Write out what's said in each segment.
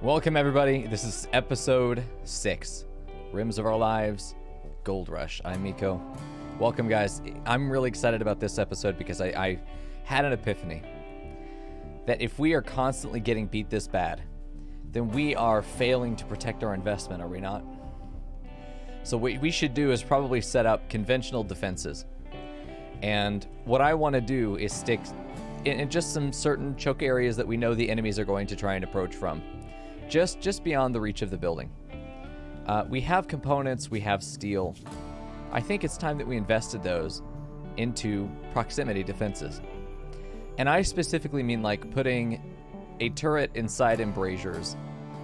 Welcome, everybody. This is episode 6, Rims of Our Lives, Gold Rush. I'm Miko. Welcome, guys. I'm really excited about this episode because I had an epiphany that if we are constantly getting beat this bad, then we are failing to protect our investment, are we not? So what we should do is probably set up conventional defenses. And what I want to do is stick in just some certain choke areas that we know the enemies are going to try and approach from. Just beyond the reach of the building. We have components, we have steel. I think it's time that we invested those into proximity defenses. And I specifically mean like putting a turret inside embrasures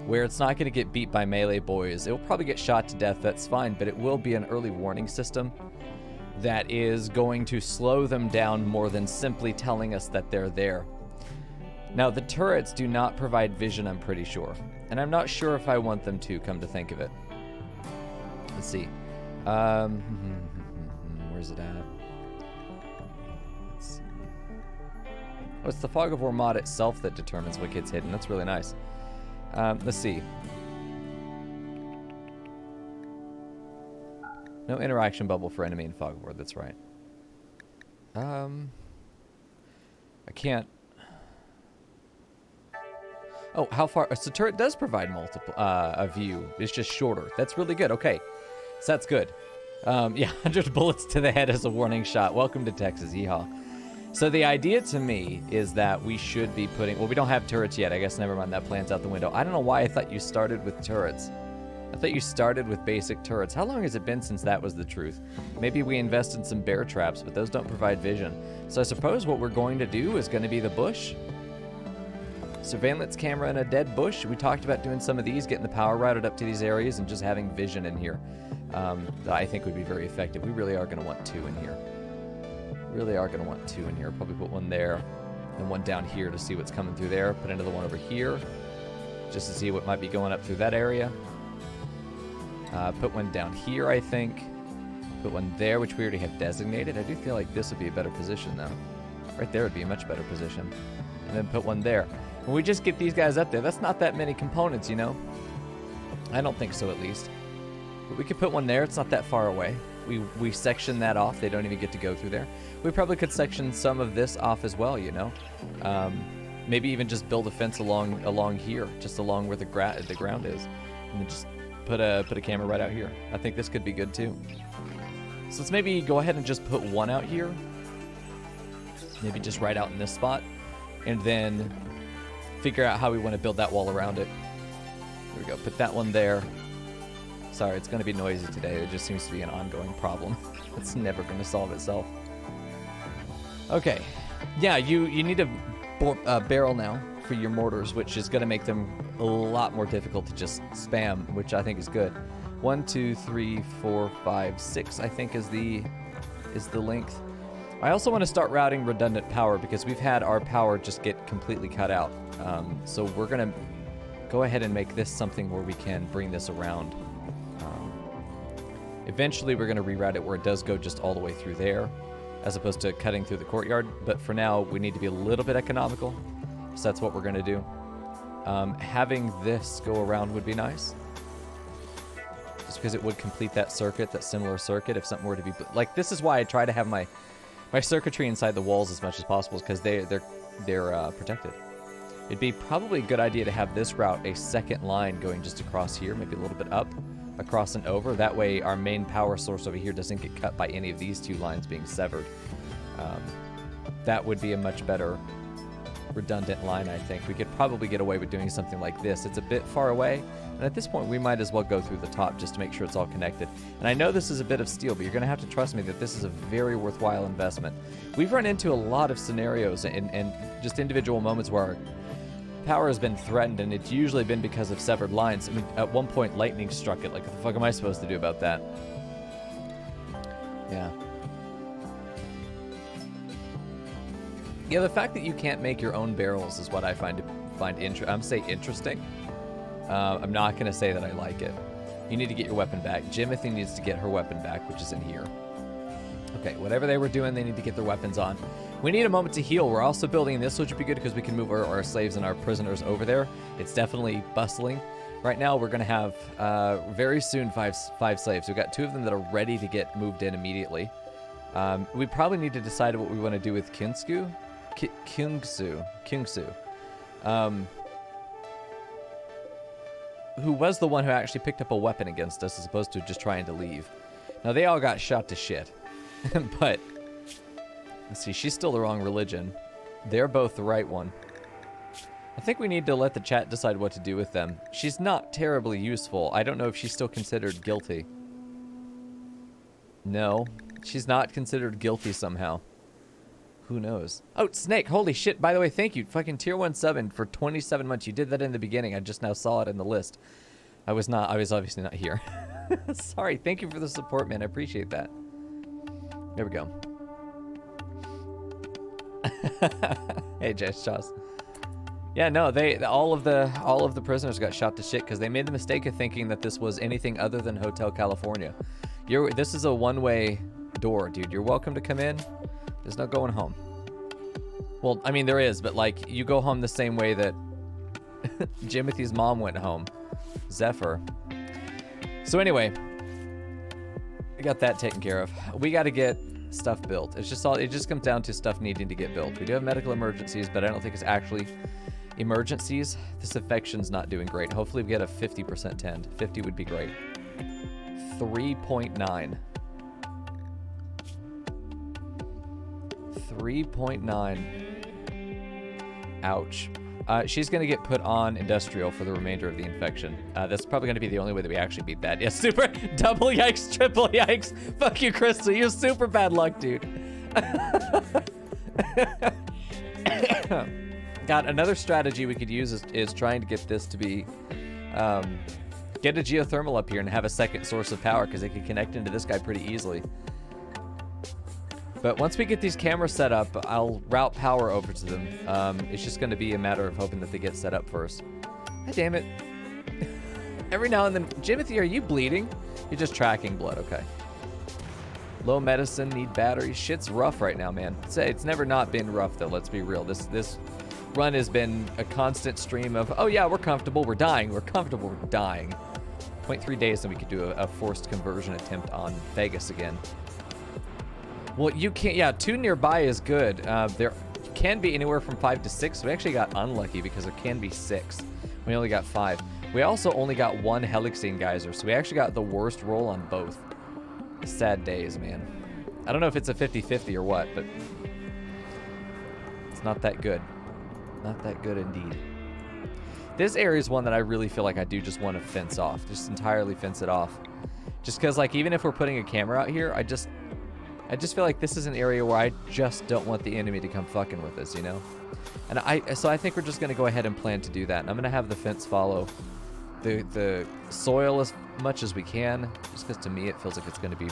where it's not going to get beat by melee boys. It will probably get shot to death, that's fine, but it will be an early warning system that is going to slow them down more than simply telling us that they're there. Now, the turrets do not provide vision, I'm pretty sure. And I'm not sure if I want them to, come to think of it. Let's see. Where's it at? Let's see. Oh, it's the Fog of War mod itself that determines what gets hidden. That's really nice. Let's see. No interaction bubble for enemy in Fog of War, that's right. I can't... Oh, how far? So turret does provide multiple a view. It's just shorter. That's really good. Okay, so that's good. Yeah, 100 bullets to the head as a warning shot. Welcome to Texas, yeehaw. So the idea to me is that we should be putting... Well, we don't have turrets yet. I guess never mind. That plan's out the window. I don't know why I thought you started with turrets. I thought you started with basic turrets. How long has it been since that was the truth? Maybe we invest in some bear traps, but those don't provide vision. So I suppose what we're going to do is going to be the bush. Surveillance camera in a dead bush. We talked about doing some of these, getting the power routed up to these areas, and just having vision in here. That I think would be very effective. We really are going to want 2 in here. Really are going to want 2 in here. Probably put one there, and one down here to see what's coming through there. Put another one over here, just to see what might be going up through that area. Put one down here, I think. Put one there, which we already have designated. I do feel like this would be a better position, though. Right there would be a much better position. And then put one there. When we just get these guys up there, that's not that many components, you know? I don't think so, at least. But we could put one there. It's not that far away. We section that off. They don't even get to go through there. We probably could section some of this off as well, you know? Maybe even just build a fence along here, just along where the ground is. And then just put a camera right out here. I think this could be good, too. So let's maybe go ahead and just put one out here. Maybe just right out in this spot. And then figure out how we want to build that wall around it. Here we go. Put that one there. Sorry, it's going to be noisy today. It just seems to be an ongoing problem. It's never going to solve itself. Okay. Yeah, you need a barrel now for your mortars, which is going to make them a lot more difficult to just spam, which I think is good. 1, 2, 3, 4, 5, 6, I think is the length. I also want to start routing redundant power because we've had our power just get completely cut out. So we're going to go ahead and make this something where we can bring this around. Eventually we're going to reroute it where it does go just all the way through there as opposed to cutting through the courtyard. But for now, we need to be a little bit economical. So that's what we're going to do. Having this go around would be nice. Just because it would complete that circuit, that similar circuit, if something were to be... Like, this is why I try to have my circuitry inside the walls as much as possible, because they're protected. It'd be probably a good idea to have this route a second line going just across here, maybe a little bit up, across and over. That way our main power source over here doesn't get cut by any of these 2 lines being severed. That would be a much better redundant line, I think. We could probably get away with doing something like this. It's a bit far away, and at this point we might as well go through the top just to make sure it's all connected. And I know this is a bit of steel, but you're going to have to trust me that this is a very worthwhile investment. We've run into a lot of scenarios and just individual moments where our power has been threatened, and it's usually been because of severed lines. I mean, at one point lightning struck it. Like, what the fuck am I supposed to do about that? Yeah. Yeah, the fact that you can't make your own barrels is what I find interesting. I'm not going to say that I like it. You need to get your weapon back. Jimothy needs to get her weapon back, which is in here. Okay, whatever they were doing, they need to get their weapons on. We need a moment to heal. We're also building this, which would be good because we can move our slaves and our prisoners over there. It's definitely bustling. Right now, we're going to have, very soon, five slaves. We've got 2 of them that are ready to get moved in immediately. We probably need to decide what we want to do with Kyungsu. Who was the one who actually picked up a weapon against us as opposed to just trying to leave. Now, they all got shot to shit. But, let's see, she's still the wrong religion. They're both the right one. I think we need to let the chat decide what to do with them. She's not terribly useful. I don't know if she's still considered guilty. No, she's not considered guilty somehow. Who knows? Oh, Snake, holy shit. By the way, thank you. Fucking tier 1 subbing for 27 months. You did that in the beginning. I just now saw it in the list. I was obviously not here. Sorry, thank you for the support, man. I appreciate that. There we go. Hey, Jess Chas. Yeah, no, all of the prisoners got shot to shit because they made the mistake of thinking that this was anything other than Hotel California. This is a one-way door, dude. You're welcome to come in. There's no going home. Well, I mean, there is, but like, you go home the same way that Jimothy's mom went home. Zephyr. So anyway, we got that taken care of. We got to get stuff built. It just comes down to stuff needing to get built. We do have medical emergencies, but I don't think it's actually emergencies. This infection's not doing great. Hopefully we get a 50% tend. 50 would be great. 3.9. 3.9. Ouch. She's going to get put on industrial for the remainder of the infection. That's probably going to be the only way that we actually beat that. Yeah, super double yikes, triple yikes. Fuck you, Crystal. You're super bad luck, dude. God, another strategy we could use is trying to get this to be, get a geothermal up here and have a second source of power because they can connect into this guy pretty easily. But once we get these cameras set up, I'll route power over to them. It's just going to be a matter of hoping that they get set up first. God damn it. Every now and then, Jimothy, are you bleeding? You're just tracking blood, okay. Low medicine, need batteries. Shit's rough right now, man. It's never not been rough, though. Let's be real. This run has been a constant stream of, oh yeah, we're comfortable, we're dying. We're comfortable, we're dying. 0.3 days, and we could do a forced conversion attempt on Vegas again. Well, you can't, yeah, 2 nearby is good. There can be anywhere from 5 to 6. We actually got unlucky because there can be 6. We only got 5. We also only got 1 Helixine geyser, so we actually got the worst roll on both. Sad days, man. I don't know if it's a 50-50 or what, but it's not that good. Not that good indeed. This area is one that I really feel like I do just want to fence off. Just entirely fence it off. Just because, like, even if we're putting a camera out here, I just feel like this is an area where I just don't want the enemy to come fucking with us, you know? And so I think we're just going to go ahead and plan to do that. And I'm going to have the fence follow the soil as much as we can, just because to me it feels like it's going to be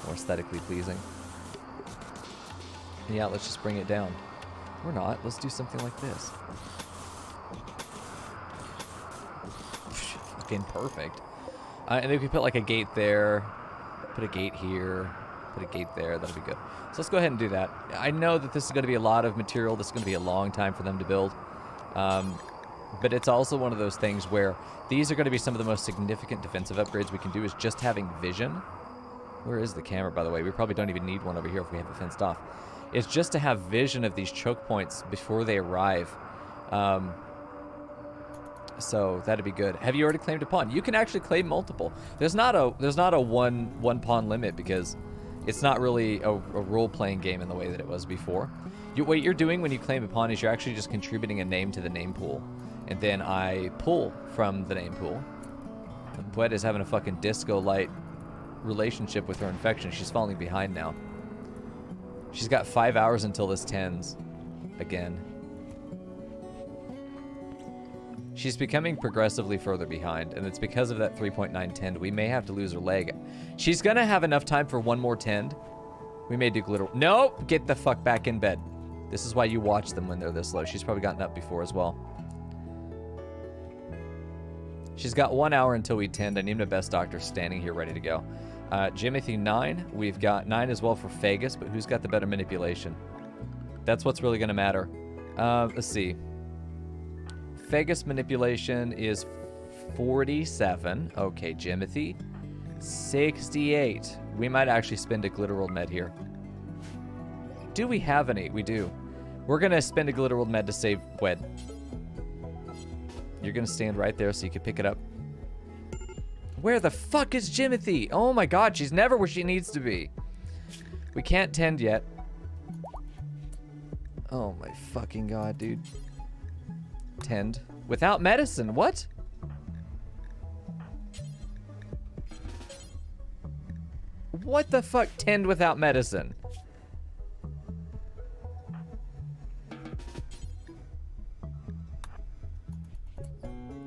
more aesthetically pleasing. And yeah, let's just bring it down. Or not. Let's do something like this. Fucking perfect. And then we can put like a gate there, put a gate here, put a gate there. That'll be good. So let's go ahead and do that. I know that this is going to be a lot of material. This is going to be a long time for them to build. But it's also one of those things where these are going to be some of the most significant defensive upgrades we can do is just having vision. Where is the camera, by the way? We probably don't even need one over here if we have it fenced off. It's just to have vision of these choke points before they arrive. So that'd be good. Have you already claimed a pawn? You can actually claim multiple. There's not a one pawn limit because it's not really a role-playing game in the way that it was before. What you're doing when you claim a pawn is you're actually just contributing a name to the name pool. And then I pull from the name pool. Poet is having a fucking disco light relationship with her infection. She's falling behind now. She's got 5 hours until this tends again. She's becoming progressively further behind, and it's because of that 3.9 tend. We may have to lose her leg. She's gonna have enough time for one more tend. We may do glitter. No! Get the fuck back in bed. This is why you watch them when they're this low. She's probably gotten up before as well. She's got 1 hour until we tend. I need my best doctor standing here ready to go. Jimothy 9. We've got 9 as well for Fagus, but who's got the better manipulation? That's what's really going to matter. Let's see. Fagus manipulation is 47. Okay, Jimothy. 68. We might actually spend a Glitterworld med here. Do we have any? We do. We're going to spend a Glitterworld med to save Wed. You're going to stand right there so you can pick it up. Where the fuck is Jimothy? Oh my god, she's never where she needs to be. We can't tend yet. Oh my fucking god, dude. Tend. Without medicine, what? What the fuck, tend without medicine?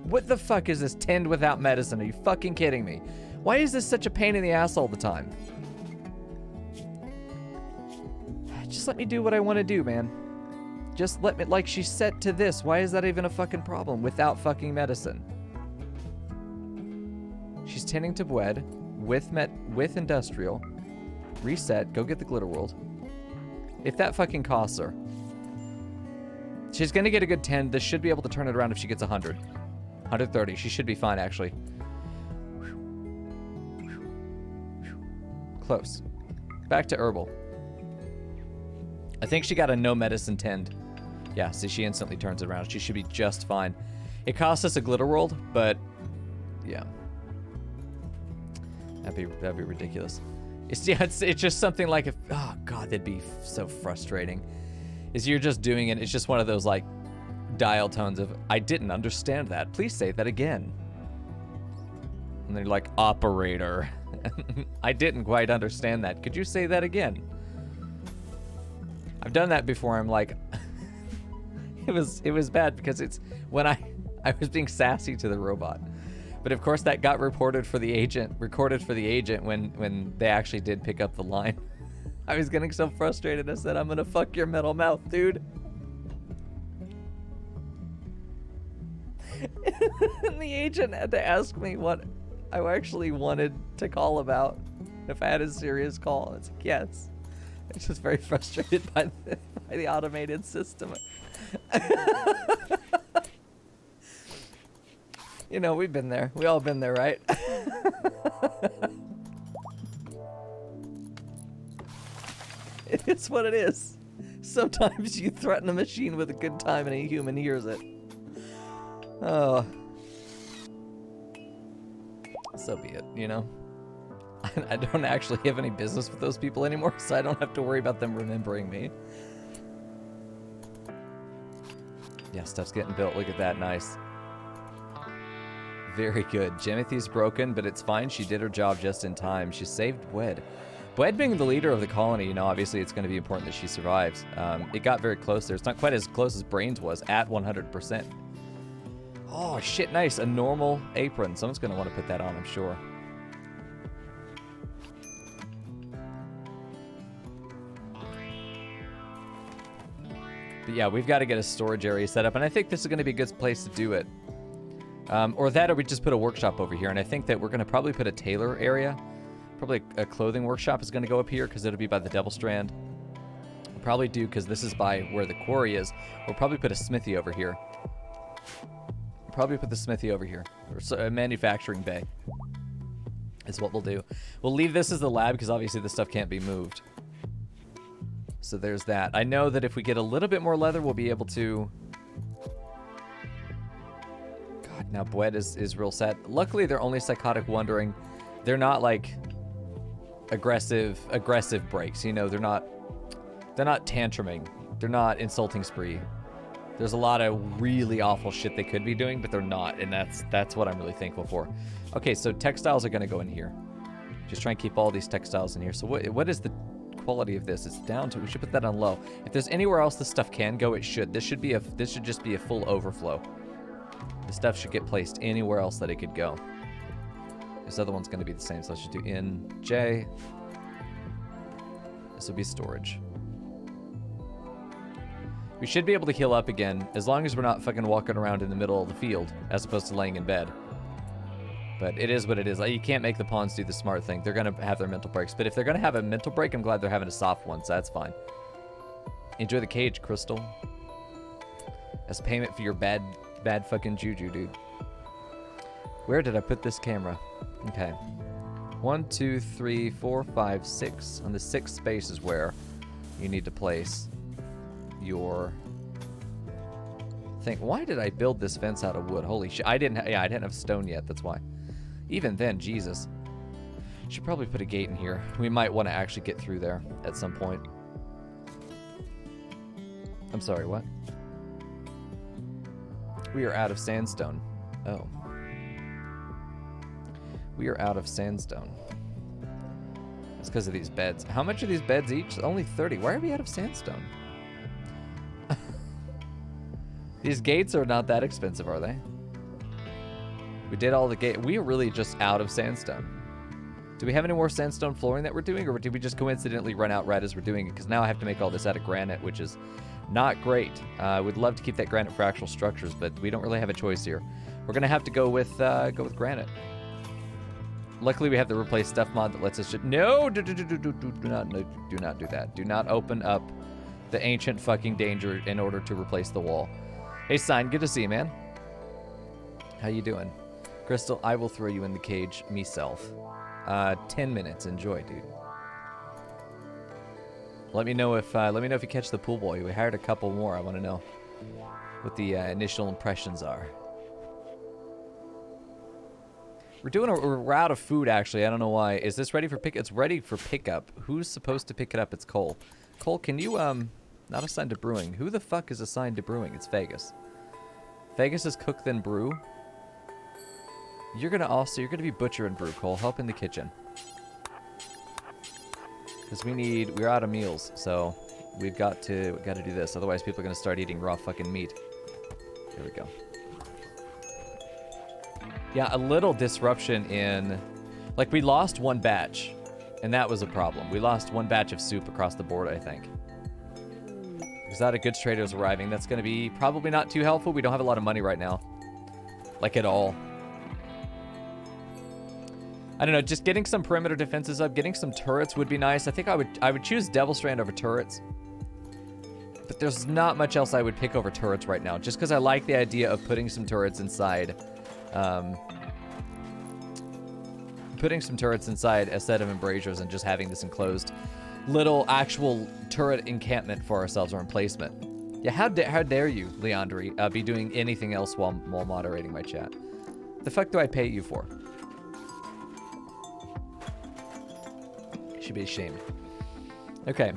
What the fuck is this tend without medicine? Are you fucking kidding me? Why is this such a pain in the ass all the time? Just let me do what I want to do, man. Just let me, like, she's set to this. Why is that even a fucking problem without fucking medicine? She's tending to Bwed with industrial. Reset, go get the Glitterworld. If that fucking costs her. She's gonna get a good 10. This should be able to turn it around if she gets 100. 130. She should be fine, actually. Close. Back to herbal. I think she got a no medicine tend. Yeah, see, she instantly turns it around. She should be just fine. It cost us a Glitterworld, but yeah. That'd be ridiculous. It's just something like if, oh god, that'd be so frustrating. Is you're just doing it, it's just one of those like dial tones of, I didn't understand that. Please say that again. And they're like, operator. I didn't quite understand that. Could you say that again? I've done that before. I'm like, it was bad because it's when I was being sassy to the robot. But of course that got recorded for the agent when they actually did pick up the line. I was getting so frustrated. I said, I'm gonna fuck your metal mouth, dude. And the agent had to ask me what I actually wanted to call about. If I had a serious call. It's like, yes. I'm just very frustrated by the automated system. You know, we've been there. We all been there, right? It is what it is. Sometimes you threaten a machine with a good time and a human hears it. Oh. So be it, you know? I don't actually have any business with those people anymore, so I don't have to worry about them remembering me. Yeah, stuff's getting built. Look at that. Nice. Very good. Jimothy's broken, but it's fine. She did her job just in time. She saved Bwed. Bwed being the leader of the colony, you know, obviously it's going to be important that she survives. It got very close there. It's not quite as close as Brains was at 100%. Oh, shit, nice. A normal apron. Someone's going to want to put that on, I'm sure. But yeah, we've got to get a storage area set up, and I think this is going to be a good place to do it. Or that, or we just put a workshop over here, and I think that we're going to probably put a tailor area. Probably a clothing workshop is going to go up here, because it'll be by the Devil Strand. We'll probably do, because this is by where the quarry is, we'll probably put a smithy over here. Probably put the smithy over here, or a manufacturing bay is what we'll do. We'll leave this as the lab because obviously this stuff can't be moved. So there's that. I know that if we get a little bit more leather, we'll be able to... God, now Bwed is real sad. Luckily, they're only psychotic wandering. They're not like aggressive breaks. You know, they're not tantruming. They're not insulting spree. There's a lot of really awful shit they could be doing, but they're not, and that's what I'm really thankful for. Okay, so textiles are going to go in here. Just try and keep all these textiles in here. So what is the quality of this? It's down to, we should put that on low. If there's anywhere else this stuff can go, it should. This should just be a full overflow. The stuff should get placed anywhere else that it could go. This other one's going to be the same, so let's just do in J. This will be storage. We should be able to heal up again, as long as we're not fucking walking around in the middle of the field, as opposed to laying in bed. But it is what it is. Like, you can't make the pawns do the smart thing. They're going to have their mental breaks. But if they're going to have a mental break, I'm glad they're having a soft one, so that's fine. Enjoy the cage, Crystal. As payment for your bad fucking juju, dude. Where did I put this camera? Okay. 1, 2, 3, 4, 5, 6. On the 6th space is where you need to place your thing. Why did I build this fence out of wood? Holy shit. I didn't have stone yet. That's why. Even then, Jesus. Should probably put a gate in here. We might want to actually get through there at some point. I'm sorry, what? We are out of sandstone. Oh. We are out of sandstone. It's because of these beds. How much are these beds each? Only 30. Why are we out of sandstone? These gates are not that expensive, are they? We did all the gate. We are really just out of sandstone. Do we have any more sandstone flooring that we're doing, or did we just coincidentally run out right as we're doing it? Because now I have to make all this out of granite, which is not great. I would love to keep that granite for actual structures, but we don't really have a choice here. We're gonna have to go with granite. Luckily, we have the replace stuff mod that lets us just do not do that. Do not open up the ancient fucking danger in order to replace the wall. Hey, Sign, good to see you, man. How you doing? Crystal, I will throw you in the cage myself. 10 minutes. Enjoy, dude. Let me know if you catch the pool boy. We hired a couple more. I want to know what the initial impressions are. We're out of food, actually. I don't know why. Is this ready for pick? It's ready for pickup. Who's supposed to pick it up? It's Cole. Cole, can you not assigned to brewing? Who the fuck is assigned to brewing? It's Vegas. Vegas is cook then brew. You're gonna be butcher and brew, Cole. Help in the kitchen. Because we're out of meals, so we've got to do this. Otherwise, people are gonna start eating raw fucking meat. There we go. Yeah, a little disruption in, like, we lost one batch, and that was a problem. We lost one batch of soup across the board, I think. Exotic goods traders arriving. That's gonna be probably not too helpful. We don't have a lot of money right now, like at all. I don't know, just getting some perimeter defenses up, getting some turrets would be nice. I think I would choose Devil Strand over turrets. But there's not much else I would pick over turrets right now, just because I like the idea of putting some turrets inside. Putting some turrets inside a set of embrasures and just having this enclosed little actual turret encampment for ourselves or emplacement. Yeah, how dare you, Leandri, be doing anything else while moderating my chat? The fuck do I pay you for? Should be ashamed. Okay.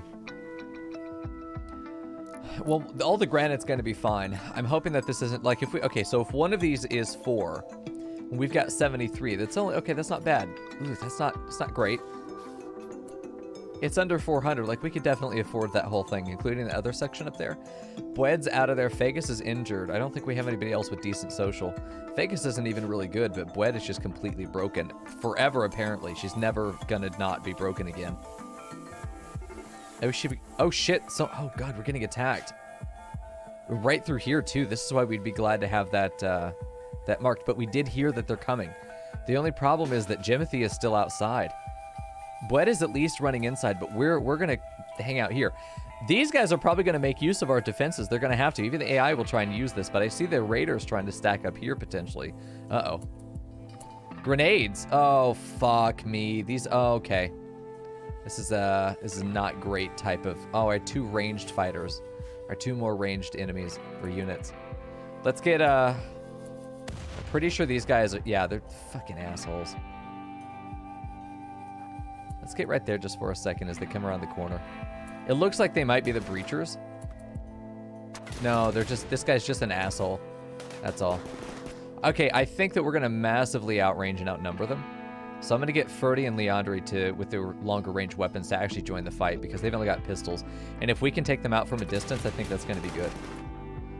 Well, all the granite's going to be fine. I'm hoping that this isn't like so if one of these is 4, we've got 73. That's only okay. That's not bad. Ooh, it's not great. It's under 400. Like, we could definitely afford that whole thing, including the other section up there. Bwed's out of there. Vegas is injured. I don't think we have anybody else with decent social. Vegas isn't even really good, but Bwed is just completely broken. Forever, apparently. She's never gonna not be broken again. Oh, shit. Oh, God, we're getting attacked. Right through here, too. This is why we'd be glad to have that, that marked. But we did hear that they're coming. The only problem is that Jimothy is still outside. Bwed is at least running inside, but we're gonna hang out here. These guys are probably gonna make use of our defenses. They're gonna have to. Even the AI will try and use this, but I see the raiders trying to stack up here potentially. Uh-oh. Grenades. Oh, fuck me. These, oh, okay. This is not great type of, oh, our 2 ranged fighters. Our 2 more ranged enemies for units. Let's get, I'm pretty sure these guys are, yeah, they're fucking assholes. Let's get right there just for a second as they come around the corner. It looks like they might be the breachers. No, they're just, this guy's just an asshole. That's all. Okay, I think that we're gonna massively outrange and outnumber them. So I'm gonna get Ferdy and Leandri with their longer range weapons to actually join the fight because they've only got pistols. And if we can take them out from a distance, I think that's gonna be good.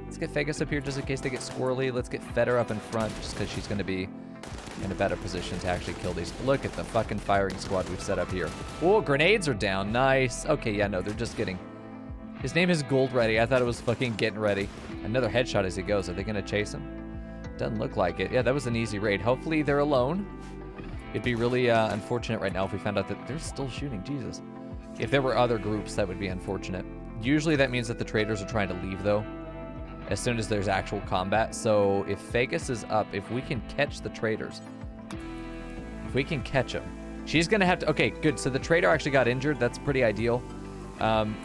Let's get Vegas up here just in case they get squirrely. Let's get Feder up in front just because she's gonna be in a better position to actually kill these. Look at the fucking firing squad we've set up here. Oh, grenades are down. Nice. Okay, yeah, no, they're just getting... His name is Gold Ready. I thought it was fucking getting ready. Another headshot as he goes. Are they going to chase him? Doesn't look like it. Yeah, that was an easy raid. Hopefully they're alone. It'd be really unfortunate right now if we found out that they're still shooting. Jesus. If there were other groups, that would be unfortunate. Usually that means that the traders are trying to leave, though, as soon as there's actual combat. So if Vegas is up, if we can catch the traders, if we can catch them, she's going to have to... Okay, good. So the trader actually got injured. That's pretty ideal.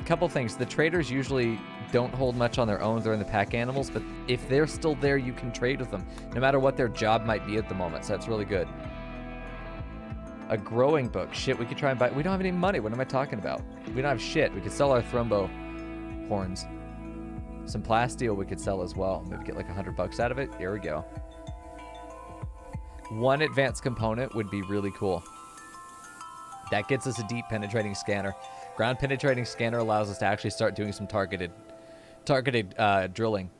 Couple things. The traders usually don't hold much on their own. They're in the pack animals, but if they're still there, you can trade with them, no matter what their job might be at the moment. So that's really good. A growing book. Shit, we could try and buy... We don't have any money. What am I talking about? We don't have shit. We could sell our thrombo horns. Some plasteel we could sell as well. Maybe get like $100 out of it. Here we go. One advanced component would be really cool. That gets us a deep penetrating scanner. Ground penetrating scanner allows us to actually start doing some targeted drilling.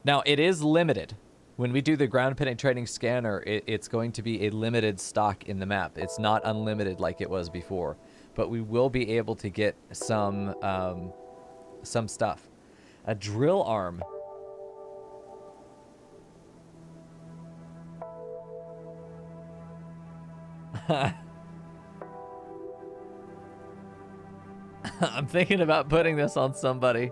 Now, it is limited. When we do the ground penetrating scanner, it's going to be a limited stock in the map. It's not unlimited like it was before, but we will be able to get some stuff. A drill arm. I'm thinking about putting this on somebody.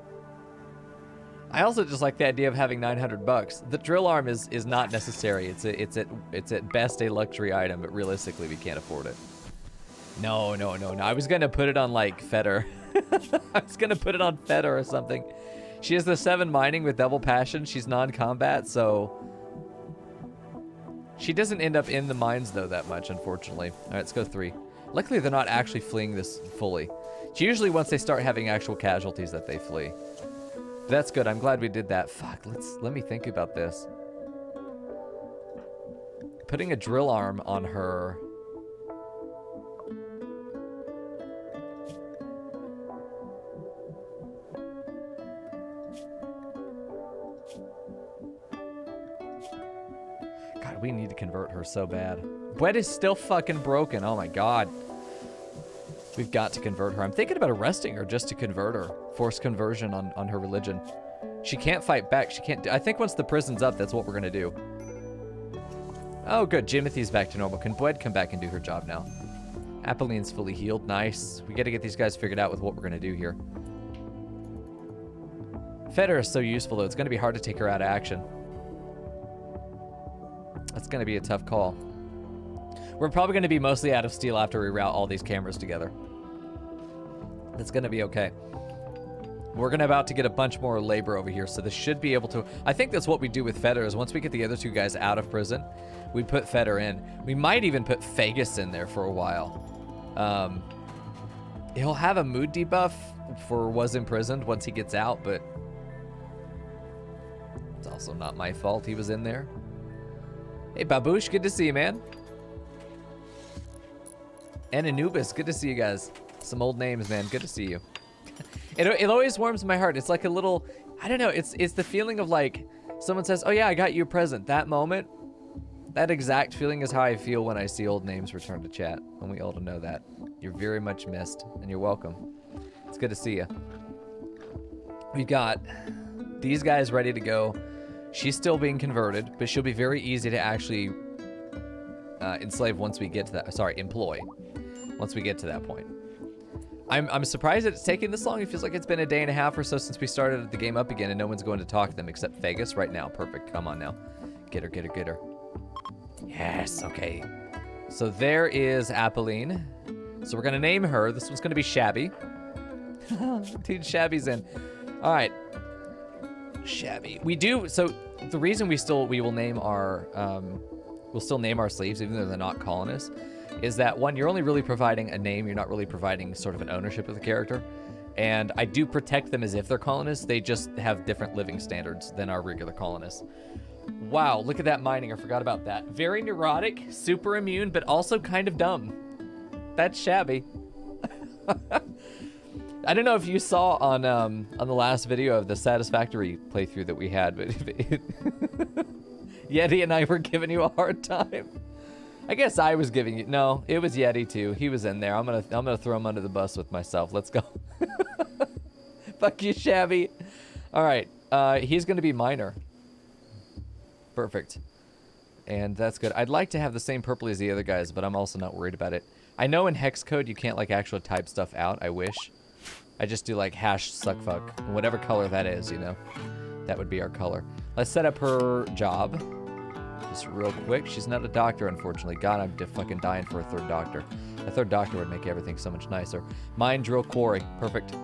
I also just like the idea of having $900. The drill arm is not necessary. It's at best a luxury item, but realistically we can't afford it. No. I was gonna put it on like Feder. I was gonna put it on Feder or something. She has the 7 mining with double passion. She's non-combat, so she doesn't end up in the mines though that much, unfortunately. All right, let's go 3. Luckily, they're not actually fleeing this fully. It's usually once they start having actual casualties that they flee. That's good. I'm glad we did that. Fuck, let me think about this. Putting a drill arm on her. God, we need to convert her so bad. Wet is still fucking broken. Oh my god. We've got to convert her. I'm thinking about arresting her just to convert her. Forced conversion on her religion. She can't fight back. She can't... I think once the prison's up, that's what we're going to do. Oh, good. Jimothy's back to normal. Can Bwed come back and do her job now? Apolline's fully healed. Nice. We got to get these guys figured out with what we're going to do here. Feder is so useful, though. It's going to be hard to take her out of action. That's going to be a tough call. We're probably going to be mostly out of steel after we route all these cameras together. That's going to be okay. We're going to about to get a bunch more labor over here, so this should be able to... I think that's what we do with Feder, is once we get the other 2 guys out of prison, we put Feder in. We might even put Vegas in there for a while. He'll have a mood debuff for was imprisoned once he gets out, but... it's also not my fault he was in there. Hey, Baboosh, good to see you, man. And Anubis, good to see you guys. Some old names, man. Good to see you. It always warms my heart. It's like a little, I don't know, it's the feeling of like, someone says, oh yeah, I got you a present. That moment, that exact feeling is how I feel when I see old names return to chat. And we all know that. You're very much missed, and you're welcome. It's good to see you. We've got these guys ready to go. She's still being converted, but she'll be very easy to actually enslave once we get to that, sorry, employ. Once we get to that point. I'm surprised that it's taking this long. It feels like it's been a day and a half or so since we started the game up again, and no one's going to talk to them except Vegas right now. Perfect. Come on now. Get her, get her, get her. Yes, okay. So there is Apolline. So we're going to name her. This one's going to be Shabby. Dude, Shabby's in. All right. Shabby. We do, so the reason we will name our, we'll still name our slaves even though they're not colonists, is that, one, you're only really providing a name, you're not really providing sort of an ownership of the character. And I do protect them as if they're colonists, they just have different living standards than our regular colonists. Wow, look at that mining, I forgot about that. Very neurotic, super immune, but also kind of dumb. That's Shabby. I don't know if you saw on the last video of the Satisfactory playthrough that we had, but Yeti and I were giving you a hard time. I guess I was giving you... No, it was Yeti too. He was in there. I'm gonna throw him under the bus with myself. Let's go. Fuck you, Shabby. All right. He's gonna be minor. Perfect. And that's good. I'd like to have the same purple as the other guys, but I'm also not worried about it. I know in hex code you can't like actually type stuff out. I wish. I just do like hash suckfuck, whatever color that is, you know. That would be our color. Let's set up her job. Just real quick. She's not a doctor, unfortunately. God, I'm fucking dying for a third doctor. A third doctor would make everything so much nicer. Mine drill quarry. Perfect.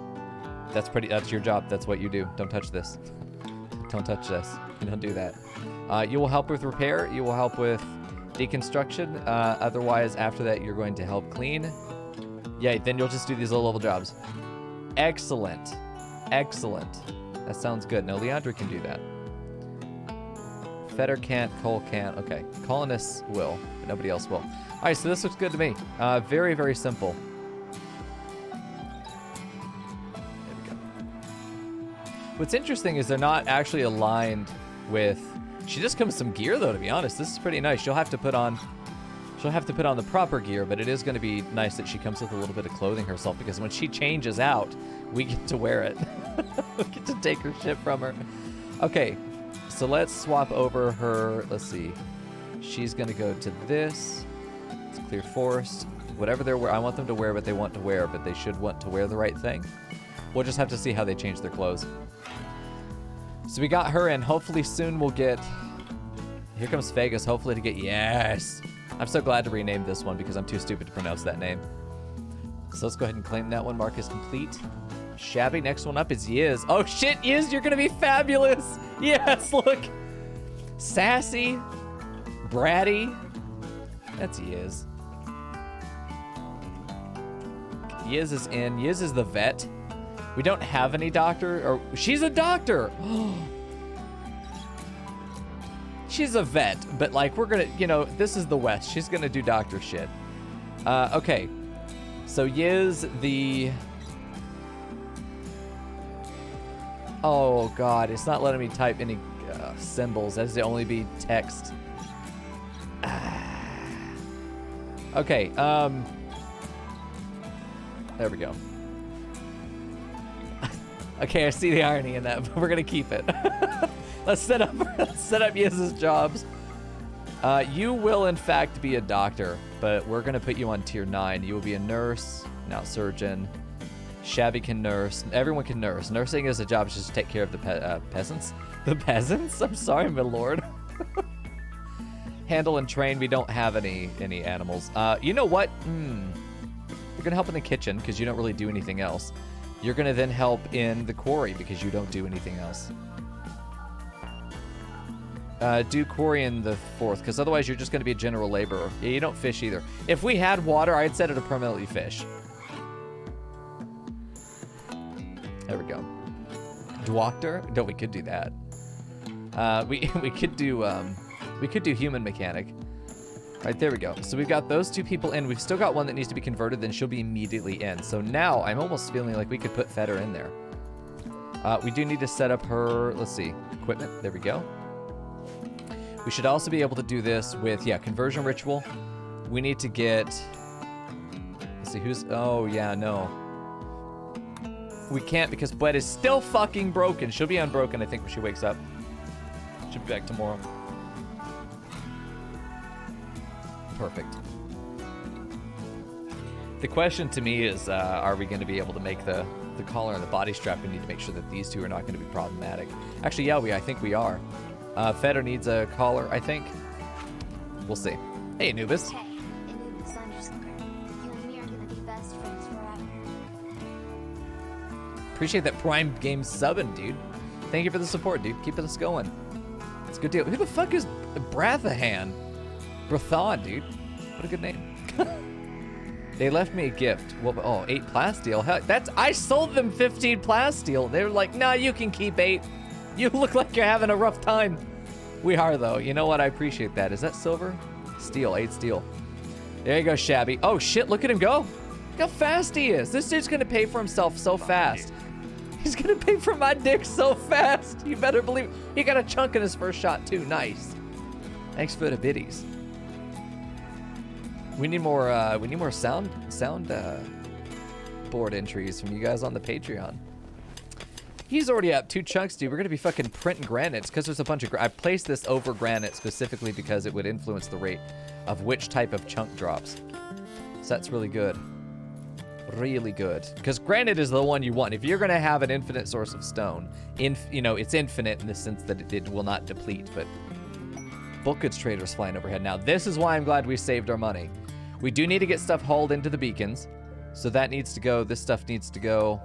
That's your job. That's what you do. Don't touch this. Don't touch this. You don't do that. You will help with repair. You will help with deconstruction. Otherwise, after that, you're going to help clean. Yeah, then you'll just do these low-level jobs. Excellent. Excellent. That sounds good. No, Leandra can do that. Fetter can't, Cole can't. Okay, colonists will, but nobody else will. All right, so this looks good to me. Very, very simple. There we go. What's interesting is they're not actually aligned with... She just comes with some gear, though, to be honest. This is pretty nice. She'll have to put on the proper gear, but it is going to be nice that she comes with a little bit of clothing herself, because when she changes out, we get to wear it. We get to take her shit from her. Okay, so let's swap over her. Let's see. She's going to go to this. It's clear forest. Whatever they're wearing, I want them to wear what they want to wear, but they should want to wear the right thing. We'll just have to see how they change their clothes. So we got her in. Hopefully soon we'll get... Here comes Vegas, hopefully to get... Yes! I'm so glad to rename this one because I'm too stupid to pronounce that name. So let's go ahead and claim that one. Mark is complete. Shabby, next one up is Yiz. Oh shit, Yiz, you're gonna be fabulous! Yes, look! Sassy. Bratty. That's Yiz. Yiz is in. Yiz is the vet. We don't have any doctor, or she's a doctor! She's a vet, but like we're gonna, you know, this is the West. She's gonna do doctor shit. Okay. So Yiz the... Oh god, it's not letting me type any symbols. That has to only be text. Okay, there we go. Okay, I see the irony in that, but we're gonna keep it. Let's set up Yiz's jobs. You will in fact be a doctor, but we're gonna put you on tier 9. You will be a nurse, now surgeon. Shabby can nurse. Everyone can nurse. Nursing is a job just to take care of the peasants. The peasants? I'm sorry, my lord. Handle and train. We don't have any animals. You know what? You're gonna help in the kitchen because you don't really do anything else. You're gonna then help in the quarry because you don't do anything else. Do quarry in the 4th, because otherwise you're just gonna be a general laborer. Yeah, you don't fish either. If we had water, I'd set it to permanently fish. There we go. Doctor? No, we could do that. We could do human mechanic. Right, there we go. So we've got those 2 people in. We've still got one that needs to be converted, then she'll be immediately in. So now I'm almost feeling like we could put Fetter in there. We do need to set up her, let's see, equipment. There we go. We should also be able to do this with, yeah, conversion ritual. We need to get, let's see, who's, oh yeah, no. We can't because Bled is still fucking broken. She'll be unbroken, I think, when she wakes up. She'll be back tomorrow. Perfect. The question to me is, are we going to be able to make the collar and the body strap? We need to make sure that these 2 are not going to be problematic. Actually, yeah, I think we are. Fetter needs a collar, I think. We'll see. Hey, Anubis. Hey, Anubis Underscore. You and me are gonna be best friends forever. Appreciate that Prime Game subbing, dude. Thank you for the support, dude. Keep this going. It's a good deal. Who the fuck is Brathahan? Brathan, dude. What a good name. They left me a gift. Well, oh, 8 plasteel. Hell, I sold them 15 plasteel. They were like, nah, you can keep 8. You look like you're having a rough time. We are, though. You know what? I appreciate that. Is that silver? Steel. 8 steel. There you go, Shabby. Oh, shit. Look at him go. Look how fast he is. This dude's going to pay for himself so fast. He's going to pay for my dick so fast. You better believe it. He got a chunk in his first shot, too. Nice. Thanks for the biddies. We need more sound board entries from you guys on the Patreon. He's already up 2 chunks, dude. We're gonna be fucking printing granites because there's a bunch of. I placed this over granite specifically because it would influence the rate of which type of chunk drops. So that's really good. Really good. Because granite is the one you want. If you're going to have an infinite source of stone, you know, it's infinite in the sense that it will not deplete, but bulk goods traders flying overhead. Now, this is why I'm glad we saved our money. We do need to get stuff hauled into the beacons. So that needs to go. This stuff needs to go.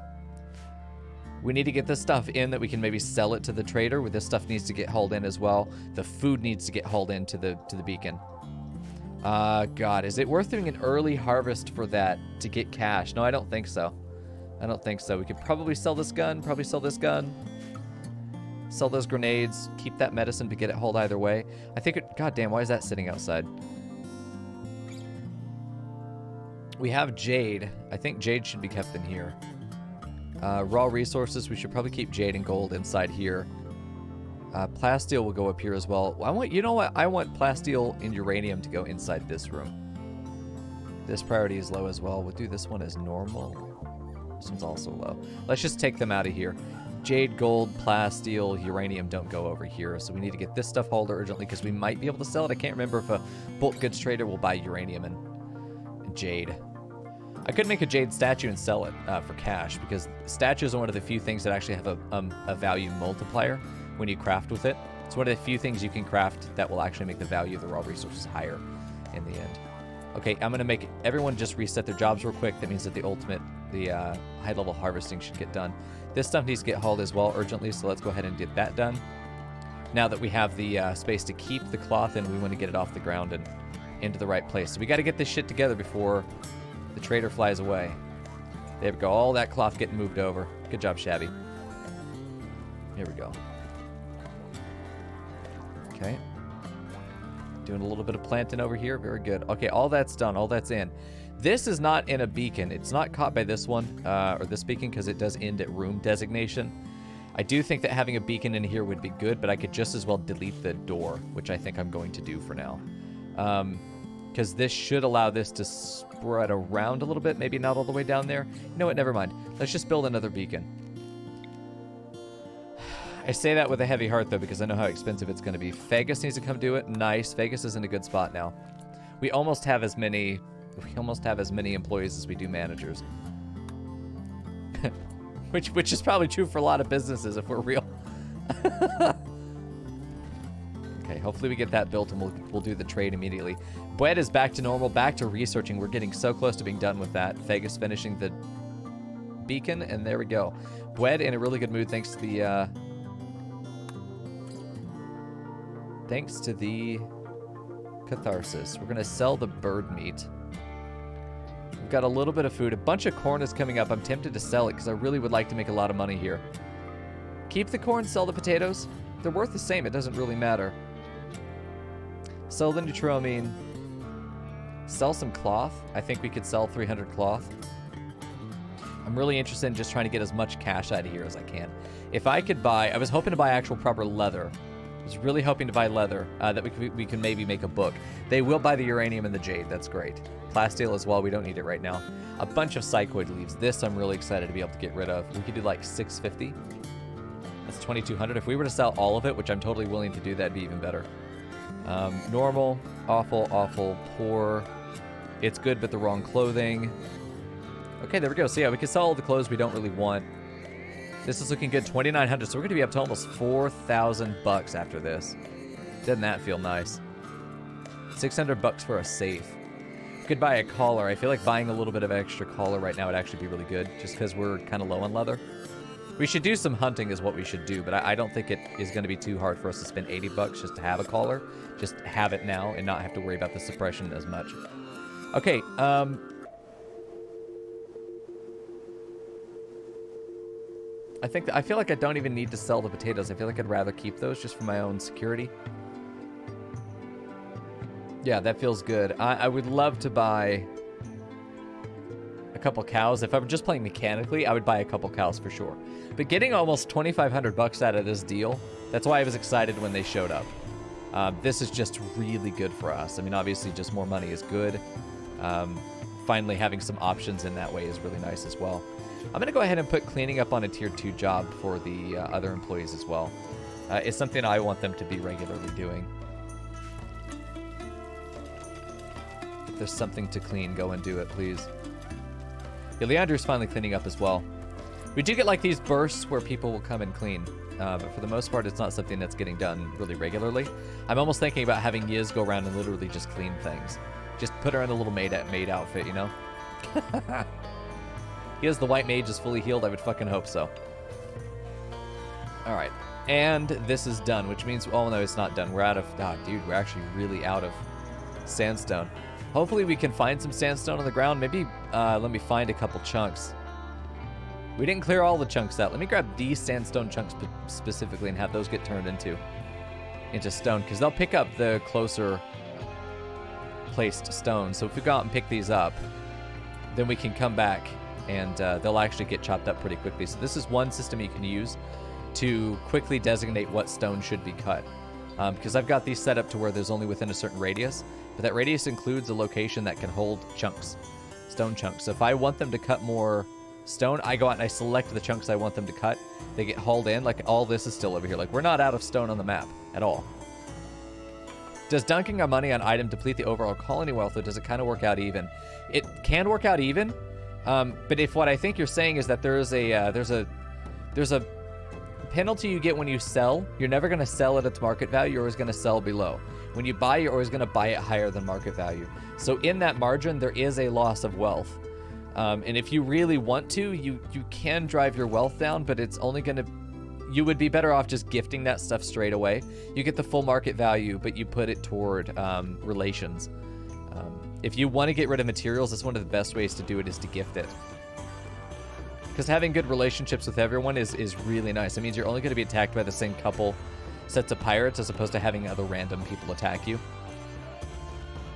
We need to get this stuff in that we can maybe sell it to the trader. Where this stuff needs to get hauled in as well. The food needs to get hauled into the beacon. God, is it worth doing an early harvest for that to get cash? No, I don't think so. I don't think so. We could probably sell this gun, probably sell this gun. Sell those grenades, keep that medicine to get it hauled either way. I think it, God damn, why is that sitting outside? We have jade. I think jade should be kept in here. Raw resources, we should probably keep jade and gold inside here. Plasteel will go up here as well. You know what? I want plasteel and uranium to go inside this room. This priority is low as well. We'll do this one as normal. This one's also low. Let's just take them out of here. Jade, gold, plasteel, uranium don't go over here. So we need to get this stuff hauled urgently because we might be able to sell it. I can't remember if a bulk goods trader will buy uranium and jade. I could make a jade statue and sell it for cash because statues are one of the few things that actually have a value multiplier when you craft with it. It's one of the few things you can craft that will actually make the value of the raw resources higher in the end. Okay, I'm gonna make everyone just reset their jobs real quick. That means that the high level harvesting should get done. This stuff needs to get hauled as well urgently, so let's go ahead and get that done. Now that we have the space to keep the cloth in, we want to get it off the ground and into the right place. So we got to get this shit together before the trader flies away. There we go, all that cloth getting moved over. Good job, Shabby. Here we go. Okay. Doing a little bit of planting over here. Very good. Okay, all that's done. All that's in. This is not in a beacon. It's not caught by this one, or this beacon, because it does end at room designation. I do think that having a beacon in here would be good, but I could just as well delete the door, which I think I'm going to do for now. Because this should allow this to spread around a little bit. Maybe not all the way down there. You know what? Never mind. Let's just build another beacon. I say that with a heavy heart, though, because I know how expensive it's going to be. Vegas needs to come do it. Nice. Vegas is in a good spot now. We almost have as many employees as we do managers. which is probably true for a lot of businesses if we're real. Okay, hopefully we get that built and we'll do the trade immediately. Bwed is back to normal, back to researching. We're getting so close to being done with that. Vegas finishing the beacon, and there we go. Bwed in a really good mood thanks to the catharsis. We're gonna sell the bird meat. We've got a little bit of food. A bunch of corn is coming up. I'm tempted to sell it because I really would like to make a lot of money here. Keep the corn, sell the potatoes. They're worth the same. It doesn't really matter. Sell the neutroamine. Sell some cloth. I think we could sell 300 cloth. I'm really interested in just trying to get as much cash out of here as I can. If I could buy... I was hoping to buy actual proper leather. I was really hoping to buy leather that we can maybe make a book. They will buy the uranium and the jade. That's great. Plasteel as well. We don't need it right now. A bunch of psychoid leaves. This I'm really excited to be able to get rid of. We could do like 650. That's 2,200. If we were to sell all of it, which I'm totally willing to do, that'd be even better. Normal, awful, awful, poor. It's good, but the wrong clothing. Okay, there we go. So yeah, we can sell all the clothes we don't really want. This is looking good. 2,900. So we're going to be up to almost 4,000 bucks after this. Doesn't that feel nice? 600 bucks for a safe. Could buy a collar. I feel like buying a little bit of extra collar right now would actually be really good, just because we're kind of low on leather. We should do some hunting is what we should do, but I don't think it is going to be too hard for us to spend 80 bucks just to have a collar. Just have it now and not have to worry about the suppression as much. Okay, I feel like I don't even need to sell the potatoes. I feel like I'd rather keep those just for my own security. Yeah, that feels good. I would love to buy a couple cows. If I'm just playing mechanically, I would buy a couple cows for sure. But getting almost 2,500 bucks out of this deal, that's why I was excited when they showed up. This is just really good for us. I mean, obviously, just more money is good. Finally, having some options in that way is really nice as well. I'm going to go ahead and put cleaning up on a tier 2 job for the other employees as well. It's something I want them to be regularly doing. If there's something to clean, go and do it, please. Yeah, Leandro's finally cleaning up as well. We do get like these bursts where people will come and clean. But for the most part, it's not something that's getting done really regularly. I'm almost thinking about having Yiz go around and literally just clean things. Just put her in a little maid outfit, you know? Yiz, the white mage, is fully healed. I would fucking hope so. All right. And this is done, which means... Oh, no, it's not done. We're out of... Ah, dude, we're actually really out of sandstone. Hopefully we can find some sandstone on the ground. Maybe let me find a couple chunks. We didn't clear all the chunks out. Let me grab these sandstone chunks specifically and have those get turned into stone, because they'll pick up the closer placed stone. So if we go out and pick these up, then we can come back and they'll actually get chopped up pretty quickly. So this is one system you can use to quickly designate what stone should be cut. Because I've got these set up to where there's only within a certain radius, but that radius includes a location that can hold chunks, stone chunks. So if I want them to cut more stone, I go out and I select the chunks I want them to cut. They get hauled in. Like, all this is still over here. Like, we're not out of stone on the map at all. Does dunking our money on item deplete the overall colony wealth, or does it kind of work out even? It can work out even, but if what I think you're saying is that there's a penalty you get when you sell, you're never going to sell at its market value. You're always going to sell below. When you buy, you're always going to buy it higher than market value. So in that margin, there is a loss of wealth. And if you really want to, you can drive your wealth down, but it's only going to... You would be better off just gifting that stuff straight away. You get the full market value, but you put it toward relations. If you want to get rid of materials, that's one of the best ways to do it, is to gift it. Because having good relationships with everyone is really nice. It means you're only going to be attacked by the same couple sets of pirates, as opposed to having other random people attack you.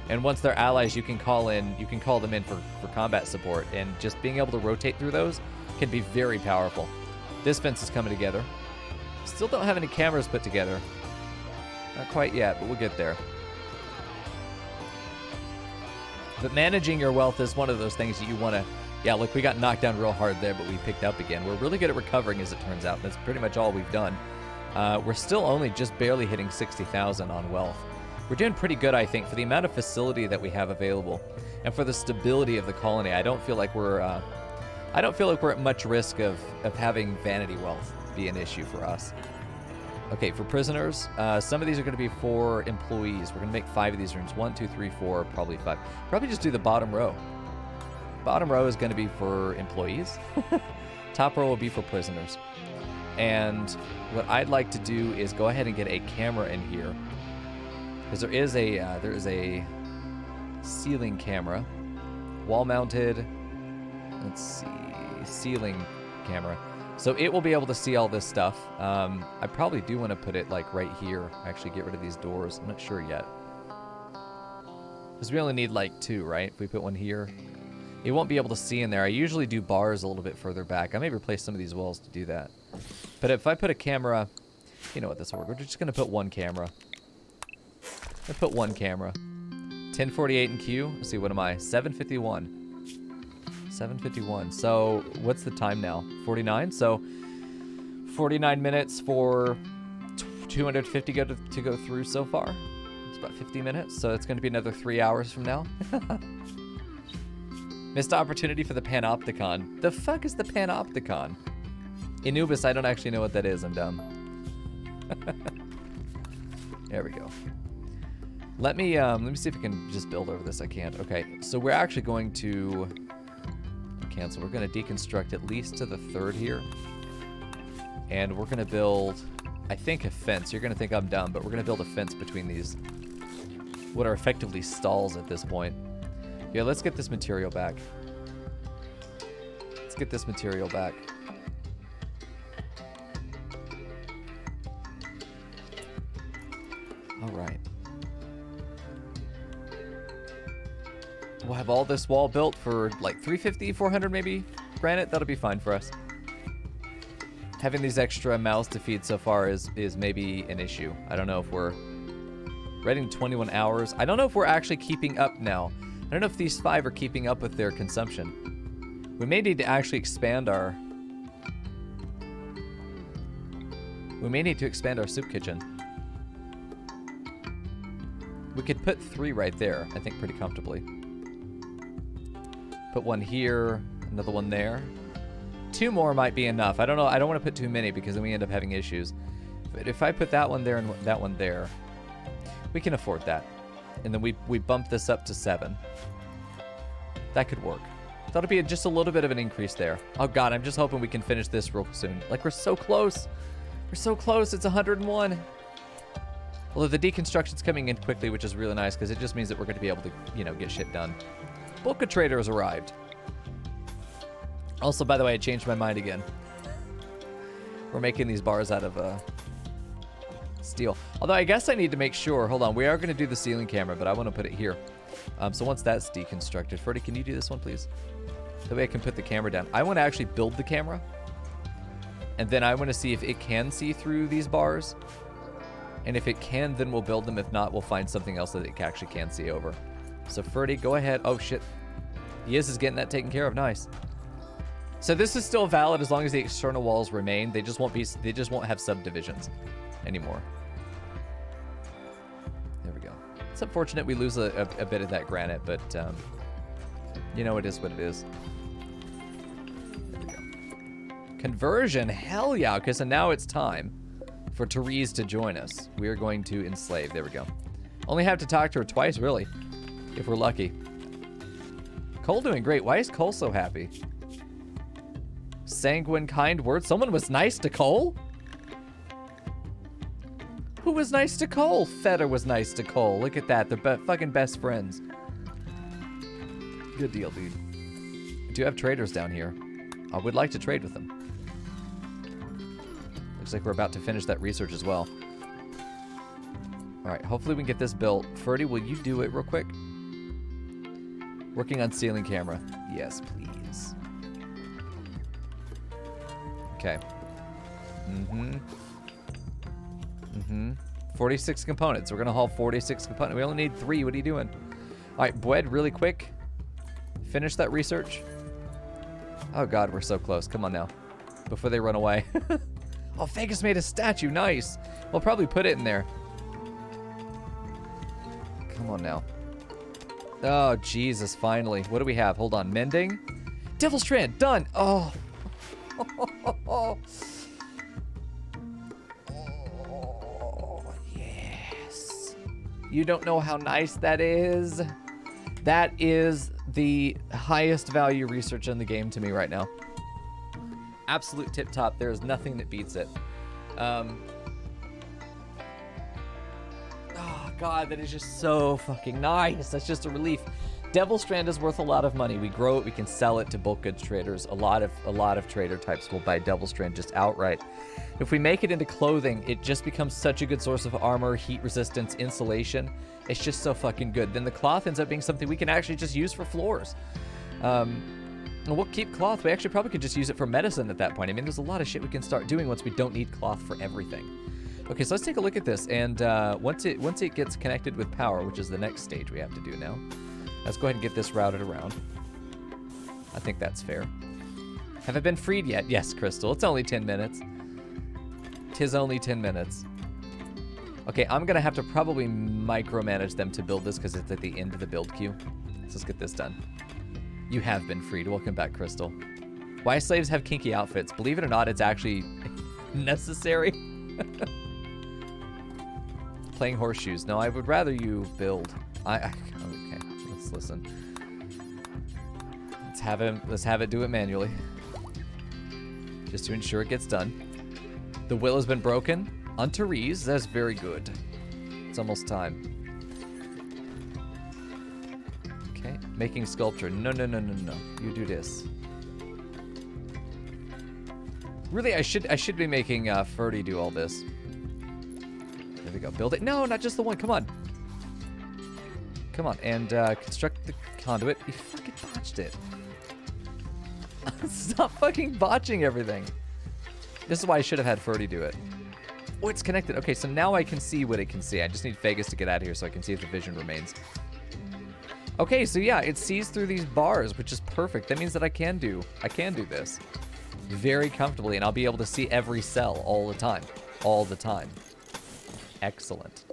And once they're allies, you can call them in for combat support, and just being able to rotate through those can be very powerful. This fence is coming together. Still don't have any cameras put together. Not quite yet, but we'll get there. But managing your wealth is one of those things that you want to... Yeah, look, we got knocked down real hard there, but we picked up again. We're really good at recovering, as it turns out. That's pretty much all we've done. We're still only just barely hitting 60,000 on wealth. We're doing pretty good, I think, for the amount of facility that we have available, and for the stability of the colony. I don't feel like we're at much risk of having vanity wealth be an issue for us. Okay, for prisoners, some of these are going to be for employees. We're going to make 5 of these rooms. 1, 2, 3, 4, probably 5. Probably just do the bottom row. Bottom row is going to be for employees. Top row will be for prisoners. And what I'd like to do is go ahead and get a camera in here, because there is a ceiling camera, wall-mounted. Let's see, ceiling camera. So it will be able to see all this stuff. I probably do want to put it like right here. Actually, get rid of these doors. I'm not sure yet, because we only need like 2, right? If we put one here, it won't be able to see in there. I usually do bars a little bit further back. I may replace some of these walls to do that. But if I put a camera, you know what, this will work. We're just going to put one camera. I put one camera. 1048 in queue. Let's see, what am I? 751. 751. So what's the time now? 49. So 49 minutes for 250 to go through so far. It's about 50 minutes. So it's going to be another 3 hours from now. Missed opportunity for the Panopticon. The fuck is the Panopticon? Anubis, I don't actually know what that is. I'm dumb. There we go. Let me see if I can just build over this. I can't. Okay, so we're actually going to cancel. We're going to deconstruct at least to the 3rd here, and we're going to build, I think, a fence. You're going to think I'm dumb, but we're going to build a fence between these, what are effectively stalls at this point. Yeah, let's get this material back. Let's get this material back. All right. We'll have all this wall built for like 350, 400 maybe granite. That'll be fine for us. Having these extra mouths to feed so far is maybe an issue. I don't know if we're rating 21 hours. I don't know if we're actually keeping up now. I don't know if these 5 are keeping up with their consumption. We may need to actually expand our... We may need to expand our soup kitchen. We could put 3 right there, I think, pretty comfortably. Put one here. Another one there. 2 more might be enough. I don't know. I don't want to put too many because then we end up having issues. But if I put that one there and that one there, we can afford that. And then we bump this up to 7. That could work. Thought it'd be just a little bit of an increase there. Oh god, I'm just hoping we can finish this real soon. Like, we're so close. We're so close. It's 101. Although the deconstruction's coming in quickly, which is really nice because it just means that we're going to be able to, you know, get shit done. Bulk of Trader has arrived. Also, by the way, I changed my mind again. We're making these bars out of steel. Although I guess I need to make sure. Hold on. We are going to do the ceiling camera, but I want to put it here. So once that's deconstructed, Ferdy, can you do this one, please? That way I can put the camera down. I want to actually build the camera. And then I want to see if it can see through these bars. And if it can, then we'll build them. If not, we'll find something else that it actually can see over. So Ferdy, go ahead. Oh, shit. He is getting that taken care of. Nice. So this is still valid as long as the external walls remain. They just won't have subdivisions anymore. There we go. It's unfortunate we lose a bit of that granite, but you know, it is what it is. There we go. Conversion, hell yeah. Okay, so now it's time for Therese to join us. We are going to enslave. There we go. Only have to talk to her twice, really, if we're lucky. Cole doing great. Why is Cole so happy? Sanguine, kind words. Someone was nice to Cole? Who was nice to Cole? Feder was nice to Cole. Look at that. They're fucking best friends. Good deal, dude. I do have traders down here. I would like to trade with them. Looks like we're about to finish that research as well. Alright, hopefully we can get this built. Ferdy, will you do it real quick? Working on ceiling camera. Yes, please. Okay. 46 components. We're gonna haul 46 components. We only need 3. What are you doing? All right, Bwed, really quick. Finish that research. Oh god, we're so close. Come on now, before they run away. Oh, Vegas made a statue. Nice. We'll probably put it in there. Come on now. Oh Jesus, finally. What do we have? Hold on. Mending. Devil's Strand. Done. Oh. Yes. You don't know how nice that is. That is the highest value research in the game to me right now. Absolute tip top. There is nothing that beats it. Oh god, that is just so fucking nice. That's just a relief. Devil Strand is worth a lot of money. We grow it, we can sell it to bulk goods traders. A lot of trader types will buy Devil Strand just outright. If we make it into clothing, it just becomes such a good source of armor, heat resistance, insulation. It's just so fucking good. Then the cloth ends up being something we can actually just use for floors. And we'll keep cloth. We actually probably could just use it for medicine at that point. I mean, there's a lot of shit we can start doing once we don't need cloth for everything. Okay, so let's take a look at this. And once it gets connected with power, which is the next stage we have to do now, let's go ahead and get this routed around. I think that's fair. Have I been freed yet? Yes, Crystal. It's only 10 minutes. 'Tis only 10 minutes. Okay, I'm going to have to probably micromanage them to build this because it's at the end of the build queue. So let's get this done. You have been freed. Welcome back, Crystal. Why slaves have kinky outfits? Believe it or not, it's actually necessary. Playing horseshoes. No, I would rather you build. Okay, let's listen. Let's have it do it manually. Just to ensure it gets done. The will has been broken. On Therese, that's very good. It's almost time. Okay, making sculpture. No. You do this. Really, I should be making Ferdy do all this. There we go. Build it. No, not just the one. Come on. Come on. And construct the conduit. You fucking botched it. Stop fucking botching everything. This is why I should have had Ferdy do it. Oh, it's connected. Okay, so now I can see what it can see. I just need Vegas to get out of here so I can see if the vision remains. Okay, so yeah, it sees through these bars, which is perfect. That means that I can do this very comfortably, and I'll be able to see every cell all the time. All the time. Excellent.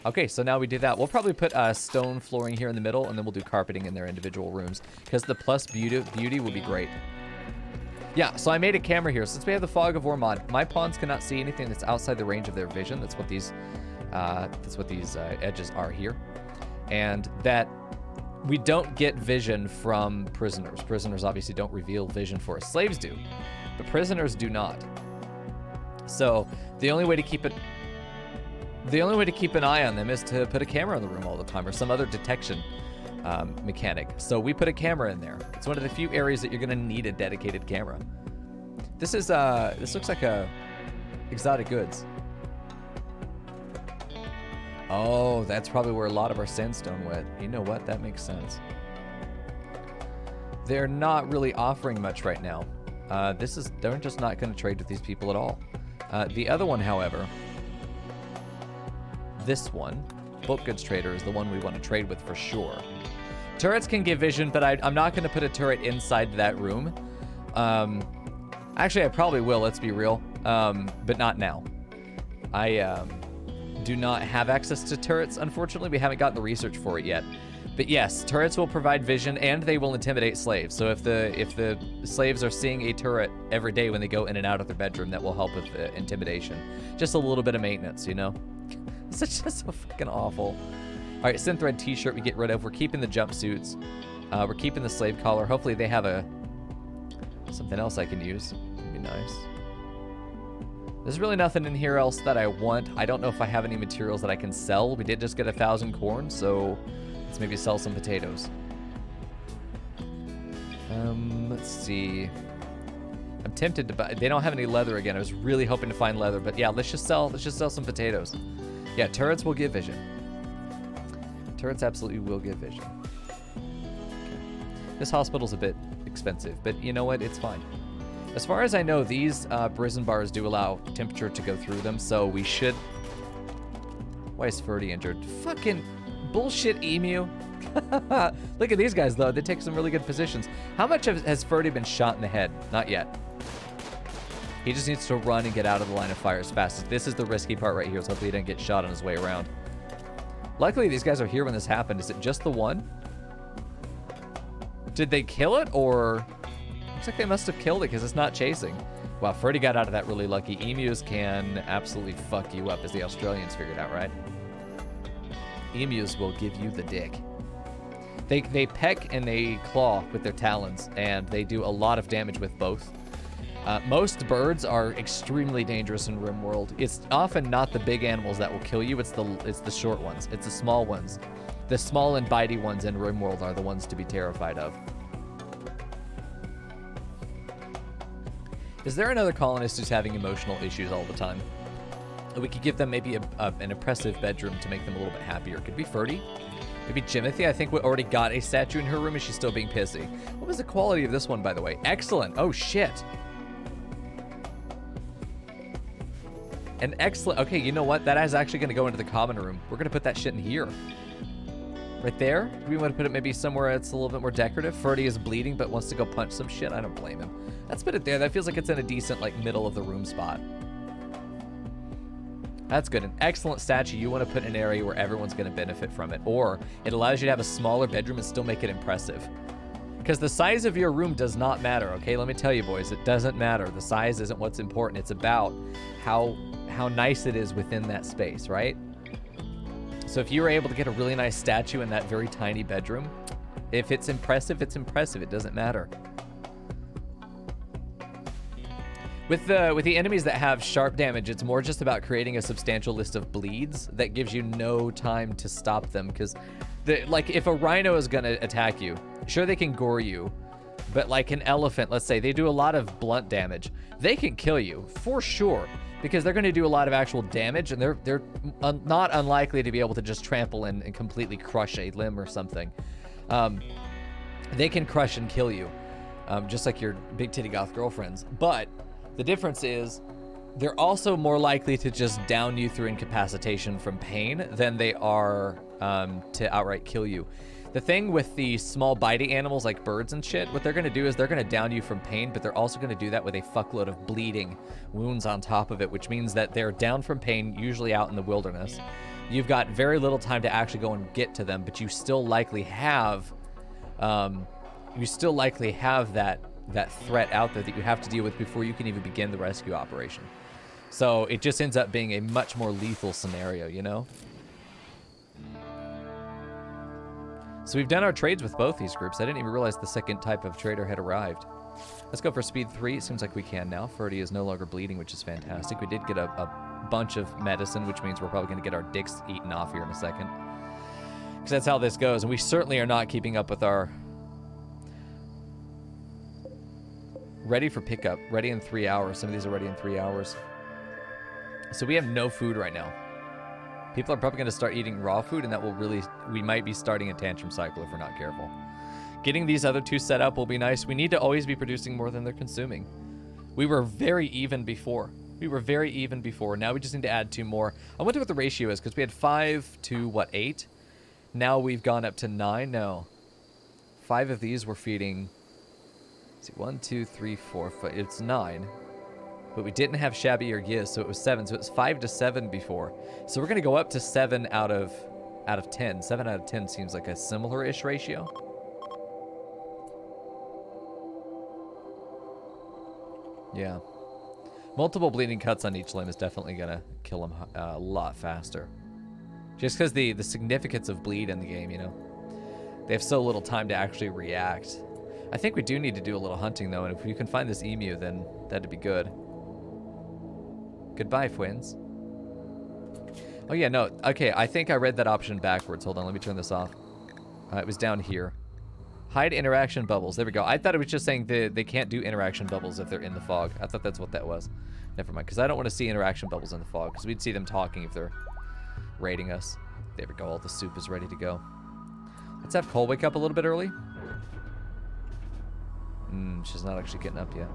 Okay, so now we do that. We'll probably put stone flooring here in the middle, and then we'll do carpeting in their individual rooms, because the plus beauty will be great. Yeah, so I made a camera here. Since we have the fog of war mod, my pawns cannot see anything that's outside the range of their vision. That's what these edges are here. And that we don't get vision from prisoners. Prisoners obviously don't reveal vision for us. Slaves do, but prisoners do not. So the only way to keep an eye on them is to put a camera in the room all the time, or some other detection mechanic. So we put a camera in there. It's one of the few areas that you're gonna need a dedicated camera. This is this looks like a exotic goods. Oh, that's probably where a lot of our sandstone went. You know what? That makes sense. They're not really offering much right now. They're just not going to trade with these people at all. The other one, however, this one, bulk goods trader, is the one we want to trade with for sure. Turrets can give vision, but I'm not going to put a turret inside that room. Actually, I probably will. Let's be real, but not now. I do not have access to turrets, unfortunately. We haven't gotten the research for it yet. But yes, turrets will provide vision, and they will intimidate slaves. So if the slaves are seeing a turret every day when they go in and out of their bedroom, that will help with intimidation. Just a little bit of maintenance, you know? It's just so fucking awful. All right, synthread t-shirt we get rid of. We're keeping the jumpsuits. We're keeping the slave collar. Hopefully they have something else I can use. It'd be nice. There's really nothing in here else that I want. I don't know if I have any materials that I can sell. We did just get 1,000 corn, so let's maybe sell some potatoes. Let's see. I'm tempted to buy. They don't have any leather again. I was really hoping to find leather, but yeah, let's just sell some potatoes. Yeah, turrets will give vision. Turrets absolutely will give vision. Okay. This hospital's a bit expensive, but you know what? It's fine. As far as I know, these prison bars do allow temperature to go through them, so we should... Why is Ferdy injured? Fucking bullshit emu. Look at these guys, though. They take some really good positions. How much has Ferdy been shot in the head? Not yet. He just needs to run and get out of the line of fire as fast as... This is the risky part right here, so hopefully he didn't get shot on his way around. Luckily, these guys are here when this happened. Is it just the one? Did they kill it, or... Looks like they must have killed it because it's not chasing. Wow, Ferdy got out of that really lucky. Emus can absolutely fuck you up, as the Australians figured out, right? Emus will give you the dick. They peck and they claw with their talons, and they do a lot of damage with both. Most birds are extremely dangerous in RimWorld. It's often not the big animals that will kill you. It's the short ones. It's the small ones. The small and bitey ones in RimWorld are the ones to be terrified of. Is there another colonist who's having emotional issues all the time? We could give them maybe an oppressive bedroom to make them a little bit happier. Could be Ferdy. Maybe Jimothy. I think we already got a statue in her room. Is she still being pissy? What was the quality of this one, by the way? Excellent. Oh, shit. An excellent... Okay, you know what? That is actually going to go into the common room. We're going to put that shit in here. Right there? Do we want to put it maybe somewhere that's a little bit more decorative? Ferdy is bleeding but wants to go punch some shit. I don't blame him. Let's put it there. That feels like it's in a decent, like, middle of the room spot. That's good. An excellent statue you want to put in an area where everyone's going to benefit from it. Or it allows you to have a smaller bedroom and still make it impressive. Because the size of your room does not matter, okay? Let me tell you, boys, it doesn't matter. The size isn't what's important. It's about how nice it is within that space, right? So if you were able to get a really nice statue in that very tiny bedroom, if it's impressive, it's impressive. It doesn't matter. With the enemies that have sharp damage, it's more just about creating a substantial list of bleeds that gives you no time to stop them. Because, like, if a rhino is going to attack you, sure, they can gore you. But like an elephant, let's say, they do a lot of blunt damage. They can kill you, for sure. Because they're going to do a lot of actual damage, and they're not unlikely to be able to just trample and completely crush a limb or something. They can crush and kill you, just like your big titty goth girlfriends. But the difference is they're also more likely to just down you through incapacitation from pain than they are to outright kill you. The thing with the small bitey animals like birds and shit, what they're going to do is they're going to down you from pain, but they're also going to do that with a fuckload of bleeding wounds on top of it, which means that they're down from pain, usually out in the wilderness. you've got very little time to actually go and get to them, but you still likely have that threat out there that you have to deal with before you can even begin the rescue operation. So it just ends up being a much more lethal scenario, you know? So we've done our trades with both these groups. I didn't even realize the second type of trader had arrived. Let's go for speed 3. It seems like we can now. Ferdy is no longer bleeding, which is fantastic. We did get a bunch of medicine, which means we're probably going to get our dicks eaten off here in a second. Because that's how this goes. And we certainly are not keeping up with our... Ready for pickup. Ready in 3 hours. Some of these are ready in 3 hours. So we have no food right now. People are probably going to start eating raw food, and that will really... We might be starting a tantrum cycle if we're not careful. Getting these other two set up will be nice. We need to always be producing more than they're consuming. We were very even before. Now we just need to add 2 more. I wonder what the ratio is, because we had 5 to, what, 8? Now we've gone up to 9? No. 5 of these we're feeding... Let's see, 1, 2, 3, 4, 5. It's 9. But we didn't have Shabby or Giz, so it was 7. So it's 5 to 7 before. So we're going to go up to 7 out of 10. 7 out of 10 seems like a similar-ish ratio. Yeah. Multiple bleeding cuts on each limb is definitely going to kill him a lot faster. Just because the significance of bleed in the game, you know. They have so little time to actually react. I think we do need to do a little hunting, though, and if you can find this emu, then that'd be good. Goodbye, Fwins. Oh, yeah, no. Okay, I think I read that option backwards. Hold on, let me turn this off. It was down here. Hide interaction bubbles. There we go. I thought it was just saying they can't do interaction bubbles if they're in the fog. I thought that's what that was. Never mind, because I don't want to see interaction bubbles in the fog, because we'd see them talking if they're raiding us. There we go. All the soup is ready to go. Let's have Cole wake up a little bit early. She's not actually getting up yet.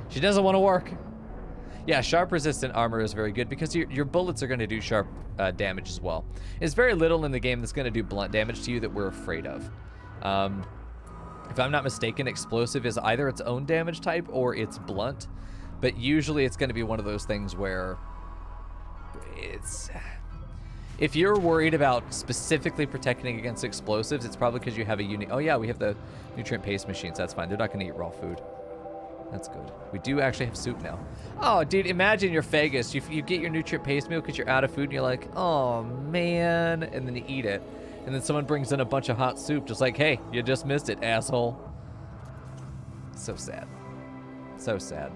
She doesn't want to work. Yeah, sharp resistant armor is very good because your bullets are going to do sharp damage as well. There's very little in the game that's going to do blunt damage to you that we're afraid of. If I'm not mistaken, explosive is either its own damage type or it's blunt. But usually it's going to be one of those things where it's... If you're worried about specifically protecting against explosives, it's probably because you have a unique... Oh yeah, we have the nutrient paste machines. That's fine. They're not going to eat raw food. That's good. We do actually have soup now. Oh, dude, imagine you're Fagus. You get your nutrient paste meal because you're out of food, and you're like, oh, man. And then you eat it. And then someone brings in a bunch of hot soup, just like, hey, you just missed it, asshole. So sad. So sad.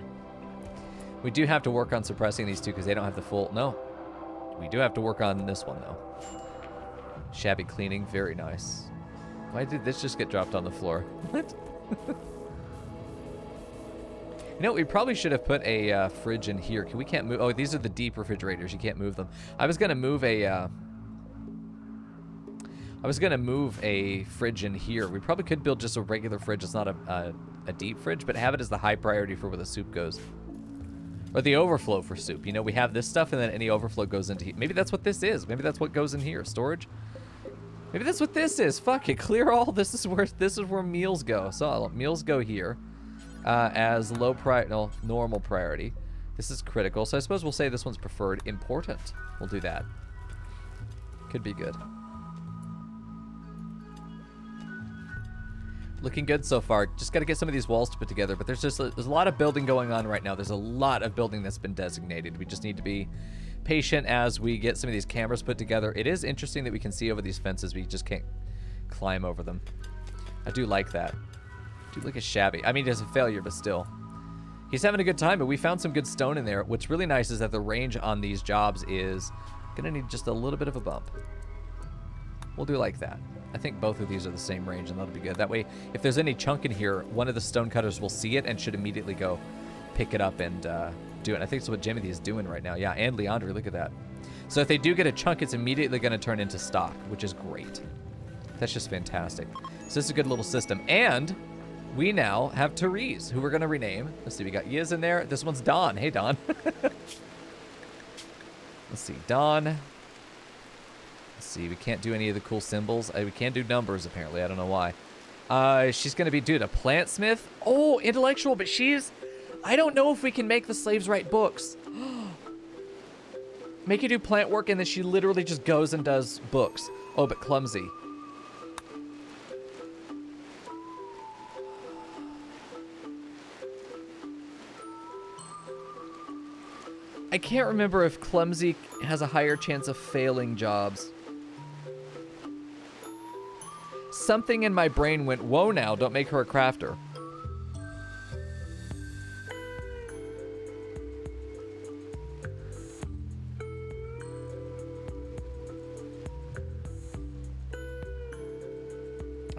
We do have to work on suppressing these two because they don't have the full... No. We do have to work on this one, though. Shabby cleaning. Very nice. Why did this just get dropped on the floor? What? You know, we probably should have put a fridge in here. We can't move... Oh, these are the deep refrigerators. You can't move them. I was going to move a fridge in here. We probably could build just a regular fridge. It's not a deep fridge, but have it as the high priority for where the soup goes. Or the overflow for soup. You know, we have this stuff, and then any overflow goes into here. Maybe that's what this is. Maybe that's what goes in here. Storage? Maybe that's what this is. Fuck it. Clear all. This is where meals go. So meals go here. As normal priority. This is critical, so I suppose we'll say this one's preferred. Important. We'll do that. Could be good. Looking good so far. Just got to get some of these walls to put together, but there's a lot of building going on right now. There's a lot of building that's been designated. We just need to be patient as we get some of these cameras put together. It is interesting that we can see over these fences. We just can't climb over them. I do like that. Dude, look at Shabby. I mean, it's a failure, but still. He's having a good time, but we found some good stone in there. What's really nice is that the range on these jobs is going to need just a little bit of a bump. We'll do like that. I think both of these are the same range, and that'll be good. That way, if there's any chunk in here, one of the stone cutters will see it and should immediately go pick it up and do it. I think it's what Jimothy is doing right now. Yeah, and Leandre, look at that. So if they do get a chunk, it's immediately going to turn into stock, which is great. That's just fantastic. So this is a good little system. And we now have Therese, who we're going to rename. Let's see, we got Yiz in there. This one's Dawn. Hey, Dawn. Let's see, Dawn. Let's see, we can't do any of the cool symbols. We can't do numbers, apparently. I don't know why. She's going to be, dude, a plant smith? Oh, intellectual, but she's... I don't know if we can make the slaves write books. Make you do plant work, and then she literally just goes and does books. Oh, but clumsy. I can't remember if clumsy has a higher chance of failing jobs. Something in my brain went, whoa now, don't make her a crafter.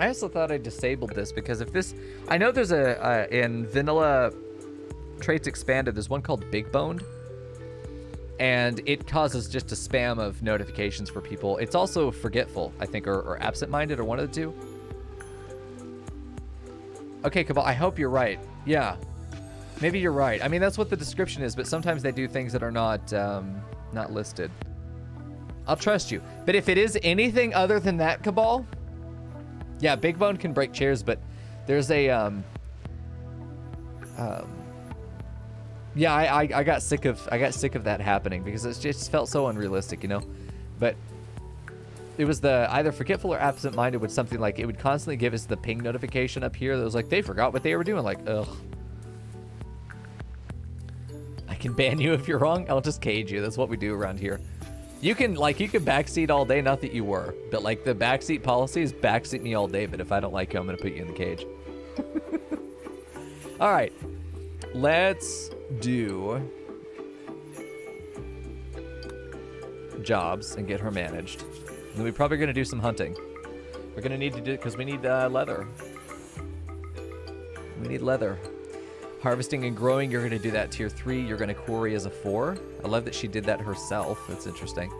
I also thought I disabled this because if this... I know there's in Vanilla Traits Expanded, there's one called Big Boned. And it causes just a spam of notifications for people. It's also forgetful, I think, or absent-minded, or one of the two. Okay, Cabal, I hope you're right. Yeah. Maybe you're right. I mean, that's what the description is, but sometimes they do things that are not listed. I'll trust you. But if it is anything other than that, Cabal... Yeah, Big Bone can break chairs, but there's a yeah, I got sick of that happening because it just felt so unrealistic, you know. But it was the either forgetful or absent-minded with something like it would constantly give us the ping notification up here that was like they forgot what they were doing. Like, ugh. I can ban you if you're wrong. I'll just cage you. That's what we do around here. You can backseat all day, not that you were, but like the backseat policy is backseat me all day, but if I don't like you, I'm gonna put you in the cage. All right, let's do jobs and get her managed. And then we're probably gonna do some hunting. We're gonna need to do it because we need leather. We need leather. Harvesting and growing, you're going to do that tier 3. You're going to quarry as a 4. I love that she did that herself. That's interesting.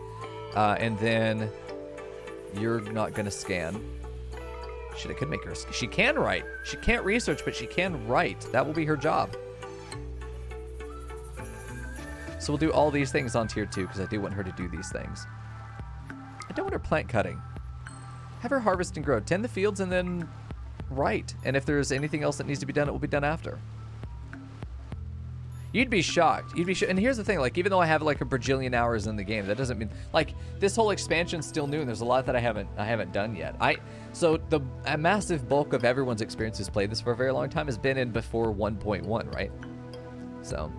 And then you're not going to scan. Shit, I could make her... She can write. She can't research, but she can write. That will be her job. So we'll do all these things on tier 2 because I do want her to do these things. I don't want her plant cutting. Have her harvest and grow. Tend the fields and then write. And if there's anything else that needs to be done, it will be done after. You'd be shocked. You'd be shocked. And here's the thing, like, even though I have like a bajillion hours in the game, that doesn't mean like this whole expansion's still new and there's a lot that I haven't done yet. So a massive bulk of everyone's experience who's played this for a very long time has been in before 1.1, right? So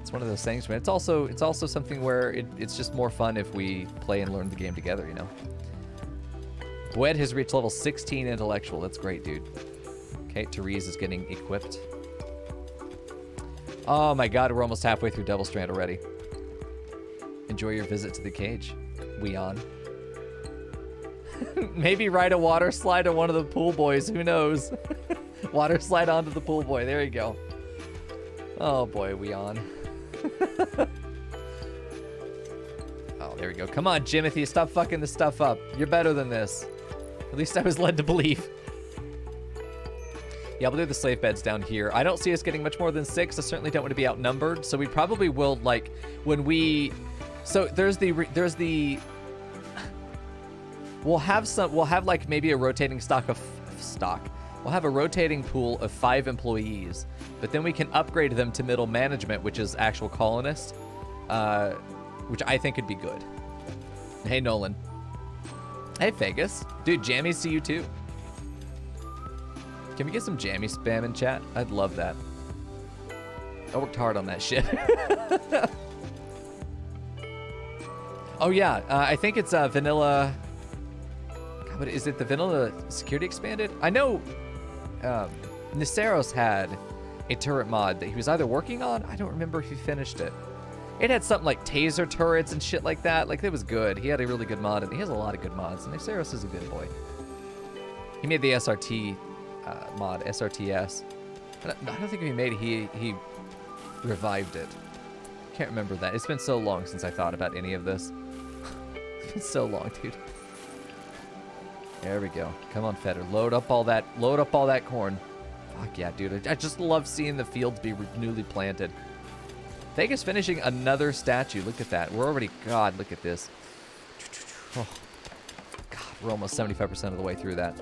it's one of those things, man. It's also something where it's just more fun if we play and learn the game together, you know. Wed has reached level 16 intellectual. That's great, dude. Okay, Therese is getting equipped. Oh my god, we're almost halfway through Devil Strand already. Enjoy your visit to the cage, Weon. Maybe ride a water slide on one of the pool boys, who knows? Water slide onto the pool boy, there you go. Oh boy, Weon. Oh, there we go. Come on, Jimothy, stop fucking this stuff up. You're better than this. At least I was led to believe. Yeah, we'll do the slave beds down here. I don't see us getting much more than 6. I certainly don't want to be outnumbered. So we probably will, like, when we... So there's the... We'll have, like, maybe a rotating stock. We'll have a rotating pool of 5 employees. But then we can upgrade them to middle management, which is actual colonists. Which I think would be good. Hey, Nolan. Hey, Vegas. Dude, jammies see you too. Can we get some jammy spam in chat? I'd love that. I worked hard on that shit. Oh yeah, I think it's vanilla. God, but is it the vanilla security expanded? I know Niceros had a turret mod that he was either working on. I don't remember if he finished it. It had something like taser turrets and shit like that. Like, it was good. He had a really good mod, and he has a lot of good mods. And Niceros is a good boy. He made the SRT mod, SRTS. I don't think he made it. He revived it. Can't remember that. It's been so long since I thought about any of this. It's been so long, dude. There we go. Come on, Fetter. Load up all that corn. Fuck yeah, dude. I just love seeing the fields be newly planted. Vegas finishing another statue. Look at that. We're already... God, look at this. Oh, God, we're almost 75% of the way through that.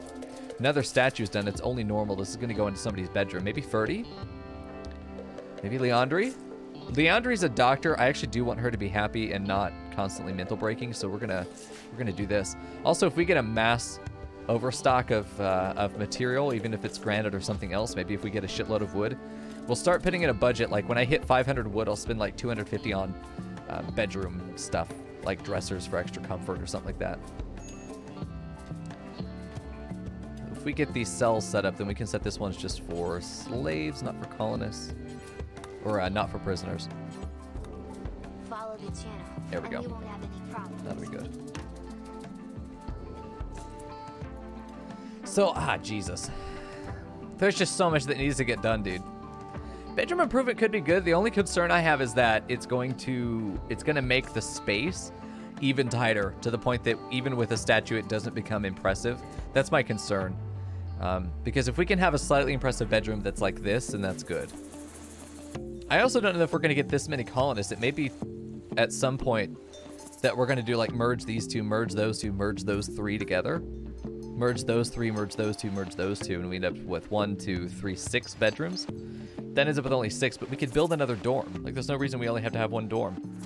Another statue's done. It's only normal. This is going to go into somebody's bedroom. Maybe Ferdy? Maybe Leandri? Leandri's a doctor. I actually do want her to be happy and not constantly mental breaking, so we're gonna do this. Also, if we get a mass overstock of material, even if it's granite or something else, maybe if we get a shitload of wood, we'll start putting in a budget. Like when I hit 500 wood, I'll spend like 250 on bedroom stuff, like dressers for extra comfort or something like that. If we get these cells set up, then we can set this one's just for slaves, not for colonists. Or not for prisoners. Follow the channel. There we go. You won't have any problems. That'll be good. So, Jesus. There's just so much that needs to get done, dude. Bedroom improvement could be good. The only concern I have is that it's going to make the space even tighter to the point that even with a statue, it doesn't become impressive. That's my concern. Because if we can have a slightly impressive bedroom that's like this, then that's good. I also don't know if we're going to get this many colonists. It may be at some point that we're going to do like merge these two, merge those two, merge those three together. Merge those three, merge those two, merge those two, and we end up with 1, 2, 3, 6 bedrooms. That ends up with only 6, but we could build another dorm. Like there's no reason we only have to have 1 dorm.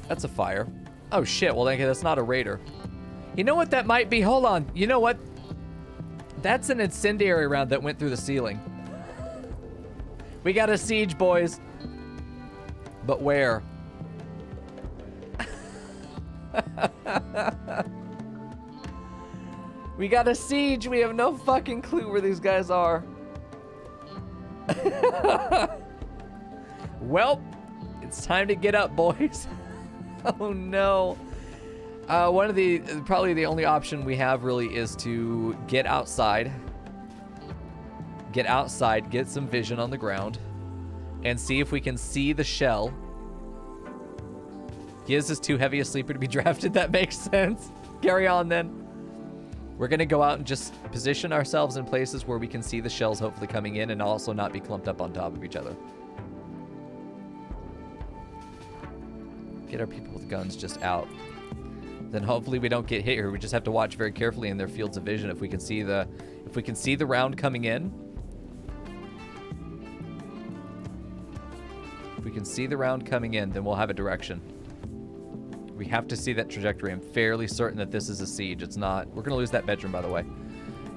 That's a fire. Oh shit, well that's not a raider. You know what that might be? Hold on. You know what? That's an incendiary round that went through the ceiling. We got a siege, boys. But where? We got a siege. We have no fucking clue where these guys are. Well, it's time to get up, boys. Oh no. Probably the only option we have really is to get outside. Get outside, get some vision on the ground, and see if we can see the shell. Giz is too heavy a sleeper to be drafted. That makes sense. Carry on then. We're going to go out and just position ourselves in places where we can see the shells hopefully coming in and also not be clumped up on top of each other. Get our people with guns just out. Then hopefully we don't get hit here. We just have to watch very carefully in their fields of vision if we can see the round coming in. If we can see the round coming in, then we'll have a direction. We have to see that trajectory. I'm fairly certain that this is a siege. It's not. We're gonna lose that bedroom, by the way.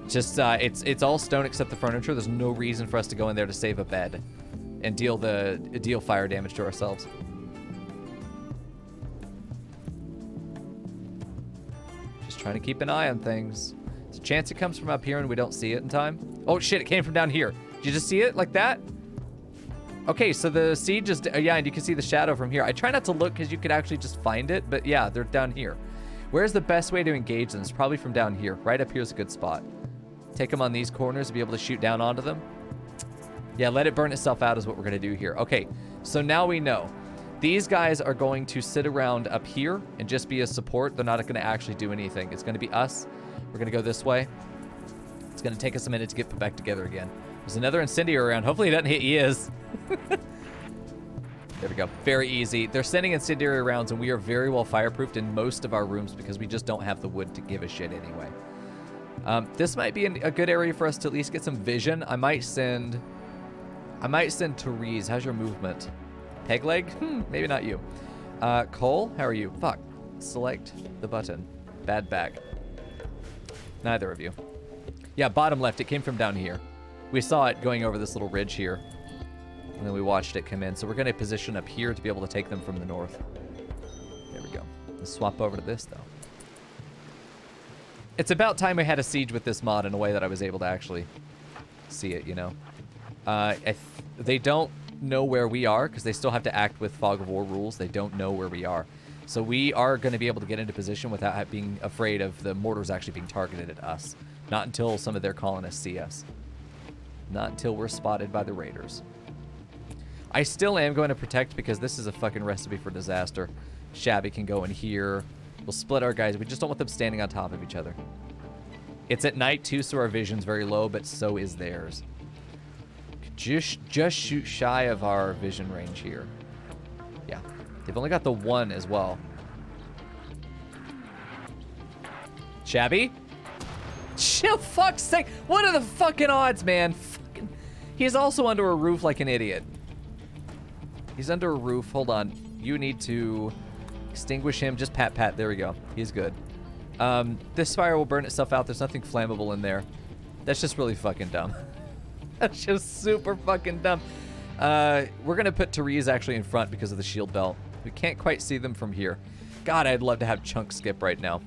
Just it's all stone except the furniture. There's no reason for us to go in there to save a bed and deal fire damage to ourselves. Just trying to keep an eye on things. There's a chance it comes from up here and we don't see it in time. Oh shit! It came from down here. Did you just see it like that? Okay, so the siege is, yeah, and you can see the shadow from here. I try not to look because you could actually just find it, but yeah, they're down here. Where's the best way to engage them? It's probably from down here. Right up here is a good spot. Take them on these corners to be able to shoot down onto them. Yeah, let it burn itself out is what we're going to do here. Okay, so now we know. These guys are going to sit around up here and just be a support. They're not going to actually do anything. It's going to be us. We're going to go this way. It's going to take us a minute to get put back together again. There's another incendiary around. Hopefully it doesn't hit Yiz. There we go. Very easy. They're sending incendiary rounds, and we are very well fireproofed in most of our rooms because we just don't have the wood to give a shit anyway. This might be a good area for us to at least get some vision. I might send Therese. How's your movement? Peg leg? Maybe not you. Cole, how are you? Fuck. Select the button. Bad bag. Neither of you. Yeah, bottom left. It came from down here. We saw it going over this little ridge here. And then we watched it come in. So we're going to position up here to be able to take them from the north. There we go. Let's swap over to this, though. It's about time we had a siege with this mod in a way that I was able to actually see it, you know. They don't know where we are because they still have to act with Fog of War rules. They don't know where we are. So we are going to be able to get into position without being afraid of the mortars actually being targeted at us. Not until some of their colonists see us. Not until we're spotted by the raiders. I still am going to protect because this is a fucking recipe for disaster. Shabby can go in here. We'll split our guys. We just don't want them standing on top of each other. It's at night too, so our vision's very low, but so is theirs. Just shoot shy of our vision range here. Yeah. They've only got the one as well. Shabby? Chill, fuck's sake. What are the fucking odds, man? Fucking He's also under a roof like an idiot. He's under a roof. Hold on. You need to extinguish him. Just pat, pat. There we go. He's good. This fire will burn itself out. There's nothing flammable in there. That's just really fucking dumb. That's just super fucking dumb. We're going to put Therese actually in front because of the shield belt. We can't quite see them from here. God, I'd love to have Chunk Skip right now.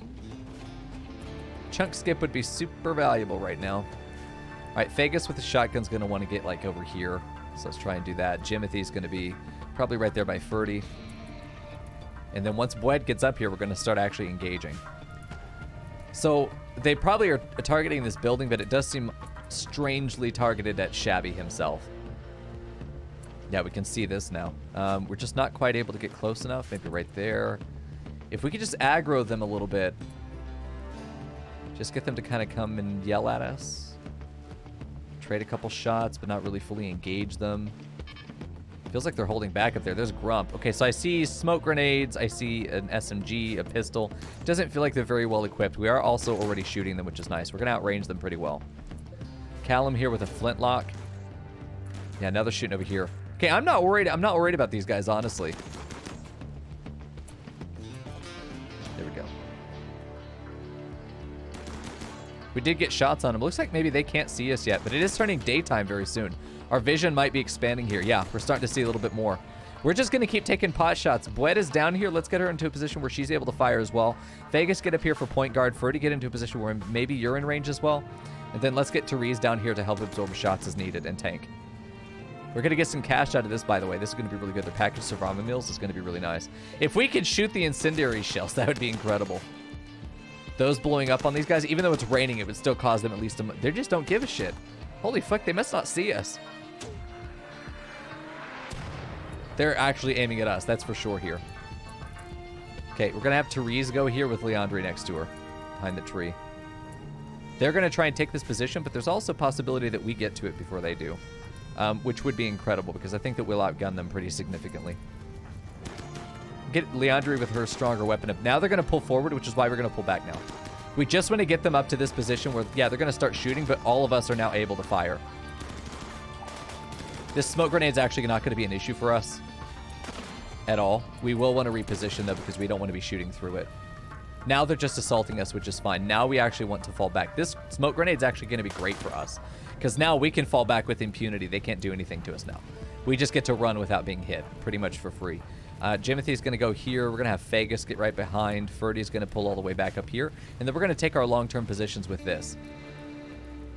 Chunk Skip would be super valuable right now. All right, Vegas with the shotgun's going to want to get like over here. So let's try and do that. Jimothy's going to be probably right there by Ferdy. And then once Bwed gets up here, we're going to start actually engaging. So they probably are targeting this building, but it does seem strangely targeted at Shabby himself. Yeah, we can see this now. We're just not quite able to get close enough. Maybe right there. If we could just aggro them a little bit. Just get them to kind of come and yell at us. Trade a couple shots, but not really fully engage them. Feels like they're holding back up there. There's Grump. Okay, so I see smoke grenades. I see an SMG, a pistol. Doesn't feel like they're very well equipped. We are also already shooting them, which is nice. We're going to outrange them pretty well. Callum here with a flintlock. Yeah, now they're shooting over here. Okay, I'm not worried about these guys, honestly. There we go. We did get shots on them. Looks like maybe they can't see us yet, but it is turning daytime very soon. Our vision might be expanding here. Yeah, we're starting to see a little bit more. We're just going to keep taking pot shots. Bwed is down here. Let's get her into a position where she's able to fire as well. Vegas, get up here for point guard. Ferdy, get into a position where maybe you're in range as well. And then let's get Therese down here to help absorb shots as needed and tank. We're going to get some cash out of this, by the way. This is going to be really good. The package of ramen meals is going to be really nice. If we could shoot the incendiary shells, that would be incredible. Those blowing up on these guys, even though it's raining, it would still cause them at least a... They just don't give a shit. Holy fuck, they must not see us. They're actually aiming at us, that's for sure here. Okay, we're going to have Therese go here with Leandri next to her, behind the tree. They're going to try and take this position, but there's also a possibility that we get to it before they do, which would be incredible, because I think that we'll outgun them pretty significantly. Get Leandri with her stronger weapon up. Now they're going to pull forward, which is why we're going to pull back now. We just want to get them up to this position where, yeah, they're going to start shooting, but all of us are now able to fire. This smoke grenade's actually not going to be an issue for us at all. We will want to reposition, though, because we don't want to be shooting through it. Now they're just assaulting us, which is fine. Now we actually want to fall back. This smoke grenade's actually going to be great for us, because now we can fall back with impunity. They can't do anything to us now. We just get to run without being hit, pretty much for free. Jimothy's going to go here. We're going to have Vegas get right behind. Ferdy's going to pull all the way back up here. And then we're going to take our long-term positions with this.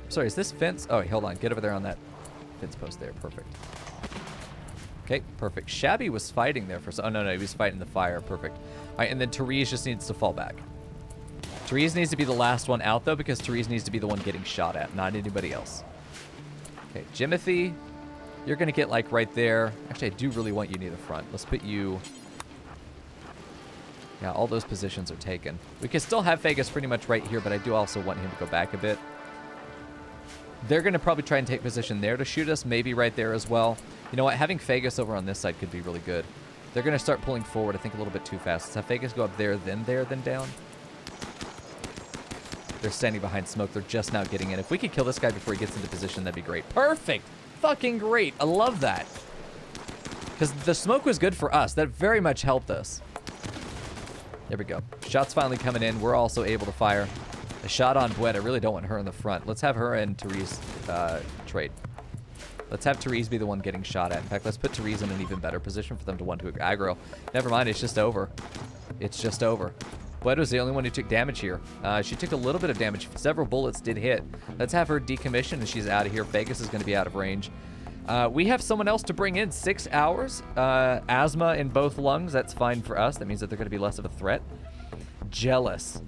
Sorry, is this fence? Oh, wait, hold on. Get over there on that fence post there. Perfect. Okay, perfect. Shabby was fighting there for some... Oh, no, he was fighting the fire. Perfect. All right, and then Therese just needs to fall back. Therese needs to be the last one out, though, because Therese needs to be the one getting shot at, not anybody else. Okay, Jimothy... You're going to get, like, right there. Actually, I do really want you near the front. Let's put you... Yeah, all those positions are taken. We can still have Vegas pretty much right here, but I do also want him to go back a bit. They're going to probably try and take position there to shoot us, maybe right there as well. You know what? Having Vegas over on this side could be really good. They're going to start pulling forward, I think, a little bit too fast. Let's have Vegas go up there, then down. They're standing behind smoke. They're just now getting in. If we could kill this guy before he gets into position, that'd be great. Perfect! Fucking great. I love that. Because the smoke was good for us. That very much helped us. There we go. Shots finally coming in. We're also able to fire. A shot on Bwed. I really don't want her in the front. Let's have her and Therese trade. Let's have Therese be the one getting shot at. In fact, let's put Therese in an even better position for them to want to aggro. Never mind. It's just over. It's just over. Bwed was the only one who took damage here. She took a little bit of damage. Several bullets did hit. Let's have her decommission, and she's out of here. Vegas is going to be out of range. We have someone else to bring in. 6 hours. Asthma in both lungs. That's fine for us. That means that they're going to be less of a threat. Jealous.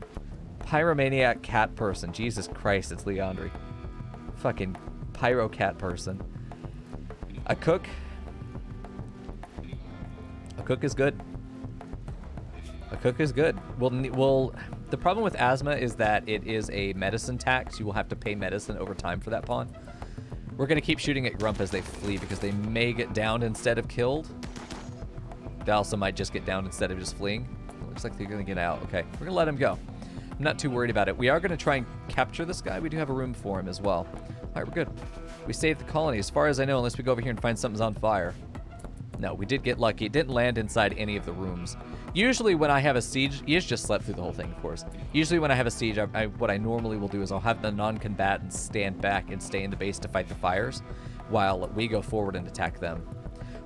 Pyromaniac cat person. Jesus Christ, it's Leandri. Fucking pyro cat person. A cook. A cook is good. A cook is good. The problem with asthma is that it is a medicine tax. You will have to pay medicine over time for that pawn. We're going to keep shooting at Grump as they flee because they may get downed instead of killed. They also might just get downed instead of just fleeing. It looks like they're going to get out. Okay, we're going to let him go. I'm not too worried about it. We are going to try and capture this guy. We do have a room for him as well. All right, we're good. We saved the colony, as far as I know, unless we go over here and find something's on fire. No, we did get lucky. It didn't land inside any of the rooms. Usually when I have a siege, you just slept through the whole thing, of course. Usually when I have a siege, what I normally will do is I'll have the non-combatants stand back and stay in the base to fight the fires while we go forward and attack them.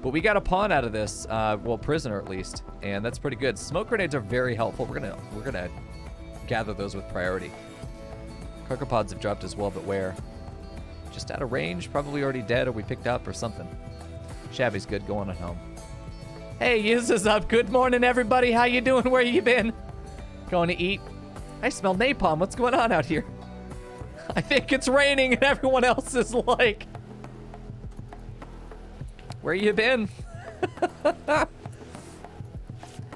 But we got a pawn out of this, well, prisoner at least, and that's pretty good. Smoke grenades are very helpful. We're gonna gather those with priority. Carcopods have dropped as well, but where? Just out of range, probably already dead or we picked up or something. Shabby's good, going on home. Hey, Yiz is up. Good morning, everybody. How you doing? Where you been? Going to eat? I smell napalm. What's going on out here? I think it's raining and everyone else is like, where you been?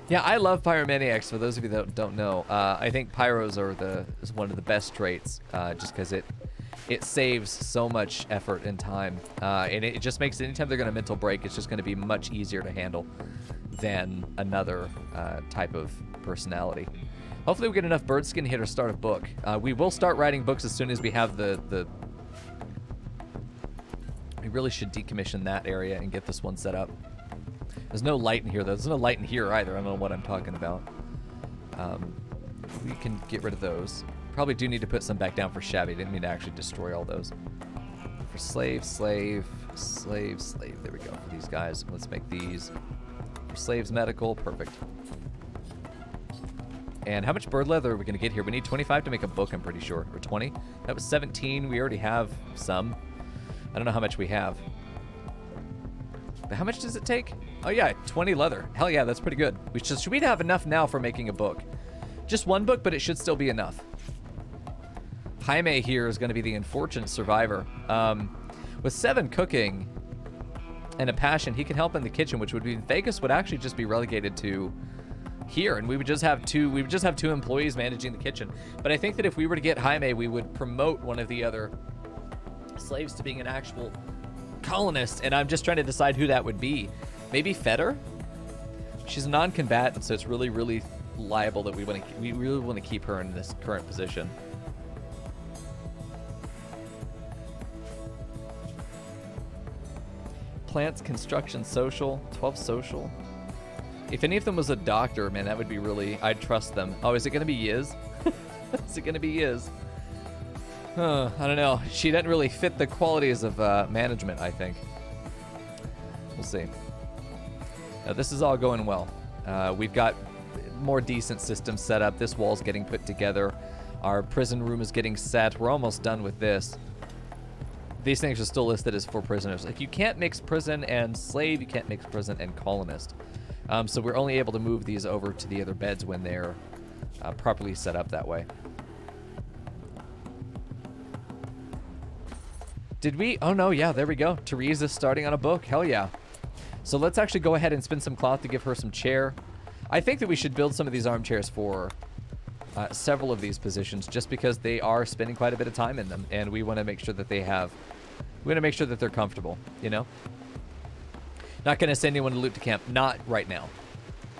Yeah, I love pyromaniacs. For those of you that don't know, I think pyros is one of the best traits, just because it saves so much effort and time, and it just makes it, anytime they're going to mental break, it's just going to be much easier to handle than another type of personality. Hopefully we get enough bird skin here to start a book. We will start writing books as soon as we have the we really should decommission that area and get this one set up. There's no light in here, though. There's no light in here either. I don't know what I'm talking about. We can get rid of those. Probably do need to put some back down for Shabby. Didn't mean to actually destroy all those. For slave, slave, slave, slave. There we go. For these guys, let's make these. For slaves, medical. Perfect. And how much bird leather are we going to get here? We need 25 to make a book, I'm pretty sure. Or 20. That was 17. We already have some. I don't know how much we have. But how much does it take? Oh, yeah, 20 leather. Hell yeah, that's pretty good. Should we have enough now for making a book? Just one book, but it should still be enough. Jaime here is going to be the unfortunate survivor. With 7 cooking and a passion, he can help in the kitchen, which would be, Vegas would actually just be relegated to here, and we would just have two employees managing the kitchen. But I think that if we were to get Jaime, we would promote one of the other slaves to being an actual colonist, and I'm just trying to decide who that would be. Maybe Feder? She's a non-combatant, so it's really, really liable that we really want to keep her in this current position. Plants, construction, social, 12 social. If any of them was a doctor, man, that would be really, I'd trust them. Oh, is it going to be Yiz? Is it going to be Yiz? I don't know. She doesn't really fit the qualities of management, I think. We'll see. Now, this is all going well. We've got more decent systems set up. This wall's getting put together. Our prison room is getting set. We're almost done with this. These things are still listed as for prisoners. Like, you can't mix prison and slave. You can't mix prison and colonist. So we're only able to move these over to the other beds when they're properly set up that way. Did we? Oh, no, yeah, there we go. Teresa's starting on a book. Hell yeah. So let's actually go ahead and spin some cloth to give her some chair. I think that we should build some of these armchairs for several of these positions, just because they are spending quite a bit of time in them, and we want to make sure that they're comfortable, you know? Not going to send anyone to loot to camp. Not right now.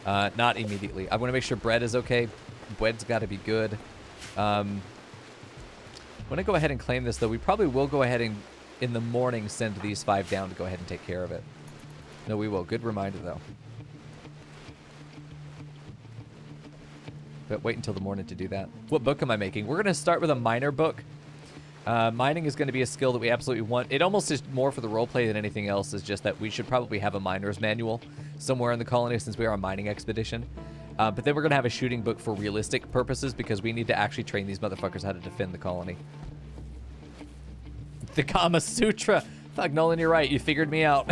Not immediately. I want to make sure bread is okay. Bread's got to be good. I want to go ahead and claim this, though. We probably will go ahead and, in the morning, send these 5 down to go ahead and take care of it. No, we will. Good reminder, though. But wait until the morning to do that. What book am I making? We're going to start with a miner book. Mining is going to be a skill that we absolutely want. It almost is more for the roleplay than anything else. Is just that we should probably have a miner's manual somewhere in the colony, since we are a mining expedition. But then we're going to have a shooting book for realistic purposes, because we need to actually train these motherfuckers how to defend the colony. The Kama Sutra. Fuck, Nolan, you're right. You figured me out.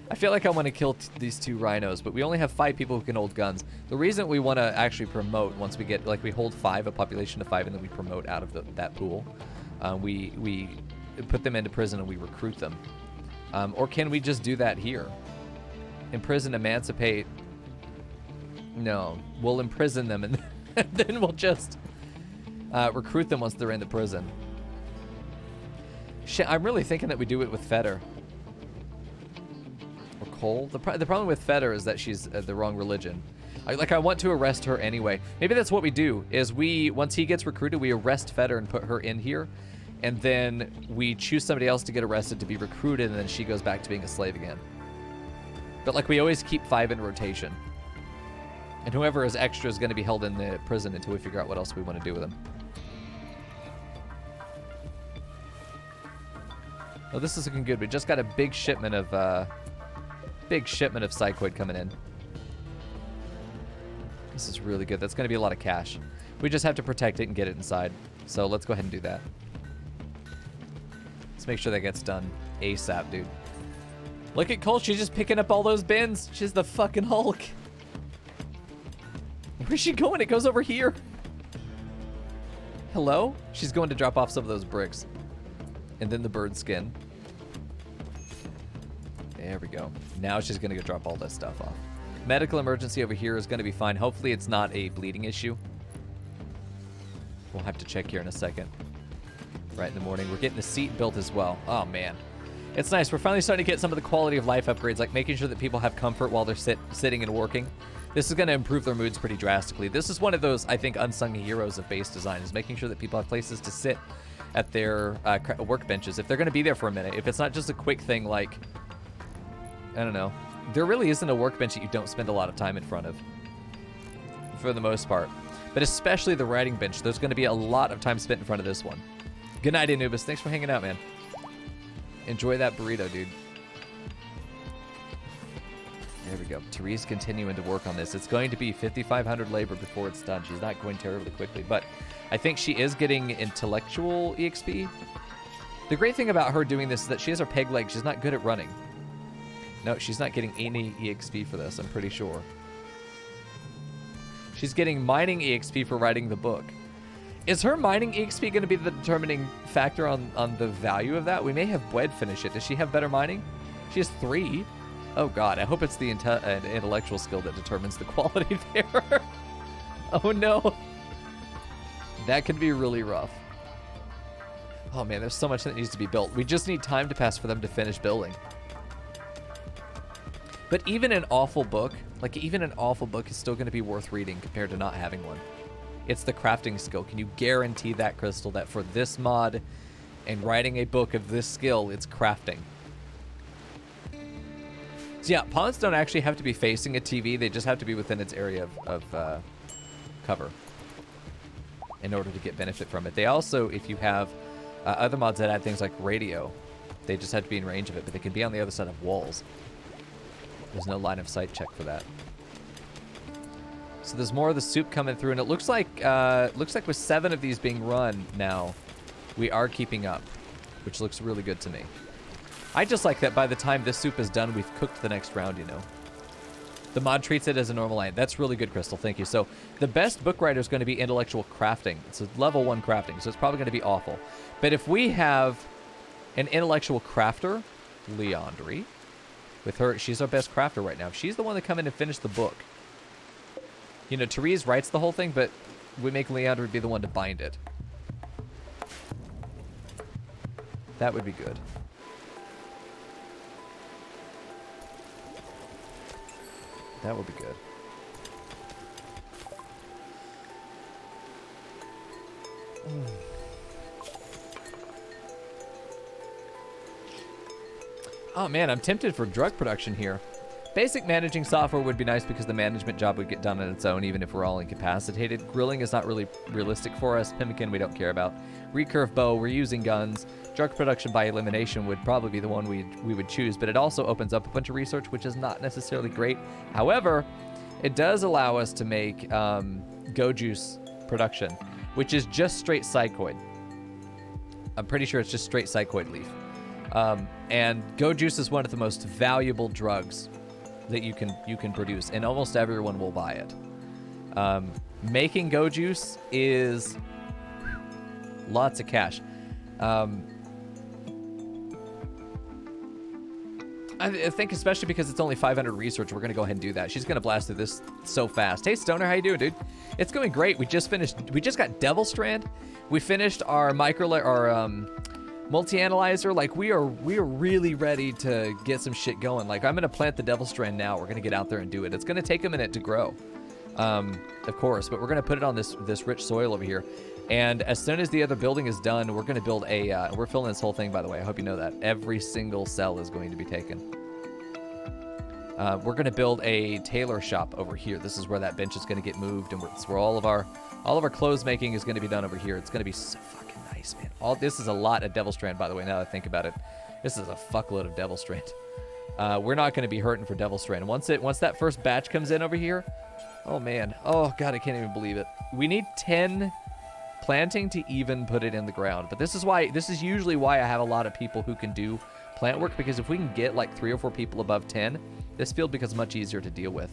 I feel like I want to kill these 2 rhinos, but we only have 5 people who can hold guns. The reason we want to actually promote, once we get, like, we hold 5, a population of 5, and then we promote out of that pool. We put them into prison and we recruit them. Or can we just do that here? Imprison, emancipate. No, we'll imprison them, and then we'll just recruit them once they're in the prison. Shit, I'm really thinking that we do it with Feder. Or Cole. The problem with Feder is that she's the wrong religion. I want to arrest her anyway. Maybe that's what we do, is once he gets recruited, we arrest Feder and put her in here. and then we choose somebody else to get arrested to be recruited, and then she goes back to being a slave again. But like we always keep 5 in rotation. And whoever is extra is going to be held in the prison until we figure out what else we want to do with them. Oh, this is looking good. We just got a big shipment of psychoid coming in. This is really good. That's going to be a lot of cash. We just have to protect it and get it inside. So let's go ahead and do that. Let's make sure that gets done ASAP, dude. Look at Cole. She's just picking up all those bins. She's the fucking Hulk. Where's she going? It goes over here. Hello? She's going to drop off some of those bricks. And then the bird skin. There we go. Now she's going to go drop all that stuff off. Medical emergency over here is going to be fine. Hopefully it's not a bleeding issue. We'll have to check here in a second. Right in the morning. We're getting the seat built as well. Oh, man. It's nice. We're finally starting to get some of the quality of life upgrades, like making sure that people have comfort while they're sitting and working. This is going to improve their moods pretty drastically. This is one of those, I think, unsung heroes of base design, is making sure that people have places to sit at their workbenches if they're going to be there for a minute. If it's not just a quick thing like, I don't know. There really isn't a workbench that you don't spend a lot of time in front of, for the most part. But especially the writing bench, there's going to be a lot of time spent in front of this one. Good night, Anubis. Thanks for hanging out, man. Enjoy that burrito, dude. There we go. Therese continuing to work on this. It's going to be 5,500 labor before it's done. She's not going terribly quickly, but I think she is getting intellectual EXP. The great thing about her doing this is that she has her peg leg. She's not good at running. No, she's not getting any EXP for this, I'm pretty sure. She's getting mining EXP for writing the book. Is her mining EXP going to be the determining factor on the value of that? We may have Bwed finish it. Does she have better mining? She has 3. Oh, God. I hope it's the intellectual skill that determines the quality there. Oh, no. That could be really rough. Oh, man. There's so much that needs to be built. We just need time to pass for them to finish building. But even an awful book, like even an awful book is still going to be worth reading compared to not having one. It's the crafting skill. Can you guarantee that, Crystal, that for this mod and writing a book of this skill, it's crafting? So yeah, pawns don't actually have to be facing a TV. They just have to be within its area of cover in order to get benefit from it. They also, if you have other mods that add things like radio, they just have to be in range of it, but they can be on the other side of walls. There's no line of sight check for that. So there's more of the soup coming through, and it looks like with 7 of these being run now, we are keeping up, which looks really good to me. I just like that by the time this soup is done, we've cooked the next round, you know. The mod treats it as a normal line. That's really good, Crystal. Thank you. So the best book writer is going to be intellectual crafting. It's a level 1 crafting, so it's probably going to be awful. But if we have an intellectual crafter, Leandri, with her, she's our best crafter right now. She's the one that come in and finish the book. You know, Therese writes the whole thing, but we make Leandri be the one to bind it. That would be good. That would be good. Oh man, I'm tempted for drug production here. Basic managing software would be nice because the management job would get done on its own even if we're all incapacitated. Grilling is not really realistic for us. Pemmican we don't care about. Recurve bow, we're using guns. Drug production by elimination would probably be the one we would choose, but it also opens up a bunch of research, which is not necessarily great. However, it does allow us to make go juice production, which is just straight psychoid. I'm pretty sure it's just straight psychoid leaf. And go juice is one of the most valuable drugs that you can produce, and almost everyone will buy it. Making go juice is lots of cash. I think especially because it's only 500 research, we're gonna go ahead and do that. She's gonna blast through this so fast. Hey Stoner, how you doing, dude? It's going great. We just got Devil Strand. We finished our multi-analyzer. Like we are really ready to get some shit going. Like I'm gonna plant the Devil Strand now. We're gonna get out there and do it. It's gonna take a minute to grow, of course, but we're gonna put it on this rich soil over here. And as soon as the other building is done, we're going to build a, we're filling this whole thing, by the way. I hope you know that. Every single cell is going to be taken. We're going to build a tailor shop over here. This is where that bench is going to get moved, and it's where all of our clothes making is going to be done over here. It's going to be so fucking nice, man. This is a lot of Devil Strand, by the way, now that I think about it. This is a fuckload of Devil Strand. We're not going to be hurting for Devil Strand. Once that first batch comes in over here, oh man. Oh god, I can't even believe it. We need 10 planting to even put it in the ground. But this is usually why I have a lot of people who can do plant work, because if we can get like 3 or 4 people above 10, this field becomes much easier to deal with.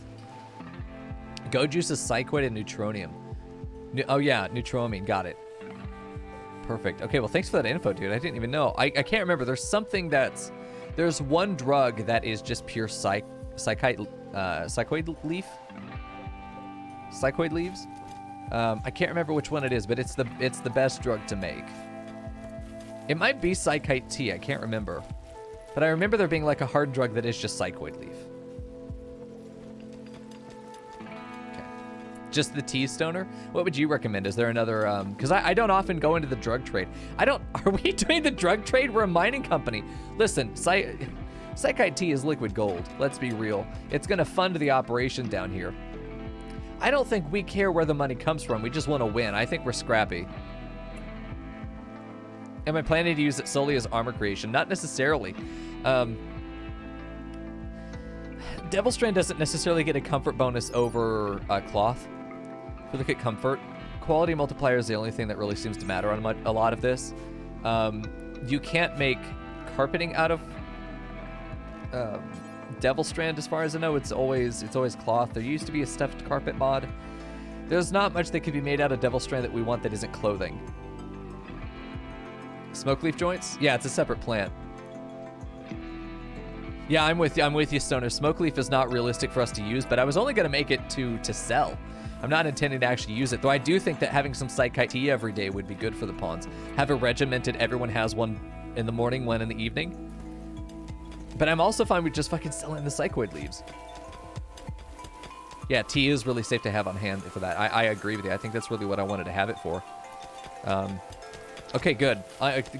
Go Juice is cycloid and neutronium. Oh yeah, neutroamine, got it. Perfect. Okay, well thanks for that info, dude. I didn't even know. I can't remember. There's one drug that is just pure psychoid leaf. Psychoid leaves. I can't remember which one it is, but it's the best drug to make. It might be psychite tea. I can't remember. But I remember there being like a hard drug that is just psychoid leaf. Okay. Just the tea stoner? What would you recommend? Is there another, because I don't often go into the drug trade. Are we doing the drug trade? We're a mining company. Listen, psychite tea is liquid gold. Let's be real. It's going to fund the operation down here. I don't think we care where the money comes from. We just want to win. I think we're scrappy. Am I planning to use it solely as armor creation? Not necessarily. Devil Strand doesn't necessarily get a comfort bonus over cloth. If we look at comfort, quality multiplier is the only thing that really seems to matter on a lot of this. You can't make carpeting out of Devil Strand, as far as I know. It's always cloth. There used to be a stuffed carpet mod. There's not much that could be made out of Devil Strand that we want that isn't clothing. Smoke leaf joints? Yeah, it's a separate plant. Yeah, I'm with you, Stoner. Smoke leaf is not realistic for us to use, but I was only going to make it to sell. I'm not intending to actually use it, though I do think that having some psychite tea every day would be good for the pawns. Have it regimented, everyone has one in the morning, one in the evening. But I'm also fine with just fucking selling the psychoid leaves. Yeah, tea is really safe to have on hand for that. I agree with you. I think that's really what I wanted to have it for. Okay, good.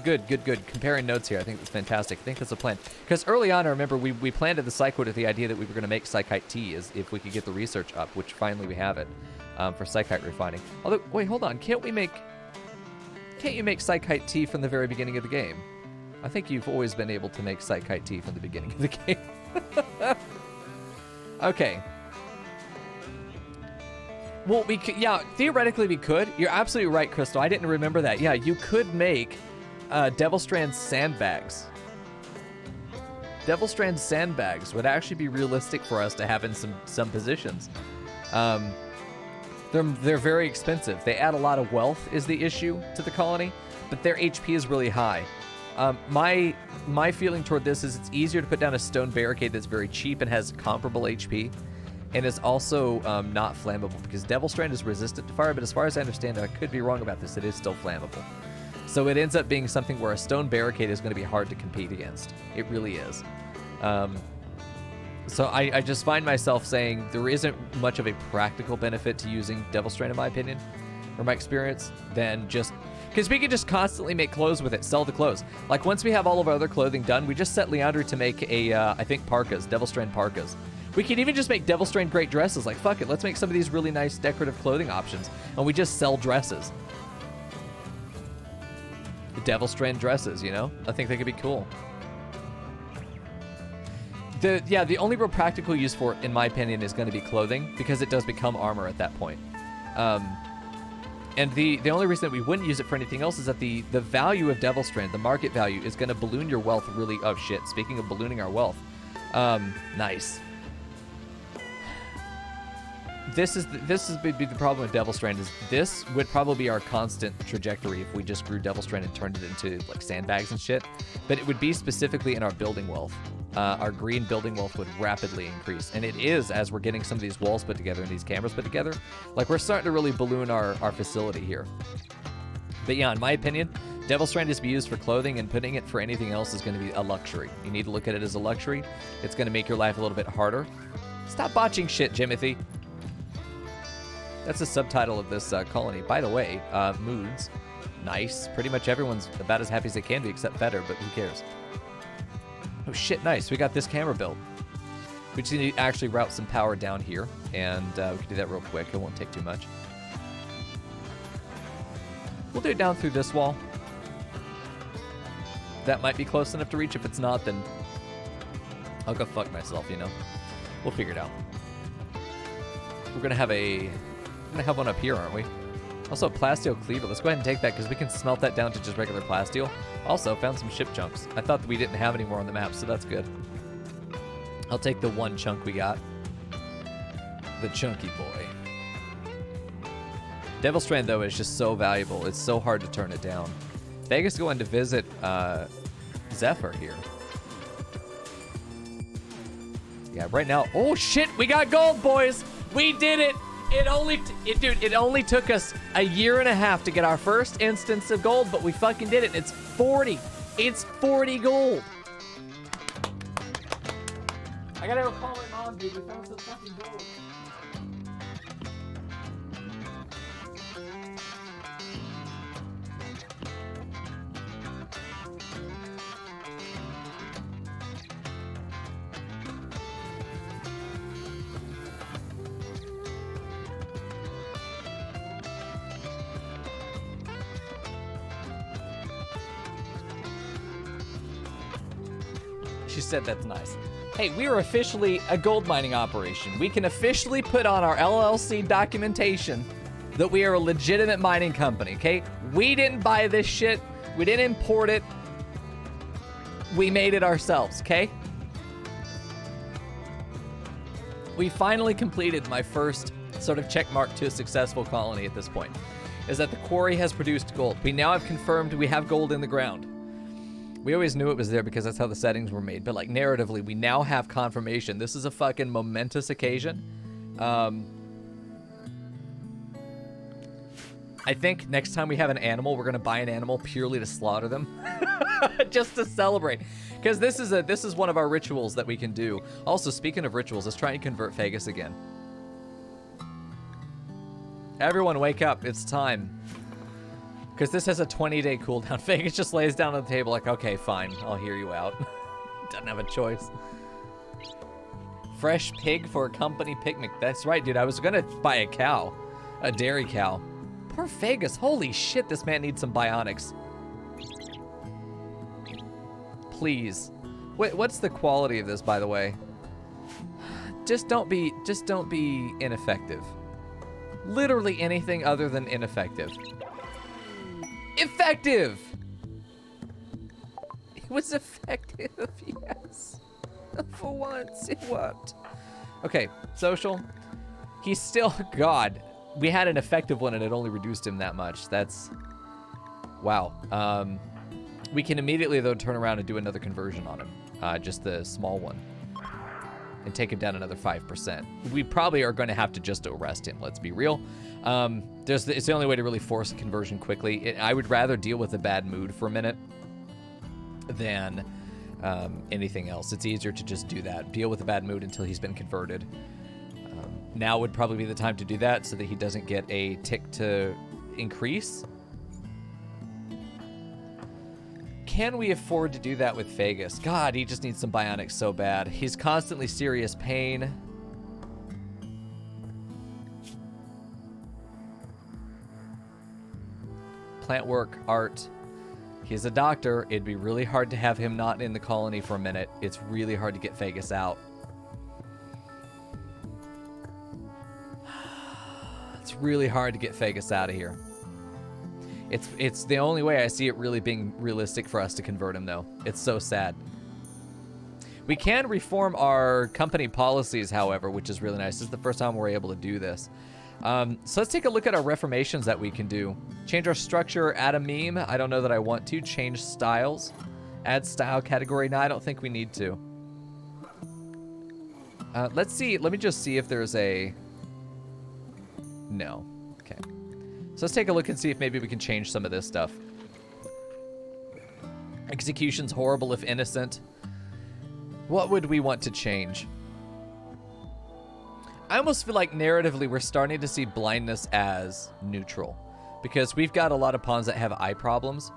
Good. Comparing notes here. I think that's fantastic. I think that's a plan. Because early on, I remember we planted the psychoid with the idea that we were going to make psychite tea is if we could get the research up, which finally we have it for psychite refining. Although, wait, hold on. Can't you make psychite tea from the very beginning of the game? I think you've always been able to make psychite tea from the beginning of the game. Okay. Well, yeah, theoretically we could. You're absolutely right, Crystal. I didn't remember that. Yeah, you could make Devil Strand sandbags. Devil Strand sandbags would actually be realistic for us to have in some positions. They're very expensive. They add a lot of wealth is the issue to the colony, but their HP is really high. My feeling toward this is it's easier to put down a stone barricade that's very cheap and has comparable HP. And is also not flammable, because Devil Strand is resistant to fire, but as far as I understand, and I could be wrong about this, it is still flammable. So it ends up being something where a stone barricade is going to be hard to compete against. It really is. So I just find myself saying there isn't much of a practical benefit to using Devil Strand, in my opinion, or my experience, than just... Because we can just constantly make clothes with it, sell the clothes. Like, once we have all of our other clothing done, we just set Leandro to make a, I think, parkas, Devil Strand parkas. We could even just make Devil Strand great dresses. Like, fuck it, let's make some of these really nice decorative clothing options. And we just sell dresses. The Devil Strand dresses, you know? I think they could be cool. The only real practical use for it, in my opinion, is going to be clothing, because it does become armor at that point. And the only reason that we wouldn't use it for anything else is that the value of Devil Strand, the market value, is going to balloon your wealth really... Oh, shit. Speaking of ballooning our wealth. Nice. This would be the problem with Devil Strand, is this would probably be our constant trajectory if we just grew Devil Strand and turned it into like sandbags and shit. But it would be specifically in our building wealth. Our green building wealth would rapidly increase. And it is, as we're getting some of these walls put together and these cameras put together. Like, we're starting to really balloon our facility here. But yeah, in my opinion, Devil Strand is to be used for clothing, and putting it for anything else is going to be a luxury. You need to look at it as a luxury. It's going to make your life a little bit harder. Stop botching shit, Jimothy. That's the subtitle of this colony. By the way, moods. Nice. Pretty much everyone's about as happy as they can be except Feder, but who cares? Oh shit, nice. We got this camera built. We just need to actually route some power down here, and we can do that real quick. It won't take too much. We'll do it down through this wall. That might be close enough to reach. If it's not, then I'll go fuck myself, you know? We'll figure it out. We're gonna have one up here, aren't we? Also, plasteel cleaver. Let's go ahead and take that because we can smelt that down to just regular plasteel. Also, found some ship chunks. I thought that we didn't have any more on the map, so that's good. I'll take the one chunk we got. The chunky boy. Devil Strand, though, is just so valuable. It's so hard to turn it down. Vegas going to visit Zephyr here. Yeah, right now. Oh, shit. We got gold, boys. We did it. It only took us a year and a half to get our first instance of gold, but we fucking did it. It's 40. It's 40 gold. I gotta go call my mom, dude. We found some fucking gold. She said that's nice. Hey, we are officially a gold mining operation. We can officially put on our LLC documentation that we are a legitimate mining company, okay? We didn't buy this shit. We didn't import it. We made it ourselves, okay? We finally completed my first sort of check mark to a successful colony at this point, is that the quarry has produced gold. We now have confirmed we have gold in the ground. We always knew it was there because that's how the settings were made, but like narratively, we now have confirmation. This is a fucking momentous occasion. I think next time we have an animal, we're gonna buy an animal purely to slaughter them, just to celebrate. Because this is one of our rituals that we can do. Also, speaking of rituals, let's try and convert Vegas again. Everyone, wake up! It's time. Because this has a 20-day cooldown. Vegas just lays down on the table like, okay, fine, I'll hear you out. Doesn't have a choice. Fresh pig for a company picnic. That's right, dude. I was gonna buy a cow, a dairy cow. Poor Vegas. Holy shit, this man needs some bionics. Please. Wait, what's the quality of this, by the way? Just don't be ineffective. Literally anything other than ineffective. Effective! It was effective, yes. For once, it worked. Okay, social. He's still, God, we had an effective one and it only reduced him that much. That's, wow. We can immediately, though, turn around and do another conversion on him. Just the small one. And take him down another 5%. We probably are going to have to just arrest him, let's be real. It's the only way to really force a conversion quickly. I would rather deal with a bad mood for a minute than anything else. It's easier to just do that. Deal with a bad mood until he's been converted. Now would probably be the time to do that so that he doesn't get a tick to increase. Can we afford to do that with Vegas? God, he just needs some bionics so bad. He's constantly serious pain. Plant work, art. He's a doctor. It'd be really hard to have him not in the colony for a minute. It's really hard to get Vegas out. It's really hard to get Vegas out of here. It's the only way I see it really being realistic for us to convert him, though. It's so sad. We can reform our company policies, however, which is really nice. This is the first time we're able to do this. So let's take a look at our reformations that we can do. Change our structure, add a meme. I don't know that I want to. Change styles. Add style category. No, I don't think we need to. Let's see. Let me just see if there's a... No. Okay. So let's take a look and see if maybe we can change some of this stuff. Execution's horrible if innocent. What would we want to change? I almost feel like narratively we're starting to see blindness as neutral, because we've got a lot of pawns that have eye problems.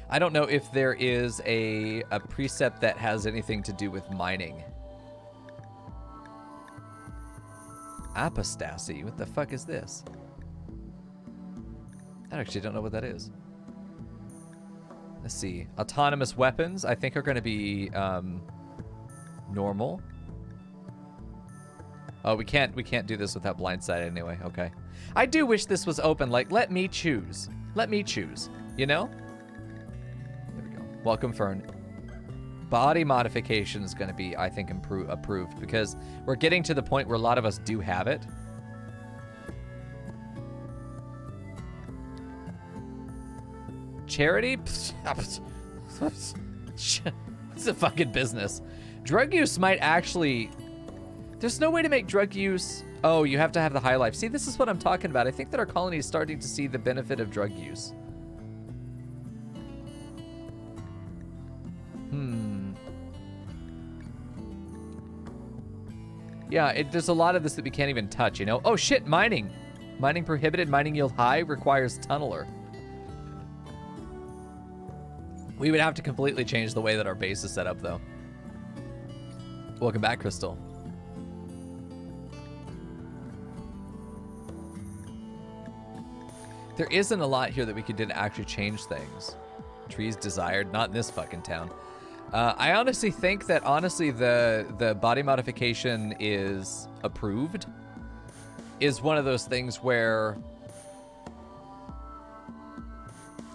I don't know if there is a precept that has anything to do with mining. Apostasy. What the fuck is this? I actually don't know what that is. Let's see. Autonomous weapons, I think, are going to be normal. Oh, we can't do this without blindside anyway. Okay. I do wish this was open. Like, let me choose. Let me choose. You know? There we go. Welcome, Fern. Body modification is going to be, I think, approved, because we're getting to the point where a lot of us do have it. Charity? What's the fucking business? Drug use might actually... There's no way to make drug use... Oh, you have to have the high life. See, this is what I'm talking about. I think that our colony is starting to see the benefit of drug use. Yeah, there's a lot of this that we can't even touch, you know? Oh, shit, mining. Mining prohibited, mining yield high, requires tunneler. We would have to completely change the way that our base is set up, though. Welcome back, Crystal. There isn't a lot here that we could do to actually change things. Trees desired, not in this fucking town. I honestly think that, the body modification is approved. Is one of those things where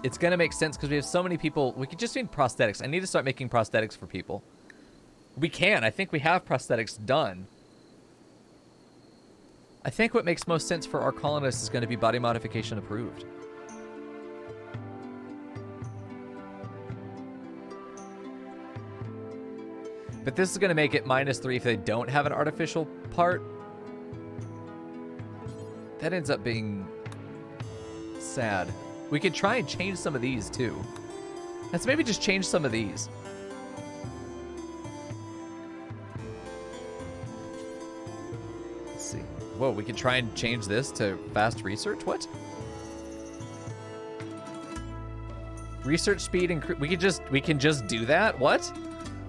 it's going to make sense because we have so many people. We could just need prosthetics. I need to start making prosthetics for people. We can. I think we have prosthetics done. I think what makes most sense for our colonists is going to be body modification approved. But this is going to make it -3 if they don't have an artificial part. That ends up being sad. We could try and change some of these too. Let's maybe just change some of these. Let's see. Whoa, we could try and change this to fast research? What? Research speed and we can just do that? What?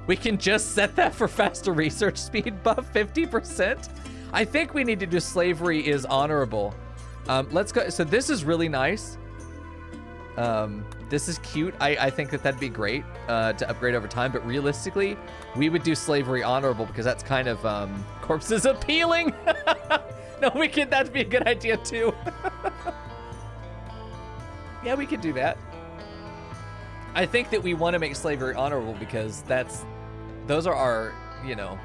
We can just set that for faster research speed buff 50%? I think we need to do slavery is honorable. Let's go. So this is really nice. This is cute. I think that that'd be great to upgrade over time. But realistically, we would do slavery honorable because that's kind of corpses appealing. No, we could. That'd be a good idea too. Yeah, we could do that. I think that we want to make slavery honorable because those are our, you know,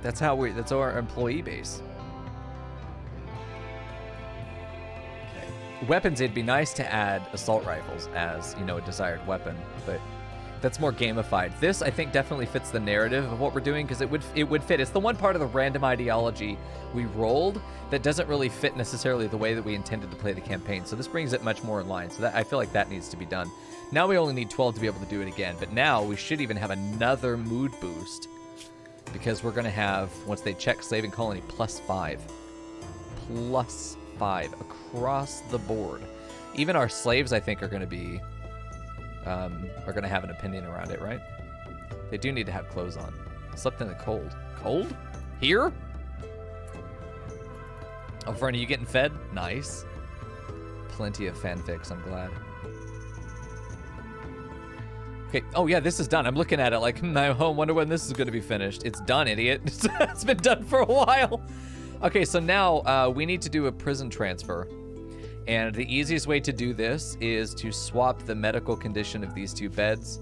that's our employee base. Okay. Weapons, it'd be nice to add assault rifles as, you know, a desired weapon, but that's more gamified. This, I think, definitely fits the narrative of what we're doing because it would fit. It's the one part of the random ideology we rolled that doesn't really fit necessarily the way that we intended to play the campaign. So this brings it much more in line. So that I feel like that needs to be done. Now we only need 12 to be able to do it again, but now we should even have another mood boost because we're going to have, once they check Slaving Colony, +5. +5 across the board. Even our slaves, I think, are going to be have an opinion around it, right? They do need to have clothes on. Slept in the cold. Cold? Here? Oh, Fernie, you getting fed? Nice. Plenty of fanfics, I'm glad. Okay, oh yeah, this is done. I'm looking at it like, I wonder when this is going to be finished. It's done, idiot. It's been done for a while. Okay, so now we need to do a prison transfer. And the easiest way to do this is to swap the medical condition of these two beds.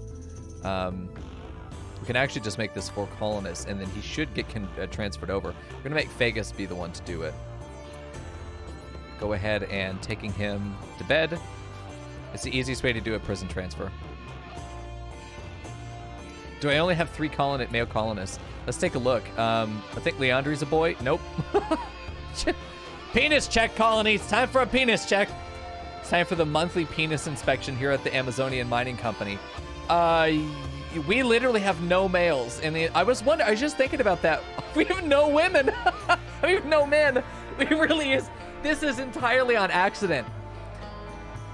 We can actually just make this 4 colonists, and then he should get transferred over. We're going to make Fagus be the one to do it. Go ahead and taking him to bed. It's the easiest way to do a prison transfer. Do I only have 3 male colonists? Let's take a look. I think Leandri's a boy. Nope. Penis check, colony. It's time for a penis check. It's time for the monthly penis inspection here at the Amazonian Mining Company. We literally have no males. And I was just thinking about that. We have no women. We have no men. We really is. This is entirely on accident.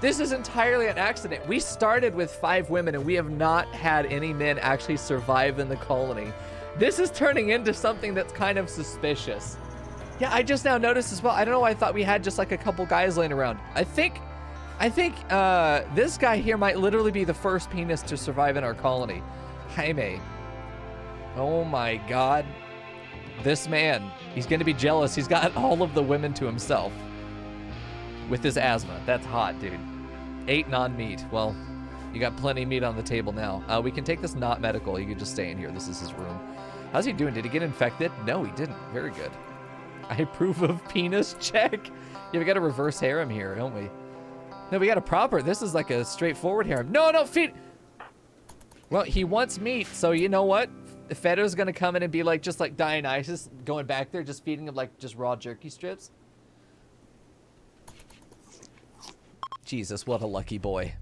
This is entirely an accident. We started with 5 women and we have not had any men actually survive in the colony. This is turning into something that's kind of suspicious. Yeah, I just now noticed as well. I don't know why I thought we had just like a couple guys laying around. I think this guy here might literally be the first penis to survive in our colony. Jaime. Oh my God. This man, he's gonna be jealous. He's got all of the women to himself. With his asthma. That's hot, dude. 8 non-meat. Well, you got plenty of meat on the table now. We can take this not medical. You can just stay in here. This is his room. How's he doing? Did he get infected? No, he didn't. Very good. I approve of penis check. Yeah, we got a reverse harem here, don't we? No, we got a proper. This is like a straightforward harem. No, no, feed. Well, he wants meat, so you know what? Fedor's gonna come in and be like, just like Dionysus, going back there, just feeding him like just raw jerky strips. Jesus, what a lucky boy.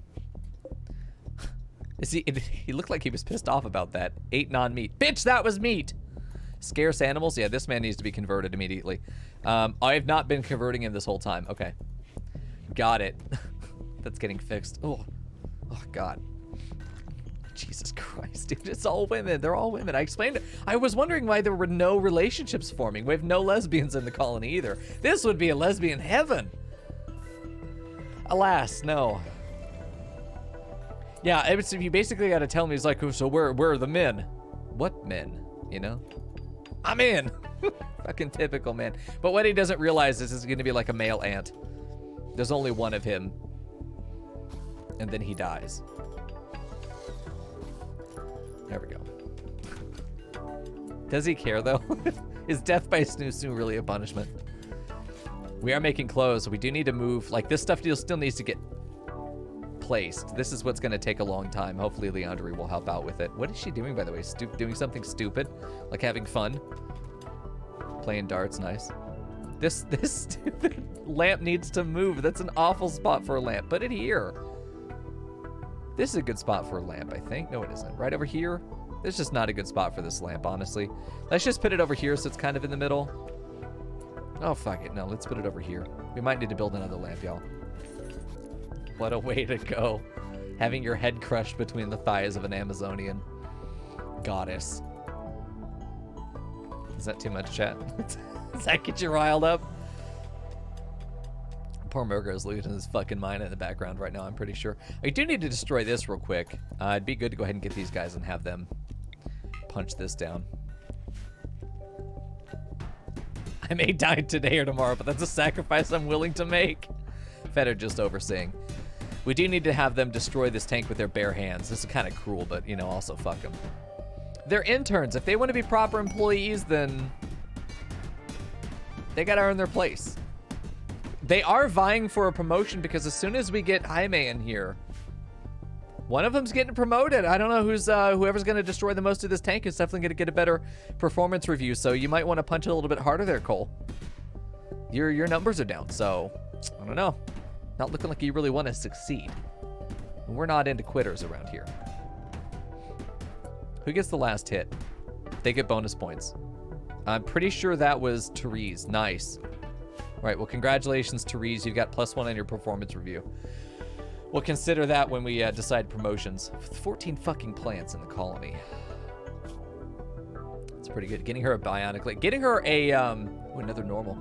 He looked like he was pissed off about that. 8 non-meat. Bitch, that was meat! Scarce animals? Yeah, this man needs to be converted immediately. I have not been converting him this whole time. Okay. Got it. That's getting fixed. Oh, God. Jesus Christ, dude. It's all women. They're all women. I explained it. I was wondering why there were no relationships forming. We have no lesbians in the colony either. This would be a lesbian heaven. Alas, no. Yeah, you basically got to tell me, he's like, so where are the men? What men? You know? I'm in. Fucking typical man. But what he doesn't realize is this is going to be like a male ant. There's only one of him. And then he dies. There we go. Does he care, though? Is death by snoo really a punishment? We are making clothes, so we do need to move. Like, this stuff still needs to get placed. This is what's going to take a long time. Hopefully, Leandri will help out with it. What is she doing, by the way? Doing something stupid? Like having fun? Playing darts, nice. This stupid lamp needs to move. That's an awful spot for a lamp. Put it here. This is a good spot for a lamp, I think. No, it isn't. Right over here? This is just not a good spot for this lamp, honestly. Let's just put it over here so it's kind of in the middle. Oh, fuck it. No, let's put it over here. We might need to build another lamp, y'all. What a way to go. Having your head crushed between the thighs of an Amazonian goddess. Is that too much, chat? Does that get you riled up? Poor Murgo is losing his fucking mind in the background right now, I'm pretty sure. I do need to destroy this real quick. It'd be good to go ahead and get these guys and have them punch this down. I may die today or tomorrow, but that's a sacrifice I'm willing to make. Fedor just overseeing. We do need to have them destroy this tank with their bare hands. This is kind of cruel, but, you know, also fuck them. They're interns. If they want to be proper employees, then they gotta earn their place. They are vying for a promotion because as soon as we get Jaime in here, one of them's getting promoted. I don't know who's whoever's going to destroy the most of this tank is definitely going to get a better performance review. So you might want to punch it a little bit harder there, Cole. Your numbers are down, so I don't know. Not looking like you really want to succeed. We're not into quitters around here. Who gets the last hit? They get bonus points. I'm pretty sure that was Therese. Nice. All right, well, congratulations, Therese. You've got +1 on your performance review. We'll consider that when we decide promotions. 14 fucking plants in the colony. That's pretty good. Getting her a bionic leg. Getting her a, another normal.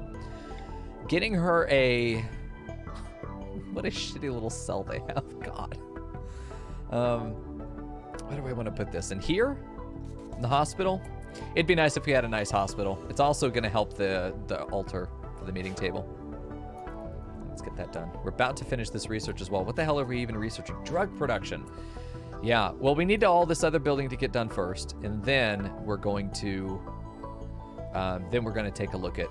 Getting her a, what a shitty little cell they have. God. Where do I want to put this? In here? In the hospital? It'd be nice if we had a nice hospital. It's also going to help the altar for the meeting table. Let's get that done. We're about to finish this research as well. What the hell are we even researching? Drug production. Yeah, well, we need all this other building to get done first, and then we're going to take a look at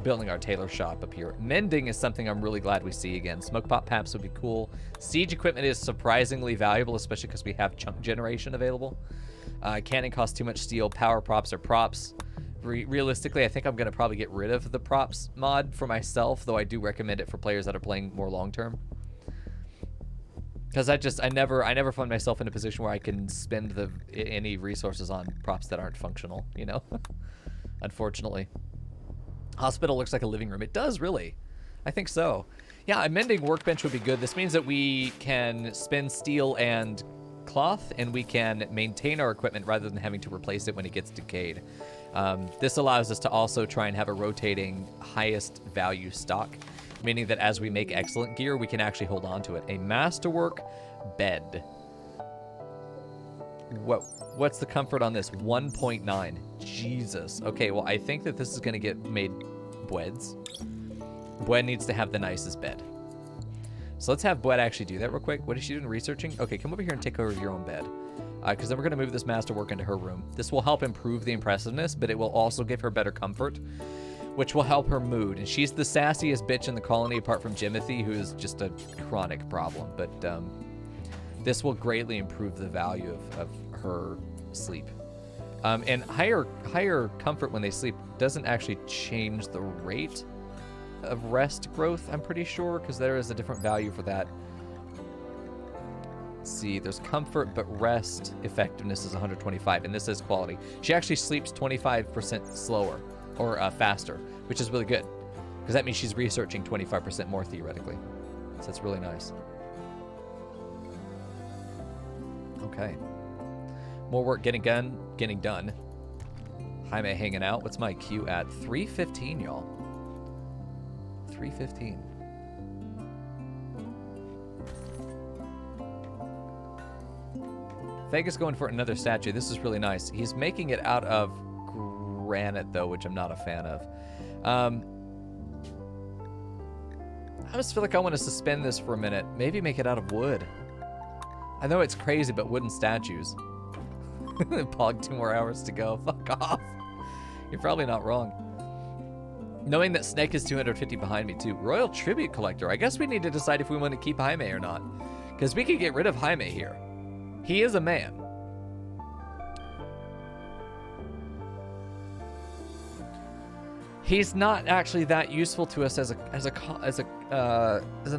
building our tailor shop up here. Mending is something I'm really glad we see again. Smoke pop paps would be cool. Siege equipment is surprisingly valuable, especially because we have chunk generation available. Cannon costs too much steel. Power props are props. Realistically, I think I'm going to probably get rid of the props mod for myself, though I do recommend it for players that are playing more long-term. Because I never find myself in a position where I can spend any resources on props that aren't functional, you know? Unfortunately. Hospital looks like a living room. It does, really. I think so. Yeah, a mending workbench would be good. This means that we can spin steel and cloth, and we can maintain our equipment rather than having to replace it when it gets decayed. This allows us to also try and have a rotating highest value stock, meaning that as we make excellent gear, we can actually hold on to it. A masterwork bed. What's the comfort on this? 1.9. Jesus. Okay, well, I think that this is going to get made Bwed's. Bwed needs to have the nicest bed. So let's have Bwed actually do that real quick. What is she doing? Researching? Okay, come over here and take over your own bed. Because then we're going to move this masterwork into her room. This will help improve the impressiveness, but it will also give her better comfort, which will help her mood. And she's the sassiest bitch in the colony apart from Jimothy, who is just a chronic problem. But this will greatly improve the value of her sleep. And higher comfort when they sleep doesn't actually change the rate of rest growth, I'm pretty sure, because there is a different value for that. Let's see, there's comfort, but rest effectiveness is 125, and this is quality. She actually sleeps 25% slower, or faster, which is really good, because that means she's researching 25% more theoretically. So that's really nice. Okay. More work getting done. Jaime hanging out. What's my queue at? 3:15, y'all. 3:15. Vegas going for another statue. This is really nice. He's making it out of granite, though, which I'm not a fan of. I just feel like I want to suspend this for a minute. Maybe make it out of wood. I know it's crazy, but wooden statues. Pog, 2 more hours to go. Fuck off. You're probably not wrong. Knowing that Snake is 250 behind me, too. Royal Tribute Collector. I guess we need to decide if we want to keep Jaime or not. Because we could get rid of Jaime here. He is a man. He's not actually that useful to us as an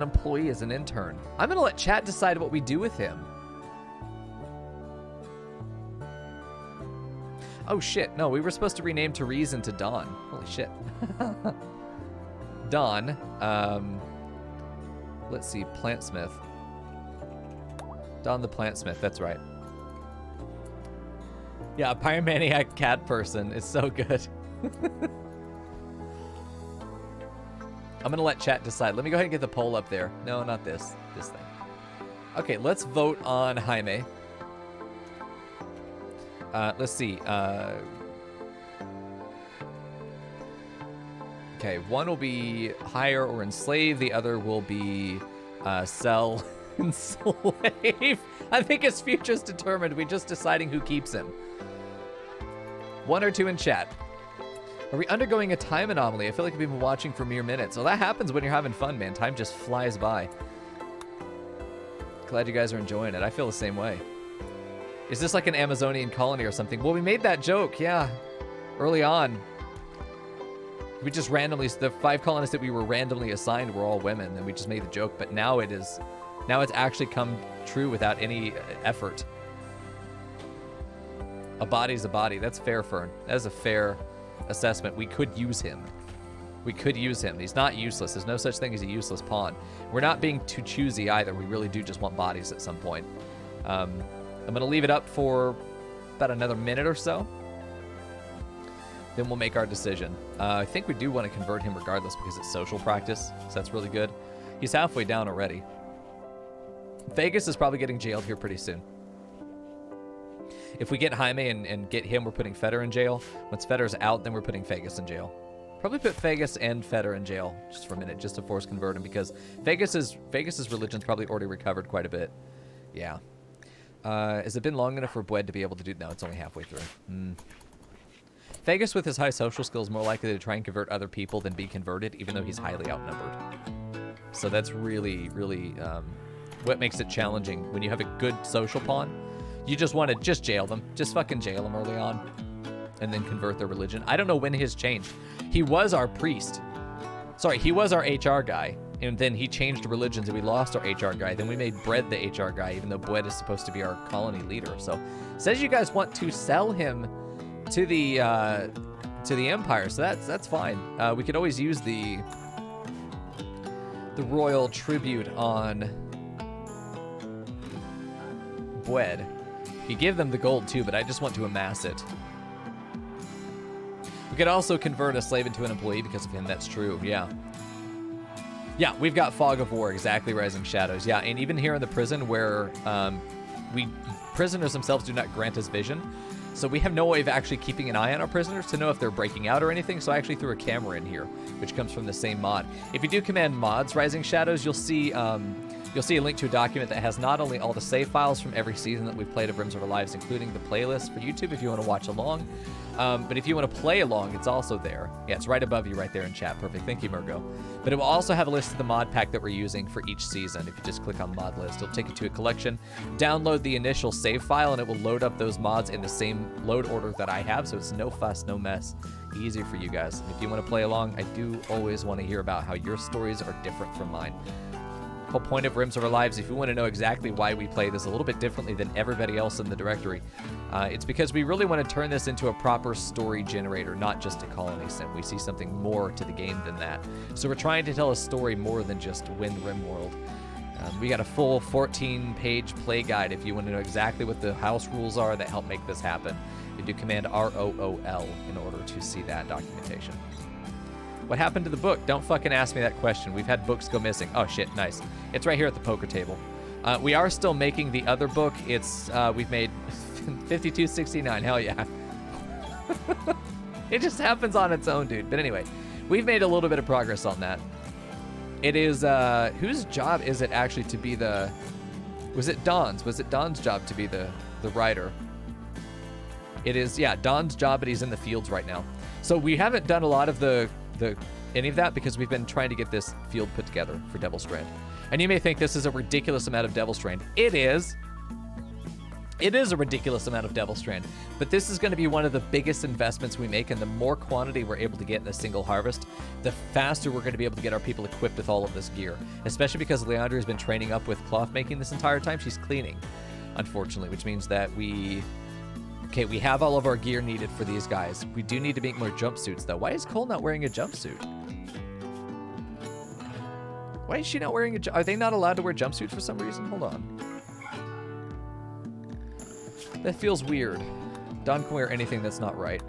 employee, as an intern. I'm gonna let chat decide what we do with him. Oh shit! No, we were supposed to rename Therese into Dawn. Holy shit. Dawn. Let's see, Plantsmith. Dawn the Plantsmith. That's right. Yeah, a pyromaniac cat person is so good. I'm gonna let chat decide. Let me go ahead and get the poll up there. No, not this. This thing. Okay, let's vote on Jaime. Let's see. Okay, one will be hire or enslave. The other will be sell and slave. I think his future's determined. We're just deciding who keeps him. 1 or 2 in chat. Are we undergoing a time anomaly? I feel like we've been watching for mere minutes. Well, that happens when you're having fun, man. Time just flies by. Glad you guys are enjoying it. I feel the same way. Is this like an Amazonian colony or something? Well, we made that joke, yeah. Early on. We just randomly, the 5 colonists that we were randomly assigned were all women, and we just made the joke, but now it's actually come true without any effort. A body's a body. That's fair, Fern. That is a fair assessment. We could use him. We could use him. He's not useless. There's no such thing as a useless pawn. We're not being too choosy either. We really do just want bodies at some point. I'm going to leave it up for about another minute or so. Then we'll make our decision. I think we do want to convert him regardless because it's social practice, so that's really good. He's halfway down already. Vegas is probably getting jailed here pretty soon. If we get Jaime and get him, we're putting Feder in jail. Once Feder's out, then we're putting Vegas in jail. Probably put Vegas and Feder in jail just for a minute, just to force convert him, because Vegas's religion's probably already recovered quite a bit. Yeah. Has it been long enough for Bwed to be able to do? No, it's only halfway through. Vegas with his high social skills more likely to try and convert other people than be converted, even though he's highly outnumbered. So that's really, really what makes it challenging. When you have a good social pawn, you just want to just jail them. Just fucking jail them early on and then convert their religion. I don't know when his changed. He was our priest. Sorry, he was our HR guy, And then he changed religions and we lost our HR guy. Then we made Bread the HR guy, even though Bread is supposed to be our colony leader. So it says you guys want to sell him to the Empire, so that's fine. We could always use the royal tribute on Bread. You give them the gold too, but I just want to amass it. We could also convert a slave into an employee because of him. That's true, yeah. Yeah, we've got Fog of War, exactly, Rising Shadows. Yeah, and even here in the prison where prisoners themselves do not grant us vision, so we have no way of actually keeping an eye on our prisoners to know if they're breaking out or anything, so I actually threw a camera in here, which comes from the same mod. If you do command mods Rising Shadows, you'll see a link to a document that has not only all the save files from every season that we've played of Rims of Our Lives, including the playlist for YouTube if you want to watch along, but if you want to play along, it's also there. Yeah, it's right above you right there in chat. Perfect. Thank you, Murgo. But it will also have a list of the mod pack that we're using for each season. If you just click on mod list, it'll take you to a collection. Download the initial save file, and it will load up those mods in the same load order that I have, so it's no fuss, no mess. Easy for you guys. And if you want to play along, I do always want to hear about how your stories are different from mine. Whole point of Rims of Our Lives, if you want to know exactly why we play this a little bit differently than everybody else in the directory, it's because we really want to turn this into a proper story generator, not just a colony sim. We see something more to the game than that. So we're trying to tell a story more than just win RimWorld. We got a full 14-page play guide if you want to know exactly what the house rules are that help make this happen. You do command ROOL in order to see that documentation. What happened to the book? Don't fucking ask me that question. We've had books go missing. Oh shit, nice. It's right here at the poker table. We are still making the other book. It's we've made 5269. Hell yeah. It just happens on its own, dude. But anyway, we've made a little bit of progress on that. It is whose job is it actually to be the? Was it Don's? Was it Don's job to be the writer? It is, yeah, Don's job, but he's in the fields right now. So we haven't done a lot of any of that because we've been trying to get this field put together for Devil Strand. And you may think this is a ridiculous amount of Devil Strand. It is. It is a ridiculous amount of Devil Strand, but this is going to be one of the biggest investments we make, and the more quantity we're able to get in a single harvest, the faster we're going to be able to get our people equipped with all of this gear, especially because Leandra has been training up with cloth making this entire time. She's cleaning, unfortunately, which means that we have all of our gear needed for these guys. We do need to make more jumpsuits, though. Why is Cole not wearing a jumpsuit? Why is she not wearing a Are they not allowed to wear jumpsuits for some reason? Hold on. That feels weird. Don can wear anything that's not right.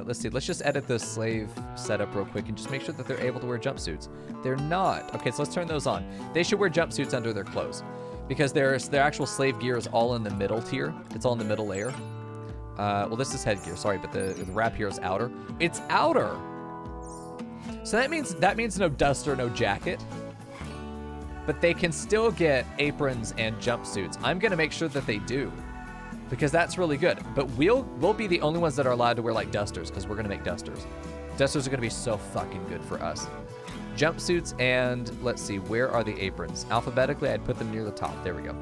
Let's see. Let's just edit the slave setup real quick and just make sure that they're able to wear jumpsuits. They're not. Okay, so let's turn those on. They should wear jumpsuits under their clothes because their actual slave gear is all in the middle tier. It's all in the middle layer. Well, this is headgear, sorry, but the wrap here is outer. It's outer! So that means no duster, no jacket. But they can still get aprons and jumpsuits. I'm gonna make sure that they do, because that's really good. But we'll be the only ones that are allowed to wear like dusters, because we're gonna make dusters. Dusters are gonna be so fucking good for us. Jumpsuits, and let's see, where are the aprons? Alphabetically, I'd put them near the top. There we go.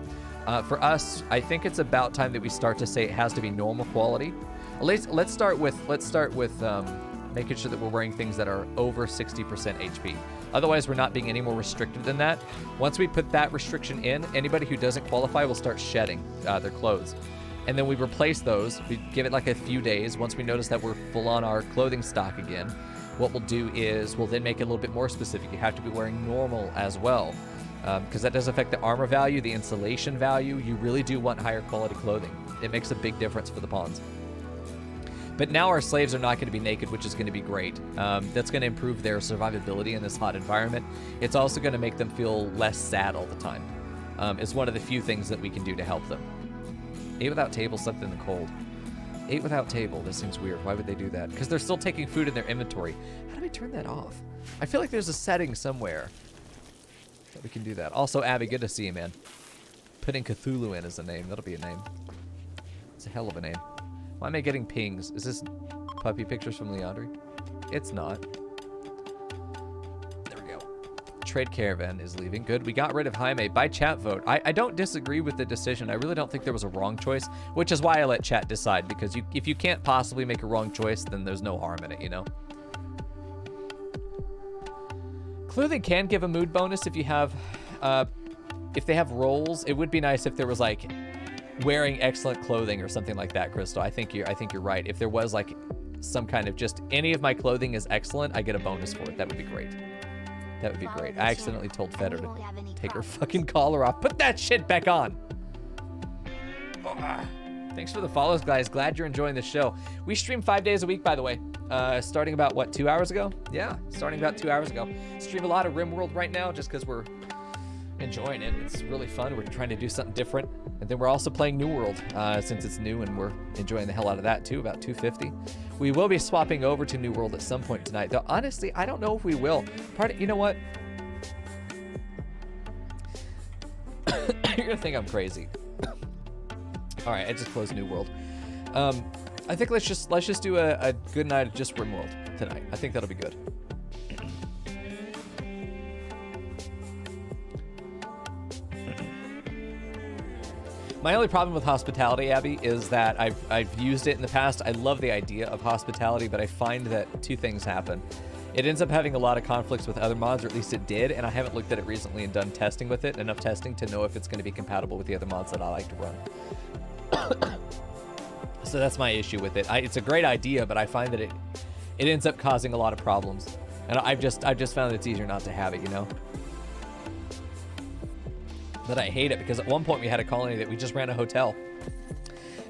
For us, I think it's about time that we start to say it has to be normal quality. At least let's start with making sure that we're wearing things that are over 60% HP. Otherwise, we're not being any more restrictive than that. Once we put that restriction in, anybody who doesn't qualify will start shedding their clothes. And then we replace those. We give it like a few days. Once we notice that we're full on our clothing stock again, what we'll do is we'll then make it a little bit more specific. You have to be wearing normal as well. Because that does affect the armor value, the insulation value. You really do want higher quality clothing. It makes a big difference for the pawns. But now our slaves are not going to be naked, which is going to be great. That's going to improve their survivability in this hot environment. It's also going to make them feel less sad all the time. It's one of the few things that we can do to help them. Ate without table, slept in the cold. Ate without table. This seems weird. Why would they do that? Because they're still taking food in their inventory. How do we turn that off? I feel like there's a setting somewhere that we can do that. Also, Abby, good to see you, man. Putting Cthulhu in as a name. That'll be a name. It's a hell of a name. Why am I getting pings? Is this puppy pictures from Leandri? It's not. There we go. Trade caravan is leaving. Good. We got rid of Jaime by chat vote. I don't disagree with the decision. I really don't think there was a wrong choice, which is why I let chat decide, because if you can't possibly make a wrong choice, then there's no harm in it, you know? Clothing can give a mood bonus if you have, if they have roles. It would be nice if there was like wearing excellent clothing or something like that, Crystal. I think you're right. If there was like some kind of just any of my clothing is excellent, I get a bonus for it. That would be great. That would be great. I accidentally told Feder to take her fucking collar off. Put that shit back on. Thanks for the follows, guys. Glad you're enjoying the show. We stream 5 days a week, by the way. Starting about, what, 2 hours ago? Yeah, starting about 2 hours ago. Stream a lot of RimWorld right now just because we're enjoying it. It's really fun. We're trying to do something different. And then we're also playing New World since it's new, and we're enjoying the hell out of that too, about 250. We will be swapping over to New World at some point tonight, though honestly, I don't know if we will. You know what? You're gonna think I'm crazy. All right, I just closed New World. I think let's just do a good night of just RimWorld tonight. I think that'll be good. My only problem with hospitality, Abby, is that I've used it in the past. I love the idea of hospitality, but I find that two things happen. It ends up having a lot of conflicts with other mods, or at least it did, and I haven't looked at it recently and done testing with it, enough testing to know if it's going to be compatible with the other mods that I like to run. So that's my issue with it. It's a great idea, but I find that it ends up causing a lot of problems. And I've just found that it's easier not to have it, you know? But I hate it because at one point we had a colony that we just ran a hotel.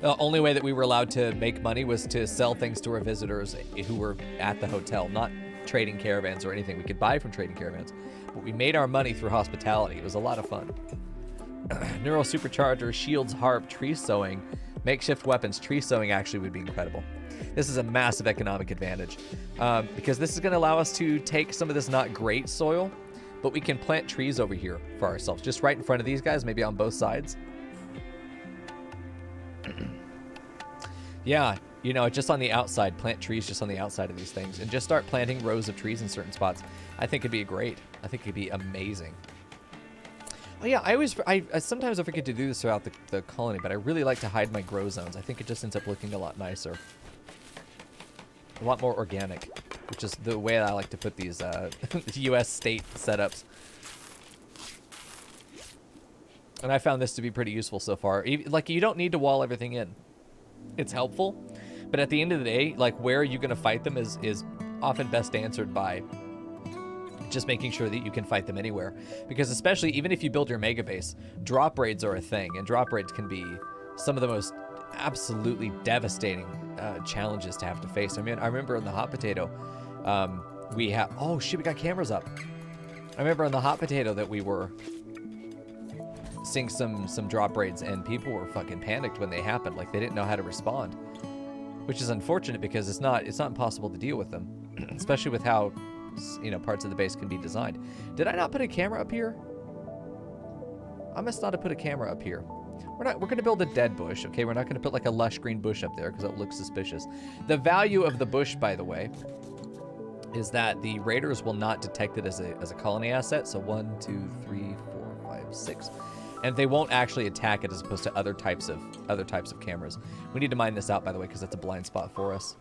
The only way that we were allowed to make money was to sell things to our visitors who were at the hotel, not trading caravans or anything. We could buy from trading caravans, but we made our money through hospitality. It was a lot of fun. Neural supercharger, shields, harp, tree sowing, makeshift weapons. Tree sowing actually would be incredible. This is a massive economic advantage because this is going to allow us to take some of this not great soil, but we can plant trees over here for ourselves, just right in front of these guys, maybe on both sides. Yeah, you know, just on the outside, plant trees just on the outside of these things, and just start planting rows of trees in certain spots. I think it'd be great. I think it'd be amazing. Oh yeah, I sometimes I forget to do this throughout the colony, but I really like to hide my grow zones. I think it just ends up looking a lot nicer. A lot more organic, which is the way I like to put these U.S. state setups. And I found this to be pretty useful so far. Like, you don't need to wall everything in. It's helpful, but at the end of the day, like, where are you going to fight them is often best answered by just making sure that you can fight them anywhere. Because especially, even if you build your mega base, drop raids are a thing, and drop raids can be some of the most absolutely devastating challenges to have to face. I mean, I remember in the hot potato, we have, oh shit, we got cameras up. I remember in the hot potato that we were seeing some drop raids, and people were fucking panicked when they happened. Like, they didn't know how to respond, which is unfortunate because it's not impossible to deal with them, especially with how, you know, parts of the base can be designed. Did I not put a camera up here? I must not have put a camera up here. We're going to build a dead bush, okay? We're not going to put like a lush green bush up there because it looks suspicious. The value of the bush, by the way, is that the raiders will not detect it as a colony asset. So 1, 2, 3, 4, 5, 6. And they won't actually attack it as opposed to other types of cameras. We need to mine this out, by the way, because that's a blind spot for us.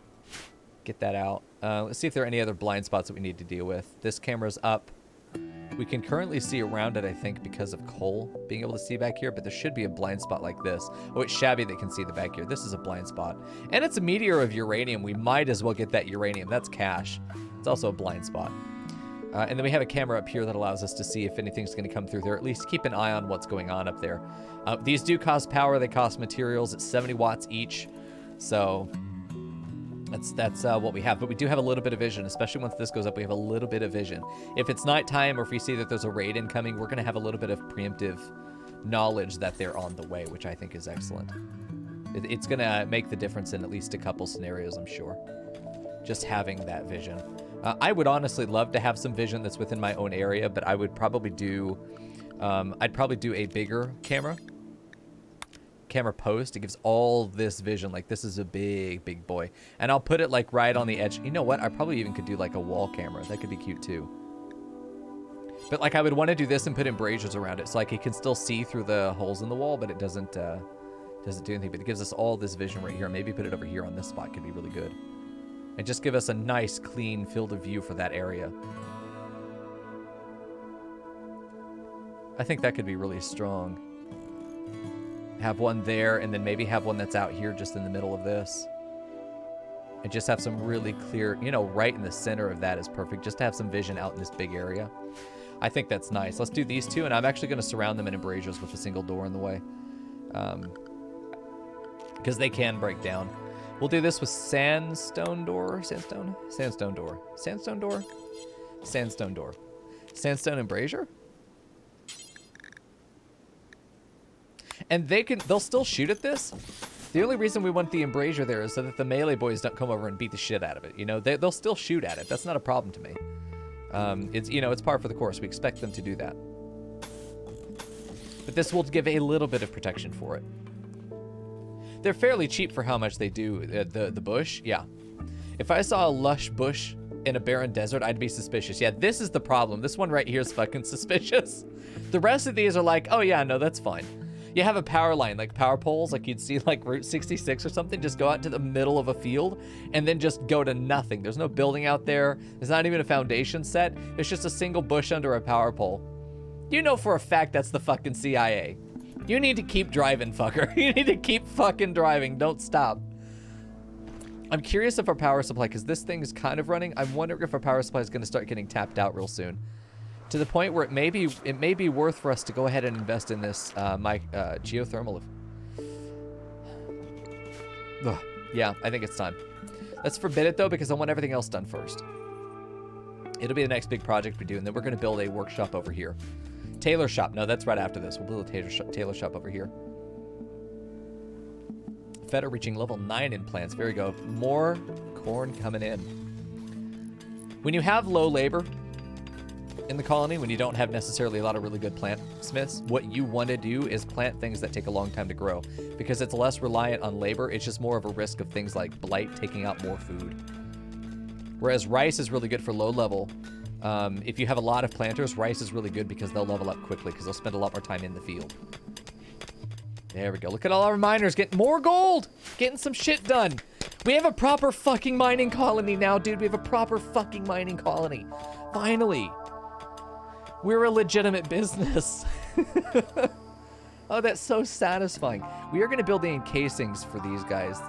Get that out. Let's see if there are any other blind spots that we need to deal with. This camera's up. We can currently see around it, I think, because of Cole being able to see back here, but there should be a blind spot like this. Oh, it's Shabby that can see the back here. This is a blind spot. And it's a meteor of uranium. We might as well get that uranium. That's cash. It's also a blind spot. And then we have a camera up here that allows us to see if anything's going to come through there. At least keep an eye on what's going on up there. These do cost power. They cost materials. It's 70 watts each. So that's what we have. But we do have a little bit of vision, especially once this goes up. We have a little bit of vision. If it's nighttime or if we see that there's a raid incoming, we're going to have a little bit of preemptive knowledge that they're on the way, which I think is excellent. It's going to make the difference in at least a couple scenarios, I'm sure. Just having that vision. I would honestly love to have some vision that's within my own area, but I would probably do, I'd probably do a bigger camera post. It gives all this vision. Like, this is a big boy. And I'll put it like right on the edge. You know what? I probably even could do like a wall camera. That could be cute too. But like, I would want to do this and put embrasures around it. So like, it can still see through the holes in the wall, but it doesn't do anything. But it gives us all this vision right here. Maybe put it over here on this spot could be really good. And just give us a nice, clean field of view for that area. I think that could be really strong. Have one there, and then maybe have one that's out here just in the middle of this. And just have some really clear, you know, right in the center of that is perfect. Just to have some vision out in this big area. I think that's nice. Let's do these two, and I'm actually going to surround them in embrasures with a single door in the way. Because they can break down. We'll do this with sandstone door. Sandstone? Sandstone door. Sandstone door? Sandstone door. Sandstone embrasure? And they'll still shoot at this. The only reason we want the embrasure there is so that the melee boys don't come over and beat the shit out of it. You know, they'll still shoot at it. That's not a problem to me. It's, you know, it's par for the course. We expect them to do that. But this will give a little bit of protection for it. They're fairly cheap for how much they do. The bush, yeah. If I saw a lush bush in a barren desert, I'd be suspicious. Yeah, this is the problem. This one right here is fucking suspicious. The rest of these are like, oh yeah, no, that's fine. You have a power line, like power poles, like you'd see like Route 66 or something, just go out to the middle of a field and then just go to nothing. There's no building out there. There's not even a foundation set. It's just a single bush under a power pole. You know for a fact that's the fucking CIA. You need to keep driving, fucker. You need to keep fucking driving. Don't stop. I'm curious if our power supply, because this thing is kind of running, I'm wondering if our power supply is going to start getting tapped out real soon. To the point where it may be worth for us to go ahead and invest in this geothermal. Ugh. Yeah, I think it's time. Let's forbid it though, because I want everything else done first. It'll be the next big project we do, and then we're going to build a workshop over here. Tailor shop. No, that's right after this. We'll build a tailor shop over here. Feta reaching level 9 in plants. There we go. More corn coming in. When you have low labor in the colony, when you don't have necessarily a lot of really good plant smiths, what you want to do is plant things that take a long time to grow, because it's less reliant on labor. It's just more of a risk of things like blight taking out more food. Whereas rice is really good for low level. If you have a lot of planters, rice is really good because they'll level up quickly because they'll spend a lot more time in the field. There we go. Look at all our miners getting more gold, getting some shit done. We have a proper fucking mining colony now, dude. We have a proper fucking mining colony. Finally. We're a legitimate business. Oh, that's so satisfying. We are going to build the encasings for these guys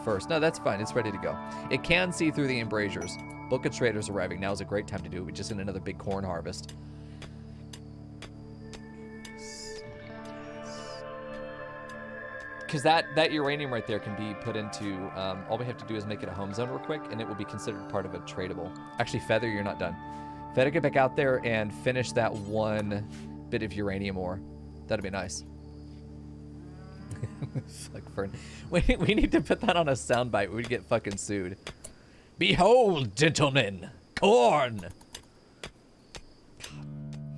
first. No, that's fine. It's ready to go. It can see through the embrasures. Book of Traders arriving. Now is a great time to do it. We just in another big corn harvest. Because that uranium right there can be put into, all we have to do is make it a home zone real quick, and it will be considered part of a tradable. Actually, Feather, you're not done. Feather, get back out there and finish that one bit of uranium ore. That'd be nice. Fuck Fern. We need to put that on a soundbite. We'd get fucking sued. Behold, gentlemen, corn. God,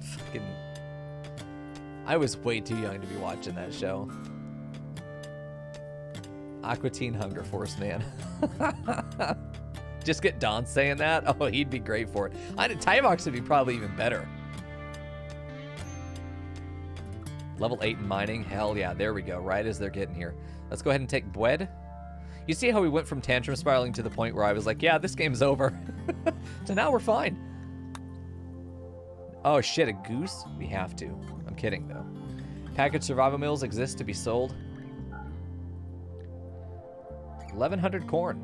fucking. I was way too young to be watching that show. Aqua Teen Hunger Force, man. Just get Don saying that. Oh, he'd be great for it. Tyvox would be probably even better. Level 8 in mining. Hell yeah, there we go. Right as they're getting here. Let's go ahead and take Bwed. You see how we went from tantrum spiraling to the point where I was like, yeah, this game's over. So now we're fine. Oh shit, a goose? We have to. I'm kidding though. Packaged survival meals exist to be sold. 1,100 corn.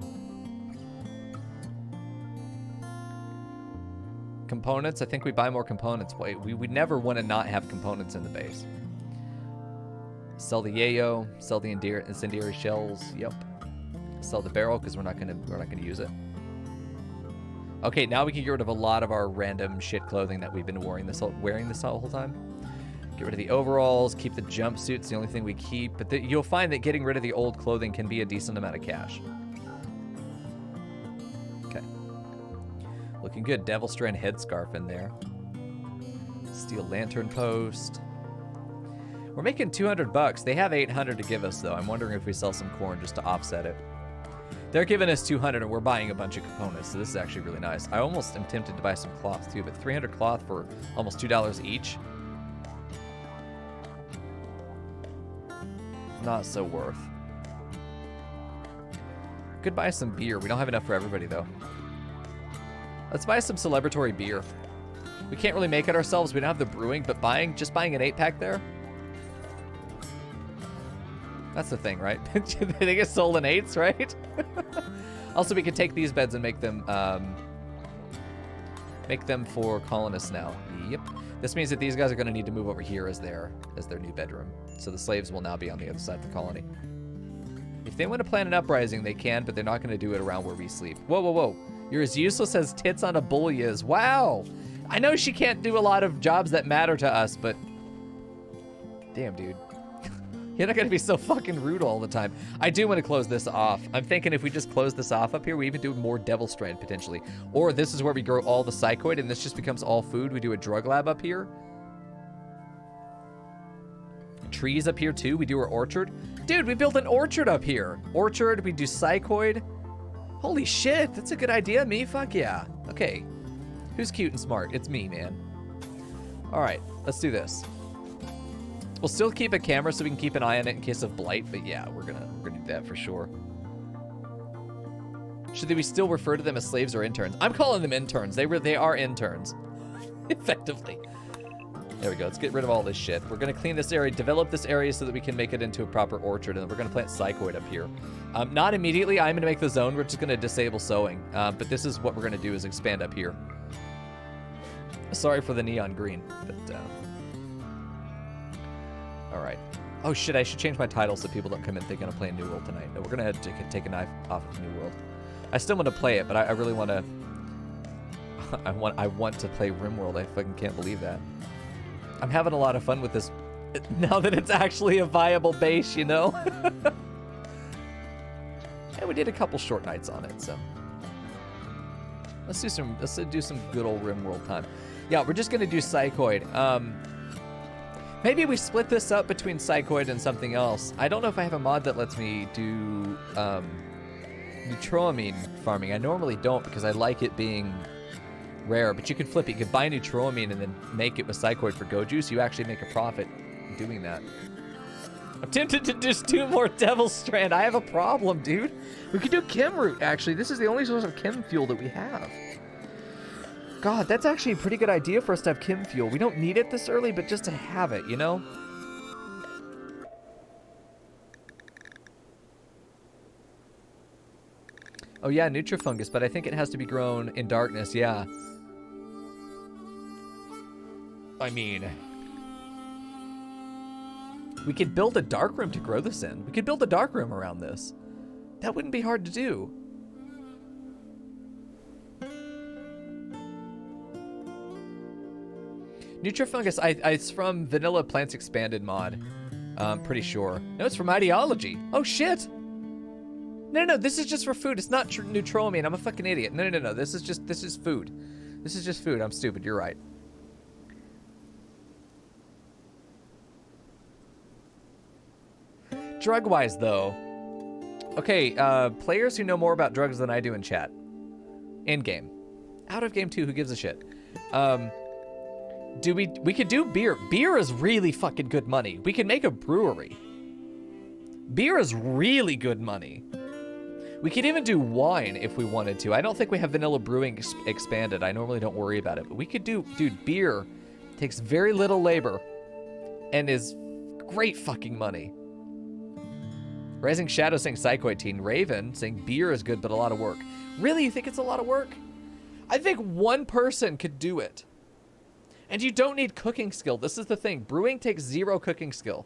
Components, I think we buy more components. Wait, we would never want to not have components in the base. Sell the yayo, sell the incendiary shells. Yep. Sell the barrel because we're not gonna use it. Okay, now we can get rid of a lot of our random shit clothing that we've been wearing this whole time. Get rid of the overalls, keep the jumpsuits, the only thing we keep. But you'll find that getting rid of the old clothing can be a decent amount of cash. Okay. Looking good. Devil Strand headscarf in there. Steel lantern post. We're making 200 bucks. They have 800 to give us, though. I'm wondering if we sell some corn just to offset it. They're giving us 200, and we're buying a bunch of components, so this is actually really nice. I almost am tempted to buy some cloth, too, but 300 cloth for almost $2 each. Not so worth. Could buy some beer. We don't have enough for everybody, though. Let's buy some celebratory beer. We can't really make it ourselves. We don't have the brewing, but just buying an 8-pack there. That's the thing, right? They get sold in 8s, right? Also, we could take these beds and make them for colonists now. Yep. This means that these guys are going to need to move over here as their new bedroom. So the slaves will now be on the other side of the colony. If they want to plan an uprising, they can, but they're not going to do it around where we sleep. Whoa, whoa, whoa. You're as useless as tits on a bully is. Wow. I know she can't do a lot of jobs that matter to us, but... Damn, dude. You're not going to be so fucking rude all the time. I do want to close this off. I'm thinking if we just close this off up here, we even do more Devil Strand, potentially. Or this is where we grow all the psychoid, and this just becomes all food. We do a drug lab up here. Trees up here, too. We do our orchard. Dude, we built an orchard up here. Orchard, we do psychoid. Holy shit, that's a good idea, me? Fuck yeah. Okay. Who's cute and smart? It's me, man. All right, let's do this. We'll still keep a camera so we can keep an eye on it in case of blight, but yeah, we're gonna do that for sure. Should we still refer to them as slaves or interns? I'm calling them interns. They are interns. Effectively. There we go. Let's get rid of all this shit. We're gonna clean this area, develop this area so that we can make it into a proper orchard, and then we're gonna plant psychoid up here. Not immediately. I'm gonna make the zone. We're just gonna disable sowing. But this is what we're gonna do is expand up here. Sorry for the neon green, but all right. Oh shit, I should change my title so people don't come in thinking I'm playing New World tonight. No, we're gonna take a knife off of New World. I still want to play it, but I really want to. I want to play RimWorld. I fucking can't believe that. I'm having a lot of fun with this now that it's actually a viable base, you know? And we did a couple short nights on it, so. Let's do some good old RimWorld time. Yeah, we're just gonna do Psychoid. Maybe we split this up between Psychoid and something else. I don't know if I have a mod that lets me do neutroamine farming. I normally don't because I like it being rare, but you can flip it. You can buy neutroamine and then make it with Psychoid for Go Juice. You actually make a profit doing that. I'm tempted to just do more Devil Strand. I have a problem, dude. We could do Chem Root, actually. This is the only source of Chem Fuel that we have. God, that's actually a pretty good idea for us to have Chem Fuel. We don't need it this early, but just to have it, you know? Oh yeah, Nutrifungus, but I think it has to be grown in darkness, yeah. I mean... we could build a dark room to grow this in. We could build a dark room around this. That wouldn't be hard to do. Nutrifungus, it's from Vanilla Plants Expanded mod. I'm pretty sure. No, it's from Ideology. Oh, shit. No, this is just for food. It's not neutroamine. I'm a fucking idiot. No. This is food. This is just food. I'm stupid. You're right. Drug-wise, though. Okay, players who know more about drugs than I do in chat. In-game. Out of game too, who gives a shit? We could do beer. Beer is really fucking good money. We could make a brewery. Beer is really good money. We could even do wine if we wanted to. I don't think we have vanilla brewing expanded. I normally don't worry about it, but we could do, dude, beer takes very little labor and is great fucking money. Rising Shadow saying Psychoid Teen. Raven saying beer is good, but a lot of work. Really? You think it's a lot of work? I think one person could do it. And you don't need cooking skill. This is the thing. Brewing takes 0 cooking skill.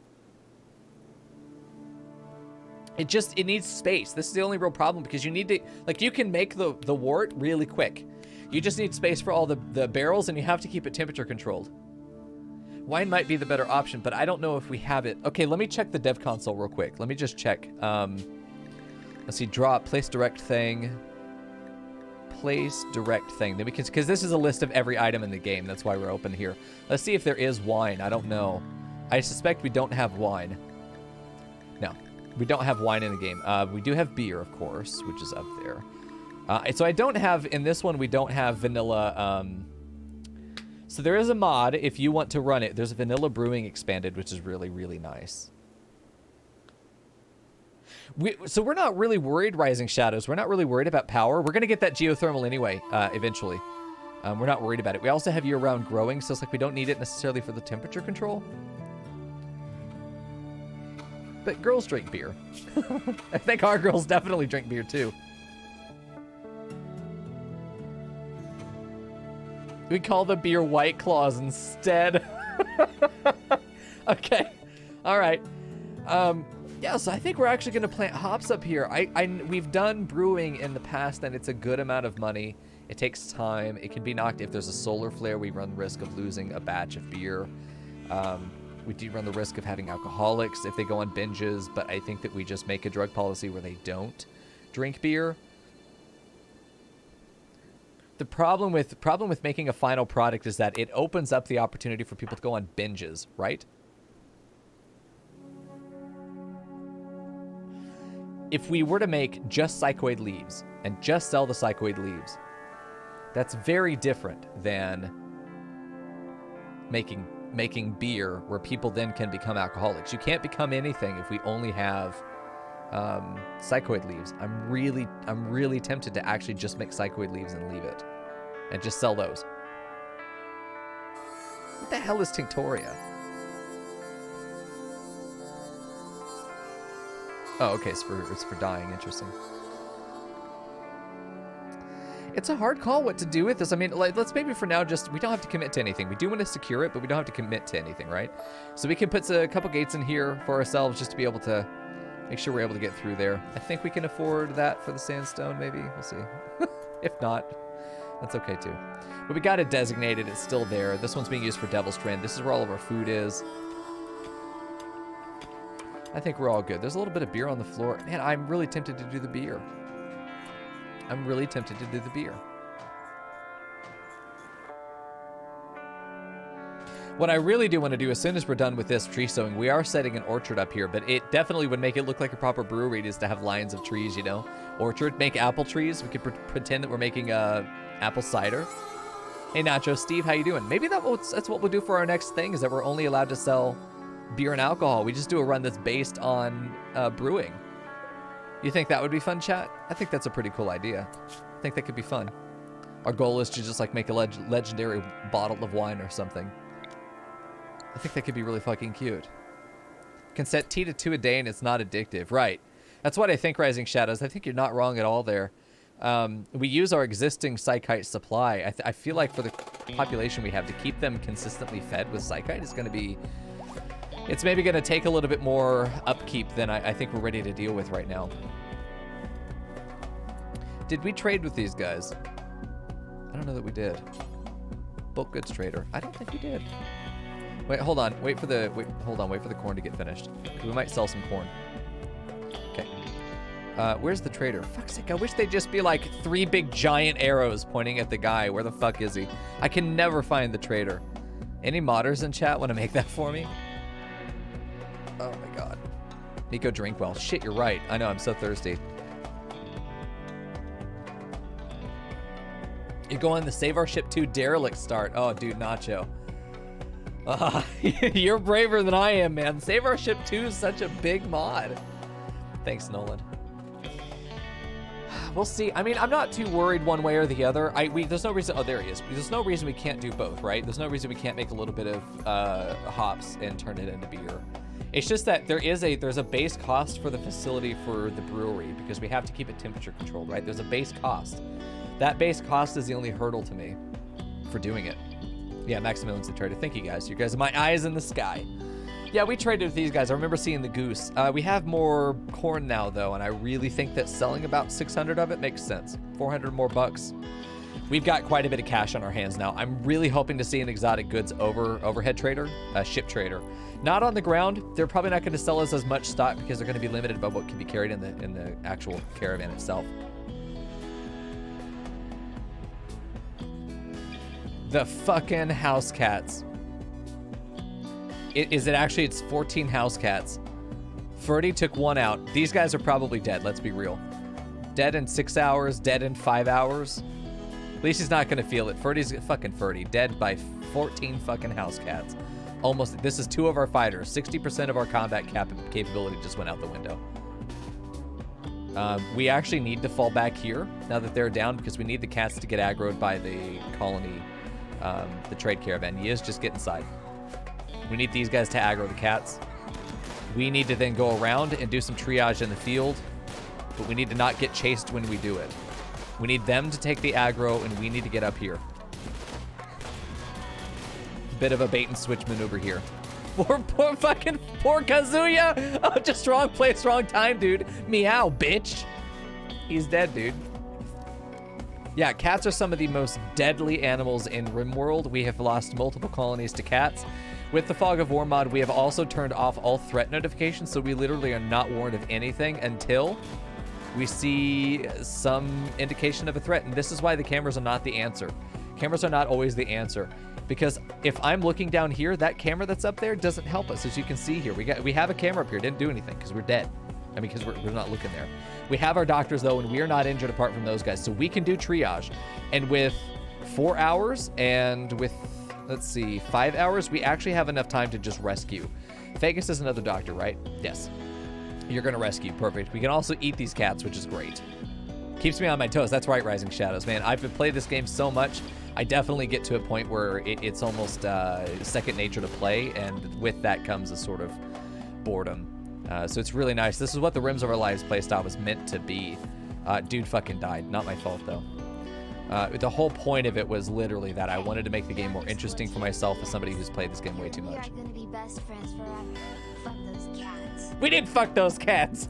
It needs space. This is the only real problem because you need to, like, you can make the wort really quick. You just need space for all the barrels and you have to keep it temperature controlled. Wine might be the better option, but I don't know if we have it. Okay, let me check the dev console real quick. Let me just check. Let's see, drop, place direct thing. Place direct thing. Then we can, because this is a list of every item in the game. That's why we're open here. Let's see if there is wine. I don't know. I suspect we don't have wine. No, we don't have wine in the game. We do have beer, of course, which is up there. So I don't have, in this one, we don't have vanilla. So there is a mod, if you want to run it. There's a vanilla brewing expanded, which is really, really nice. So we're not really worried, Rising Shadows. We're not really worried about power. We're going to get that geothermal anyway, eventually. We're not worried about it. We also have year-round growing, so it's like we don't need it necessarily for the temperature control. But girls drink beer. I think our girls definitely drink beer too. We call the beer White Claws instead. Okay. All right. Yeah, so I think we're actually going to plant hops up here. We've done brewing in the past, and it's a good amount of money. It takes time. It can be knocked. If there's a solar flare, we run the risk of losing a batch of beer. We do run the risk of having alcoholics if they go on binges, but I think that we just make a drug policy where they don't drink beer. The problem with making a final product is that it opens up the opportunity for people to go on binges, right? If we were to make just psychoid leaves and just sell the psychoid leaves, that's very different than making beer where people then can become alcoholics. You can't become anything if we only have psychoid leaves. I'm really tempted to actually just make psychoid leaves and leave it and just sell those. What the hell is Tinctoria? Oh, okay, it's for dying. Interesting. It's a hard call what to do with this. I mean, like, let's maybe for now we don't have to commit to anything. We do want to secure it, but we don't have to commit to anything, right? So we can put a couple gates in here for ourselves just to be able to make sure we're able to get through there. I think we can afford that for the sandstone, maybe. We'll see. If not, that's okay too. But we got it designated. It's still there. This one's being used for Devil's Strand. This is where all of our food is. I think we're all good. There's a little bit of beer on the floor. Man, I'm really tempted to do the beer. What I really do want to do as soon as we're done with this tree sowing, we are setting an orchard up here, but it definitely would make it look like a proper brewery is to have lines of trees, you know? Orchard, make apple trees. We could pretend that we're making apple cider. Hey, Nacho, Steve, how you doing? Maybe that's what we'll do for our next thing, is that we're only allowed to sell beer and alcohol. We just do a run that's based on brewing. You think that would be fun, chat? I think that's a pretty cool idea. I think that could be fun. Our goal is to just like make a legendary bottle of wine or something. I think that could be really fucking cute. Can set T to 2 a day and it's not addictive. Right. That's what I think, Rising Shadows. I think you're not wrong at all there. We use our existing psychite supply. I feel like for the population we have, to keep them consistently fed with psychite is going to be... It's maybe going to take a little bit more upkeep than I think we're ready to deal with right now. Did we trade with these guys? I don't know that we did. Bulk goods trader. I don't think we did. Wait, hold on. Wait for the corn to get finished. We might sell some corn. Okay. Where's the trader? Fuck's sake, I wish they'd just be like 3 big giant arrows pointing at the guy. Where the fuck is he? I can never find the trader. Any modders in chat want to make that for me? Oh my god. Nico Drinkwell. Shit, you're right. I know, I'm so thirsty. You go on the Save Our Ship 2 derelict start. Oh, dude, Nacho. You're braver than I am, man. Save Our Ship 2 is such a big mod. Thanks, Nolan. We'll see. I mean, I'm not too worried one way or the other. There's no reason... Oh, there he is. There's no reason we can't do both, right? There's no reason we can't make a little bit of hops and turn it into beer. It's just that there's a base cost for the facility for the brewery because we have to keep it temperature controlled, right? There's a base cost. That base cost is the only hurdle to me for doing it. Yeah, Maximilian's the trader. Thank you, guys. You guys are my eyes in the sky. Yeah, we traded with these guys. I remember seeing the goose. We have more corn now, though, and I really think that selling about 600 of it makes sense. 400 more bucks. We've got quite a bit of cash on our hands now. I'm really hoping to see an exotic goods overhead trader, ship trader. Not on the ground. They're probably not going to sell us as much stock because they're going to be limited by what can be carried in the actual caravan itself. The fucking house cats. It's 14 house cats. Ferdy took one out. These guys are probably dead, let's be real. Dead in 6 hours, dead in 5 hours. At least he's not gonna feel it. Ferdy's fucking Ferdy. Dead by 14 fucking house cats. Almost, this is 2 of our fighters. 60% of our combat capability just went out the window. We actually need to fall back here now that they're down because we need the cats to get aggroed by the colony, the trade caravan. He is just get inside. We need these guys to aggro the cats. We need to then go around and do some triage in the field, but we need to not get chased when we do it. We need them to take the aggro, and we need to get up here. Bit of a bait and switch maneuver here. Poor Kazuya! Oh, just wrong place, wrong time, dude. Meow, bitch. He's dead, dude. Yeah, cats are some of the most deadly animals in RimWorld. We have lost multiple colonies to cats. With the Fog of War mod, we have also turned off all threat notifications, so we literally are not warned of anything until we see some indication of a threat. And this is why the cameras are not the answer. Cameras are not always the answer. Because if I'm looking down here, that camera that's up there doesn't help us. As you can see here, we have a camera up here. Didn't do anything because we're dead. I mean, because we're not looking there. We have our doctors, though, and we are not injured apart from those guys. So we can do triage. And with 4 hours and with, let's see, 5 hours, we actually have enough time to just rescue. Vegas is another doctor, right? Yes. You're going to rescue. Perfect. We can also eat these cats, which is great. Keeps me on my toes. That's right, Rising Shadows. Man, I've been playing this game so much, I definitely get to a point where it's almost second nature to play, and with that comes a sort of boredom. So it's really nice. This is what the Rims of Our Lives playstyle was meant to be. Dude fucking died. Not my fault, though. The whole point of it was literally that I wanted to make the game more interesting for myself as somebody who's played this game way too much. We are gonna be best friends forever. Fuck those cats. We did fuck those cats.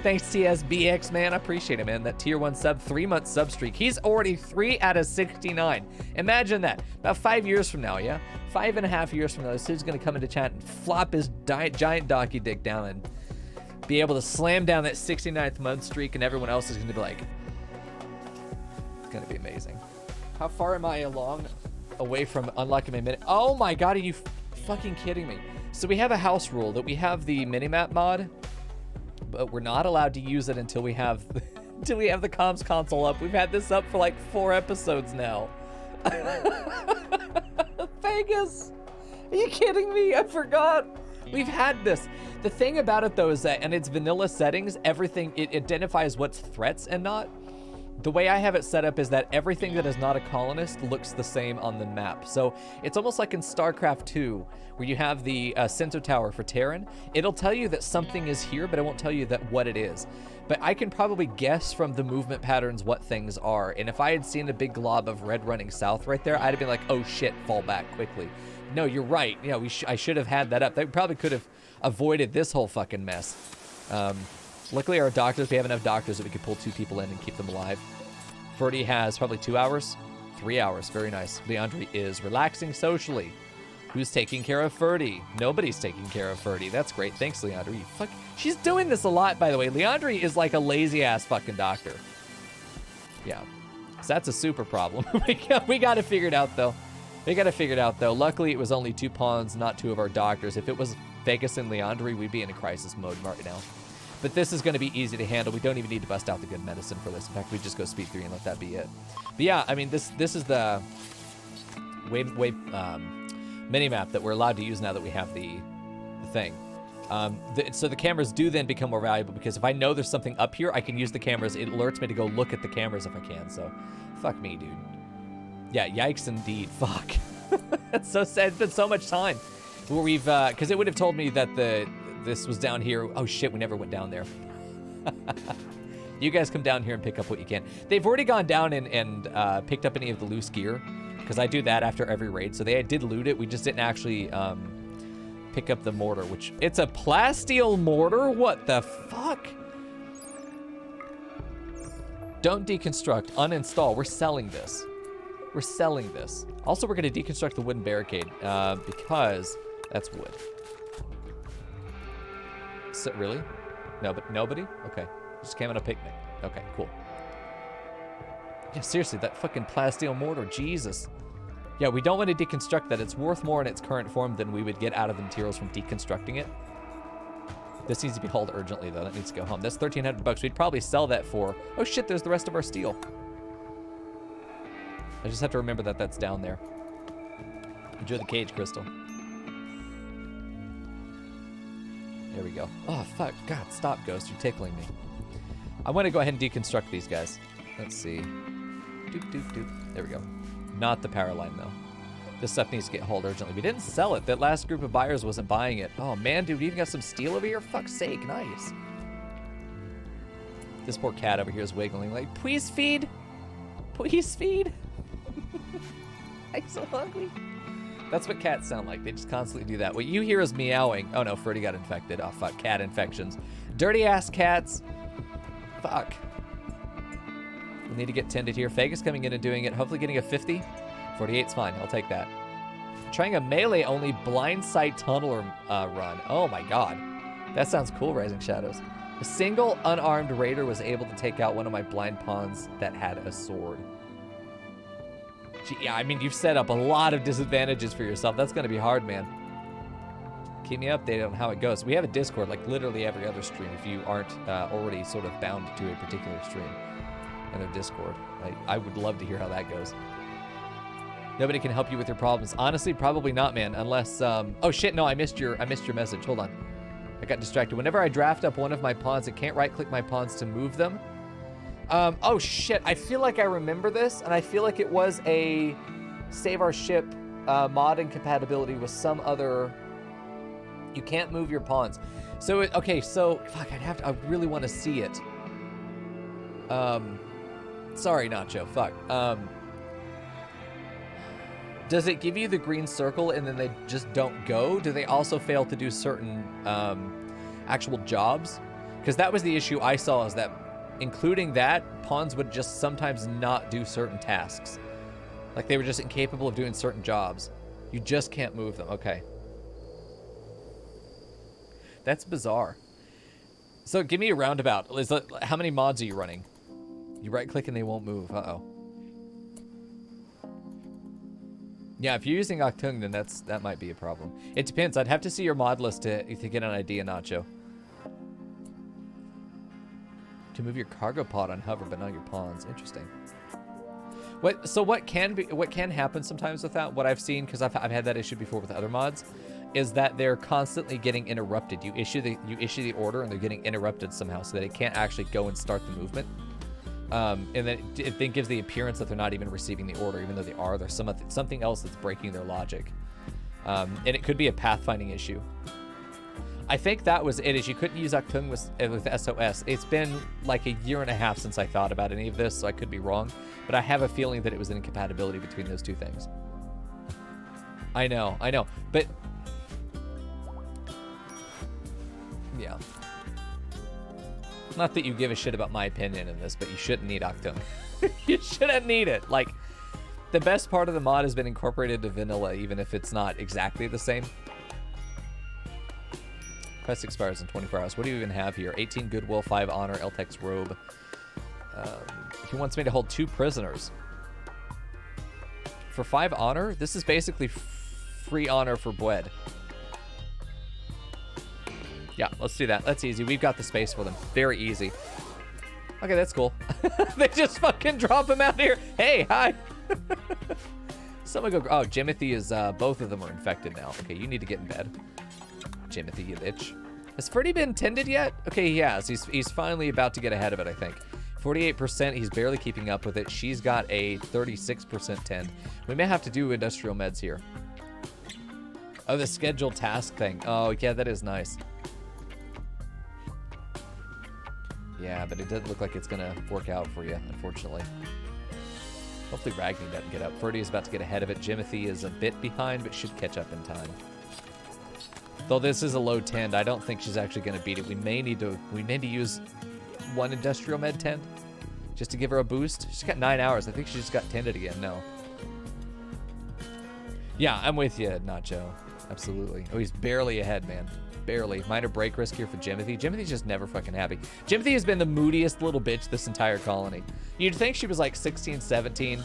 Thanks, TSBX, man. I appreciate it, man. That tier 1 sub, 3-month sub streak. He's already 3 out of 69. Imagine that. About 5 years from now, yeah? 5.5 years from now, this dude's going to come into chat and flop his giant donkey dick down and be able to slam down that 69th month streak, and everyone else is going to be like, it's going to be amazing. How far am I along away from unlocking my minute? Oh my God, are you fucking kidding me? So we have a house rule that we have the minimap mod, but we're not allowed to use it until we have the comms console up. We've had this up for like 4 episodes now. Vegas, are you kidding me? I forgot. We've had this. The thing about it though is that in its vanilla settings, everything, it identifies what's threats and not. The way I have it set up is that everything that is not a colonist looks the same on the map. So it's almost like in StarCraft 2, where you have the sensor tower for Terran. It'll tell you that something is here, but it won't tell you that what it is. But I can probably guess from the movement patterns what things are. And if I had seen a big glob of red running south right there, I'd have been like, oh shit, fall back quickly. No, you're right. Yeah, I should have had that up. They probably could have avoided this whole fucking mess. Luckily, our doctors, we have enough doctors that we could pull 2 people in and keep them alive. Ferdy has probably 2 hours, 3 hours. Very nice. Leandri is relaxing socially. Who's taking care of Ferdy? Nobody's taking care of Ferdy. That's great. Thanks, Leandri. Fuck. She's doing this a lot, by the way. Leandri is like a lazy-ass fucking doctor. Yeah. So that's a super problem. we got to figure it out, though. We got to figure it out, though. Luckily, it was only 2 pawns, not 2 of our doctors. If it was Vegas and Leandri, we'd be in a crisis mode right now. But this is going to be easy to handle. We don't even need to bust out the good medicine for this. In fact, we just go speed 3 and let that be it. But yeah, I mean, this is the mini-map that we're allowed to use now that we have the thing. So the cameras do then become more valuable because if I know there's something up here, I can use the cameras. It alerts me to go look at the cameras if I can. So fuck me, dude. Yeah, yikes indeed. Fuck. That's so sad. It's been so much time where we've, because it would have told me that this was down here. Oh shit, we never went down there. You guys come down here and pick up what you can. They've already gone down and picked up any of the loose gear, because I do that after every raid. So they did loot it. We just didn't actually pick up the mortar, which it's a plasteel mortar. What the fuck? Don't deconstruct, uninstall. We're selling this. We're selling this. Also, we're going to deconstruct the wooden barricade because that's wood. So, really? No, but nobody? Okay. Just came on a picnic. Okay, cool. Yeah, seriously, that fucking plasteel mortar. Jesus. Yeah, we don't want to deconstruct that. It's worth more in its current form than we would get out of the materials from deconstructing it. This needs to be hauled urgently, though. That needs to go home. That's 1,300 bucks. We'd probably sell that for... Oh, shit, there's the rest of our steel. I just have to remember that that's down there. Enjoy the cage, Crystal. There we we go. Oh, fuck. God, stop, Ghost. You're tickling me. I want to go ahead and deconstruct these guys. Let's see. Doop, doop, doop. There we go. Not the power line, though. This stuff needs to get hauled urgently. We didn't sell it. That last group of buyers wasn't buying it. Oh, man, dude. We even got some steel over here? Fuck's sake. Nice. This poor cat over here is wiggling like, please feed. Please feed. I'm so hungry. That's what cats sound like. They just constantly do that. What you hear is meowing. Oh, no. Freddy got infected. Oh, fuck. Cat infections. Dirty-ass cats. Fuck. We need to get tended here. Vegas coming in and doing it. Hopefully getting a 50. 48's fine. I'll take that. Trying a melee-only blind sight tunnel run. Oh, my God. That sounds cool, Rising Shadows. A single unarmed raider was able to take out one of my blind pawns that had a sword. Gee, yeah, I mean, you've set up a lot of disadvantages for yourself. That's going to be hard, man. Keep me updated on how it goes. We have a Discord like literally every other stream if you aren't already sort of bound to a particular stream in their Discord. I would love to hear how that goes. Nobody can help you with your problems. Honestly, probably not, man, unless... oh, shit, no, I missed your message. Hold on. I got distracted. Whenever I draft up one of my pawns, it can't right-click my pawns to move them. Oh, shit. I feel like I remember this, and I feel like it was a Save Our Ship mod incompatibility with some other... You can't move your pawns. So, okay, so... Fuck, I really want to see it. Sorry, Nacho. Fuck. Does it give you the green circle and then they just don't go? Do they also fail to do certain actual jobs? Because that was the issue I saw, is that including that, pawns would just sometimes not do certain tasks. Like they were just incapable of doing certain jobs. You just can't move them. Okay. That's bizarre. So give me a roundabout. How many mods are you running? You right click and they won't move. Uh-oh. Yeah, if you're using Octung, then that might be a problem. It depends. I'd have to see your mod list to get an idea, Nacho. To move your cargo pod on hover, but not your pawns. Interesting. What can happen sometimes with that? What I've seen, because I've had that issue before with other mods, is that they're constantly getting interrupted. You issue the order, and they're getting interrupted somehow, so that it can't actually go and start the movement. And then it then gives the appearance that they're not even receiving the order, even though they are. There's something else that's breaking their logic. And it could be a pathfinding issue. I think that was it, is you couldn't use Octung with SOS. It's been like a year and a half since I thought about any of this, so I could be wrong. But I have a feeling that it was an incompatibility between those two things. I know. But... yeah. Not that you give a shit about my opinion in this, but you shouldn't need Octung. You shouldn't need it. Like, the best part of the mod has been incorporated to vanilla, even if it's not exactly the same. Quest expires in 24 hours. What do you even have here? 18 Goodwill, 5 Honor, Eltec's Robe. He wants me to hold 2 prisoners. For 5 Honor? This is basically free honor for Bwed. Yeah, let's do that. That's easy. We've got the space for them. Very easy. Okay, that's cool. They just fucking drop him out here. Hey, hi. Someone go... Oh, Jimothy is... both of them are infected now. Okay, you need to get in bed. Jimothy, you bitch. Has Freddy been tended yet? Okay, he has. He's finally about to get ahead of it, I think. 48%. He's barely keeping up with it. She's got a 36% tend. We may have to do industrial meds here. Oh, the scheduled task thing. Oh, yeah, that is nice. Yeah, but it doesn't look like it's going to work out for you, unfortunately. Hopefully Ragni doesn't get up. Ferdy is about to get ahead of it. Jimothy is a bit behind, but should catch up in time. Though this is a low tend, I don't think she's actually going to beat it. We may need to use 1 industrial med tend just to give her a boost. She's got 9 hours. I think she just got tended again. No. Yeah, I'm with you, Nacho. Absolutely. Oh, he's barely ahead, man. Barely. Minor break risk here for Jimothy. Jimothy's just never fucking happy. Jimothy has been the moodiest little bitch this entire colony. You'd think she was like 16, 17.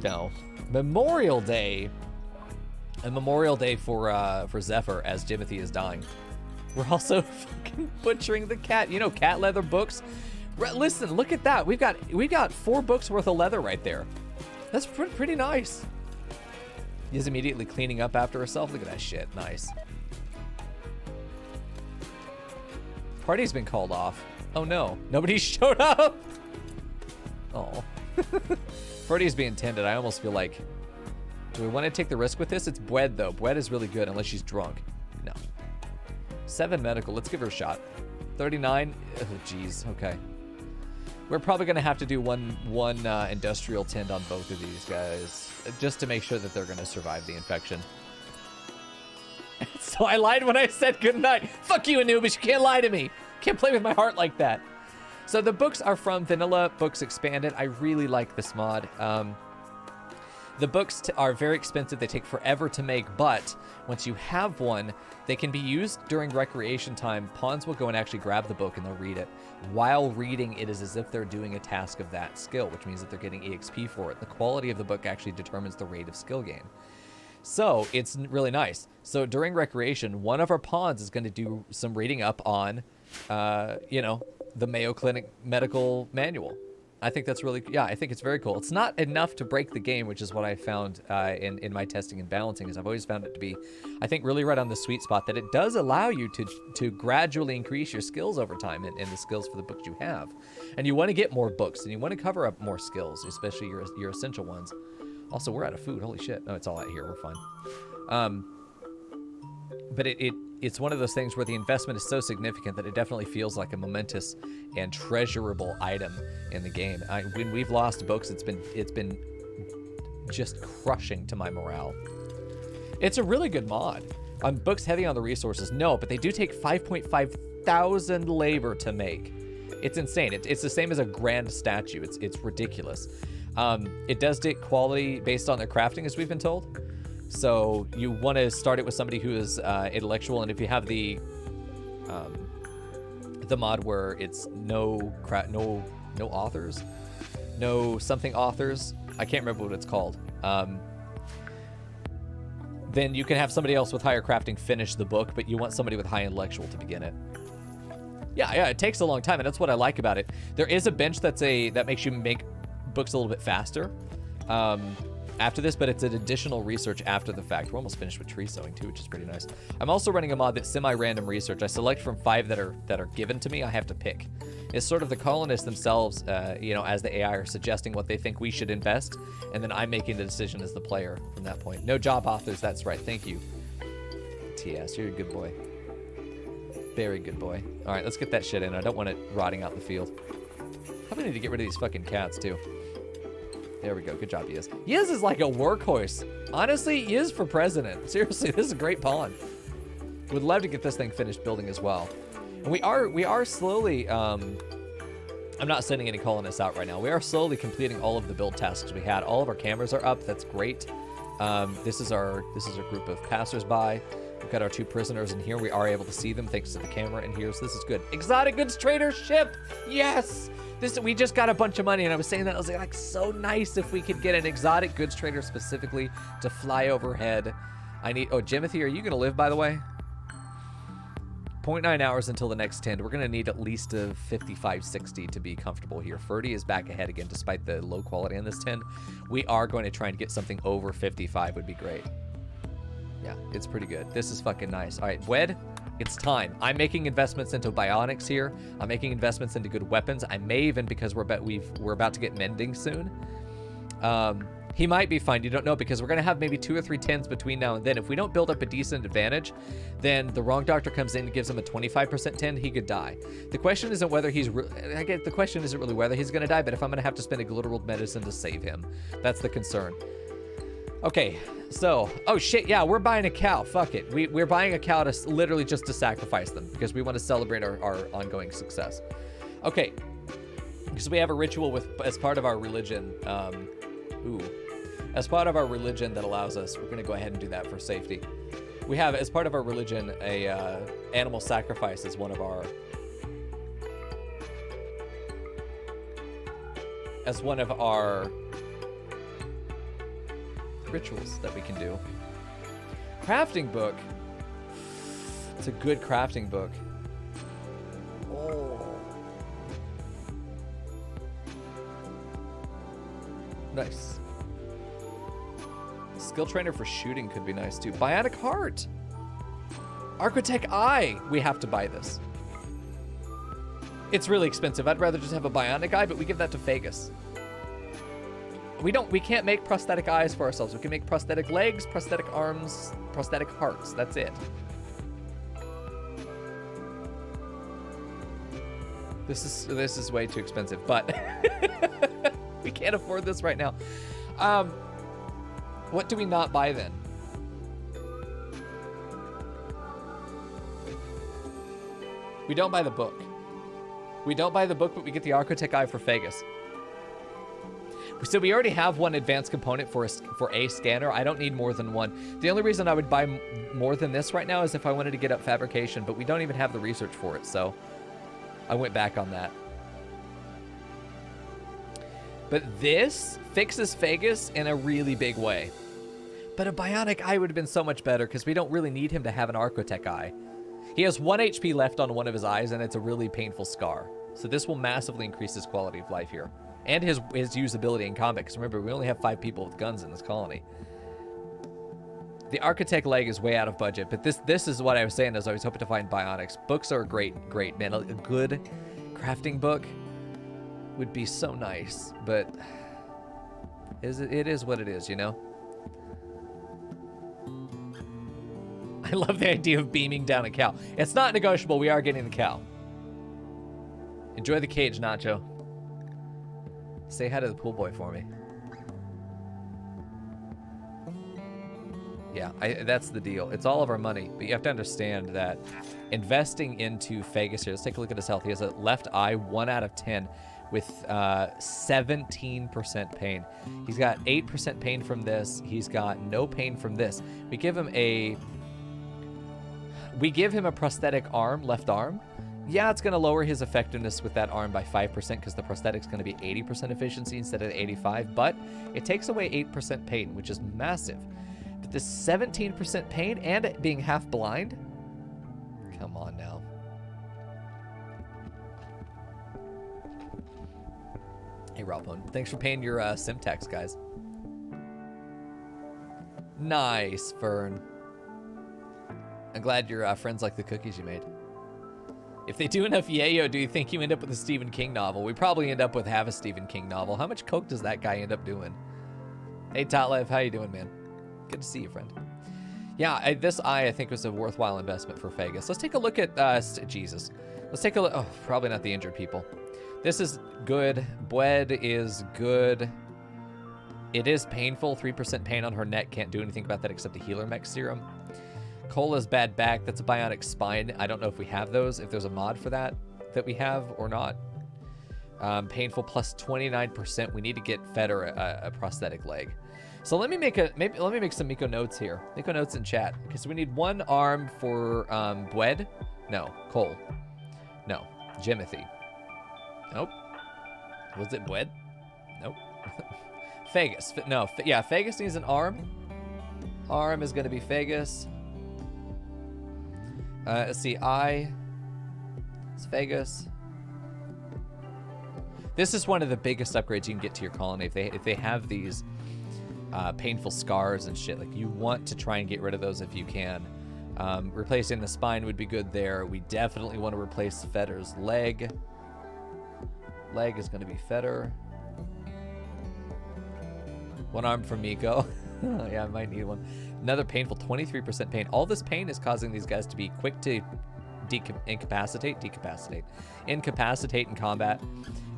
No. Memorial Day. A Memorial Day for Zephyr as Jimothy is dying. We're also fucking butchering the cat. You know, cat leather books. Listen, look at that. We've got 4 books worth of leather right there. That's pretty nice. He's immediately cleaning up after herself. Look at that shit. Nice. Party's been called off. Oh no, nobody showed up. Oh. Party's being tended. I almost feel like, do we want to take the risk with this? It's Bwed though. Bwed is really good unless she's drunk. No. 7 medical. Let's give her a shot. 39. Oh, jeez. Okay. We're probably going to have to do one industrial tend on both of these guys just to make sure that they're going to survive the infection. So I lied when I said goodnight. Fuck you, Anubis. You can't lie to me. Can't play with my heart like that. So the books are from Vanilla Books Expanded. I really like this mod. The books are very expensive. They take forever to make, but once you have one, they can be used during recreation time. Pawns will go and actually grab the book and they'll read it. While reading, it is as if they're doing a task of that skill, which means that they're getting EXP for it. The quality of the book actually determines the rate of skill gain. So it's really nice. So during recreation, one of our pawns is going to do some reading up on, the Mayo Clinic medical manual. I think that's really, I think it's very cool. It's not enough to break the game, which is what I found in my testing and balancing, is I've always found it to be, I think, really right on the sweet spot, that it does allow you to gradually increase your skills over time in the skills for the books you have. And you want to get more books, and you want to cover up more skills, especially your essential ones. Also, we're out of food. Holy shit. No, it's all out here. We're fine. But it's one of those things where the investment is so significant that it definitely feels like a momentous and treasurable item in the game. When we've lost books, it's been just crushing to my morale. It's a really good mod. Books heavy on the resources? No, but they do take 5.5 thousand labor to make. It's insane. It's the same as a grand statue. It's ridiculous. It does take quality based on their crafting, as we've been told. So you want to start it with somebody who is intellectual, and if you have the mod where it's no authors, no something authors, I can't remember what it's called. Then you can have somebody else with higher crafting finish the book, but you want somebody with high intellectual to begin it. Yeah, it takes a long time, and that's what I like about it. There is a bench that makes you make books a little bit faster. After this, but it's an additional research after the fact. We're almost finished with tree sowing too, which is pretty nice. I'm also running a mod that's semi-random research. I select from 5 that are given to me. I have to pick. It's sort of the colonists themselves, as the AI are suggesting what they think we should invest, and then I'm making the decision as the player from that point. No job authors, that's right. Thank you. TS, you're a good boy. Very good boy. All right, let's get that shit in. I don't want it rotting out in the field. Probably need to get rid of these fucking cats too. There we go. Good job, Yiz. Yiz is like a workhorse. Honestly, Yiz for president. Seriously, this is a great pawn. Would love to get this thing finished building as well. And we are slowly, I'm not sending any colonists out right now. We are slowly completing all of the build tasks we had. All of our cameras are up. That's great. This is our group of passersby. We've got our 2 prisoners in here. We are able to see them thanks to the camera in here. So this is good. Exotic goods trader ship. Yes. We just got a bunch of money, and I was saying that, I was like, so nice if we could get an exotic goods trader specifically to fly overhead. Jimothy, are you going to live, by the way? 0.9 hours until the next tend. We're going to need at least a 55, 60 to be comfortable here. Ferdy is back ahead again, despite the low quality on this tend. We are going to try and get something over 55 would be great. Yeah, it's pretty good. This is fucking nice. All right, Wed. It's time. I'm making investments into bionics here. I'm making investments into good weapons. I may even, because we're about to get mending soon. He might be fine. You don't know, because we're going to have maybe 2 or 3 tens between now and then. If we don't build up a decent advantage, then the wrong doctor comes in and gives him a 25% tend. He could die. The question isn't whether the question isn't really whether he's going to die, but if I'm going to have to spend a literal medicine to save him. That's the concern. Okay, so, oh shit, yeah, we're buying a cow. Fuck it. We're buying a cow literally just to sacrifice them, because we want to celebrate our ongoing success. Okay, because we have a ritual as part of our religion. As part of our religion that allows us, we're going to go ahead and do that for safety. We have, as part of our religion, a animal sacrifice as one of our rituals that we can do. Crafting book. It's a good crafting book. Oh. Nice. Skill trainer for shooting could be nice too. Bionic heart. Architect eye. We have to buy this. It's really expensive. I'd rather just have a bionic eye, but we give that to Fagus. We can't make prosthetic eyes for ourselves. We can make prosthetic legs, prosthetic arms, prosthetic hearts. That's it. This is way too expensive, but we can't afford this right now. What do we not buy then? We don't buy the book. We don't buy the book, but we get the Architect Eye for Fagus. So we already have one advanced component for a scanner. I don't need more than one. The only reason I would buy more than this right now is if I wanted to get up fabrication, but we don't even have the research for it, so I went back on that. But this fixes Fagus in a really big way. But a bionic eye would have been so much better because we don't really need him to have an Architect eye. He has 1 HP left on one of his eyes, and it's a really painful scar. So this will massively increase his quality of life here. And his usability in combat, because remember, we only have 5 people with guns in this colony. The Architect leg is way out of budget, but this is what I was saying as I was hoping to find bionics. Books are great, man. A good crafting book would be so nice, but it is what it is, you know? I love the idea of beaming down a cow. It's not negotiable. We are getting the cow. Enjoy the cage, Nacho. Say hi to the pool boy for me. Yeah, that's the deal. It's all of our money, but you have to understand that investing into Fagus here, let's take a look at his health. He has a left eye, 1 out of 10, with 17% pain. He's got 8% pain from this. He's got no pain from this. We give him a prosthetic arm, left arm. Yeah, it's going to lower his effectiveness with that arm by 5% because the prosthetic's going to be 80% efficiency instead of 85, but it takes away 8% pain, which is massive. But this 17% pain and it being half blind? Come on now. Hey, Robone. Thanks for paying your sim tax, guys. Nice, Fern. I'm glad your friends like the cookies you made. If they do enough yayo, do you think you end up with a Stephen King novel? We probably end up with half a Stephen King novel. How much coke does that guy end up doing? Hey, Totlev, how you doing, man? Good to see you, friend. Yeah, this eye, I think, was a worthwhile investment for Fagus. Let's take a look at, Jesus. Let's take a look. Oh, probably not the injured people. This is good. Bwed is good. It is painful. 3% pain on her neck. Can't do anything about that except a healer mech serum. Cola's bad back. That's a bionic spine. I don't know if we have those, if there's a mod for that we have or not. Painful plus 29%. We need to get Feder a prosthetic leg. So let me make some Miko notes here. Miko notes in chat. Okay, so we need 1 arm for Bwed. No, Cole. No, Jimothy. Nope. Was it Bwed? Nope. Fagus. No, yeah, Fagus needs an arm. Arm is going to be Fagus. Let's see, eye. It's Fagus. This is one of the biggest upgrades you can get to your colony if they have these painful scars and shit. Like, you want to try and get rid of those if you can. Replacing the spine would be good there. We definitely want to replace Feder's leg. Leg is going to be Feder. 1 arm for Miko. Yeah, I might need one. Another painful 23% pain. All this pain is causing these guys to be quick to incapacitate in combat.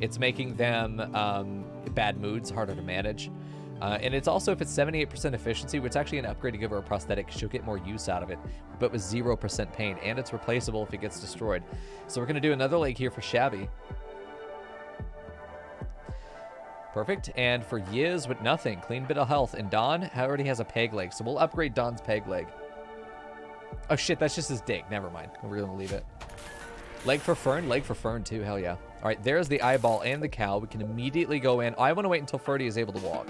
It's making them bad moods, harder to manage. And it's also, if it's 78% efficiency, which is actually an upgrade to give her a prosthetic, she'll get more use out of it, but with 0% pain, and it's replaceable if it gets destroyed. So we're going to do another leg here for Shabby. Perfect. And for Yiz with nothing, clean bit of health. And Don already has a peg leg, so we'll upgrade Don's peg leg. Oh shit, that's just his dig. Never mind. We're going to leave it. Leg for Fern too. Hell yeah. All right, there's the eyeball and the cow. We can immediately go in. I want to wait until Ferdy is able to walk.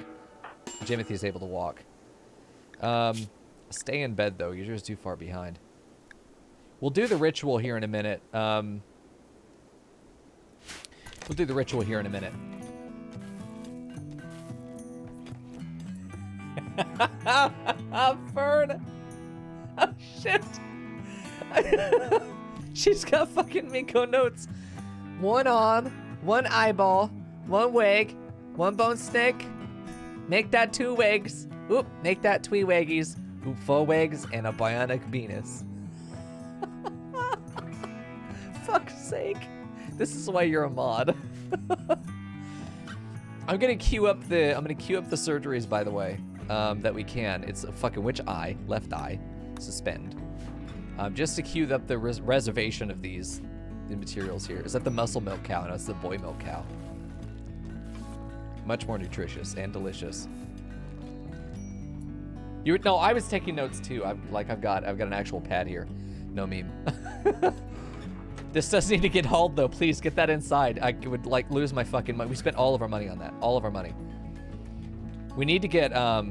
Jimothy is able to walk. Stay in bed, though. You're just too far behind. We'll do the ritual here in a minute. Fern. Oh, shit. She's got fucking Miko notes. One arm, one eyeball, one wig, one bone stick. Make that 2 wigs. Oop, make that 3 wiggies. Oop, 4 wigs and a bionic penis. Fuck's sake. This is why you're a mod. I'm gonna queue up the surgeries, by the way, that we can. It's a fucking which eye? Left eye. Suspend. Just to queue up the reservation of these materials here. Is that the muscle milk cow? No, it's the boy milk cow. Much more nutritious and delicious. No, I was taking notes too. I've got an actual pad here. No meme. This does need to get hauled though. Please get that inside. I would like lose my fucking money. We spent all of our money on that. All of our money. We need to get a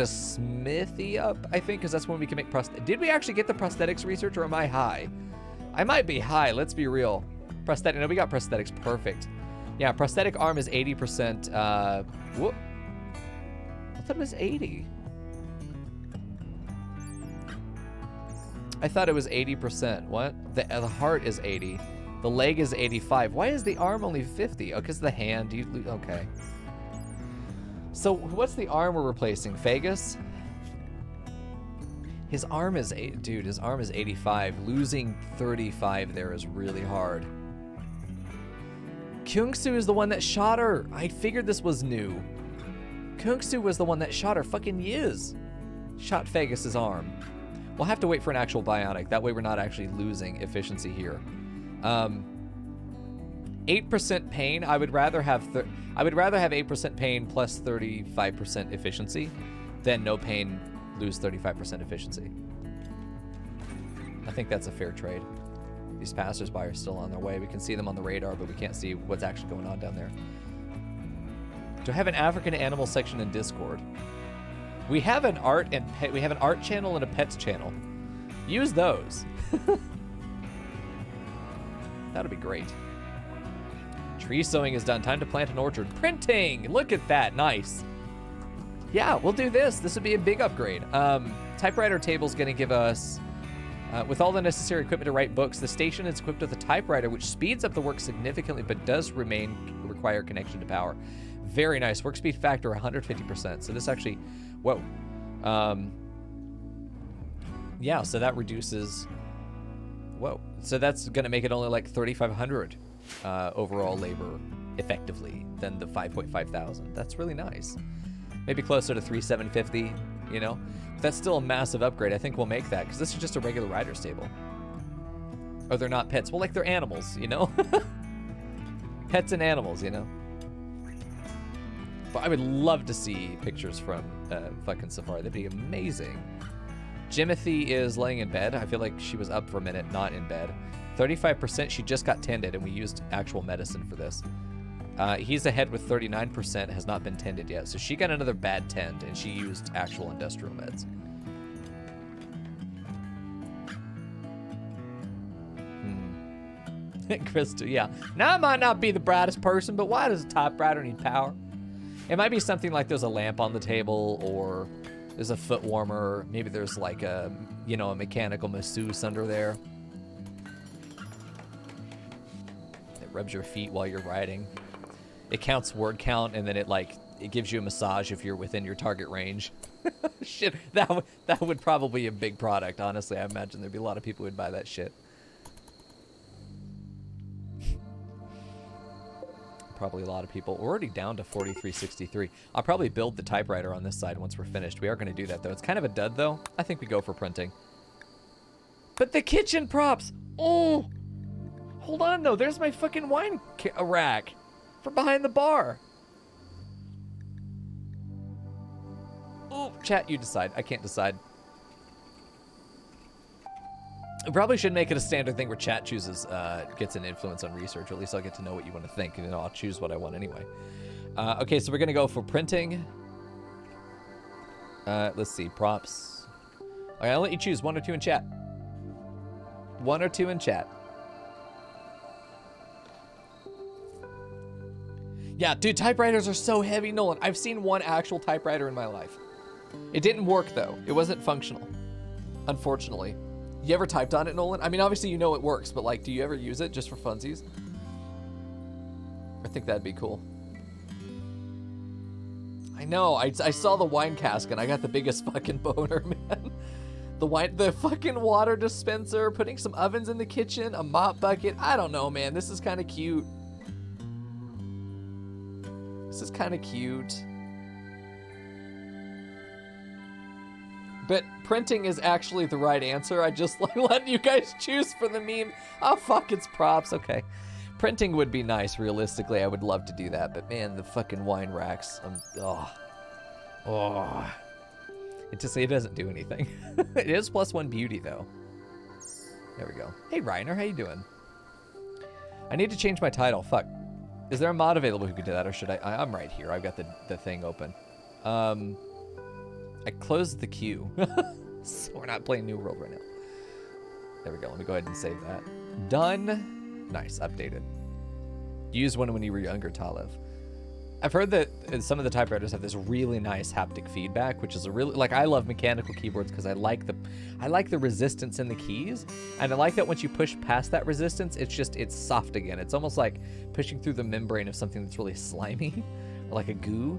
smithy up, I think, because that's when we can make Did we actually get the prosthetics research, or am I high? I might be high. Let's be real. Prosthetic. No, we got prosthetics. Perfect. Yeah, prosthetic arm is 80%. Whoop. I thought it was 80. I thought it was 80%. What? The heart is 80. The leg is 85. Why is the arm only 50? Oh, because the hand. Okay. So what's the arm we're replacing? Phagus? His arm is dude. His arm is 85. Losing 35 there is really hard. Kyungsu is the one that shot her. I figured this was new. Kyungsu was the one that shot her. Fucking Yiz. Shot Phagus's arm. We'll have to wait for an actual bionic. That way we're not actually losing efficiency here. 8% pain. I would rather have 8% pain plus 35% efficiency than no pain, lose 35% efficiency. I think that's a fair trade. These passersby are still on their way. We can see them on the radar, but we can't see what's actually going on down there. Do I have an African animal section in Discord? We have an art channel and a pets channel. Use those. That'll be great. Tree sowing is done. Time to plant an orchard. Printing! Look at that. Nice. Yeah, we'll do this. This would be a big upgrade. Typewriter table's going to give us, with all the necessary equipment to write books, the station is equipped with a typewriter, which speeds up the work significantly, but does require connection to power. Very nice. Work speed factor 150%. So this actually, whoa. Yeah, so that reduces, whoa. So that's going to make it only like 3,500 overall labor effectively than the 5.5 thousand. That's really nice. Maybe closer to 3,750, you know? But that's still a massive upgrade. I think we'll make that because this is just a regular rider's table. Oh, they're not pets. Well, like they're animals, you know? Pets and animals, you know? But I would love to see pictures from fucking Safari. That'd be amazing. Jimothy is laying in bed. I feel like she was up for a minute, not in bed. 35%, she just got tended, and we used actual medicine for this. He's ahead with 39%, has not been tended yet. So she got another bad tend, and she used actual industrial meds. Krista, yeah. Now I might not be the brightest person, but why does a typewriter need power? It might be something like there's a lamp on the table, or there's a foot warmer. Maybe there's like a, you know, a mechanical masseuse under there. It rubs your feet while you're writing. It counts word count, and then it gives you a massage if you're within your target range. Shit, that would probably be a big product, honestly. I imagine there'd be a lot of people who would buy that shit. Probably a lot of people. We're already down to 4363. I'll probably build the typewriter on this side once we're finished. We are going to do that, though. It's kind of a dud, though. I think we go for printing. But the kitchen props! Oh! Hold on, though. There's my fucking wine rack for behind the bar. Oh, chat, you decide. I can't decide. I probably should make it a standard thing where chat chooses, gets an influence on research, or at least I'll get to know what you want to think, and then I'll choose what I want anyway. Okay, so we're going to go for printing. Let's see, props. Okay, I'll let you choose 1 or 2 in chat. 1 or 2 in chat. Yeah, dude, typewriters are so heavy, Nolan. I've seen one actual typewriter in my life. It didn't work, though. It wasn't functional, unfortunately. You ever typed on it, Nolan? I mean, obviously you know it works, but like, do you ever use it just for funsies? I think that'd be cool. I know, I saw the wine cask and I got the biggest fucking boner, man. The fucking water dispenser, putting some ovens in the kitchen, a mop bucket. I don't know, man. This is kind of cute. This is kind of cute. But printing is actually the right answer. I just like letting you guys choose for the meme. Oh, fuck, it's props. Okay. Printing would be nice, realistically. I would love to do that. But, man, the fucking wine racks. It doesn't do anything. It is +1 beauty, though. There we go. Hey, Reiner, how you doing? I need to change my title. Fuck. Is there a mod available who could do that, or should I? I'm right here. I've got the thing open. I closed the queue. So we're not playing New World right now. There we go. Let me go ahead and save that. Done. Nice. Updated. Use one when you were younger, Talev. I've heard that some of the typewriters have this really nice haptic feedback, which is a really, like, I love mechanical keyboards because I like the resistance in the keys, and I like that once you push past that resistance, it's soft again. It's almost like pushing through the membrane of something that's really slimy, or like a goo.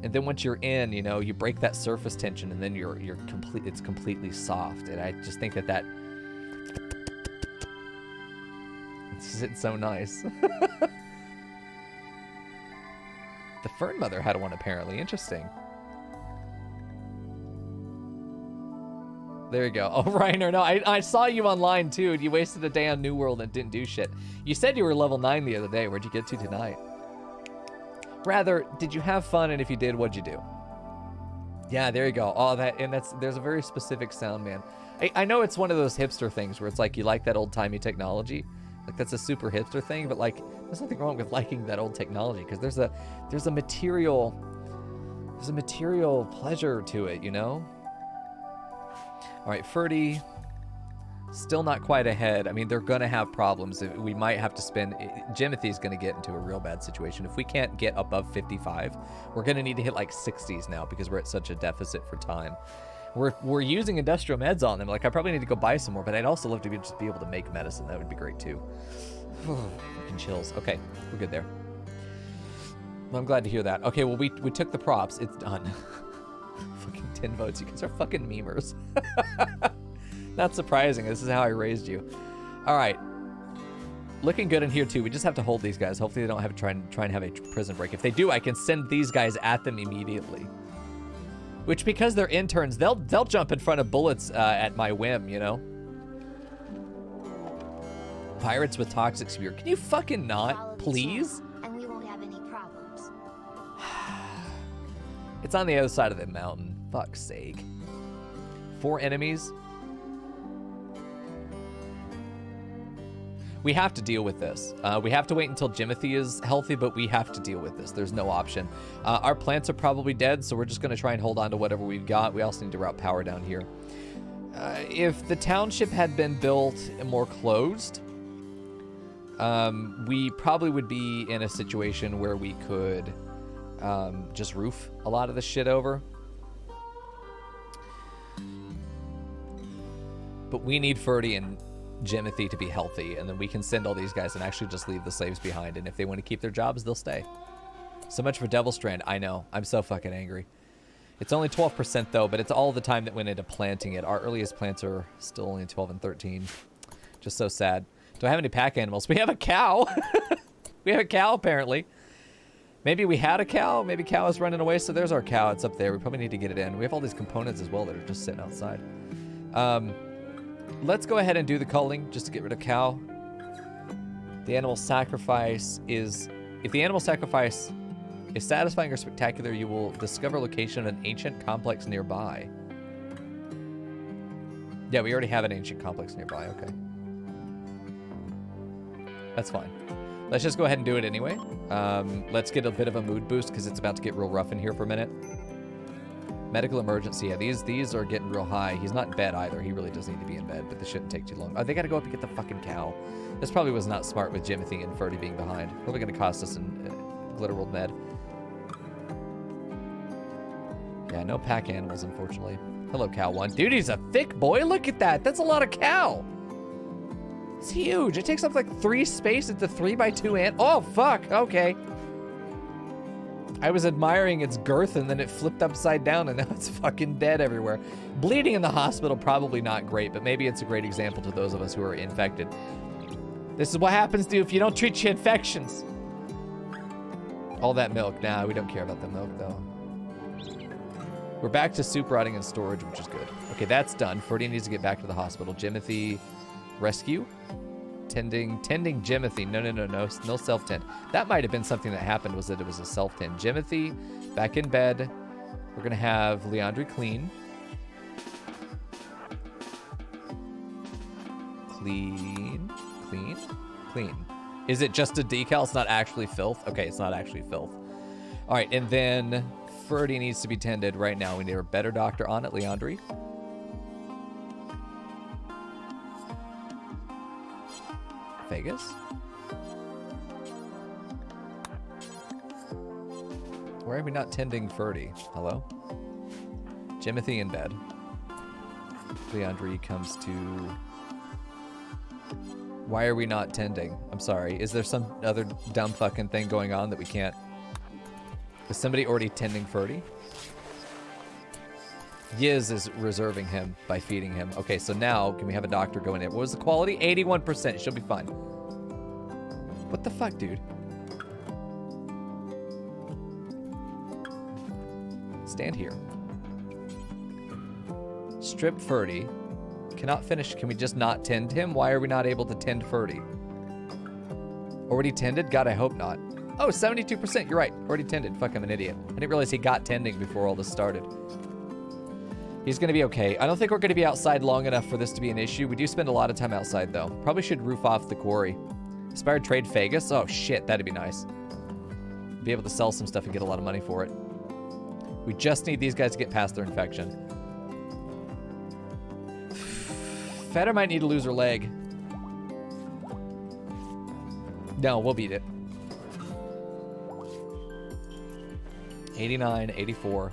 And then once you're in, you know, you break that surface tension, and then it's completely soft. And I just think that it's so nice. The Fern Mother had one, apparently. Interesting. There you go. Oh, Reiner, no, I saw you online, too. You wasted a day on New World and didn't do shit. You said you were level 9 the other day. Where'd you get to tonight? Rather, did you have fun? And if you did, what'd you do? Yeah, there you go. Oh, there's a very specific sound, man. I know it's one of those hipster things where it's like you like that old-timey technology. Like, that's a super hipster thing, but, like, there's nothing wrong with liking that old technology, because there's a material pleasure to it, you know? All right, Ferdy, still not quite ahead. I mean, they're gonna have problems. We might have to spend, Jimothy's gonna get into a real bad situation. If we can't get above 55, we're gonna need to hit like 60s now, because we're at such a deficit for time. We're using industrial meds on them. Like, I probably need to go buy some more, but I'd also love to just be able to make medicine. That would be great too. Fucking chills. Okay, we're good there. Well, I'm glad to hear that. Okay, well, we took the props. It's done. Fucking 10 votes. You guys are fucking memers. Not surprising. This is how I raised you. All right. Looking good in here too. We just have to hold these guys. Hopefully they don't have to try and have a prison break. If they do, I can send these guys at them immediately. Which, because they're interns, they'll jump in front of bullets at my whim, you know? Pirates with toxic spear. Can you fucking not, please? And we won't have any problems. It's on the other side of the mountain. Fuck's sake. 4 enemies. We have to deal with this. We have to wait until Jimothy is healthy, but we have to deal with this. There's no option. Our plants are probably dead, so we're just going to try and hold on to whatever we've got. We also need to route power down here. If the township had been built more closed, we probably would be in a situation where we could just roof a lot of this shit over. But we need Ferdy and Jimothy to be healthy, and then we can send all these guys and actually just leave the slaves behind, and if they want to keep their jobs, they'll stay. So much for Devil Strand. I know. I'm so fucking angry. It's only 12% though, but it's all the time that went into planting it. Our earliest plants are still only 12 and 13. Just so sad. Do I have any pack animals? We have a cow. We have a cow, apparently. Maybe we had a cow. Maybe cow is running away, so there's our cow. It's up there. We probably need to get it in. We have all these components as well that are just sitting outside. Let's go ahead and do the culling just to get rid of cow. The animal sacrifice is... If the animal sacrifice is satisfying or spectacular, you will discover location of an ancient complex nearby. Yeah, we already have an ancient complex nearby. Okay. That's fine. Let's just go ahead and do it anyway. Let's get a bit of a mood boost because it's about to get real rough in here for a minute. Medical emergency. Yeah, these are getting real high. He's not in bed either. He really does need to be in bed, but this shouldn't take too long. Oh, they gotta go up and get the fucking cow. This probably was not smart with Jimothy and Ferdy being behind. Probably gonna cost us in Glitter World med. Yeah, no pack animals, unfortunately. Hello, cow one. Dude, he's a thick boy. Look at that. That's a lot of cow. It's huge. It takes up like 3 space at the 3x2 ant. Oh, fuck. Okay. I was admiring its girth and then it flipped upside down and now it's fucking dead everywhere. Bleeding in the hospital, probably not great, but maybe it's a great example to those of us who are infected. This is what happens to you if you don't treat your infections. All that milk. Nah, we don't care about the milk though. We're back to soup rotting in storage, which is good. Okay, that's done. Ferdy needs to get back to the hospital. Jimothy, rescue? Tending Jimothy. No self-tend. That might have been something that happened, was that it was a self-tend. Jimothy, back in bed. We're going to have Leandri clean. Clean. Is it just a decal? It's not actually filth? Okay, it's not actually filth. All right, and then Ferdy needs to be tended right now. We need a better doctor on it, Leandri. Vegas? Why are we not tending Ferdy? Hello? Jimothy in bed. Leandri comes to... Why are we not tending? I'm sorry. Is there some other dumb fucking thing going on that we can't... Is somebody already tending Ferdy? Yiz is reserving him by feeding him. Okay, so now can we have a doctor go in there? What was the quality? 81%. She'll be fine. What the fuck, dude? Stand here. Strip Ferdy. Cannot finish. Can we just not tend him? Why are we not able to tend Ferdy? Already tended? God, I hope not. Oh, 72%. You're right. Already tended. Fuck, I'm an idiot. I didn't realize he got tending before all this started. He's going to be okay. I don't think we're going to be outside long enough for this to be an issue. We do spend a lot of time outside, though. Probably should roof off the quarry. Inspired trade Fagus? Oh, shit. That'd be nice. Be able to sell some stuff and get a lot of money for it. We just need these guys to get past their infection. Feder might need to lose her leg. No, we'll beat it. 89, 84.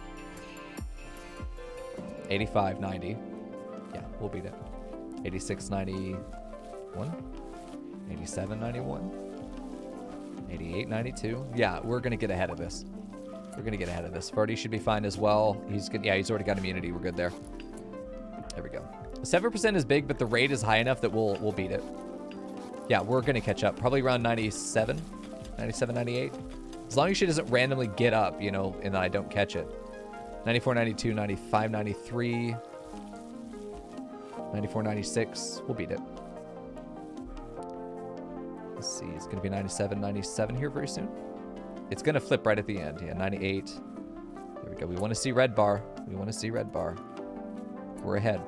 85, 90. Yeah, we'll beat it. 86, 91. 87, 91. 88, 92. Yeah, we're going to get ahead of this. We're going to get ahead of this. Ferdy should be fine as well. He's good. Yeah, he's already got immunity. We're good there. There we go. 7% is big, but the rate is high enough that we'll beat it. Yeah, we're going to catch up. Probably around 97, 97, 98. As long as she doesn't randomly get up, you know, and I don't catch it. 94, 92, 95, 93, 94, 96. We'll beat it. Let's see. It's going to be 97, 97 here very soon. It's going to flip right at the end. Yeah, 98. There we go. We want to see red bar. We want to see red bar. We're ahead.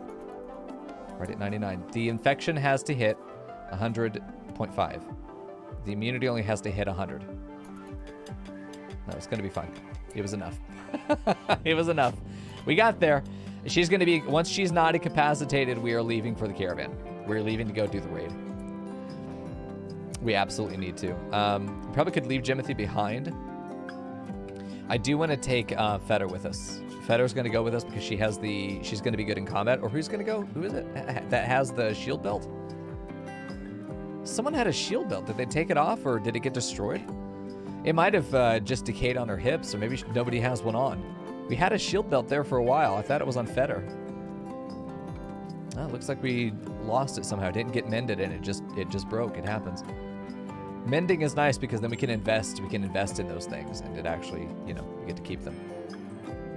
Right at 99. The infection has to hit 100.5. The immunity only has to hit 100. No, it's going to be fine. It was enough. It was enough. We got there. She's going to be, once she's not incapacitated, we are leaving for the caravan. We're leaving to go do the raid. We absolutely need to. Probably could leave Jimothy behind. I do want to take Feder with us. Feder's going to go with us because she has she's going to be good in combat. Or who's going to go? Who is it that has the shield belt? Someone had a shield belt. Did they take it off or did it get destroyed? It might have just decayed on her hips, or maybe nobody has one on. We had a shield belt there for a while. I thought it was on Feder. Oh, it looks like we lost it somehow. It didn't get mended and it just broke. It happens. Mending is nice because then we can invest in those things and it actually, you know, we get to keep them.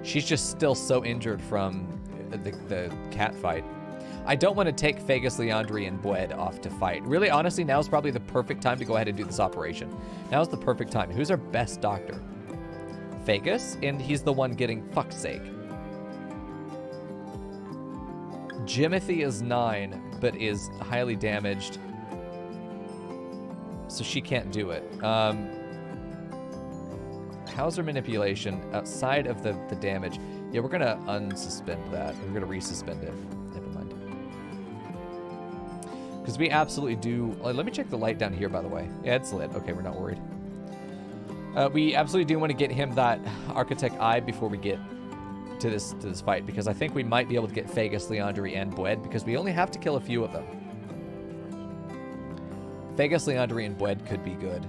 She's just still so injured from the cat fight. I don't want to take Fagus, Leandri, and Bwed off to fight. Really, honestly, now is probably the perfect time to go ahead and do this operation. Now is the perfect time. Who's our best doctor? Fagus, and he's the one getting fuck's sake. Jimothy is 9, but is highly damaged. So she can't do it. How's her manipulation outside of the damage? Yeah, we're gonna unsuspend that. We're gonna resuspend it. Never mind. Because we absolutely do. Let me check the light down here, by the way. Yeah, it's lit. Okay, we're not worried. We absolutely do want to get him that Architect Eye before we get to this fight, because I think we might be able to get Fagus, Leandri, and Bwed, because we only have to kill a few of them. Vegas, Leandri, and Bwed could be good.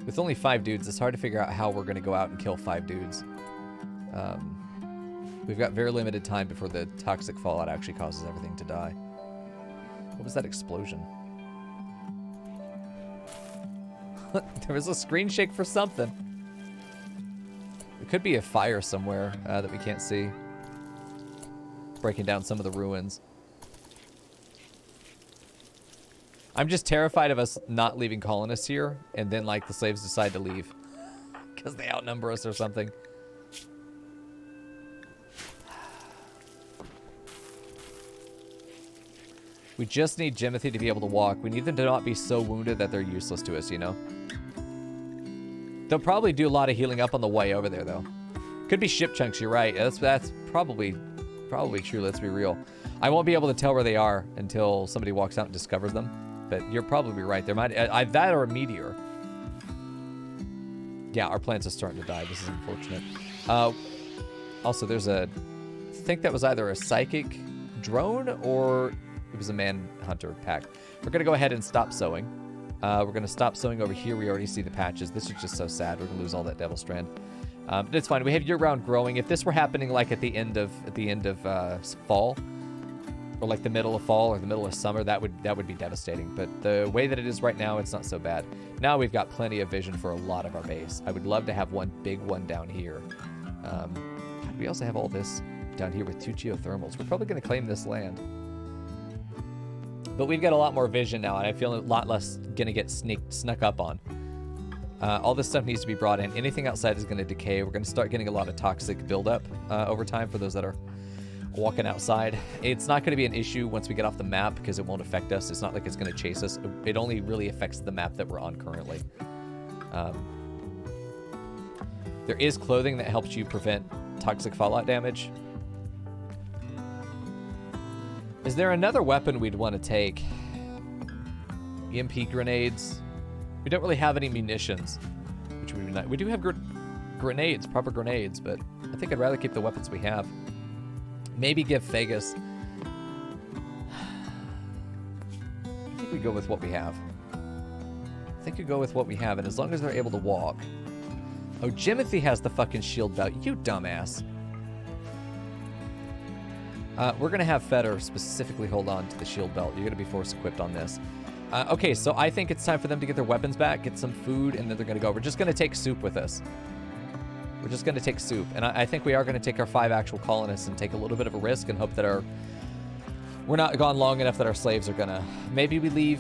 With only 5 dudes, it's hard to figure out how we're going to go out and kill 5 dudes. We've got very limited time before the toxic fallout actually causes everything to die. What was that explosion? There was a screen shake for something. It could be a fire somewhere that we can't see. Breaking down some of the ruins. I'm just terrified of us not leaving colonists here, and then, like, the slaves decide to leave. Because they outnumber us or something. We just need Jimothy to be able to walk. We need them to not be so wounded that they're useless to us, you know? They'll probably do a lot of healing up on the way over there, though. Could be ship chunks, you're right. That's probably true, let's be real. I won't be able to tell where they are until somebody walks out and discovers them. But you're probably right. There might... that or a meteor. Yeah, our plants are starting to die. This is unfortunate. Also, there's a... I think that was either a psychic drone or it was a manhunter pack. We're going to go ahead and stop sowing. We're going to stop sowing over here. We already see the patches. This is just so sad. We're going to lose all that devil strand. It's fine. We have year-round growing. If this were happening like at the end of fall, or like the middle of fall or the middle of summer, that would be devastating. But the way that it is right now, it's not so bad. Now we've got plenty of vision for a lot of our base. I would love to have one big one down here. We also have all this down here with 2 geothermals. We're probably going to claim this land. But we've got a lot more vision now, and I feel a lot less going to get snuck up on. All this stuff needs to be brought in. Anything outside is going to decay. We're going to start getting a lot of toxic buildup over time for those that are walking outside. It's not going to be an issue once we get off the map because it won't affect us. It's not like it's going to chase us. It only really affects the map that we're on currently. There is clothing that helps you prevent toxic fallout damage. Is there another weapon we'd want to take? EMP grenades. We don't really have any munitions, which would be nice. We do have grenades, proper grenades, but I think I'd rather keep the weapons we have. Maybe give Vegas. I think we go with what we have. I think we go with what we have, and as long as they're able to walk. Oh, Jimothy has the fucking shield belt. You dumbass. We're going to have Feder specifically hold on to the shield belt. You're going to be force equipped on this. Okay, so I think it's time for them to get their weapons back, get some food, and then they're going to go. We're just going to take soup with us. We're just going to take soup. And I think we are going to take our 5 actual colonists and take a little bit of a risk and hope that we're not gone long enough that our slaves are going to... Maybe we leave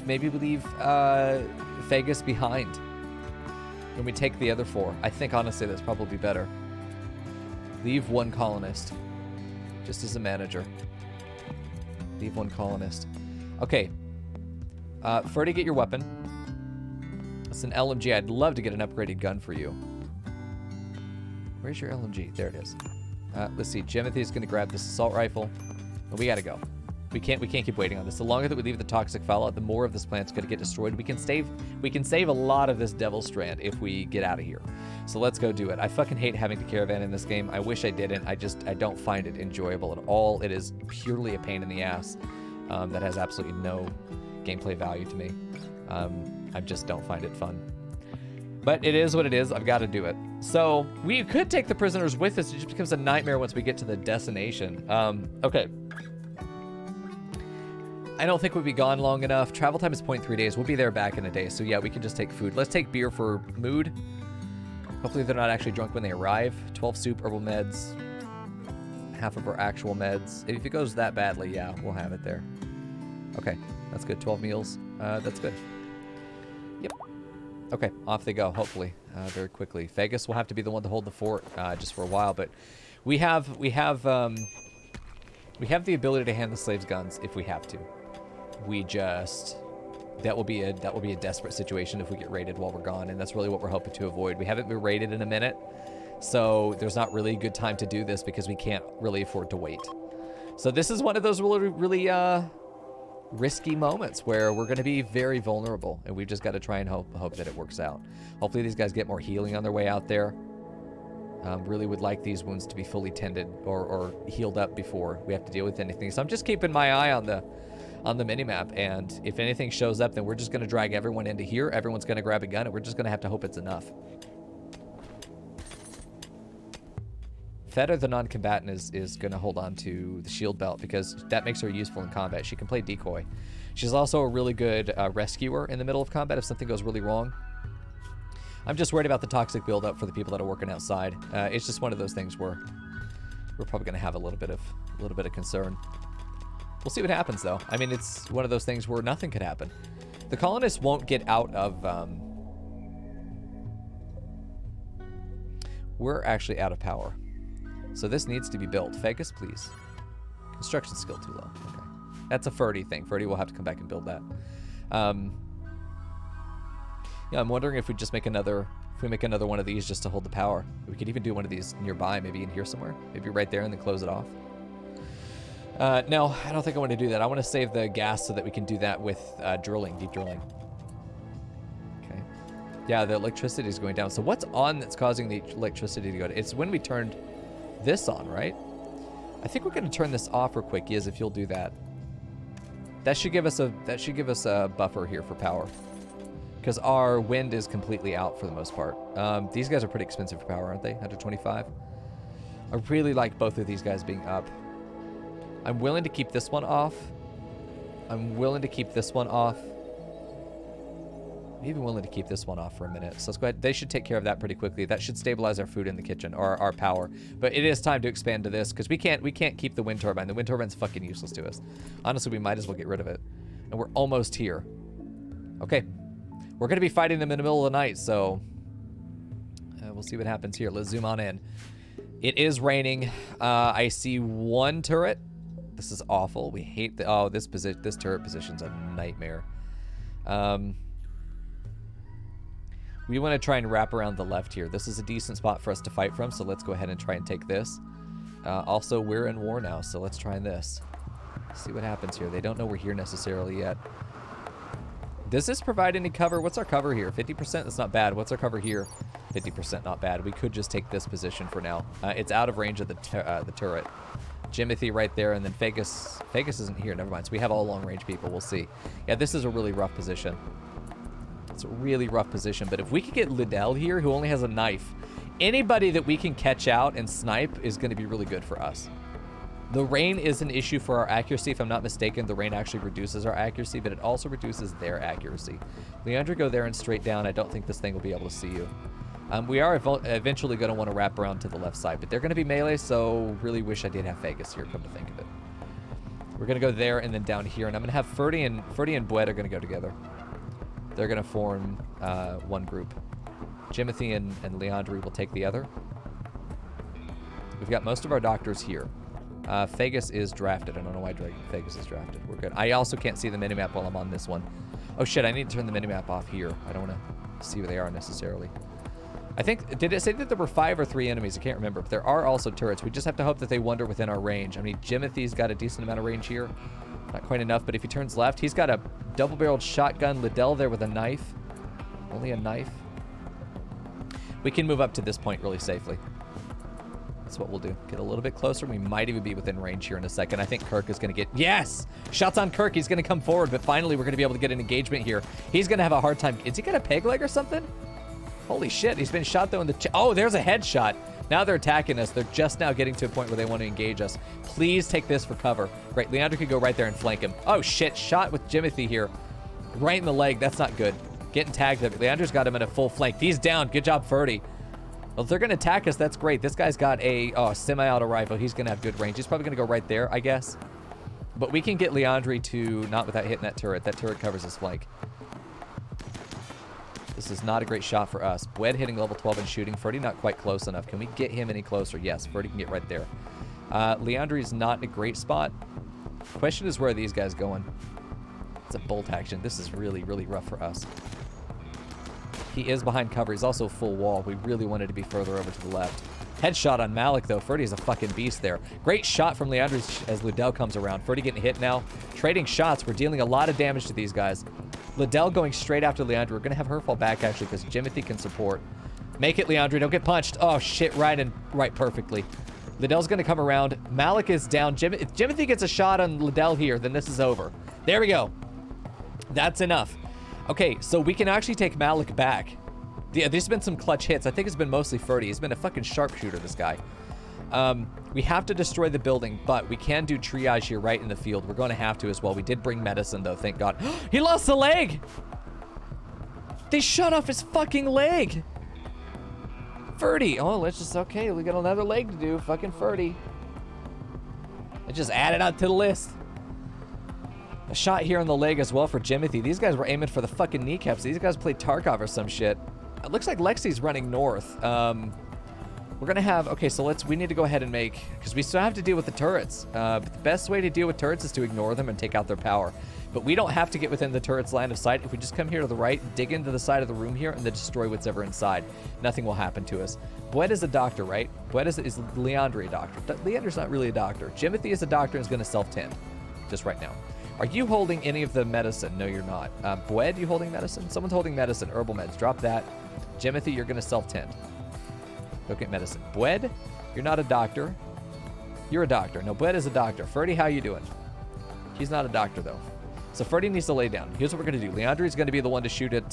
Vegas behind. And we take the other 4. I think, honestly, that's probably better. Leave 1 colonist. Just as a manager. Leave 1 colonist. Okay. Ferdy, get your weapon. It's an LMG. I'd love to get an upgraded gun for you. Where's your LMG? There it is. Let's see. Jimothy's going to grab this assault rifle. And we got to go. We can't keep waiting on this. The longer that we leave the toxic fallout, the more of this plant's going to get destroyed. We can save a lot of this devil strand if we get out of here. So let's go do it. I fucking hate having to caravan in this game. I wish I didn't. I don't find it enjoyable at all. It is purely a pain in the ass that has absolutely no gameplay value to me. I just don't find it fun. But it is what it is. I've got to do it. So we could take the prisoners with us. It just becomes a nightmare once we get to the destination. Okay. I don't think we'll be gone long enough. Travel time is 0.3 days. We'll be there back in a day. So yeah, we can just take food. Let's take beer for mood. Hopefully they're not actually drunk when they arrive. 12 soup, herbal meds. Half of our actual meds. If it goes that badly, yeah, we'll have it there. Okay, that's good. 12 meals. That's good. Yep. Okay, off they go, hopefully, very quickly. Vegas will have to be the one to hold the fort just for a while, but we have the ability to hand the slaves guns if we have to. That will be a desperate situation if we get raided while we're gone, and that's really what we're hoping to avoid. We haven't been raided in a minute, so there's not really a good time to do this because we can't really afford to wait. So this is one of those really risky moments where we're going to be very vulnerable, and we've just got to try and hope that it works out. Hopefully these guys get more healing on their way out there. Really would like these wounds to be fully tended or healed up before we have to deal with anything. So I'm just keeping my eye on the minimap, and if anything shows up, then we're just going to drag everyone into here. Everyone's going to grab a gun, and we're just going to have to hope it's enough. Feta, the non-combatant, is going to hold on to the shield belt because that makes her useful in combat. She can play decoy. She's also a really good rescuer in the middle of combat if something goes really wrong. I'm just worried about the toxic buildup for the people that are working outside. It's just one of those things where we're probably going to have a little bit of concern. We'll see what happens, though. I mean, it's one of those things where nothing could happen. The colonists won't get out of... we're actually out of power. So this needs to be built. Fagus, please. Construction skill too low. Okay. That's a Ferdy thing. Ferdy will have to come back and build that. Yeah, I'm wondering if we just make another... If we make another one of these just to hold the power. We could even do one of these nearby, maybe in here somewhere. Maybe right there and then close it off. No, I don't think I want to do that. I want to save the gas so that we can do that with drilling, deep drilling. Okay. Yeah, the electricity is going down. So what's on that's causing the electricity to go down? It's when we turned this on, right? I think we're going to turn this off real quick, Yiz, if you'll do that. That should give us a buffer here for power. Because our wind is completely out for the most part. These guys are pretty expensive for power, aren't they? 125. I really like both of these guys being up. I'm willing to keep this one off. I'm willing to keep this one off. I'm even willing to keep this one off for a minute. So let's go ahead. They should take care of that pretty quickly. That should stabilize our food in the kitchen, or our power. But it is time to expand to this, because we can't keep the wind turbine. The wind turbine's fucking useless to us. Honestly, we might as well get rid of it. And we're almost here. Okay. We're going to be fighting them in the middle of the night, so we'll see what happens here. Let's zoom on in. It is raining. I see one turret. This is awful. We hate the... Oh, this turret position's a nightmare. We want to try and wrap around the left here. This is a decent spot for us to fight from, so let's go ahead and try and take this. Also, we're in war now, so let's try this. See what happens here. They don't know we're here necessarily yet. Does this provide any cover? What's our cover here? 50%? That's not bad. What's our cover here? 50%, not bad. We could just take this position for now. It's out of range of the turret. Jimothy right there, and then Fagus. Fagus isn't here. Never mind. So we have all long-range people. We'll see. Yeah, this is a really rough position. It's a really rough position. But if we could get Liddell here, who only has a knife, anybody that we can catch out and snipe is going to be really good for us. The rain is an issue for our accuracy. If I'm not mistaken, the rain actually reduces our accuracy, but it also reduces their accuracy. Leandra, go there and straight down. I don't think this thing will be able to see you. We are eventually going to want to wrap around to the left side, but they're going to be melee, so really wish I did have Fagus here, come to think of it. We're going to go there and then down here, and I'm going to have Ferdy and Bwed are going to go together. They're going to form one group. Jimothy and Leandri will take the other. We've got most of our doctors here. Fagus is drafted. I don't know why Fagus is drafted. We're good. I also can't see the minimap while I'm on this one. Oh shit, I need to turn the minimap off here. I don't want to see where they are necessarily. I think, did it say that there were 5 or 3 enemies? I can't remember. But there are also turrets. We just have to hope that they wander within our range. I mean, Jimothy's got a decent amount of range here. Not quite enough, but if he turns left, he's got a double-barreled shotgun. Liddell there with a knife. Only a knife. We can move up to this point really safely. That's what we'll do. Get a little bit closer. We might even be within range here in a second. I think Kirk is going to get... Yes! Shots on Kirk. He's going to come forward, but finally we're going to be able to get an engagement here. He's going to have a hard time. Is he got a peg leg or something? Holy shit. He's been shot, though, in the... Oh, there's a headshot. Now they're attacking us. They're just now getting to a point where they want to engage us. Please take this for cover. Great. Leandra could go right there and flank him. Oh, shit. Shot with Jimothy here. Right in the leg. That's not good. Getting tagged. Leandra's got him in a full flank. He's down. Good job, Ferdy. Well, if they're going to attack us, that's great. This guy's got a semi-auto rifle. He's going to have good range. He's probably going to go right there, I guess. But we can get Leandri to not without hitting that turret. That turret covers his flank. This is not a great shot for us. Bwed hitting level 12 and shooting. Ferdy not quite close enough. Can we get him any closer? Yes, Ferdy can get right there. Leandri's not in a great spot. Question is, where are these guys going? It's a bolt action. This is really, really rough for us. He is behind cover. He's also full wall. We really wanted to be further over to the left. Headshot on Malik, though. Ferdy's a fucking beast there. Great shot from Leandri as Liddell comes around. Ferdy getting hit now. Trading shots. We're dealing a lot of damage to these guys. Liddell going straight after Leandri. We're going to have her fall back, actually, because Jimothy can support. Make it, Leandri. Don't get punched. Oh, shit. Right perfectly. Liddell's going to come around. Malik is down. If Jimothy gets a shot on Liddell here, then this is over. There we go. That's enough. Okay, so we can actually take Malik back. Yeah, there's been some clutch hits. I think it's been mostly Ferdy. He's been a fucking sharpshooter, this guy. We have to destroy the building, but we can do triage here right in the field. We're going to have to as well. We did bring medicine, though, thank God. He lost a leg! They shot off his fucking leg! Ferdy. Oh, let's just, okay, we got another leg to do. Fucking Ferdy. Let's just add it on to the list. A shot here on the leg as well for Jimothy. These guys were aiming for the fucking kneecaps. These guys played Tarkov or some shit. It looks like Lexi's running north. We're gonna have, okay, so we need to go ahead and make, because we still have to deal with the turrets. But the best way to deal with turrets is to ignore them and take out their power. But we don't have to get within the turret's line of sight. If we just come here to the right, dig into the side of the room here, and then destroy what's ever inside, nothing will happen to us. Bled is a doctor, right? Bled is Leandri a doctor? Leander's not really a doctor. Jimothy is a doctor and is gonna self-tend, just right now. Are you holding any of the medicine? No, you're not. Bled, you holding medicine? Someone's holding medicine, herbal meds. Drop that. Jimothy, you're gonna self-tend. Go get medicine. Bled, you're not a doctor. You're a doctor. No, Bled is a doctor. Ferdy, how you doing? He's not a doctor, though. So Ferdy needs to lay down. Here's what we're going to do. Leandri is going to be the one to shoot at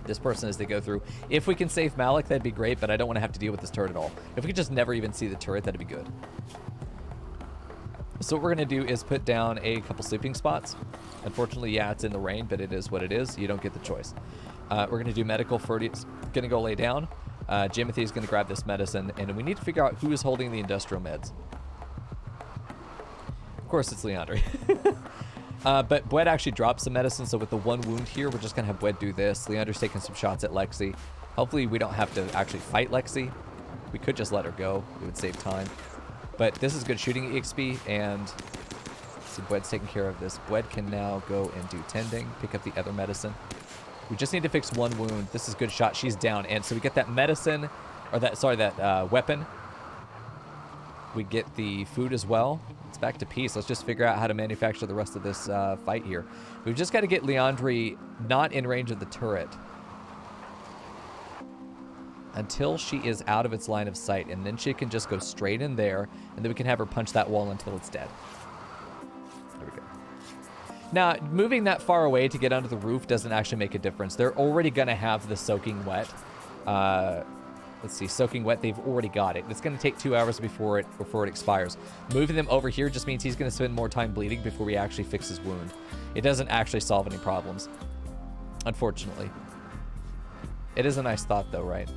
this person as they go through. If we can save Malik, that'd be great, but I don't want to have to deal with this turret at all. If we could just never even see the turret, that'd be good. So what we're going to do is put down a couple sleeping spots. Unfortunately, yeah, it's in the rain, but it is what it is. You don't get the choice. We're going to do medical. Ferdy's going to go lay down. Jimothy is going to grab this medicine, and we need to figure out who is holding the industrial meds. Of course, it's Leandri. But Bled actually dropped some medicine, so with the one wound here, we're just going to have Bled do this. Leandri's taking some shots at Lexi. Hopefully, we don't have to actually fight Lexi. We could just let her go. It would save time. But this is good shooting EXP, and see, Bled's taking care of this. Bled can now go and do tending, pick up the other medicine. We just need to fix one wound. This is a good shot. She's down. And so we get that medicine, or that weapon. We get the food as well. It's back to peace. Let's just figure out how to manufacture the rest of this fight here. We've just got to get Leandri not in range of the turret until she is out of its line of sight. And then she can just go straight in there, and then we can have her punch that wall until it's dead. There we go. Now, moving that far away to get under the roof doesn't actually make a difference. They're already going to have the soaking wet. Let's see, soaking wet, they've already got it. It's going to take 2 hours before it expires. Moving them over here just means he's going to spend more time bleeding before we actually fix his wound. It doesn't actually solve any problems, unfortunately. It is a nice thought, though, right?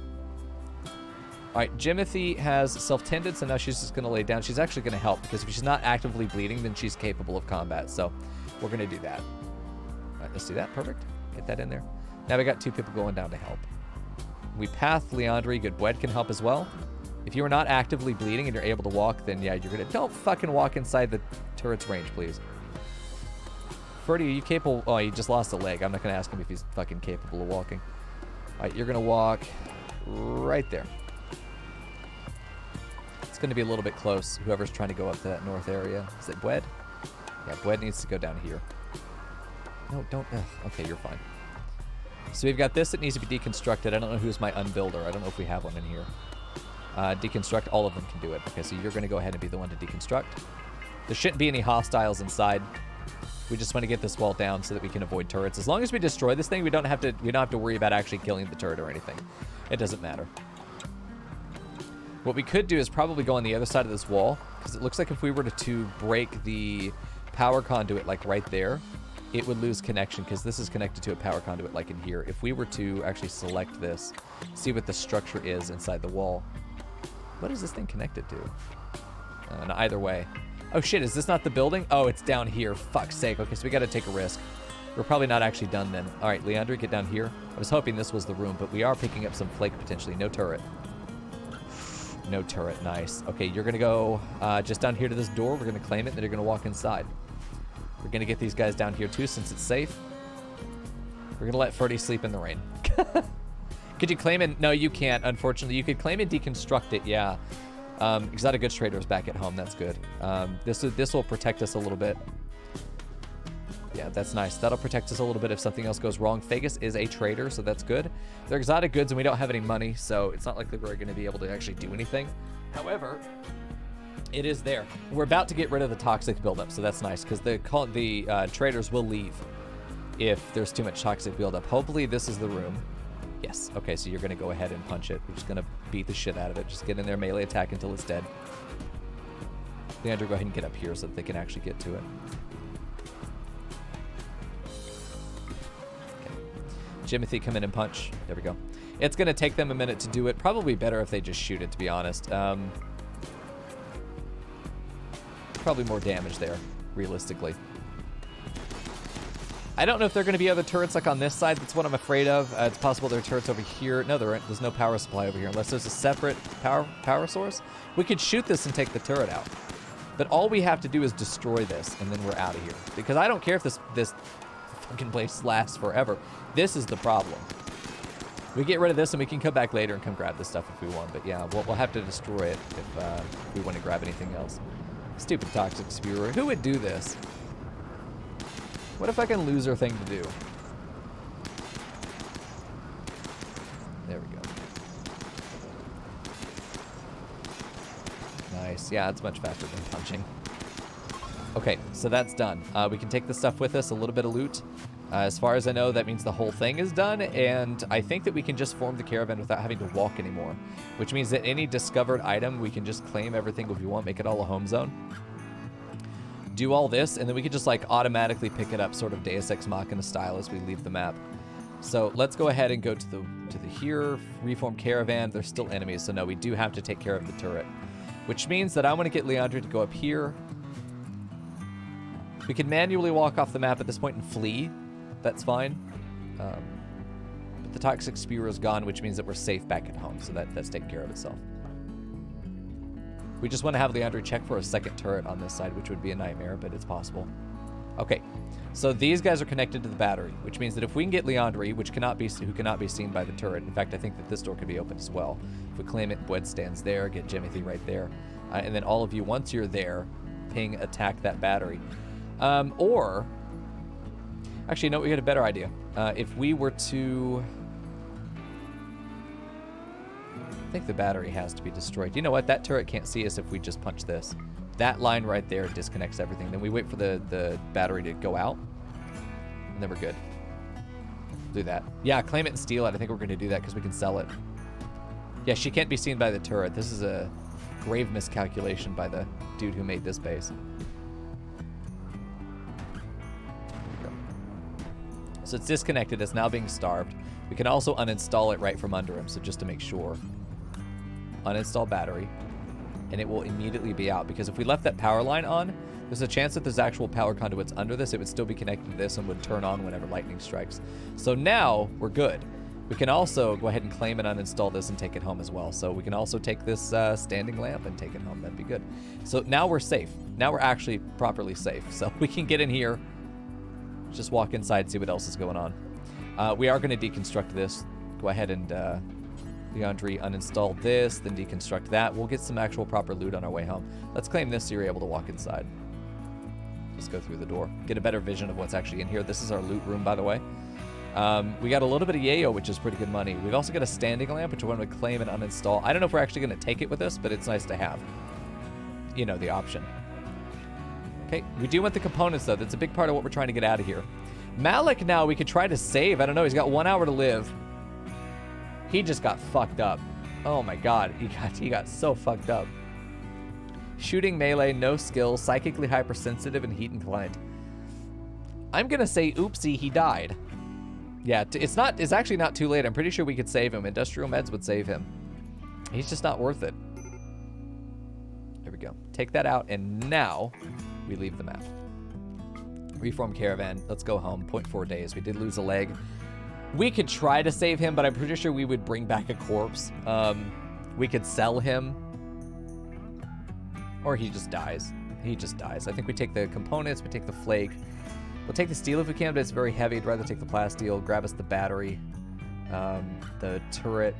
All right, Jimothy has self-tended, so now she's just going to lay down. She's actually going to help, because if she's not actively bleeding, then she's capable of combat. So we're going to do that. All right, let's do that. Perfect. Get that in there. Now we got 2 people going down to help. We path Leandri. Good. Bled can help as well. If you are not actively bleeding and you're able to walk, then yeah, you're going to... Don't fucking walk inside the turret's range, please. Ferdy, are you capable... Oh, he just lost a leg. I'm not going to ask him if he's fucking capable of walking. All right, you're going to walk right there. It's going to be a little bit close, whoever's trying to go up to that north area. Is it Bled? Yeah, Bled needs to go down here. No, don't... Ugh. Okay, you're fine. So we've got this that needs to be deconstructed. I don't know who's my unbuilder. I don't know if we have one in here. Deconstruct, all of them can do it. Okay, so you're going to go ahead and be the one to deconstruct. There shouldn't be any hostiles inside. We just want to get this wall down so that we can avoid turrets. As long as we destroy this thing, we don't have to worry about actually killing the turret or anything. It doesn't matter. What we could do is probably go on the other side of this wall, because it looks like if we were to break the power conduit like right there, it would lose connection, because this is connected to a power conduit like in here. If we were to actually select this, see what the structure is inside the wall. What is this thing connected to? No, either way. Oh shit, is this not the building? Oh, it's down here. Fuck's sake. Okay, so we gotta take a risk. We're probably not actually done then. All right, Leandri, get down here. I was hoping this was the room, but we are picking up some flake potentially. No turret. No turret, nice. Okay, you're gonna go just down here to this door. We're gonna claim it, and then you're gonna walk inside. We're gonna get these guys down here too, since it's safe. We're gonna let Ferdy sleep in the rain. Could you claim it? No, you can't, unfortunately. You could claim and deconstruct it, yeah. Exotic Goods Trader is back at home, that's good. This will protect us a little bit. Yeah, that's nice. That'll protect us a little bit if something else goes wrong. Vegas is a trader, so that's good. They're exotic goods, and we don't have any money, so it's not like that we're going to be able to actually do anything. However, it is there. We're about to get rid of the toxic buildup, so that's nice, because the traders will leave if there's too much toxic buildup. Hopefully, this is the room. Yes. Okay, so you're going to go ahead and punch it. We're just going to beat the shit out of it. Just get in there, melee attack until it's dead. Leandro, go ahead and get up here so that they can actually get to it. Jimothy, come in and punch. There we go. It's going to take them a minute to do it. Probably better if they just shoot it, to be honest. Probably more damage there, realistically. I don't know if there are going to be other turrets like on this side. That's what I'm afraid of. It's possible there are turrets over here. No, there aren't. There's no power supply over here unless there's a separate power source. We could shoot this and take the turret out. But all we have to do is destroy this, and then we're out of here. Because I don't care if this fucking place lasts forever. This is the problem. We get rid of this, and we can come back later and come grab this stuff if we want. But yeah, we'll have to destroy it if we want to grab anything else. Stupid toxic spewer. Who would do this? What a fucking loser thing to do. There we go. Nice. Yeah, it's much faster than punching. Okay, so that's done. We can take the stuff with us, a little bit of loot. As far as I know, that means the whole thing is done, and I think that we can just form the caravan without having to walk anymore, which means that any discovered item, we can just claim everything if we want, make it all a home zone. Do all this, and then we can just like automatically pick it up, sort of Deus Ex Machina style as we leave the map. So let's go ahead and go to the here, reform caravan. There's still enemies, so no, we do have to take care of the turret, which means that I want to get Leandro to go up here. We can manually walk off the map at this point and flee. That's fine. But the toxic spewer is gone, which means that we're safe back at home, so that's taken care of itself. We just want to have Leandro check for a second turret on this side, which would be a nightmare, but it's possible. Okay, so these guys are connected to the battery, which means that if we can get Leandro, who cannot be seen by the turret. In fact, I think that this door could be open as well. If we claim it, Bwed stands there, get Jimothy right there. And then all of you, once you're there, ping, attack that battery. Or, actually, no, we got a better idea. If we were to... I think the battery has to be destroyed. You know what? That turret can't see us if we just punch this. That line right there disconnects everything. Then we wait for the battery to go out, and then we're good. Do that. Yeah, claim it and steal it. I think we're going to do that because we can sell it. Yeah, she can't be seen by the turret. This is a grave miscalculation by the dude who made this base. So it's disconnected. It's now being starved. We can also uninstall it right from under him, so just to make sure. Uninstall battery, and it will immediately be out, because if we left that power line on, there's a chance that there's actual power conduits under this. It would still be connected to this and would turn on whenever lightning strikes. So now we're good. We can also go ahead and claim and uninstall this and take it home as well. So we can also take this standing lamp and take it home. That'd be good. So now we're safe. Now we're actually properly safe. So we can get in here, just walk inside, see what else is going on. We are going to deconstruct this. Go ahead and Leandro, uninstall this, then deconstruct that. We'll get some actual proper loot on our way home. Let's claim this so you're able to walk inside. Just go through the door. Get a better vision of what's actually in here. This is our loot room, by the way. We got a little bit of yayo, which is pretty good money. We've also got a standing lamp, which we want to claim and uninstall. I don't know if we're actually going to take it with us, but it's nice to have. You know, the option. Okay, we do want the components, though. That's a big part of what we're trying to get out of here. Malik now, we could try to save. I don't know. He's got 1 hour to live. He just got fucked up. Oh my god, he got so fucked up. Shooting melee, no skill, psychically hypersensitive, and heat inclined. I'm gonna say, oopsie, he died. Yeah, it's actually not too late. I'm pretty sure we could save him. Industrial meds would save him. He's just not worth it. There we go. Take that out, and now we leave the map. Reform caravan. Let's go home. 0.4 days. We did lose a leg. We could try to save him, but I'm pretty sure we would bring back a corpse. We could sell him. Or he just dies. He just dies. I think we take the components, we take the flake. We'll take the steel if we can, but it's very heavy. I'd rather take the plasteel. Grab us the battery. The turret.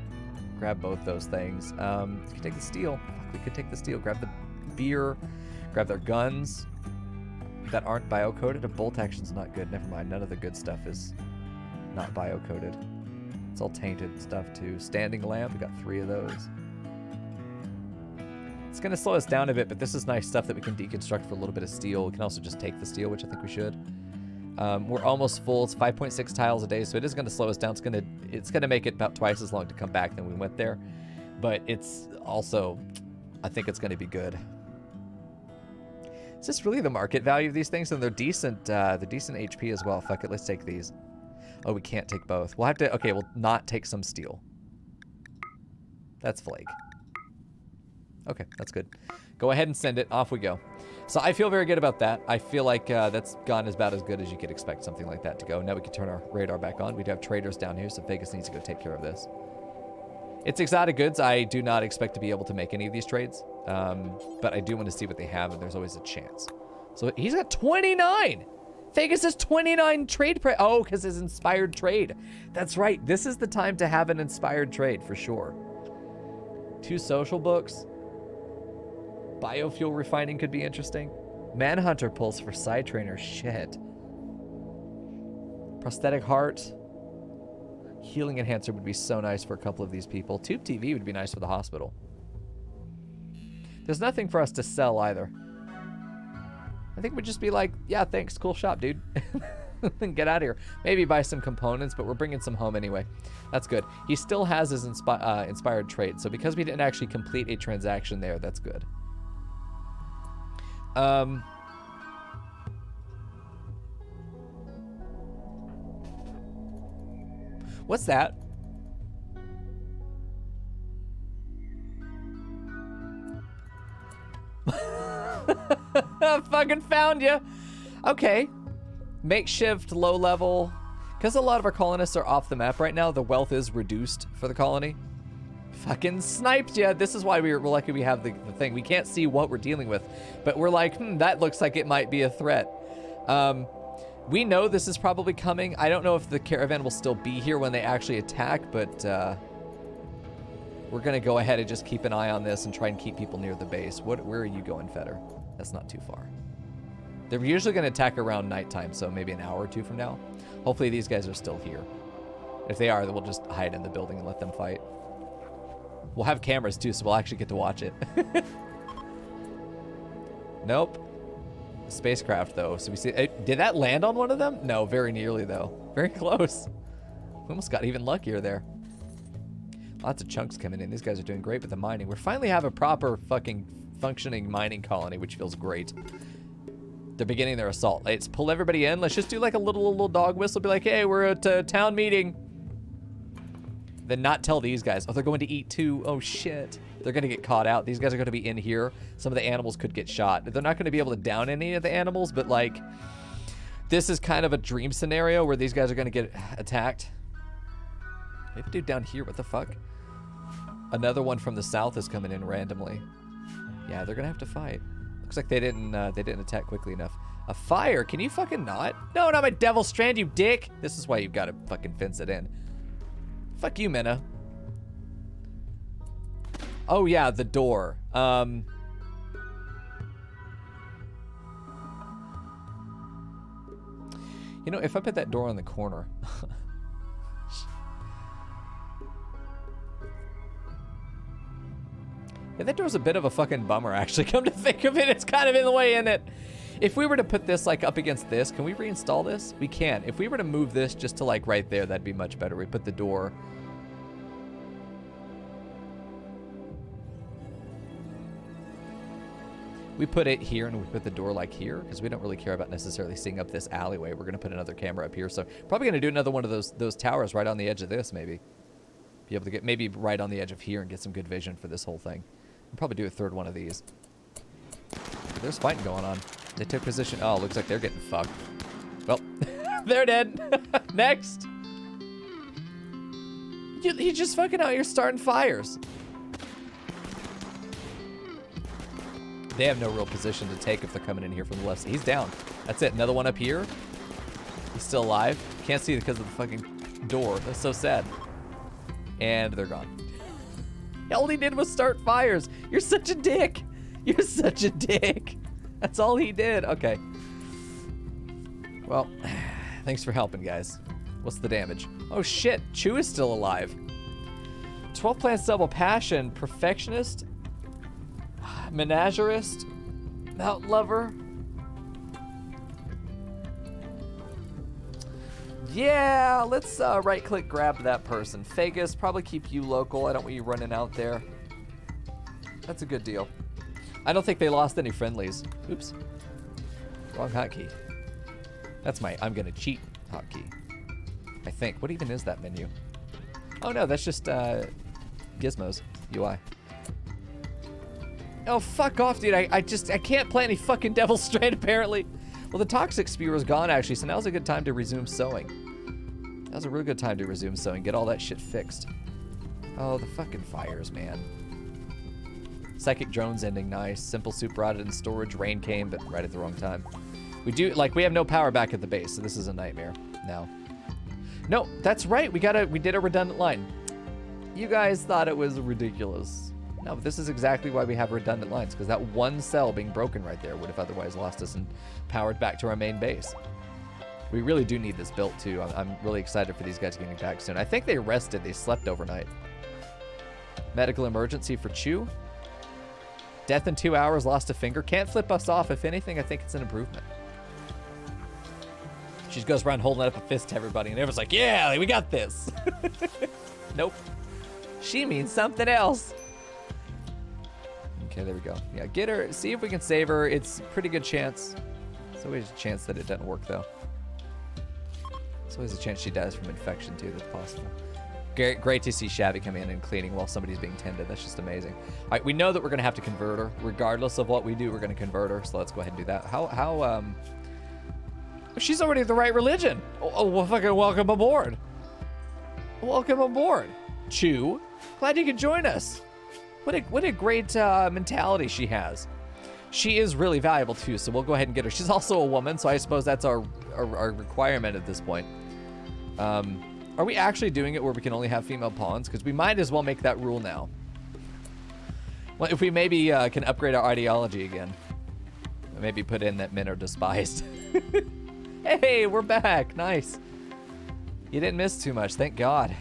Grab both those things. We could take the steel. Fuck, we could take the steel. Grab the beer. Grab their guns. that aren't bio-coded. A bolt action's not good. Never mind. None of the good stuff is not bio-coded. It's all tainted stuff too. Standing lamp. We got 3 of those. It's going to slow us down a bit, but this is nice stuff that we can deconstruct for a little bit of steel. We can also just take the steel, which I think we should. We're almost full. It's 5.6 tiles a day, so it is going to slow us down. It's going to make it about twice as long to come back than we went there. But it's also, I think it's going to be good. Is this really the market value of these things? And they're decent HP as well. Fuck it, let's take these. Oh, we can't take both. We'll have to, okay, we'll not take some steel. That's flake. Okay, that's good. Go ahead and send it. Off we go. So I feel very good about that. I feel like that's gone about as good as you could expect something like that to go. Now we can turn our radar back on. We do have traders down here, so Vegas needs to go take care of this. It's exotic goods. I do not expect to be able to make any of these trades, but I do want to see what they have, and there's always a chance. So he's got 29! Vegas has 29 trade oh, because his inspired trade. That's right. This is the time to have an inspired trade, for sure. 2 social books. Biofuel refining could be interesting. Manhunter pulse for side trainer. Shit. Prosthetic heart. Healing enhancer would be so nice for a couple of these people. Tube TV would be nice for the hospital. There's nothing for us to sell either. I think we'd just be like, yeah, thanks. Cool shop, dude. And get out of here. Maybe buy some components, but we're bringing some home anyway. That's good. He still has his inspired trade. So because we didn't actually complete a transaction there, that's good. What's that? I fucking found you. Okay. Makeshift, low level. Because a lot of our colonists are off the map right now, the wealth is reduced for the colony. Fucking sniped ya. This is why we're lucky we have the thing. We can't see what we're dealing with. But we're like, that looks like it might be a threat. We know this is probably coming. I don't know if the caravan will still be here when they actually attack, but we're going to go ahead and just keep an eye on this and try and keep people near the base. Where are you going, Feder? That's not too far. They're usually going to attack around nighttime, so maybe an hour or 2 from now. Hopefully these guys are still here. If they are, then we'll just hide in the building and let them fight. We'll have cameras too, so we'll actually get to watch it. Nope. Spacecraft though, so we see, did that land on one of them? No, very nearly though. Very close. We almost got even luckier there. Lots of chunks coming in. These guys are doing great with the mining. We finally have a proper fucking functioning mining colony, which feels great. They're beginning their assault. Let's pull everybody in. Let's just do like a little dog whistle. Be like, hey, we're at a town meeting. Then not tell these guys. Oh, they're going to eat too. Oh, shit. They're going to get caught out. These guys are going to be in here. Some of the animals could get shot. They're not going to be able to down any of the animals, but like, this is kind of a dream scenario where these guys are going to get attacked. Maybe dude down here. What the fuck? Another one from the south is coming in randomly. Yeah, they're going to have to fight. Looks like they didn't attack quickly enough. A fire? Can you fucking not? No, not my devil strand, you dick. This is why you've got to fucking fence it in. Fuck you, Minna. Oh, yeah, the door. You know, if I put that door on the corner... Yeah, that door's a bit of a fucking bummer, actually. Come to think of it, it's kind of in the way, isn't it? If we were to put this, like, up against this, can we reinstall this? We can. If we were to move this just to, like, right there, that'd be much better. We put the door... We put it here, and we put the door, like, here, because we don't really care about necessarily seeing up this alleyway. We're going to put another camera up here, so probably going to do another one of those towers right on the edge of this, maybe. Be able to get maybe right on the edge of here and get some good vision for this whole thing. We'll probably do a third one of these. There's fighting going on. They took position. Oh, looks like they're getting fucked. Well, they're dead. Next. He's just fucking out here starting fires. They have no real position to take if they're coming in here from the left. He's down. That's it. Another one up here. He's still alive. Can't see because of the fucking door. That's so sad. And they're gone. All he did was start fires. You're such a dick. You're such a dick. That's all he did. Okay. Well, thanks for helping, guys. What's the damage? Oh shit, Chew is still alive. 12 plants double passion, perfectionist, menagerist, mount lover. Yeah, let's right click grab that person. Fagus, probably keep you local. I don't want you running out there. That's a good deal. I don't think they lost any friendlies. Oops. Wrong hotkey. That's my I'm gonna cheat hotkey. I think. What even is that menu? Oh no, that's just Gizmos UI. Oh, fuck off, dude. I can't play any fucking Devil's Strain, apparently. Well, the Toxic Spear is gone, actually, so now's a good time to resume sewing. Now's a real good time to resume sewing. Get all that shit fixed. Oh, the fucking fires, man. Psychic Drone's ending nice. Simple Soup rotted in storage. Rain came, but right at the wrong time. We have no power back at the base, so this is a nightmare now. No, that's right. We did a redundant line. You guys thought it was ridiculous. No, but this is exactly why we have redundant lines, because that one cell being broken right there would have otherwise lost us and powered back to our main base. We really do need this built, too. I'm really excited for these guys getting back soon. I think they rested. They slept overnight. Medical emergency for Chew. Death in 2 hours, lost a finger. Can't flip us off. If anything, I think it's an improvement. She just goes around holding up a fist to everybody, and everyone's like, yeah, we got this. Nope. She means something else. Okay, there we go. Yeah, get her. See if we can save her. It's a pretty good chance. There's always a chance that it doesn't work, though. There's always a chance she dies from infection, too. That's possible. Great to see Shabby come in and cleaning while somebody's being tended. That's just amazing. All right, we know that we're going to have to convert her. Regardless of what we do, we're going to convert her. So let's go ahead and do that. She's already the right religion. Oh, well, fucking welcome aboard. Welcome aboard. Chew. Glad you could join us. What a great mentality she has. She is really valuable too, so we'll go ahead and get her. She's also a woman, so I suppose that's our requirement at this point. Are we actually doing it where we can only have female pawns? Because we might as well make that rule now. Well, if we maybe can upgrade our ideology again. Maybe put in that men are despised. Hey, we're back. Nice. You didn't miss too much, thank God.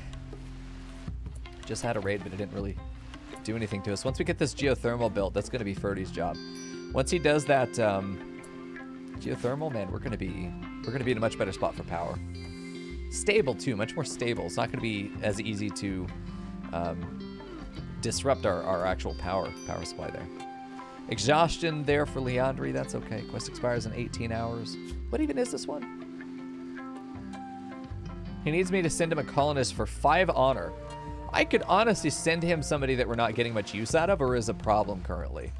Just had a raid, but it didn't really do anything to us. Once we get this geothermal built, that's going to be Ferdy's job. Once he does that geothermal, man, we're going to be in a much better spot for power. Stable too, much more stable. It's not going to be as easy to disrupt our actual power supply there. Exhaustion there for Leandri, that's okay. Quest expires in 18 hours. What even is this one? He needs me to send him a colonist for 5 honor. I could honestly send him somebody that we're not getting much use out of, or is a problem currently.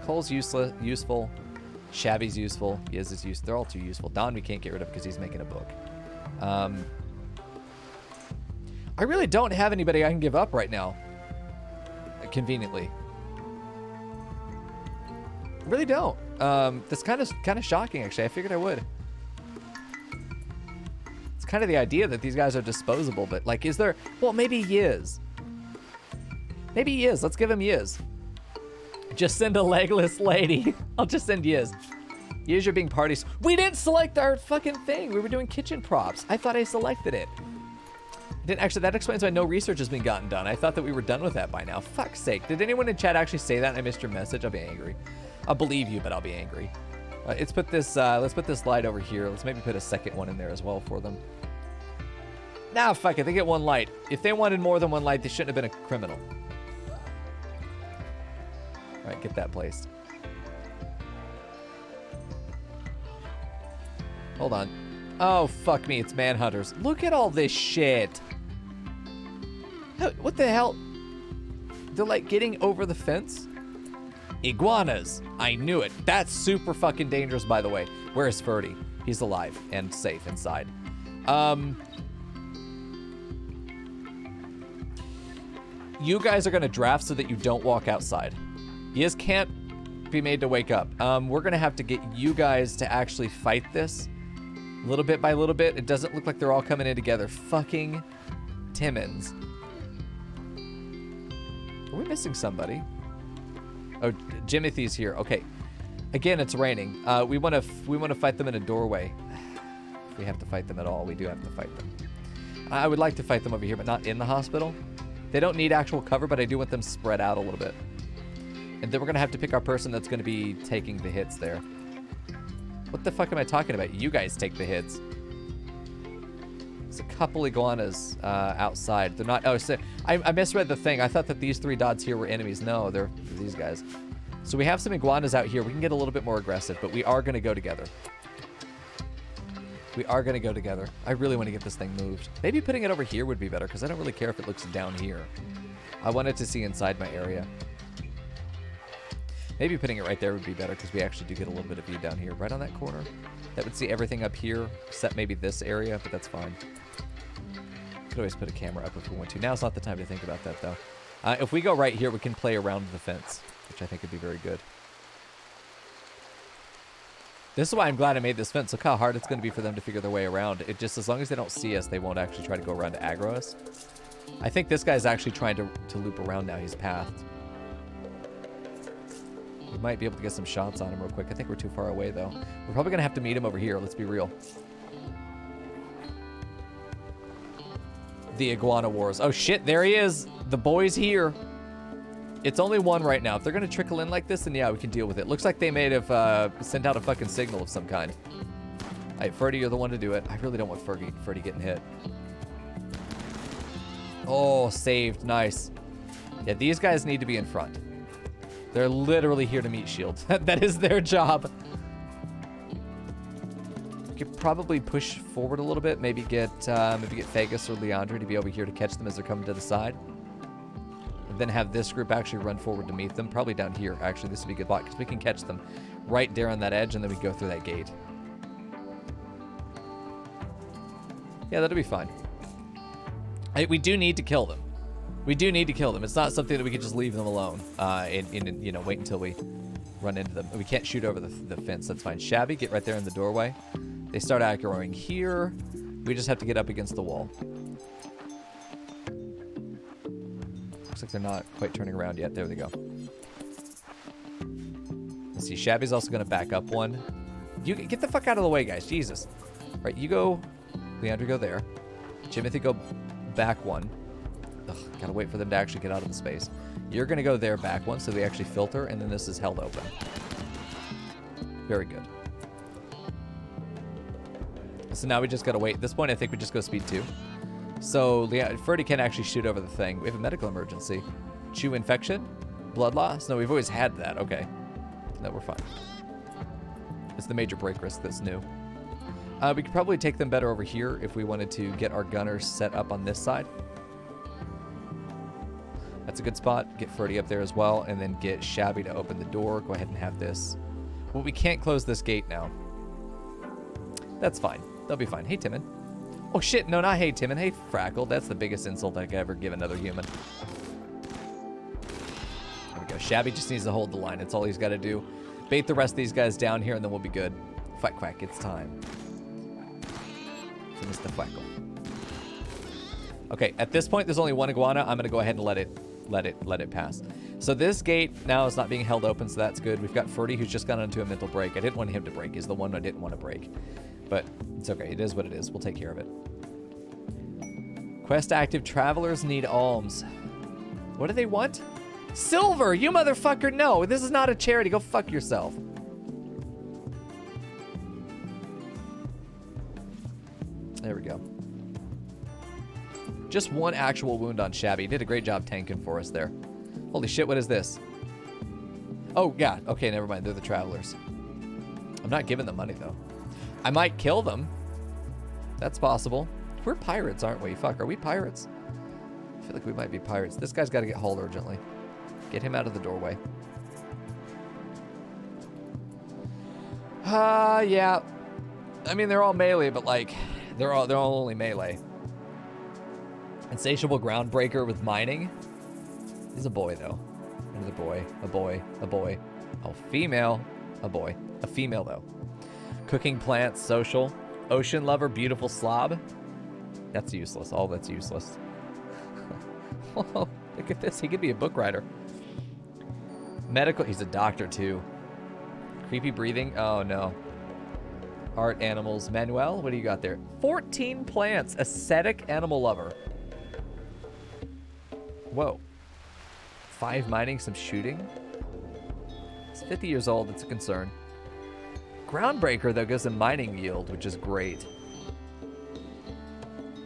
Cole's useful. Shabby's useful. Yiz is useful. They're all too useful. Don we can't get rid of because he's making a book. I really don't have anybody I can give up right now. Conveniently. I really don't. That's kind of shocking, actually. I figured I would. It's kind of the idea that these guys are disposable, but like, is there? Well, maybe Yiz. Maybe Yiz. Let's give him Yiz. Just send a legless lady. I'll just send Yiz. Yiz, you're being parties. We didn't select our fucking thing. We were doing kitchen props. I thought I selected it. Actually, that explains why no research has been gotten done. I thought that we were done with that by now. Fuck's sake. Did anyone in chat actually say that and I missed your message? I'll be angry. I'll believe you, but I'll be angry. Let's put this light over here. Let's maybe put a second one in there as well for them. Nah, fuck it. They get one light. If they wanted more than one light, they shouldn't have been a criminal. All right, get that placed. Hold on. Oh, fuck me. It's manhunters. Look at all this shit. What the hell? They're like getting over the fence? Iguanas. I knew it. That's super fucking dangerous, by the way. Where is Ferdy? He's alive and safe inside. You guys are going to draft so that you don't walk outside. You just can't be made to wake up. We're going to have to get you guys to actually fight this. Little bit by little bit. It doesn't look like they're all coming in together. Fucking Timmons. Are we missing somebody? Oh, Jimothy's here. Okay. Again, it's raining. We want to fight them in a doorway. If we have to fight them at all, we do have to fight them. I would like to fight them over here, but not in the hospital. They don't need actual cover, but I do want them spread out a little bit. And then we're going to have to pick our person that's going to be taking the hits there. What the fuck am I talking about? You guys take the hits. There's a couple iguanas outside. They're not... Oh, so I misread the thing. I thought that these 3 dots here were enemies. No, they're these guys. So we have some iguanas out here. We can get a little bit more aggressive, but we are going to go together. We are going to go together. I really want to get this thing moved. Maybe putting it over here would be better, because I don't really care if it looks down here. I wanted to see inside my area. Maybe putting it right there would be better, because we actually do get a little bit of view down here. Right on that corner. That would see everything up here, except maybe this area, but that's fine. Could always put a camera up if we want to. Now's not the time to think about that, though. If we go right here, we can play around the fence, which I think would be very good. This is why I'm glad I made this fence. Look how hard it's going to be for them to figure their way around. It just, as long as they don't see us, they won't actually try to go around to aggro us. I think this guy's actually trying to loop around now. He's pathed. We might be able to get some shots on him real quick. I think we're too far away, though. We're probably going to have to meet him over here. Let's be real. The Iguana Wars. Oh, shit. There he is. The boy's here. It's only one right now. If they're going to trickle in like this, then yeah, we can deal with it. Looks like they may have sent out a fucking signal of some kind. All right, Ferdy, you're the one to do it. I really don't want Ferdy getting hit. Oh, saved. Nice. Yeah, these guys need to be in front. They're literally here to meet shields. That is their job. We could probably push forward a little bit. Maybe get Fagus or Leandre to be over here to catch them as they're coming to the side. And then have this group actually run forward to meet them. Probably down here, actually. This would be a good block because we can catch them right there on that edge, and then we go through that gate. Yeah, that'll be fine. We do need to kill them. We do need to kill them. It's not something that we can just leave them alone and you know, wait until we run into them. We can't shoot over the fence. That's fine. Shabby, get right there in the doorway. They start aggroing here. We just have to get up against the wall. Looks like they're not quite turning around yet. There they go. Let's see. Shabby's also going to back up one. You get the fuck out of the way, guys. Jesus. All right, you go. Leandro, go there. Jimothy, go back one. Ugh, gotta wait for them to actually get out of the space. You're gonna go there back one so they actually filter, and then this is held open. Very good. So now we just gotta wait. At this point, I think we just go speed 2. So Ferdy can actually shoot over the thing. We have a medical emergency. Chew infection? Blood loss? No, we've always had that. Okay. No, we're fine. It's the major break risk that's new. We could probably take them better over here if we wanted to get our gunners set up on this side. That's a good spot. Get Ferdy up there as well, and then get Shabby to open the door. Go ahead and have this. Well, we can't close this gate now. That's fine. They'll be fine. Hey, Timon. Oh, shit. No, not hey, Timon. Hey, Frackle. That's the biggest insult I could ever give another human. There we go. Shabby just needs to hold the line. That's all he's got to do. Bait the rest of these guys down here, and then we'll be good. Quack, quack. It's time. For Mr. Frackle. Okay, at this point, there's only one iguana. I'm going to go ahead and let it pass. So this gate now is not being held open, so that's good. We've got Ferdy, who's just gone into a mental break. I didn't want him to break. He's the one I didn't want to break. But it's okay. It is what it is. We'll take care of it. Quest active. Travelers need alms. What do they want? Silver! You motherfucker! No, this is not a charity. Go fuck yourself. There we go. Just one actual wound on Shabby. He did a great job tanking for us there. Holy shit, what is this? Oh, yeah. Okay, never mind. They're the travelers. I'm not giving them money, though. I might kill them. That's possible. We're pirates, aren't we? Fuck, are we pirates? I feel like we might be pirates. This guy's got to get hauled urgently. Get him out of the doorway. Yeah. I mean, they're all melee, but, like, they're all only melee. Insatiable groundbreaker with mining. He's a boy, though. Another boy. A boy. A boy. Oh, female. A boy. A female, though. Cooking plants. Social. Ocean lover. Beautiful slob. That's useless. All that's useless. Whoa, look at this. He could be a book writer. Medical. He's a doctor, too. Creepy breathing. Oh, no. Art, animals. Manuel, what do you got there? 14 plants. Aesthetic animal lover. Whoa. 5 mining, some shooting. It's 50 years old. It's a concern. Groundbreaker, though, gives a mining yield, which is great.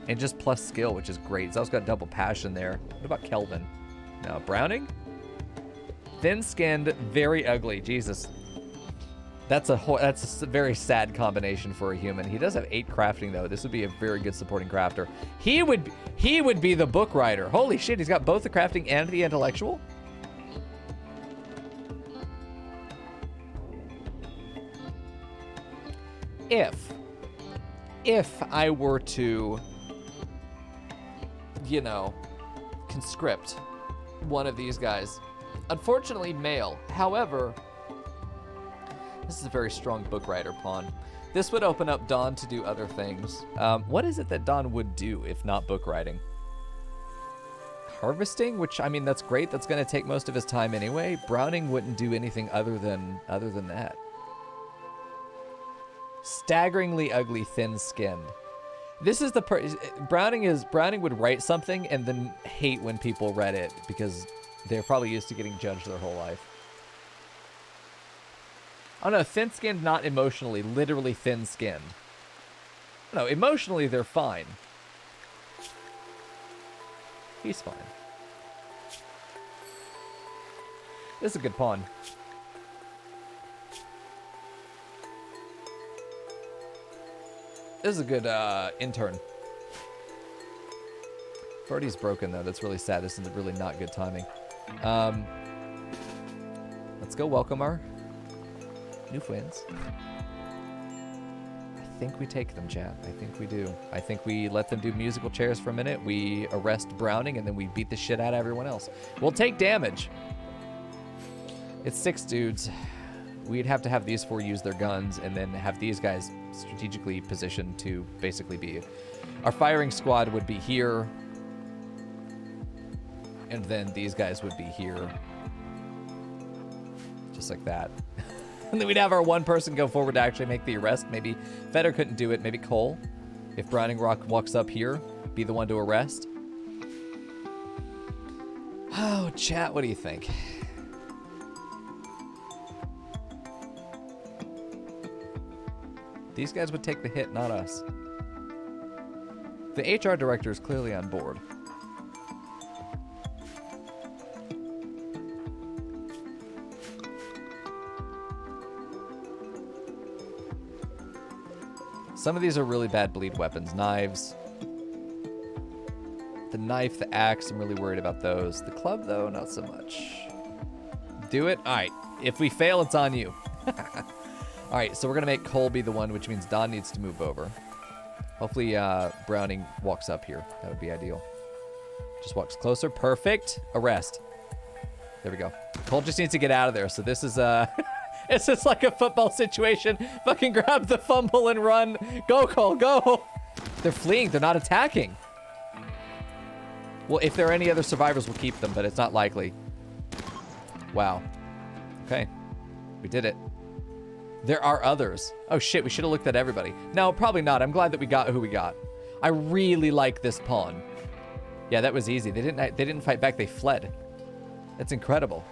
And just plus skill, which is great. He's also got double passion there. What about Kelvin? No, Browning? Thin-skinned, very ugly. Jesus. That's a very sad combination for a human. He does have 8 crafting, though. This would be a very good supporting crafter. He would be the book writer. Holy shit, he's got both the crafting and the intellectual? If I were to, you know, conscript one of these guys, unfortunately male. However, this is a very strong book writer pawn. This would open up Dawn to do other things. What is it that Dawn would do if not book writing? Harvesting, which, I mean, that's great. That's going to take most of his time anyway. Browning wouldn't do anything other than that. Staggeringly ugly, thin-skinned. This is the Browning would write something and then hate when people read it because they're probably used to getting judged their whole life. Oh no, thin-skinned, not emotionally, literally thin-skinned. No, emotionally they're fine. He's fine. This is a good pawn. This is a good intern. Birdie's broken though. That's really sad. This is really not good timing. Let's go welcome our new friends. I think we take them, chat. I think we do. I think we let them do musical chairs for a minute. We arrest Browning and then we beat the shit out of everyone else. We'll take damage. It's 6 dudes. We'd have to have these 4 use their guns and then have these guys strategically positioned to basically be... Our firing squad would be here. And then these guys would be here. Just like that. And then we'd have our one person go forward to actually make the arrest. Maybe Feder couldn't do it. Maybe Cole. If Browning walks up here, be the one to arrest. Oh, chat, what do you think? These guys would take the hit, not us. The HR director is clearly on board. Some of these are really bad bleed weapons. Knives. The knife, the axe, I'm really worried about those. The club, though, not so much. Do it? All right. If we fail, it's on you. All right, so we're going to make Cole be the one, which means Don needs to move over. Hopefully Browning walks up here. That would be ideal. Just walks closer. Perfect. Arrest. There we go. Cole just needs to get out of there. So this is it's just like a football situation. Fucking grab the fumble and run. Go, Cole, go. They're fleeing. They're not attacking. Well, if there are any other survivors, we'll keep them, but it's not likely. Wow. Okay. We did it. There are others. Oh shit, we should have looked at everybody. No, probably not. I'm glad that we got who we got. I really like this pawn. Yeah, that was easy. They didn't fight back, they fled. That's incredible.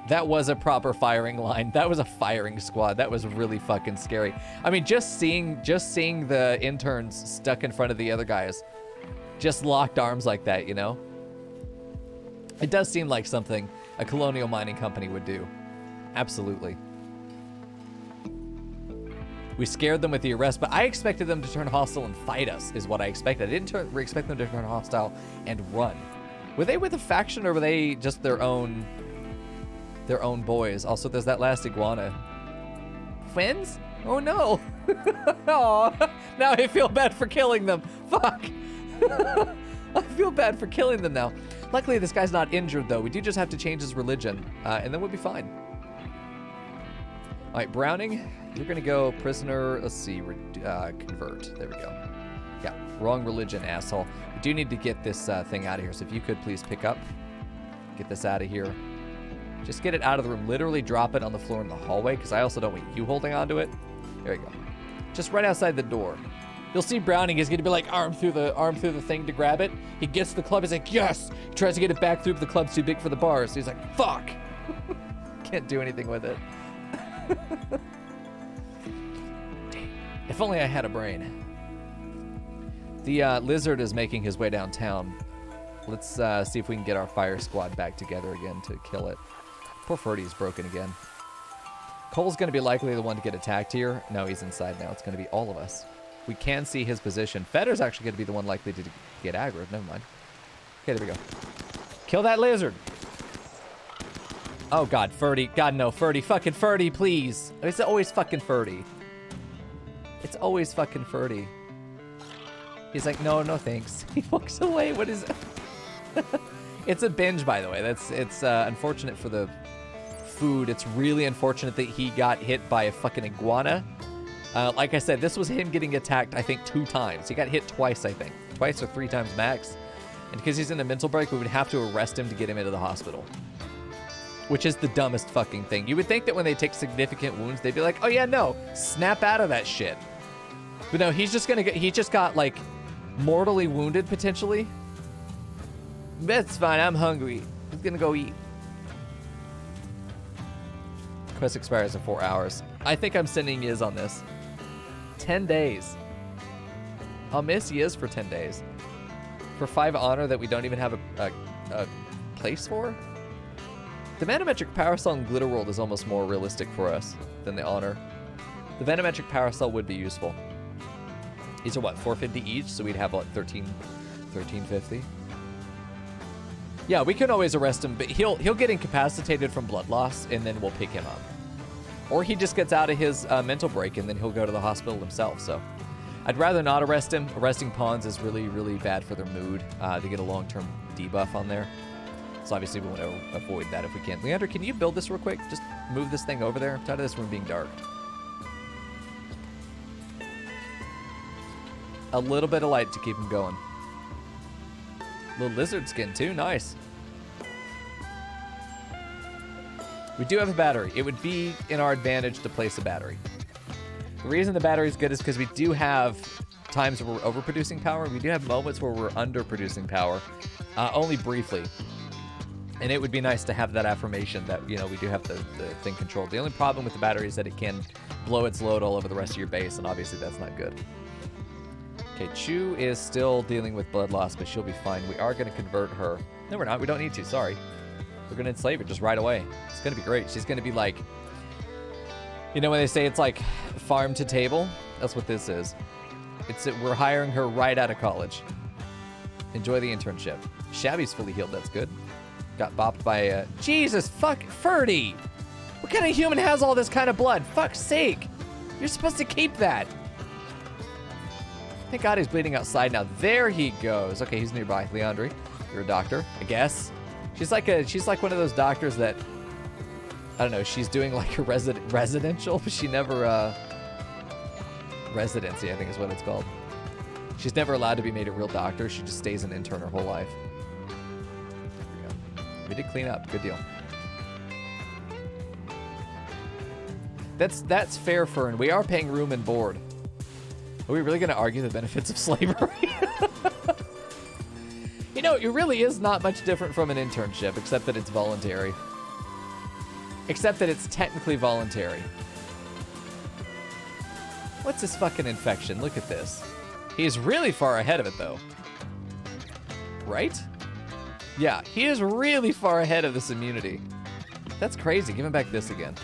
That was a proper firing line. That was a firing squad. That was really fucking scary. I mean, just seeing the interns stuck in front of the other guys, just locked arms like that, you know? It does seem like something a colonial mining company would do. Absolutely. We scared them with the arrest, but I expected them to turn hostile and fight us, is what I expected. I didn't expect them to turn hostile and run. Were they with a faction or were they just their own boys? Also, there's that last iguana. Friends? Oh no. Aw, now I feel bad for killing them. Fuck. I feel bad for killing them now. Luckily, this guy's not injured, though. We do just have to change his religion, and then we'll be fine. All right, Browning, you're going to go prisoner. Let's see, convert. There we go. Yeah, wrong religion, asshole. We do need to get this thing out of here, so if you could please pick up. Get this out of here. Just get it out of the room. Literally drop it on the floor in the hallway, because I also don't want you holding onto it. There you go. Just right outside the door. You'll see Browning is going to be like arm through the thing to grab it. He gets the club. He's like, yes. He tries to get it back through, but the club's too big for the bars. So he's like, fuck. Can't do anything with it. If only I had a brain. The lizard is making his way downtown. Let's see if we can get our fire squad back together again to kill it. Poor Ferdy's broken again. Cole's going to be likely the one to get attacked here. No, he's inside now. It's going to be all of us. We can see his position. Feder's actually going to be the one likely to get aggroed. Never mind. Okay, there we go. Kill that lizard. Oh, God, Ferdy. God, no, Ferdy. Fucking Ferdy, please. It's always fucking Ferdy. It's always fucking Ferdy. He's like, no, no thanks. He walks away. What is it? It's a binge, by the way. It's unfortunate for the food. It's really unfortunate that he got hit by a fucking iguana. Like I said, this was him getting attacked, I think, 2 times. He got hit twice, I think. Twice or 3 times max. And because he's in a mental break, we would have to arrest him to get him into the hospital. Which is the dumbest fucking thing. You would think that when they take significant wounds, they'd be like, oh yeah, no, snap out of that shit. But no, he just got, like, mortally wounded, potentially. That's fine, I'm hungry. He's gonna go eat. Quest expires in 4 hours. I think I'm sending Yiz on this. 10 days. I'll miss Yiz for 10 days. For 5 honor that we don't even have a place for? The Vanometric Power Cell in Glitter World is almost more realistic for us than the honor. The Vanometric Power Cell would be useful. These are what, 450 each? So we'd have, what, 1350? Yeah, we can always arrest him, but he'll get incapacitated from blood loss, and then we'll pick him up. Or he just gets out of his mental break, and then he'll go to the hospital himself. So I'd rather not arrest him. Arresting pawns is really, really bad for their mood. They get a long-term debuff on there. So obviously we want to avoid that if we can. Leander, can you build this real quick? Just move this thing over there. I'm tired of this room being dark. A little bit of light to keep him going. Little lizard skin too, nice. We do have a battery. It would be in our advantage to place a battery. The reason the battery is good is because we do have times where we're overproducing power. We do have moments where we're underproducing power, only briefly. And it would be nice to have that affirmation that, you know, we do have the thing controlled. The only problem with the battery is that it can blow its load all over the rest of your base, and obviously that's not good. Okay, Chu is still dealing with blood loss, but she'll be fine. We are going to convert her. No, we're not. We don't need to. Sorry. We're going to enslave her just right away. It's going to be great. She's going to be like, you know when they say it's like farm to table? That's what this is. We're hiring her right out of college. Enjoy the internship. Shabby's fully healed. That's good. Got bopped by Jesus, fuck, Ferdy! What kind of human has all this kind of blood? Fuck's sake! You're supposed to keep that! Thank God he's bleeding outside now. There he goes. Okay, he's nearby. Leandri, you're a doctor, I guess. She's like one of those doctors that, I don't know, she's doing like a residential, but she never, residency, I think is what it's called. She's never allowed to be made a real doctor. She just stays an intern her whole life. We did clean up. Good deal. That's fair, Fern. We are paying room and board. Are we really going to argue the benefits of slavery? You know, it really is not much different from an internship, except that it's voluntary. Except that it's technically voluntary. What's this fucking infection? Look at this. He's really far ahead of it, though. Right? Yeah, he is really far ahead of this immunity. That's crazy. Give him back this again.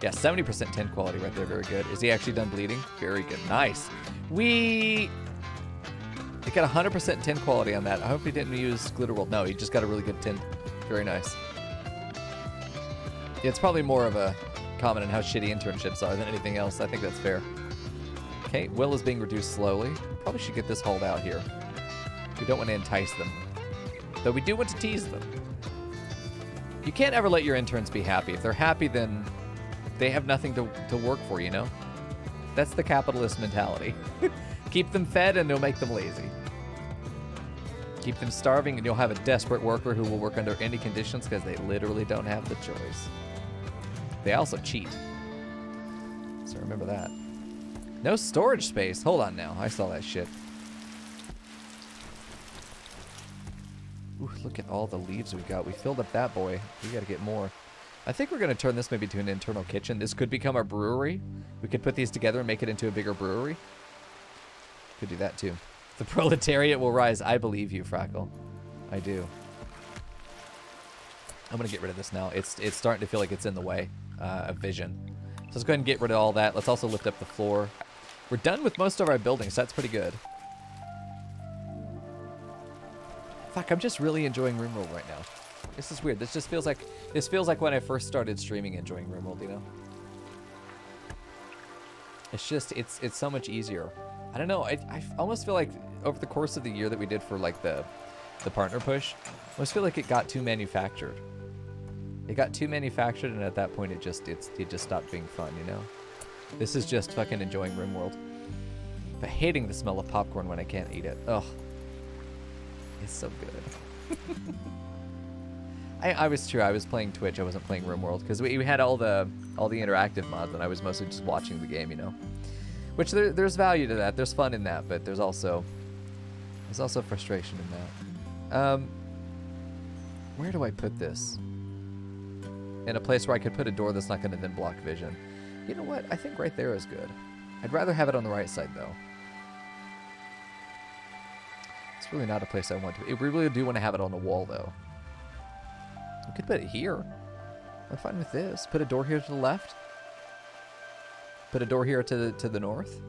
Yeah, 70% 10 quality right there. Very good. Is he actually done bleeding? Very good. Nice. They got 100% 10 quality on that. I hope he didn't use Glitter World. No, he just got a really good 10. Very nice. Yeah, it's probably more of a comment on how shitty internships are than anything else. I think that's fair. Okay, Will is being reduced slowly. Probably should get this hauled out here. We don't want to entice them. Though we do want to tease them. You can't ever let your interns be happy. If they're happy, then they have nothing to work for, you know? That's the capitalist mentality. Keep them fed and they'll make them lazy. Keep them starving, and you'll have a desperate worker who will work under any conditions because they literally don't have the choice. They also cheat. So remember that. No storage space. Hold on now. I saw that shit. Ooh, look at all the leaves we got. We filled up that boy. We got to get more. I think we're going to turn this maybe to an internal kitchen. This could become our brewery. We could put these together and make it into a bigger brewery. Could do that too. The proletariat will rise. I believe you, Frackle. I do. I'm going to get rid of this now. It's starting to feel like it's in the way of vision. So let's go ahead and get rid of all that. Let's also lift up the floor. We're done with most of our buildings, so that's pretty good. Fuck, I'm just really enjoying RimWorld right now. This is weird. This feels like when I first started streaming enjoying RimWorld, you know? It's just, it's so much easier. I don't know, I almost feel like over the course of the year that we did for like the partner push, I almost feel like it got too manufactured. It got too manufactured, and at that point it just stopped being fun, you know? This is just fucking enjoying RimWorld. But hating the smell of popcorn when I can't eat it. Ugh. It's so good. I was playing Twitch, I wasn't playing RimWorld, because we had all the interactive mods, and I was mostly just watching the game, you know? Which there's value to that, there's fun in that, but there's also frustration in that. Where do I put this? In a place where I could put a door that's not going to then block vision. You know what? I think right there is good. I'd rather have it on the right side, though. It's really not a place I want to. We really do want to have it on the wall, though. We could put it here. I'm fine with this. Put a door here to the left. Put a door here to the north.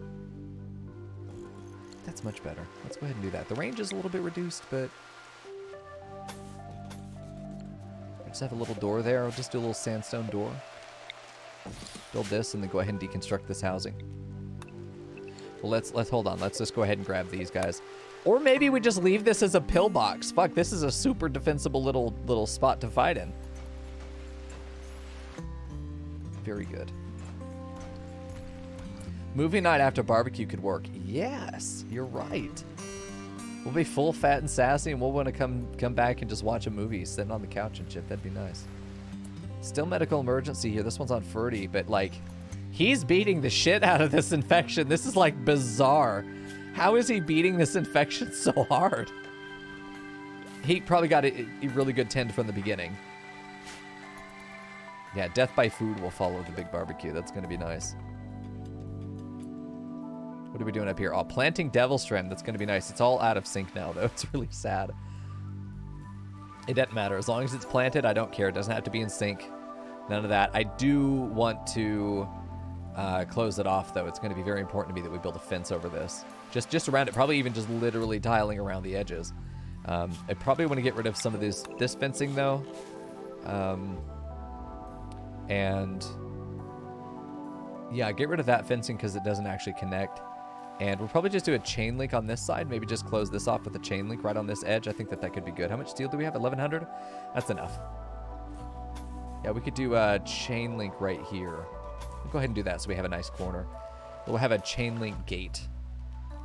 That's much better. Let's go ahead and do that. The range is a little bit reduced, but I just have a little door there. I'll just do a little sandstone door. Build this and then go ahead and deconstruct this housing. Well, let's hold on. Let's just go ahead and grab these guys. Or maybe we just leave this as a pillbox. Fuck, this is a super defensible little spot to fight in. Very good. Movie night after barbecue could work. Yes, you're right. We'll be full, fat, and sassy, and we'll want to come back and just watch a movie sitting on the couch and shit. That'd be nice. Still medical emergency here. This one's on Ferdy, but like, he's beating the shit out of this infection. This is like bizarre. How is he beating this infection so hard? He probably got a really good tend from the beginning. Yeah, death by food will follow the big barbecue. That's going to be nice. What are we doing up here? Oh, planting Devil's Strand. That's going to be nice. It's all out of sync now, though. It's really sad. It doesn't matter. As long as it's planted, I don't care. It doesn't have to be in sync. None of that. I do want to close it off, though. It's going to be very important to me that we build a fence over this. Just around it. Probably even just literally tiling around the edges. I probably want to get rid of some of this fencing, though. And yeah, get rid of that fencing because it doesn't actually connect. And we'll probably just do a chain link on this side. Maybe just close this off with a chain link right on this edge. I think that could be good. How much steel do we have? 1,100? That's enough. Yeah, we could do a chain link right here. We'll go ahead and do that so we have a nice corner. We'll have a chain link gate.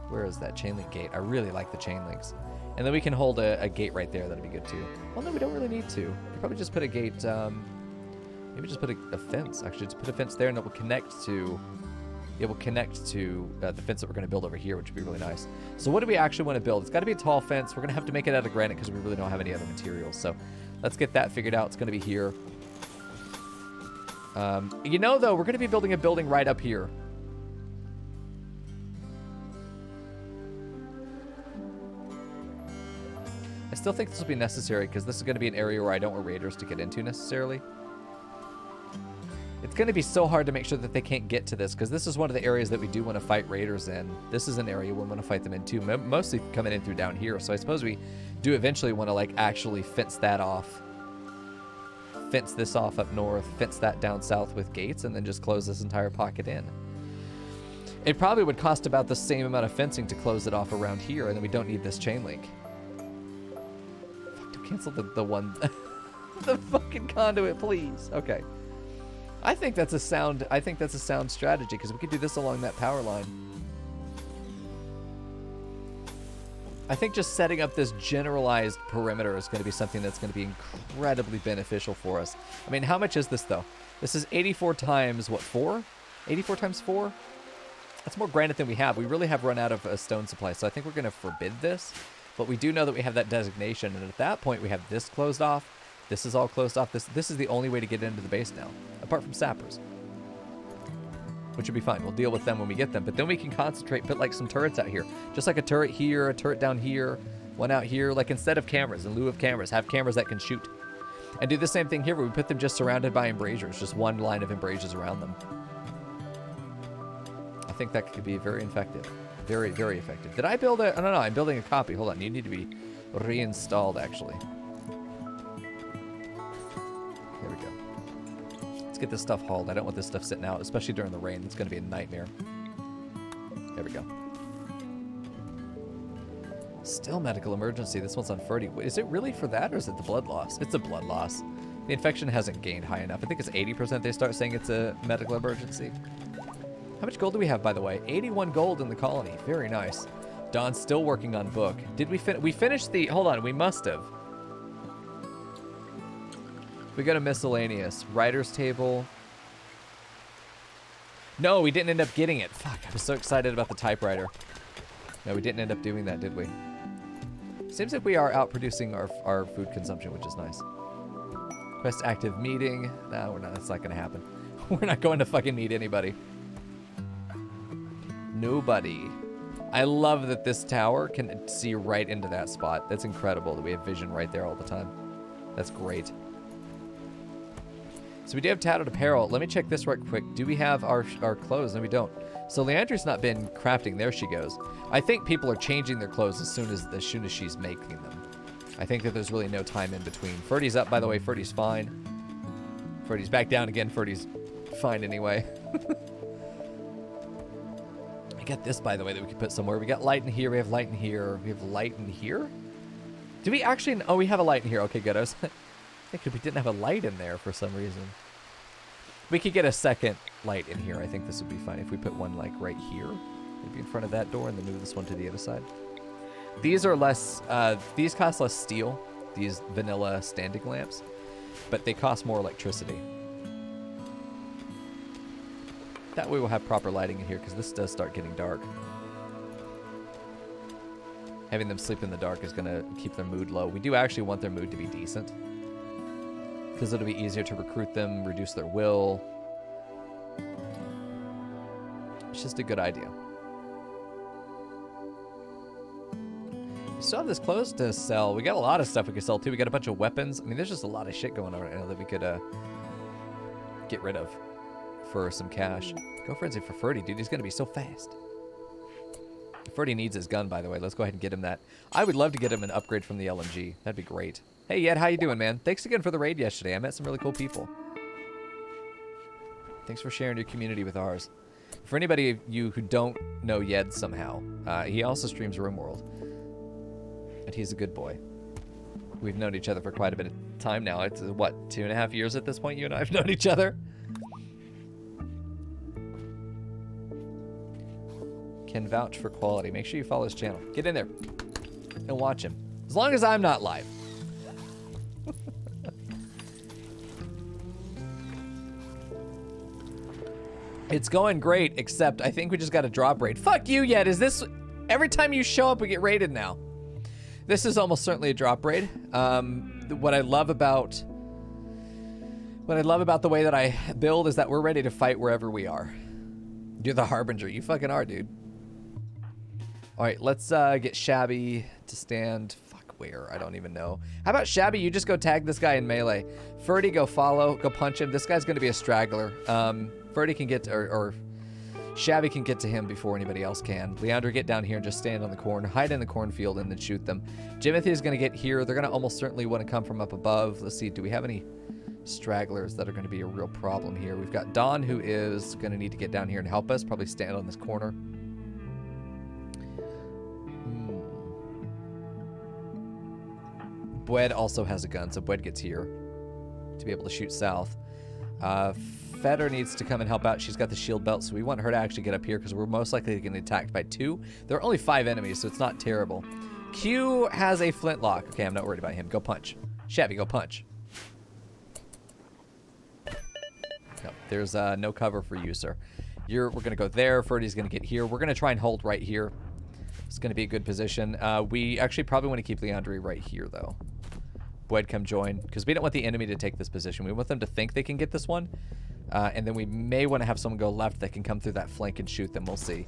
Where is that chain link gate? I really like the chain links. And then we can hold a gate right there. That'd be good too. Well, no, we don't really need to. We'll probably just put a gate. Maybe just put a fence. Actually, just put a fence there, and it will connect to. It will connect to the fence that we're going to build over here, which would be really nice. So what do we actually want to build? It's got to be a tall fence. We're going to have to make it out of granite because we really don't have any other materials. So let's get that figured out. It's going to be here. You know, though, we're going to be building a building right up here. I still think this will be necessary because this is going to be an area where I don't want raiders to get into necessarily. It's going to be so hard to make sure that they can't get to this because this is one of the areas that we do want to fight raiders in. This is an area we want to fight them in too, mostly coming in through down here. So I suppose we do eventually want to like actually fence that off. Fence this off up north, fence that down south with gates, and then just close this entire pocket in. It probably would cost about the same amount of fencing to close it off around here, and then we don't need this chain link. Fuck, to cancel the one, the fucking conduit, please. Okay. I think that's a sound strategy because we could do this along that power line. I think just setting up this generalized perimeter is going to be something that's going to be incredibly beneficial for us. I mean, how much is this, though? This is 84 times, what, 4? 84 times 4? That's more granite than we have. We really have run out of a stone supply, so I think we're going to forbid this. But we do know that we have that designation, and at that point, we have this closed off. This is all closed off. This is the only way to get into the base now, apart from sappers. Which would be fine. We'll deal with them when we get them. But then we can concentrate, put like some turrets out here. Just like a turret here, a turret down here, one out here. Like instead of cameras, in lieu of cameras, have cameras that can shoot. And do the same thing here where we put them just surrounded by embrasures. Just one line of embrasures around them. I think that could be very effective. Very, very effective. Did I build a... I don't know. I'm building a copy. Hold on. You need to be reinstalled, actually. There we go. Let's get this stuff hauled. I don't want this stuff sitting out, especially during the rain. It's going to be a nightmare. There we go. Still medical emergency. This one's on 30. Is it really for that, or is it the blood loss? It's a blood loss. The infection hasn't gained high enough. I think it's 80% they start saying it's a medical emergency. How much gold do we have, by the way? 81 gold in the colony. Very nice. Don's still working on book. Did we finish? We finished the... Hold on. We must have. We go to miscellaneous. Writer's table. No, we didn't end up getting it. Fuck, I was so excited about the typewriter. No, we didn't end up doing that, did we? Seems like we are outproducing our food consumption, which is nice. Quest active meeting. No, we're not. That's not going to happen. We're not going to fucking meet anybody. Nobody. I love that this tower can see right into that spot. That's incredible that we have vision right there all the time. That's great. So we do have tattered apparel. Let me check this right quick. Do we have our clothes? No, we don't. So Leandri's not been crafting. There she goes. I think people are changing their clothes as soon as she's making them. I think that there's really no time in between. Ferdy's up, by the way. Ferdy's fine. Ferdy's back down again. Ferdy's fine anyway. I got this, by the way, that we can put somewhere. We got light in here. We have light in here. We have light in here? Do we actually... Oh, we have a light in here. Okay, good. I was thinking we didn't have a light in there for some reason. We could get a second light in here. I think this would be fine if we put one, like, right here. Maybe in front of that door and then move this one to the other side. These are less... these cost less steel. These vanilla standing lamps. But they cost more electricity. That way we'll have proper lighting in here, because this does start getting dark. Having them sleep in the dark is going to keep their mood low. We do actually want their mood to be decent, because it'll be easier to recruit them, reduce their will. It's just a good idea. We still have this clothes to sell. We got a lot of stuff we could sell, too. We got a bunch of weapons. I mean, there's just a lot of shit going on right now that we could get rid of for some cash. Go frenzy for Ferdy, dude. He's going to be so fast. Ferdy needs his gun, by the way. Let's go ahead and get him that. I would love to get him an upgrade from the LMG. That'd be great. Hey, Yed, how you doing, man? Thanks again for the raid yesterday. I met some really cool people. Thanks for sharing your community with ours. For anybody of you who don't know Yed somehow, he also streams RimWorld. And he's a good boy. We've known each other for quite a bit of time now. It's, what, 2.5 years at this point you and I have known each other? Can vouch for quality. Make sure you follow his channel. Get in there and watch him. As long as I'm not live. It's going great, except I think we just got a drop raid. Fuck you, Yet. Is this... Every time you show up, we get raided now. This is almost certainly a drop raid. What I love about the way that I build is that we're ready to fight wherever we are. You're the Harbinger. You fucking are, dude. All right, let's get Shabby to stand. Fuck, where? I don't even know. How about Shabby? You just go tag this guy in melee. Ferdy, go follow. Go punch him. This guy's going to be a straggler. Ferdy can get to, or Shabby can get to him before anybody else can. Leandra, get down here and just stand on the corn. Hide in the cornfield and then shoot them. Jimothy is going to get here. They're going to almost certainly want to come from up above. Let's see. Do we have any stragglers that are going to be a real problem here? We've got Don, who is going to need to get down here and help us. Probably stand on this corner. Bwed also has a gun, so Bwed gets here to be able to shoot south. Feder needs to come and help out. She's got the shield belt, so we want her to actually get up here because we're most likely going to get attacked by 2. There are only 5 enemies, so it's not terrible. Q has a flintlock. Okay, I'm not worried about him. Go punch. Shabby, go punch. No, there's no cover for you, sir. We're going to go there. Ferdy's going to get here. We're going to try and hold right here. It's going to be a good position. We actually probably want to keep Leandri right here, though. Boyd, come join. Because we don't want the enemy to take this position. We want them to think they can get this one. And then we may want to have someone go left that can come through that flank and shoot them. We'll see.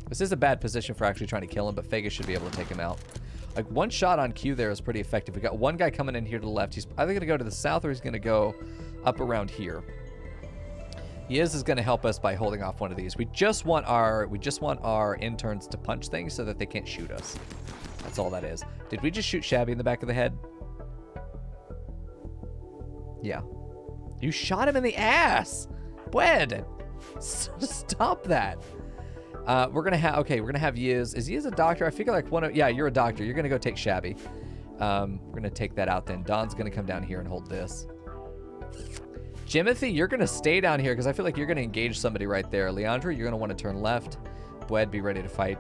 This is a bad position for actually trying to kill him, but Vegas should be able to take him out. Like, one shot on Q there is pretty effective. We got one guy coming in here to the left. He's either going to go to the south or he's going to go up around here. He is going to help us by holding off one of these. We just want our interns to punch things so that they can't shoot us. That's all that is. Did we just shoot Shabby in the back of the head? Yeah. You shot him in the ass! Wed! Stop that. We're gonna have Yiz. Is Yiz a doctor? I figure like yeah, you're a doctor. You're gonna go take Shabby. We're gonna take that out then. Don's gonna come down here and hold this. Jimothy, you're gonna stay down here because I feel like you're gonna engage somebody right there. Leandra, you're gonna want to turn left. Bwed, be ready to fight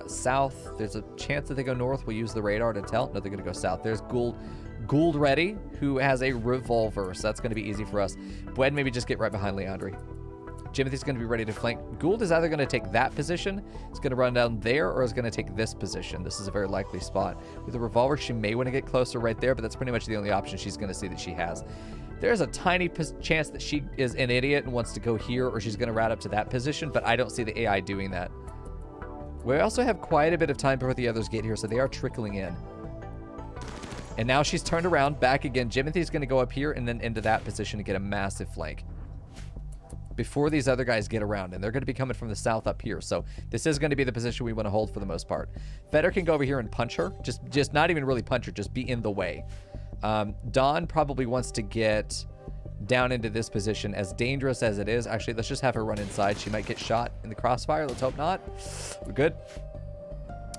south. There's a chance that they go north. We'll use the radar to tell. No, they're gonna go south. There's Gould ready, who has a revolver, so that's gonna be easy for us. Bwed, maybe just get right behind Leandri. Jimothy's going to be ready to flank. Gould is either going to take that position, it's going to run down there, or is going to take this position. This is a very likely spot. With a revolver, she may want to get closer right there, but that's pretty much the only option she's going to see that she has. There's a tiny chance that she is an idiot and wants to go here, or she's going to route up to that position, but I don't see the AI doing that. We also have quite a bit of time before the others get here, so they are trickling in. And now she's turned around, back again. Jimothy's going to go up here and then into that position to get a massive flank before these other guys get around, and they're going to be coming from the south up here. So this is going to be the position we want to hold for the most part. Feder can go over here and punch her. Just not even really punch her, just be in the way. Dawn probably wants to get down into this position, as dangerous as it is. Actually, let's just have her run inside. She might get shot in the crossfire. Let's hope not. We're good.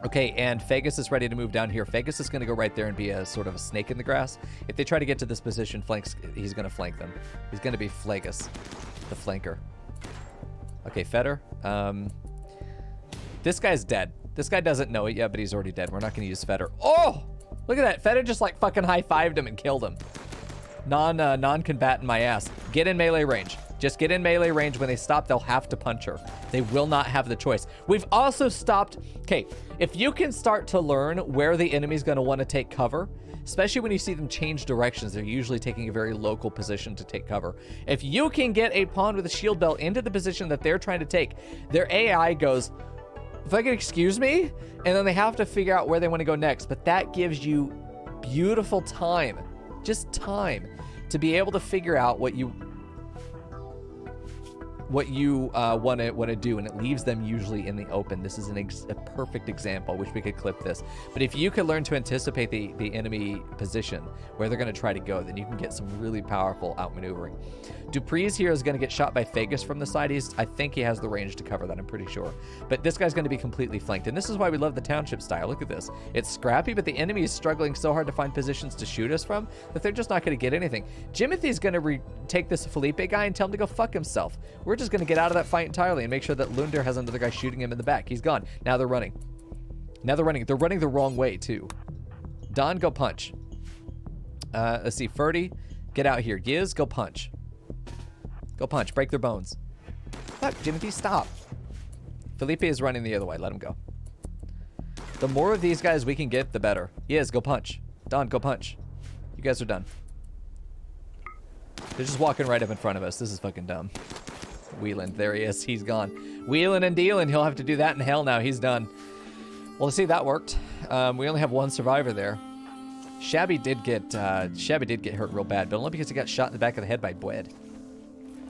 Okay, and Fagus is ready to move down here. Fagus is going to go right there and be a sort of a snake in the grass. If they try to get to this position, he's going to flank them. He's going to be Flagus, the flanker. Okay, Feder. This guy's dead. This guy doesn't know it yet, but he's already dead. We're not going to use Feder. Oh! Look at that. Feder just like fucking high-fived him and killed him. Non-combatant my ass. Get in melee range. Just get in melee range. When they stop, they'll have to punch her. They will not have the choice. We've also stopped... Okay, if you can start to learn where the enemy's going to want to take cover, especially when you see them change directions, they're usually taking a very local position to take cover. If you can get a pawn with a shield belt into the position that they're trying to take, their AI goes, if I can excuse me, and then they have to figure out where they want to go next. But that gives you beautiful time, just time, to be able to figure out what you want to do, and it leaves them usually in the open. This is a perfect example. Wish we could clip this, but if you could learn to anticipate the enemy position where they're going to try to go, then you can get some really powerful outmaneuvering. Dupree's here is going to get shot by Fagus from the side. I think he has the range to cover that, I'm pretty sure, but this guy's going to be completely flanked, and this is why we love the township style. Look at this. It's scrappy, but the enemy is struggling so hard to find positions to shoot us from that they're just not going to get anything. Jimothy's going to take this Felipe guy and tell him to go fuck himself. We're just going to get out of that fight entirely and make sure that Lunder has another guy shooting him in the back. He's gone. Now they're running. They're running the wrong way too. Don, go punch. Let's see. Ferdy, get out here. Giz, go punch. Go punch. Break their bones. Fuck, Jimothy, stop. Felipe is running the other way. Let him go. The more of these guys we can get, the better. Giz, go punch. Don, go punch. You guys are done. They're just walking right up in front of us. This is fucking dumb. Wheelan, there he is. He's gone. Wheeling and dealing. He'll have to do that in hell now. He's done. Well, let's see, that worked. We only have one survivor there. Shabby did get hurt real bad, but only because he got shot in the back of the head by Bwed.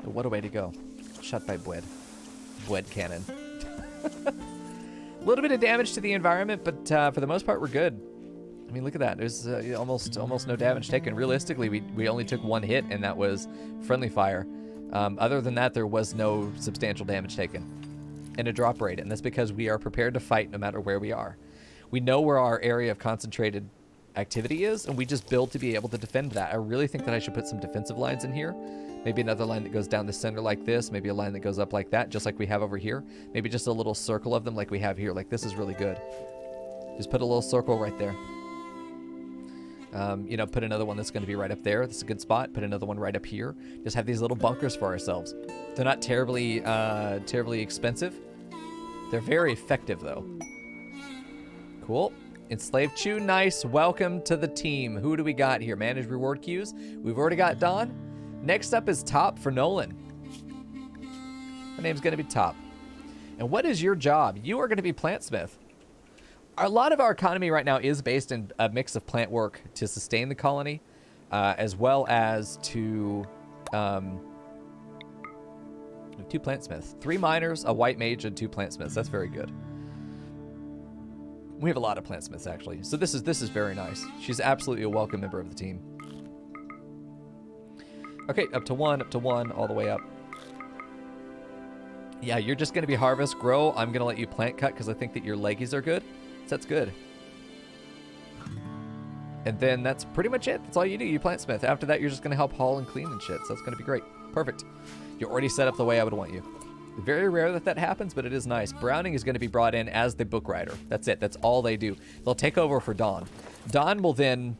What a way to go. Shot by Bwed. Bwed cannon. A little bit of damage to the environment, but for the most part, we're good. I mean, look at that. There's almost no damage taken. Realistically, we only took one hit, and that was friendly fire. Other than that, there was no substantial damage taken. And a drop rate, and that's because we are prepared to fight no matter where we are. We know where our area of concentrated activity is, and we just build to be able to defend that. I really think that I should put some defensive lines in here. Maybe another line that goes down the center like this. Maybe a line that goes up like that, just like we have over here. Maybe just a little circle of them like we have here. Like, this is really good. Just put a little circle right there. You know, put another one that's going to be right up there. That's a good spot. Put another one right up here. Just have these little bunkers for ourselves. They're not terribly, terribly expensive. They're very effective, though. Cool. Enslaved Chew, nice. Welcome to the team. Who do we got here? Manage reward queues. We've already got Dawn. Next up is Top for Nolan. Her name's going to be Top. And what is your job? You are going to be Plantsmith. A lot of our economy right now is based in a mix of plant work to sustain the colony, as well as to 2 plantsmiths, 3 miners, a white mage, and 2 plantsmiths. That's very good. We have a lot of plantsmiths actually, so this is very nice. She's absolutely a welcome member of the team. Okay, up to 1, all the way up. Yeah, you're just gonna be harvest, grow. I'm gonna let you plant cut because I think that your leggies are good. So that's good. And then that's pretty much it. That's all you do. You plantsmith. After that, you're just going to help haul and clean and shit. So that's going to be great. Perfect. You're already set up the way I would want you. Very rare that that happens, but it is nice. Browning is going to be brought in as the book writer. That's it. That's all they do. They'll take over for Dawn. Dawn will then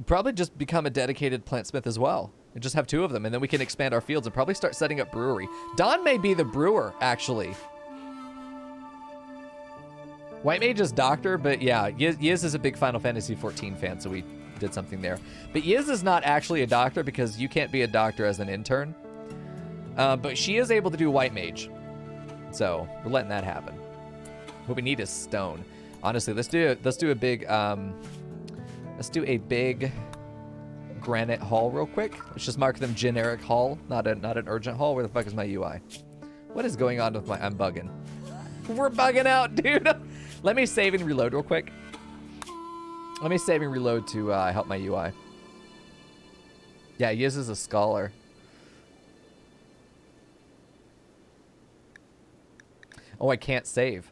probably just become a dedicated plantsmith as well. And just have 2 of them. And then we can expand our fields and probably start setting up brewery. Dawn may be the brewer, actually. White Mage is Doctor, but yeah, Yiz is a big Final Fantasy XIV fan, so we did something there. But Yiz is not actually a doctor because you can't be a doctor as an intern. But she is able to do White Mage. So we're letting that happen. What we need is stone. Honestly, let's do a big granite haul real quick. Let's just mark them generic haul, not an urgent haul. Where the fuck is my UI? What is going on with my... I'm bugging. We're bugging out, dude. Let me save and reload real quick. Let me save and reload to help my UI. Yeah, Yiz is a scholar. Oh, I can't save.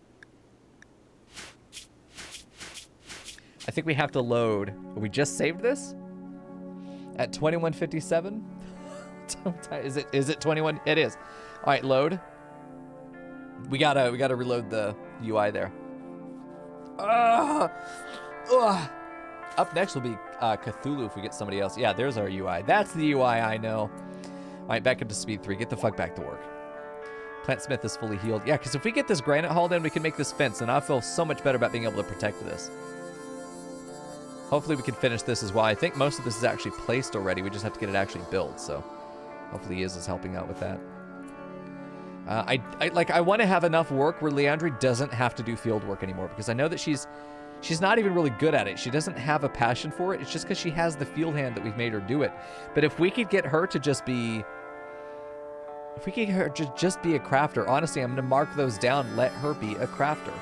I think we have to load. We just saved this? At 21:57? Is it 21? It is. All right, load. We gotta reload the UI there. Up next will be Cthulhu if we get somebody else. Yeah, there's our UI. That's the UI I know. All right, back up to speed 3. Get the fuck back to work. Plantsmith is fully healed. Yeah, because if we get this granite hauled in, we can make this fence, and I feel so much better about being able to protect this. Hopefully we can finish this as well. I think most of this is actually placed already. We just have to get it actually built, so hopefully Yiz is helping out with that. I want to have enough work where Leandri doesn't have to do field work anymore, because I know that she's not even really good at it. She doesn't have a passion for it. It's just because she has the field hand that we've made her do it. But if we could get her to just be... If we could get her to just be a crafter, honestly, I'm going to mark those down. Let her be a crafter.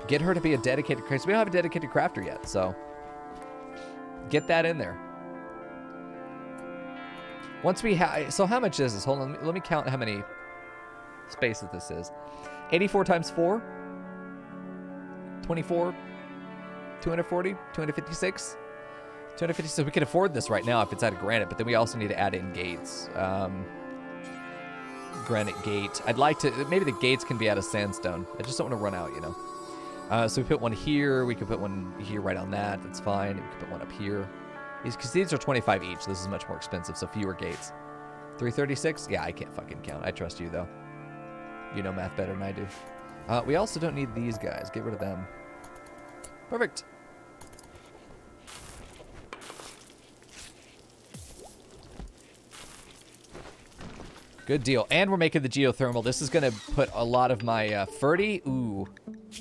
Get her to be a dedicated crafter. We don't have a dedicated crafter yet, so... Get that in there. Once we have... So how much is this? Hold on. Let me count how many spaces this is. 84 times 4. 24. 240. 256. 256. We can afford this right now if it's out of granite, but then we also need to add in gates. Granite gate. I'd like to... Maybe the gates can be out of sandstone. I just don't want to run out, you know. So we put one here. We could put one here right on that. That's fine. We could put one up here. Because these are 25 each. This is much more expensive, so fewer gates. 336? Yeah, I can't fucking count. I trust you, though. You know math better than I do. We also don't need these guys. Get rid of them. Perfect. Good deal. And we're making the geothermal. This is going to put a lot of my Ferdy. Ooh.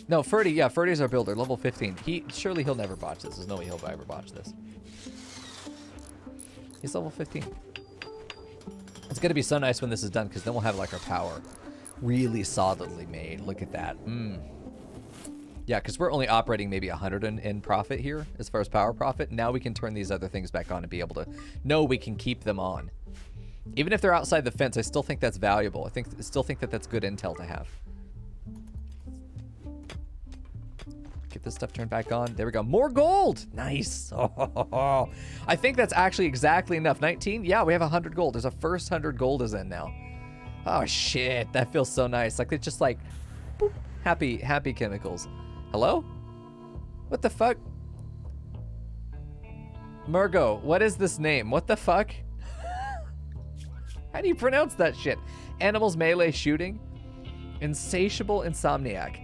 No, Ferdy. Yeah, Ferdy's our builder. Level 15. Surely he'll never botch this. There's no way he'll ever botch this. He's level 15. It's going to be so nice when this is done, because then we'll have like our power really solidly made. Look at that. Yeah, because we're only operating maybe 100 in profit here as far as power profit. Now we can turn these other things back on and be able to know we can keep them on. Even if they're outside the fence, I still think that's valuable. I still think that that's good intel to have. Get this stuff turned back on. There we go. More gold. Nice. Oh, I think that's actually exactly enough. 19? Yeah, we have 100 gold. There's a first 100 gold is in now. Oh, shit. That feels so nice. Like, it's just like boop. Happy chemicals. Hello? What the fuck? Murgo, what is this name? What the fuck? How do you pronounce that shit? Animals melee shooting. Insatiable insomniac.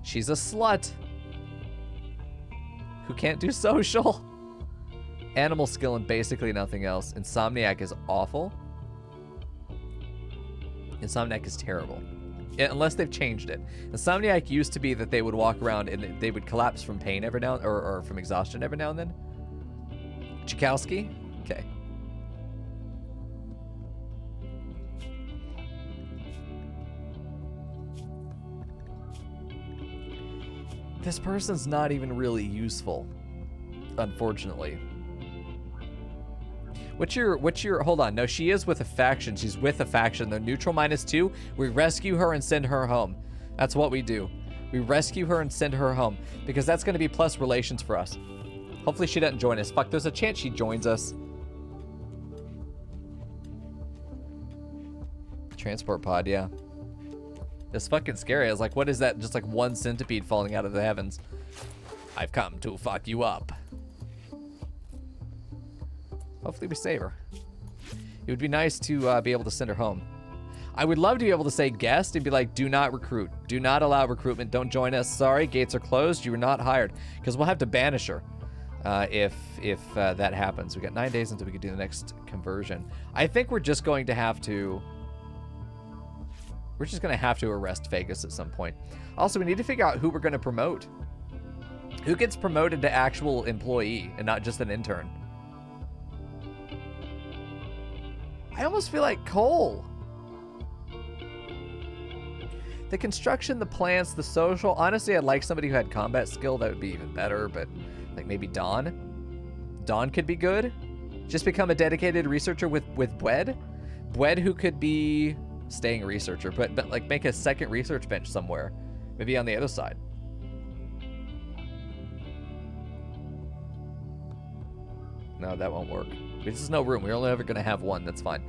She's a slut. Who can't do social. Animal skill and basically nothing else. Insomniac is awful. Insomniac is terrible. Yeah, unless they've changed it. Insomniac used to be that they would walk around and they would collapse from pain every now or from exhaustion every now and then. Chikowski? Okay. This person's not even really useful, unfortunately. What's your, hold on. No, she is with a faction. She's with a faction. They're neutral -2. We rescue her and send her home. That's what we do. We rescue her and send her home because that's going to be plus relations for us. Hopefully she doesn't join us. Fuck, there's a chance she joins us. Transport pod, yeah. It's fucking scary. I was like, what is that? Just like one centipede falling out of the heavens. I've come to fuck you up. Hopefully we save her. It would be nice to be able to send her home. I would love to be able to say guest and be like, do not recruit. Do not allow recruitment. Don't join us. Sorry, gates are closed. You were not hired. Because we'll have to banish her if that happens. We got 9 days until we can do the next conversion. I think we're just going to have to... We're just going to have to arrest Vegas at some point. Also, we need to figure out who we're going to promote. Who gets promoted to actual employee and not just an intern? I almost feel like Cole. The construction, the plants, the social. Honestly, I'd like somebody who had combat skill. That would be even better, but like maybe Dawn. Dawn could be good. Just become a dedicated researcher with Bwed. Bwed who could be staying a researcher, but like make a second research bench somewhere. Maybe on the other side. No, that won't work. There's just no room. We're only ever going to have one. That's fine.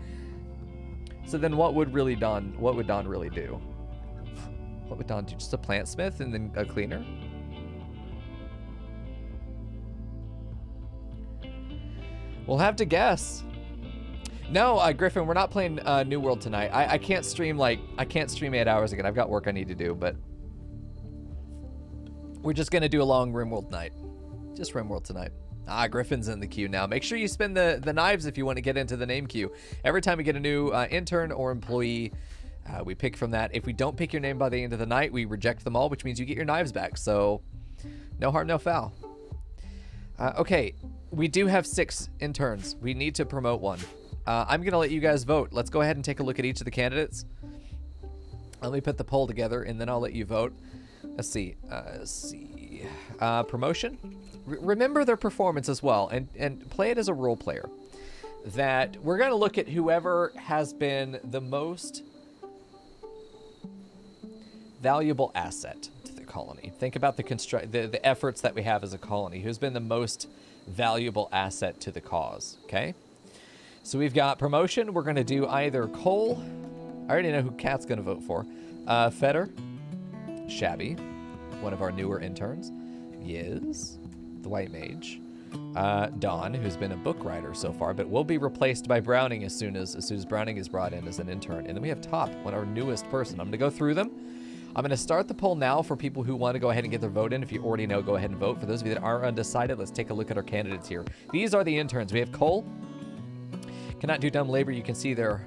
So then what would Dawn really do? What would Dawn do? Just a plant smith and then a cleaner? We'll have to guess. No, Griffin, we're not playing New World tonight. I can't stream 8 hours again. I've got work I need to do, but we're just going to do a long RimWorld night. Just RimWorld tonight. Griffin's in the queue now. Make sure you spin the knives if you want to get into the name queue. Every time we get a new intern or employee, we pick from that. If we don't pick your name by the end of the night, we reject them all, which means you get your knives back. So no harm, no foul. Okay, we do have 6 interns. We need to promote one. I'm going to let you guys vote. Let's go ahead and take a look at each of the candidates. Let me put the poll together, and then I'll let you vote. Let's see. Promotion. Remember their performance as well, and play it as a role player. That we're going to look at whoever has been the most valuable asset to the colony. Think about the efforts that we have as a colony. Who's been the most valuable asset to the cause, okay? So we've got promotion. We're going to do either Cole. I already know who Kat's going to vote for. Feder. Shabby. One of our newer interns. Yiz. The White Mage. Dawn, who's been a book writer so far, but will be replaced by Browning as soon as Browning is brought in as an intern. And then we have Top, our newest person. I'm going to go through them. I'm going to start the poll now for people who want to go ahead and get their vote in. If you already know, go ahead and vote. For those of you that are undecided, let's take a look at our candidates here. These are the interns. We have Cole. Cannot do dumb labor. You can see their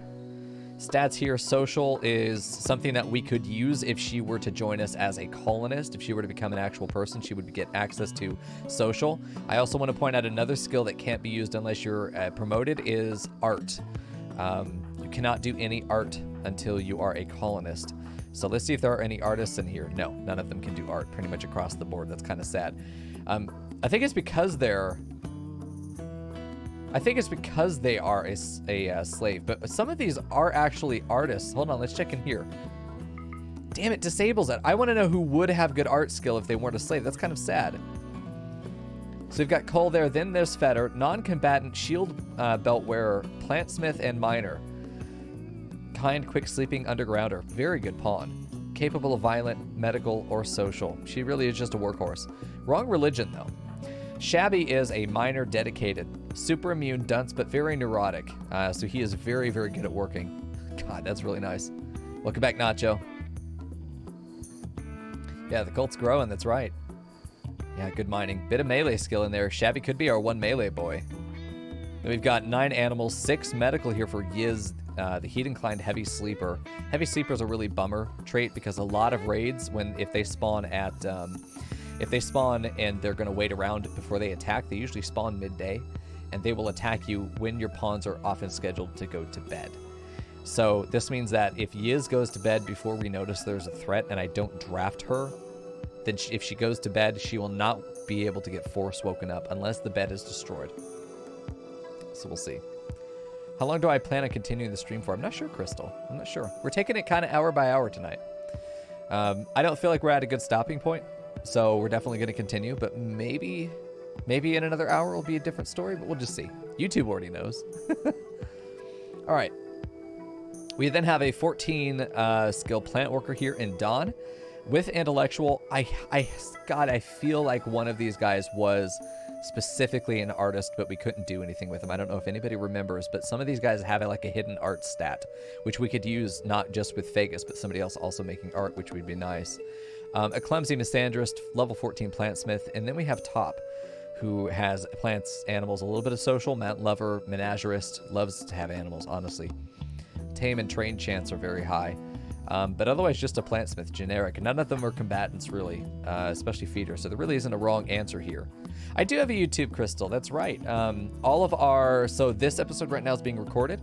stats here. Social is something that we could use if she were to join us as a colonist. If she were to become an actual person, she would get access to social. I also want to point out another skill that can't be used unless you're promoted is art. You cannot do any art until you are a colonist. So let's see if there are any artists in here. No, none of them can do art pretty much across the board. That's kind of sad. I think it's because they are a slave, but some of these are actually artists. Hold on, let's check in here. Damn, it disables it. I want to know who would have good art skill if they weren't a slave. That's kind of sad. So we've got Cole there, then there's Feder, non-combatant, shield belt wearer, plantsmith, and miner. kind, quick sleeping undergrounder. Very good pawn. Capable of violent, medical, or social. She really is just a workhorse. Wrong religion, though. Shabby is a minor dedicated. Super immune dunce, but very neurotic. So he is very, very good at working. God, that's really nice. Welcome back, Nacho. Yeah, the cult's growing, that's right. Yeah, good mining. Bit of melee skill in there. Shabby could be our one melee boy. Then we've got 9 animals, 6 medical here for Yiz, the heat-inclined heavy sleeper. Heavy sleeper is a really bummer trait because a lot of raids, if they spawn at, if they spawn and they're going to wait around before they attack, they usually spawn midday, and they will attack you when your pawns are often scheduled to go to bed. So this means that if Yiz goes to bed before we notice there's a threat and I don't draft her, then if she goes to bed, she will not be able to get force woken up unless the bed is destroyed. So we'll see. How long do I plan on continuing the stream for? I'm not sure, Crystal. I'm not sure. We're taking it kind of hour by hour tonight. I don't feel like we're at a good stopping point, so we're definitely going to continue, but maybe in another hour will be a different story, but we'll just see. YouTube already knows. All right. We then have a 14 skill plant worker here in Dawn. With intellectual, God, I feel like one of these guys was specifically an artist, but we couldn't do anything with him. I don't know if anybody remembers, but some of these guys have like a hidden art stat, which we could use not just with Vegas, but somebody else also making art, which would be nice. A clumsy misandrist, level 14 plantsmith, and then we have Top, who has plants, animals, a little bit of social, mountain lover, menagerist, loves to have animals, honestly. Tame and trained chance are very high. But otherwise just a plantsmith, generic. None of them are combatants, really, especially feeders, so there really isn't a wrong answer here. I do have a YouTube, Crystal, that's right. So this episode right now is being recorded.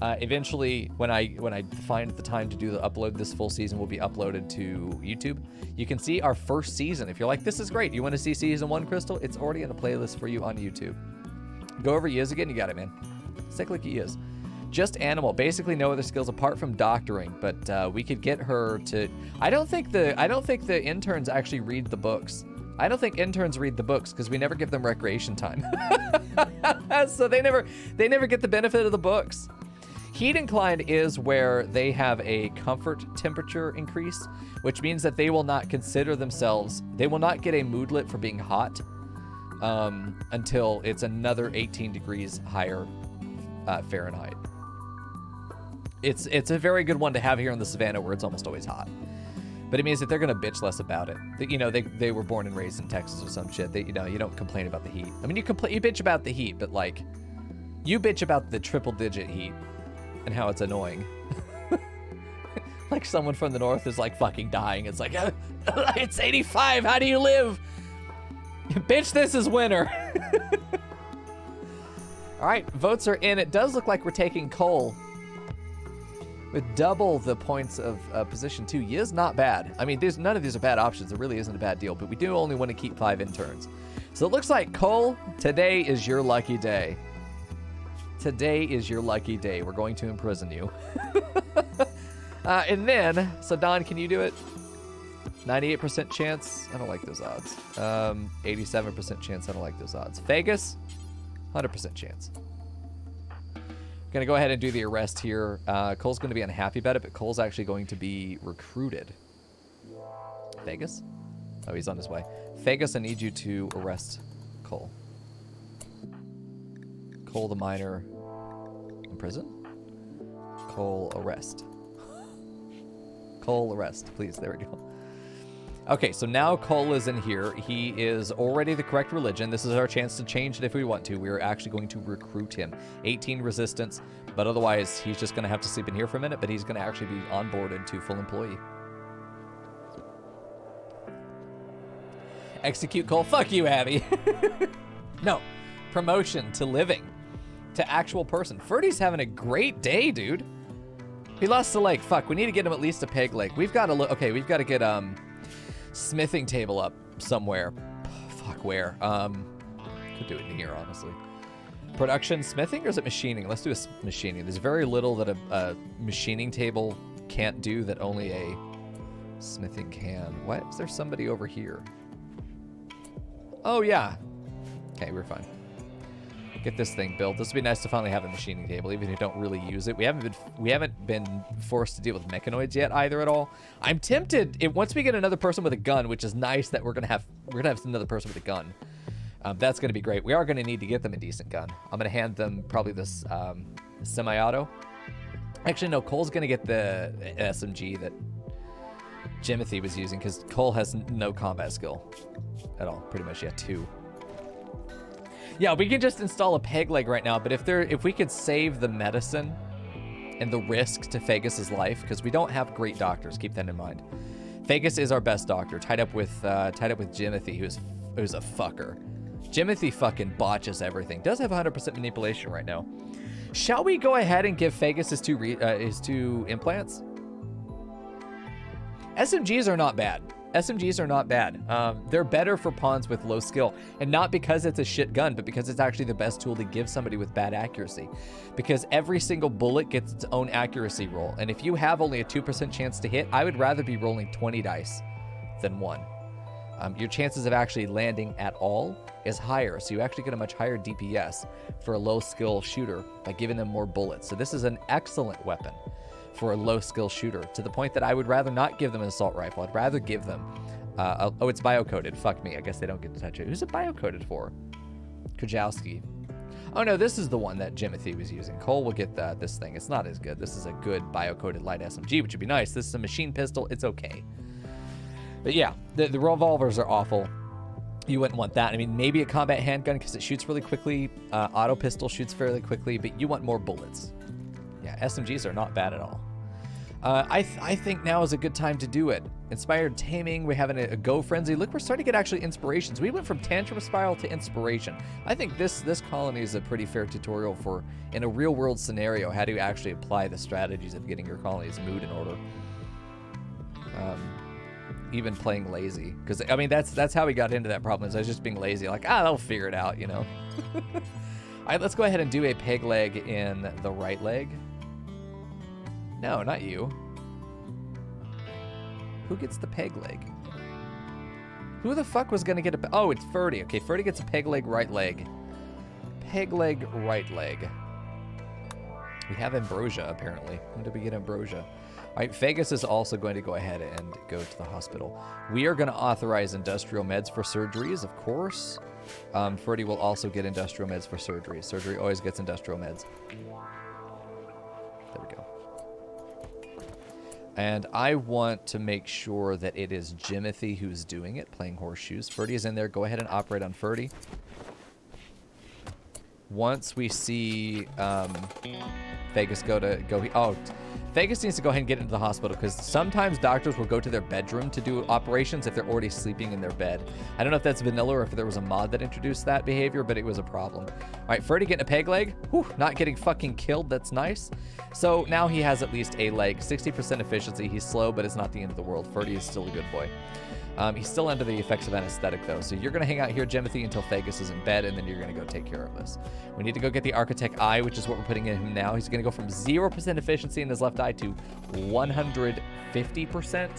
Eventually, when I find the time to do the upload, this full season will be uploaded to YouTube. You can see our first season. If you're like, this is great, you want to see season 1, Crystal? It's already in a playlist for you on YouTube. Go over Yiz again, you got it, man. Let's take a look at Yiz. Just animal, basically no other skills apart from doctoring, but we could get her to. I don't think the interns actually read the books. I don't think interns read the books because we never give them recreation time. So they never get the benefit of the books. Heat inclined is where they have a comfort temperature increase, which means that they will not consider themselves. They will not get a moodlet for being hot until it's another 18 degrees higher Fahrenheit. It's a very good one to have here in the savannah where it's almost always hot. But it means that they're going to bitch less about it. They were born and raised in Texas or some shit. You don't complain about the heat. I mean, you bitch about the heat, but like, you bitch about the triple-digit heat and how it's annoying. Like someone from the north is like fucking dying. It's like, it's 85. How do you live? Bitch, this is winter. All right, votes are in. It does look like we're taking Cole with double the points of position 2. Yiz not bad. I mean, none of these are bad options. It really isn't a bad deal, but we do only want to keep 5 interns. So it looks like, Cole, today is your lucky day. Today is your lucky day. We're going to imprison you. And then, so Don, can you do it? 98% chance. I don't like those odds. 87% chance. I don't like those odds. Vegas, 100% chance. Gonna go ahead and do the arrest here. Cole's gonna be unhappy about it, but Cole's actually going to be recruited. Vegas? Oh, he's on his way. Vegas, I need you to arrest Cole. Cole the miner in prison? Cole arrest. Cole arrest, please. There we go. Okay, so now Cole is in here. He is already the correct religion. This is our chance to change it if we want to. We're actually going to recruit him. 18 resistance, but otherwise he's just going to have to sleep in here for a minute, but he's going to actually be onboarded to full employee. Execute Cole. Fuck you, Abby. No. Promotion to living. To actual person. Ferdy's having a great day, dude. He lost the leg. Fuck, we need to get him at least a peg leg. We've got to look. Okay, we've got to get smithing table up somewhere. Fuck, where? Could do it in here, honestly. Production smithing, or is it machining? Let's do a machining. There's very little that a machining table can't do that only a smithing can. What? Is there somebody over here? Oh, yeah. Okay, we're fine. Get this thing built. This would be nice to finally have a machining table, even if you don't really use it. We haven't been forced to deal with mechanoids yet either at all. I'm tempted. Once we get another person with a gun, which is nice that we're gonna have another person with a gun. That's gonna be great. We are gonna need to get them a decent gun. I'm gonna hand them probably this semi-auto. Actually, no. Cole's gonna get the SMG that Jimothy was using because Cole has no combat skill at all. Pretty much, yeah, 2. Yeah, we can just install a peg leg right now, but if we could save the medicine and the risk to Phagus's life, because we don't have great doctors, keep that in mind. Phagus is our best doctor, tied up with Jimothy, who's a fucker. Jimothy fucking botches everything. Does have 100% manipulation right now. Shall we go ahead and give Phagus his 2 implants? SMGs are not bad. SMGs are not bad. They're better for pawns with low skill, and not because it's a shit gun, but because it's actually the best tool to give somebody with bad accuracy. Because every single bullet gets its own accuracy roll, and if you have only a 2% chance to hit, I would rather be rolling 20 dice than 1. Your chances of actually landing at all is higher, so you actually get a much higher DPS for a low skill shooter by giving them more bullets. So this is an excellent weapon for a low skill shooter, to the point that I would rather not give them an assault rifle. I'd rather give them oh, it's biocoded. Fuck me, I guess they don't get to touch it. Who's it biocoded for? Kujowski. Oh no, this is the one that Jimothy was using. Cole will get this thing. It's not as good. This is a good biocoded light SMG, which would be nice. This is a machine pistol. It's okay. But yeah, the revolvers are awful. You wouldn't want that. I mean, maybe a combat handgun because it shoots really quickly. Auto pistol shoots fairly quickly, but you want more bullets. Yeah, SMGs are not bad at all. I think now is a good time to do it. Inspired taming, we're having a go frenzy. Look, we're starting to get actually inspirations. We went from tantrum spiral to inspiration. I think this colony is a pretty fair tutorial for, in a real world scenario, how to actually apply the strategies of getting your colony's mood in order. Even playing lazy, because I mean that's how we got into that problem. Is I was just being lazy, like they'll figure it out, you know. All right, let's go ahead and do a peg leg in the right leg. No, not you. Who gets the peg leg? Who the fuck was gonna get a... Oh, it's Ferdy. Okay, Ferdy gets a peg leg right leg. Peg leg right leg. We have ambrosia, apparently. When did we get ambrosia? All right, Phagus is also going to go ahead and go to the hospital. We are going to authorize industrial meds for surgeries, of course. Ferdy will also get industrial meds for surgery. Surgery always gets industrial meds. There we go. And I want to make sure that it is Jimothy who's doing it, playing horseshoes. Ferdy is in there. Go ahead and operate on Ferdy. Once we see Phagus Phagus needs to go ahead and get into the hospital, because sometimes doctors will go to their bedroom to do operations if they're already sleeping in their bed. I don't know if that's vanilla or if there was a mod that introduced that behavior, but it was a problem. All right, Ferdy getting a peg leg. Whew, not getting fucking killed. That's nice. So now he has at least a leg. 60% efficiency. He's slow, but it's not the end of the world. Ferdy is still a good boy. He's still under the effects of anesthetic, though. So you're going to hang out here, Jimothy, until Phagus is in bed, and then you're going to go take care of this. We need to go get the Architect Eye, which is what we're putting in him now. He's going to go from 0% efficiency in his left eye to 150%.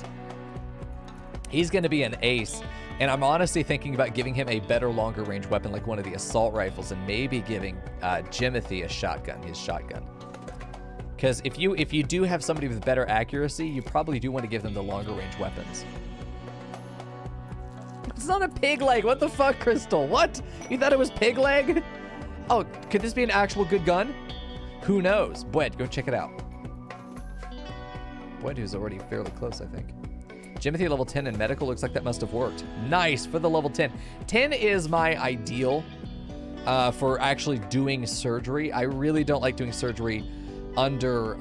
He's going to be an ace. And I'm honestly thinking about giving him a better, longer range weapon, like one of the assault rifles, and maybe giving Jimothy a shotgun, his shotgun. Because if you do have somebody with better accuracy, you probably do want to give them the longer range weapons. It's not a pig leg. What the fuck, Crystal? What? You thought it was pig leg? Oh, could this be an actual good gun? Who knows? Bwed, go check it out. Bwed, who's already fairly close, I think. Jimothy level 10 in medical. Looks like that must have worked. Nice for the level 10. 10 is my ideal for actually doing surgery. I really don't like doing surgery under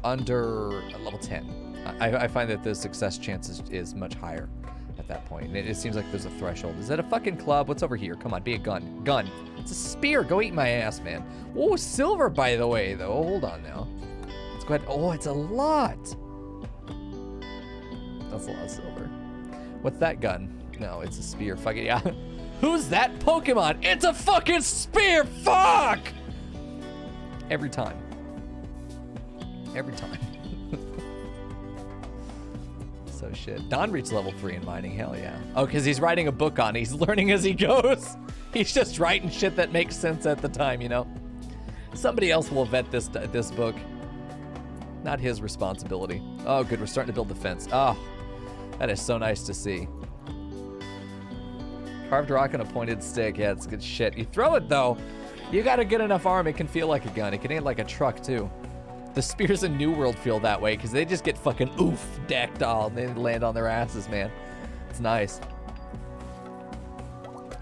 level 10. I find that the success chance is much higher at that point. And it seems like there's a threshold. Is that a fucking club? What's over here? Come on, be a gun. Gun. It's a spear. Go eat my ass, man. Oh, silver, by the way, though. Hold on now. Let's go ahead. Oh, it's a lot. That's a lot of silver. What's that gun? No, it's a spear. Fuck it, yeah. Who's that Pokemon? It's a fucking spear! Fuck! Every time. Every time. So shit. Don reached level 3 in mining. Hell yeah. Oh, because he's writing a book on it. He's learning as he goes. He's just writing shit that makes sense at the time, you know? Somebody else will vet this book. Not his responsibility. Oh, good. We're starting to build the fence. Oh, that is so nice to see. Carved rock and a pointed stick. Yeah, it's good shit. You throw it, though. You got a good enough arm, it can feel like a gun. It can aim like a truck, too. The spears in New World feel that way, because they just get fucking oof decked all, and they land on their asses, man. It's nice.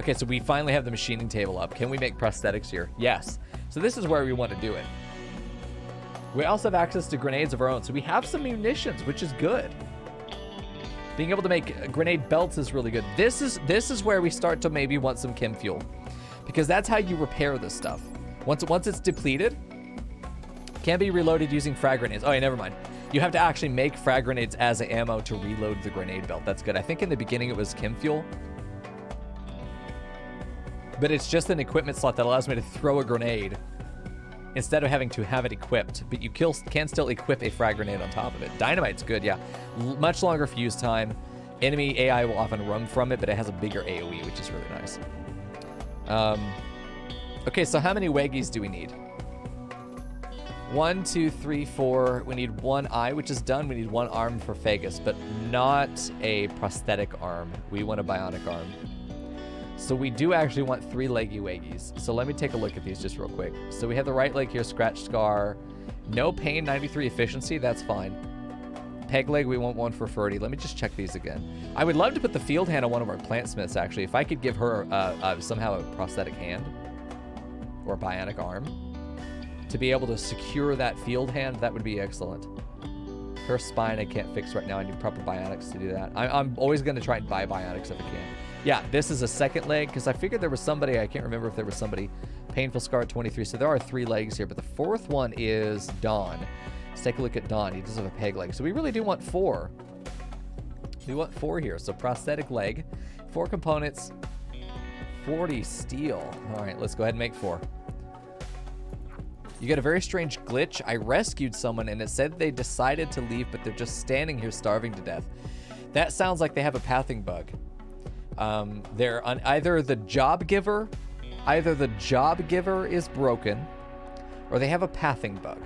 Okay, so we finally have the machining table up. Can we make prosthetics here? Yes. So this is where we want to do it. We also have access to grenades of our own, so we have some munitions, which is good. Being able to make grenade belts is really good. This is where we start to maybe want some chem fuel, because that's how you repair this stuff. Once it's depleted, can be reloaded using frag grenades. Oh, yeah, never mind. You have to actually make frag grenades as ammo to reload the grenade belt. That's good. I think in the beginning it was chem fuel, but it's just an equipment slot that allows me to throw a grenade instead of having to have it equipped. But you can still equip a frag grenade on top of it. Dynamite's good, yeah. Much longer fuse time. Enemy AI will often run from it, but it has a bigger AoE, which is really nice. Okay, so how many Weggies do we need? 1, 2, 3, 4. We need 1 eye, which is done. We need 1 arm for Fagus, but not a prosthetic arm. We want a bionic arm. So we do actually want 3 leggy Weggies. So let me take a look at these just real quick. So we have the right leg here, scratch scar. No pain, 93 efficiency, that's fine. Peg leg, we want 1 for Ferdy. Let me just check these again. I would love to put the field hand on one of our plant smiths, actually. If I could give her somehow a prosthetic hand or a bionic arm to be able to secure that field hand, that would be excellent. Her spine I can't fix right now. I need proper bionics to do that. I'm always going to try and buy bionics if I can. Yeah, this is a second leg, because I figured there was somebody, I can't remember if there was somebody, painful scar at 23, so there are 3 legs here, but the 4th one is Dawn. Let's take a look at Dawn. He does have a peg leg, so we really do want 4. We want 4 here, so prosthetic leg, 4 components, 40 steel. All right, let's go ahead and make 4. You get a very strange glitch. I rescued someone, and it said they decided to leave, but they're just standing here starving to death. That sounds like they have a pathing bug. They're on either the job giver is broken, or they have a pathing bug.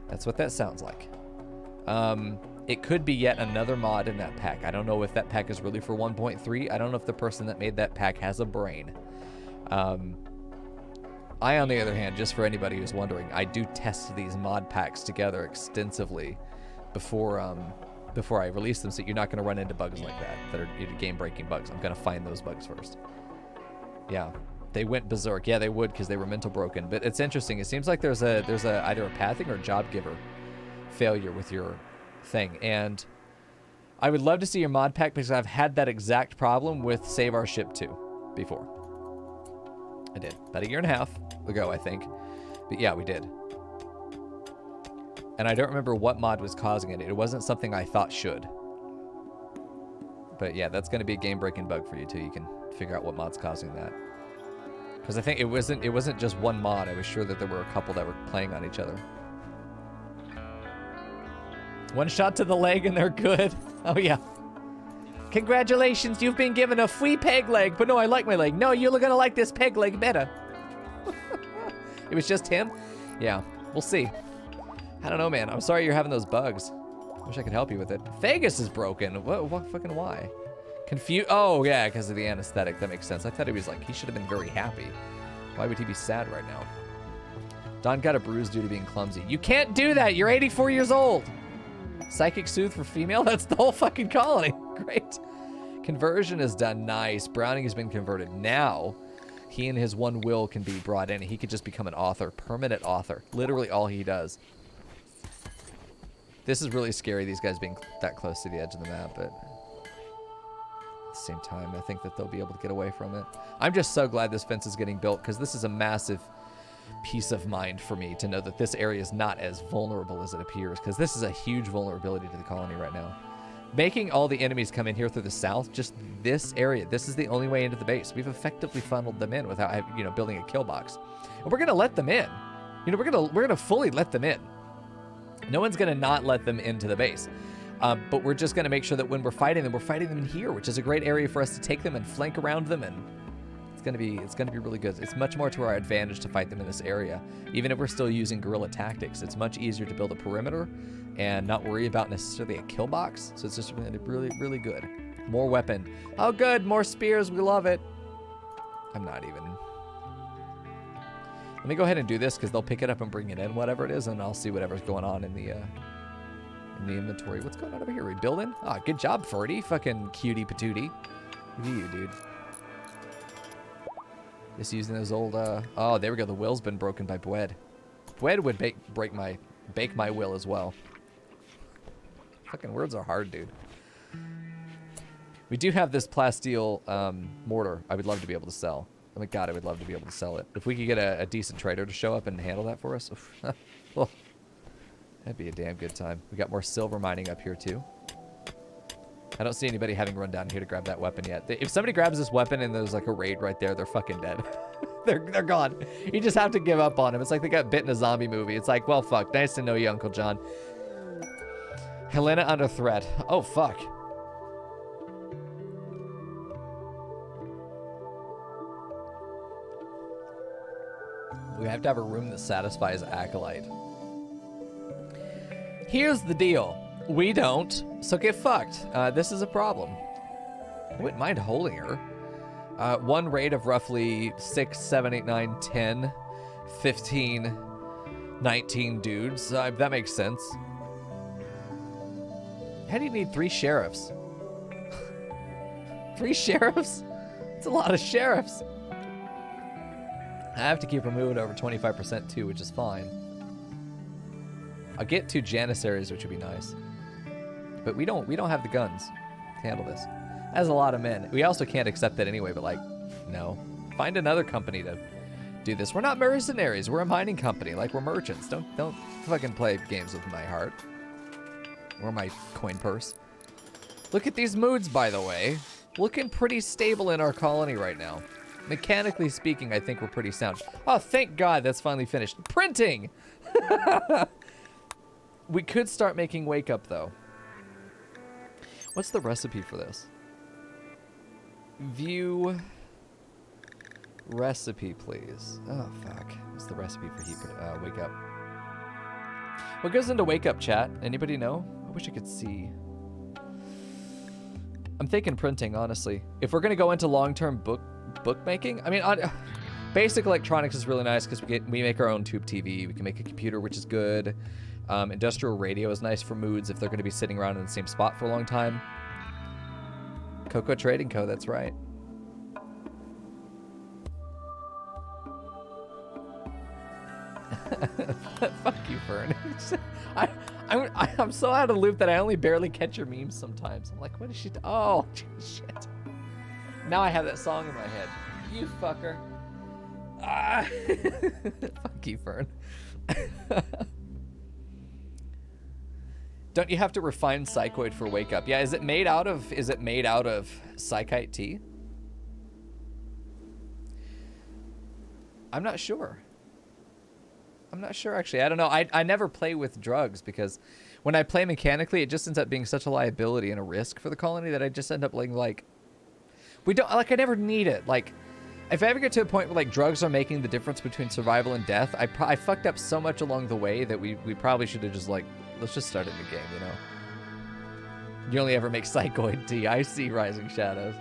That's what that sounds like. It could be yet another mod in that pack. I don't know if that pack is really for 1.3. I don't know if the person that made that pack has a brain. I, on the other hand, just for anybody who's wondering, I do test these mod packs together extensively before I release them, so you're not going to run into bugs like that are game-breaking bugs. I'm going to find those bugs first. Yeah, they went berserk. Yeah, they would, because they were mental broken. But it's interesting. It seems like there's either a pathing or job giver failure with your thing. And I would love to see your mod pack, because I've had that exact problem with Save Our Ship 2 before. I did. About 1.5 years ago, I think. But yeah, we did. And I don't remember what mod was causing it. It wasn't something I thought should. But yeah, that's going to be a game-breaking bug for you too. You can figure out what mod's causing that. Because I think it wasn't just one mod. I was sure that there were a couple that were playing on each other. 1 shot to the leg and they're good. Oh yeah. Congratulations, you've been given a free peg leg. But no, I like my leg. No, you're going to like this peg leg better. It was just him? Yeah, we'll see. I don't know, man. I'm sorry you're having those bugs. Wish I could help you with it. Fagus is broken. What fucking why? Oh, yeah, because of the anesthetic. That makes sense. I thought he was like, he should have been very happy. Why would he be sad right now? Don got a bruise due to being clumsy. You can't do that. You're 84 years old. Psychic Soothe for female? That's the whole fucking colony. Great. Conversion is done. Nice. Browning has been converted. Now, he and his one will can be brought in. He could just become an author. Permanent author. Literally all he does. This is really scary, these guys being that close to the edge of the map, but at the same time, I think that they'll be able to get away from it. I'm just so glad this fence is getting built, because this is a massive peace of mind for me to know that this area is not as vulnerable as it appears, because this is a huge vulnerability to the colony right now. Making all the enemies come in here through the south, just this area, this is the only way into the base. We've effectively funneled them in without, building a kill box. And we're going to let them in. We're going to fully let them in. No one's going to not let them into the base. But we're just going to make sure that when we're fighting them in here, which is a great area for us to take them and flank around them. And It's gonna be really good. It's much more to our advantage to fight them in this area. Even if we're still using guerrilla tactics, it's much easier to build a perimeter and not worry about necessarily a kill box. So it's just really, really good. More weapon. Oh, good. More spears. We love it. I'm not even. Let me go ahead and do this because they'll pick it up and bring it in, whatever it is, and I'll see whatever's going on in the inventory. What's going on over here? Rebuilding? Ah, good job, Ferdy. Fucking cutie patootie. Look at you, dude. Just using those old, oh, there we go. The will's been broken by Bwed. Bwed would bake my will as well. Fucking words are hard, dude. We do have this plasteel mortar I would love to be able to sell. Oh my god, I would love to be able to sell it. If we could get a decent trader to show up and handle that for us, well, that'd be a damn good time. We got more silver mining up here too. I don't see anybody having run down here to grab that weapon yet. If somebody grabs this weapon and there's like a raid right there, they're fucking dead. they're gone. You just have to give up on them. It's like they got bit in a zombie movie. It's like, well, fuck. Nice to know you, Uncle John. Helena under threat. Oh, fuck. We have to have a room that satisfies Acolyte. Here's the deal. We don't, so get fucked. This is a problem. I wouldn't mind holding her. One raid of roughly 6, 7, 8, 9, 10, 15, 19 dudes. That makes sense. How do you need 3 sheriffs? 3 sheriffs? It's a lot of sheriffs. I have to keep her moving over 25% too, which is fine. I'll get 2 Janissaries, which would be nice. But we don't have the guns to handle this. As a lot of men. We also can't accept that anyway, but like, no. Find another company to do this. We're not mercenaries. We're a mining company. Like, we're merchants. Don't fucking play games with my heart. Or my coin purse. Look at these moods, by the way. Looking pretty stable in our colony right now. Mechanically speaking, I think we're pretty sound. Oh, thank God that's finally finished. Printing! We could start making wake up, though. What's the recipe for this? View recipe, please. Oh, fuck. What's the recipe for wake up? What goes into wake up, chat? Anybody know? I wish I could see. I'm thinking printing, honestly. If we're going to go into long-term bookmaking, I mean, basic electronics is really nice because we make our own tube TV. We can make a computer, which is good. Industrial radio is nice for moods if they're going to be sitting around in the same spot for a long time. Cocoa Trading Co., that's right. Fuck you, Fern. I'm so out of the loop that I only barely catch your memes sometimes. I'm like, what is she? Oh, shit. Now I have that song in my head. You fucker. Ah. Fuck you, Fern. Don't you have to refine psychoid for wake up? Yeah, is it made out of psychite tea? I'm not sure. I'm not sure, actually. I don't know. I never play with drugs because when I play mechanically, it just ends up being such a liability and a risk for the colony that I just end up like we don't, like, I never need it. Like, if I ever get to a point where like drugs are making the difference between survival and death, I fucked up so much along the way that we probably should have just like, let's just start a new game, you know? You only ever make psychoid tea. I see Rising Shadows.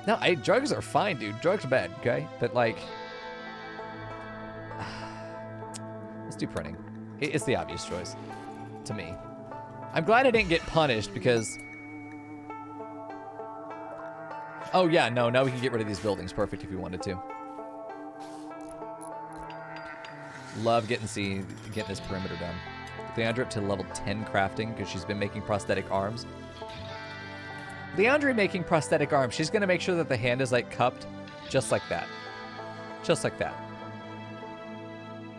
No, drugs are fine, dude. Drugs are bad, okay? But like, let's do printing. It's the obvious choice to me. I'm glad I didn't get punished because... Oh yeah, no, now we can get rid of these buildings. Perfect if we wanted to. Love getting this perimeter done. Leandra up to level 10 crafting because she's been making prosthetic arms. Leandra making prosthetic arms. She's going to make sure that the hand is like cupped just like that. Just like that.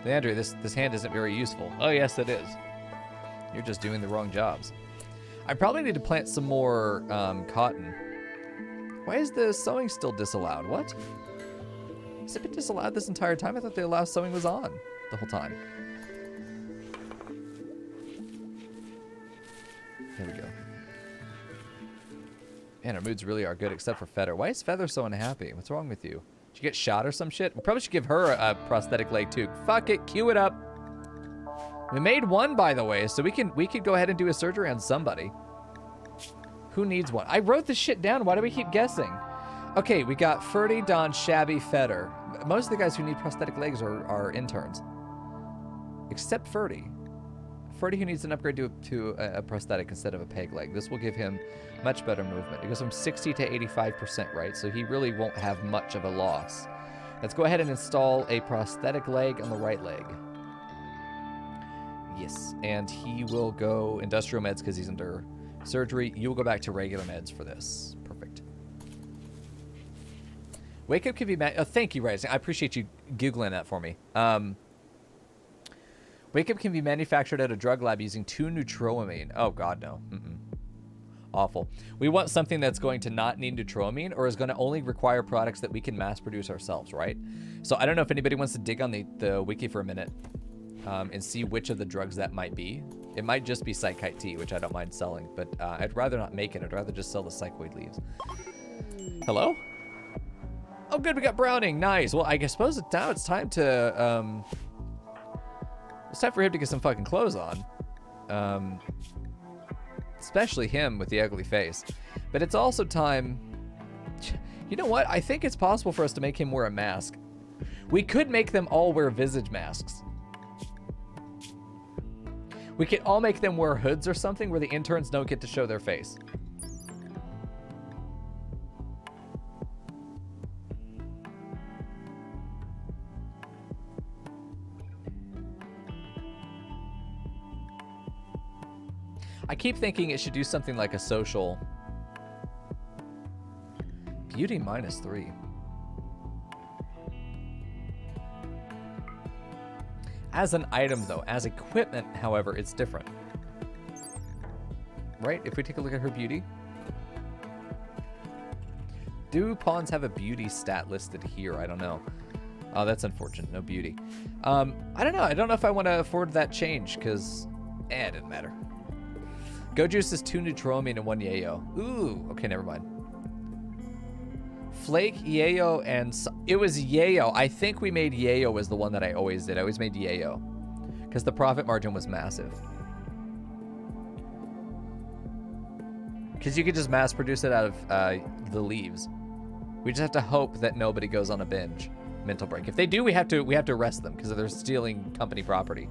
Leandra, this hand isn't very useful. Oh, yes, it is. You're just doing the wrong jobs. I probably need to plant some more cotton. Why is the sewing still disallowed? What? Has it been disallowed this entire time? I thought the allow sewing was on the whole time. There we go. Man, our moods really are good, except for Feather. Why is Feather so unhappy? What's wrong with you? Did you get shot or some shit? We probably should give her a prosthetic leg too. Fuck it, cue it up. We made one, by the way, so we could go ahead and do a surgery on somebody. Who needs one? I wrote this shit down. Why do we keep guessing? Okay, we got Ferdy, Don, Shabby, Feather. Most of the guys who need prosthetic legs are interns. Except Ferdy. Ferdy, who needs an upgrade to a prosthetic instead of a peg leg. This will give him much better movement. It goes from 60 to 85%, right? So he really won't have much of a loss. Let's go ahead and install a prosthetic leg on the right leg. Yes, and he will go industrial meds because he's under surgery. You will go back to regular meds for this. Perfect. Wake up can be... Oh, thank you, Rising. I appreciate you Googling that for me. Wake up can be manufactured at a drug lab using 2 neutroamine. Oh, God, no. Awful. We want something that's going to not need neutroamine or is going to only require products that we can mass produce ourselves, right? So I don't know if anybody wants to dig on the wiki for a minute and see which of the drugs that might be. It might just be Psychite T, which I don't mind selling, but I'd rather not make it. I'd rather just sell the psychoid leaves. Hello? Oh, good. We got Browning. Nice. Well, I suppose now it's time to... It's time for him to get some fucking clothes on. Especially him with the ugly face. But it's also time... You know what? I think it's possible for us to make him wear a mask. We could make them all wear visage masks. We could all make them wear hoods or something where the interns don't get to show their face. I keep thinking it should do something like a social. Beauty -3. As an item, though. As equipment, however, it's different. Right? If we take a look at her beauty. Do pawns have a beauty stat listed here? I don't know. Oh, that's unfortunate. No beauty. I don't know. I don't know if I want to afford that change, because... it doesn't matter. Go Juice is 2 neutroamine and 1 yayo. Ooh, okay, never mind. Flake, yayo, and... It was yayo. I think we made yayo was the one that I always did. I always made yayo. Because the profit margin was massive. Because you could just mass produce it out of the leaves. We just have to hope that nobody goes on a binge. Mental break. If they do, we have to arrest them because they're stealing company property.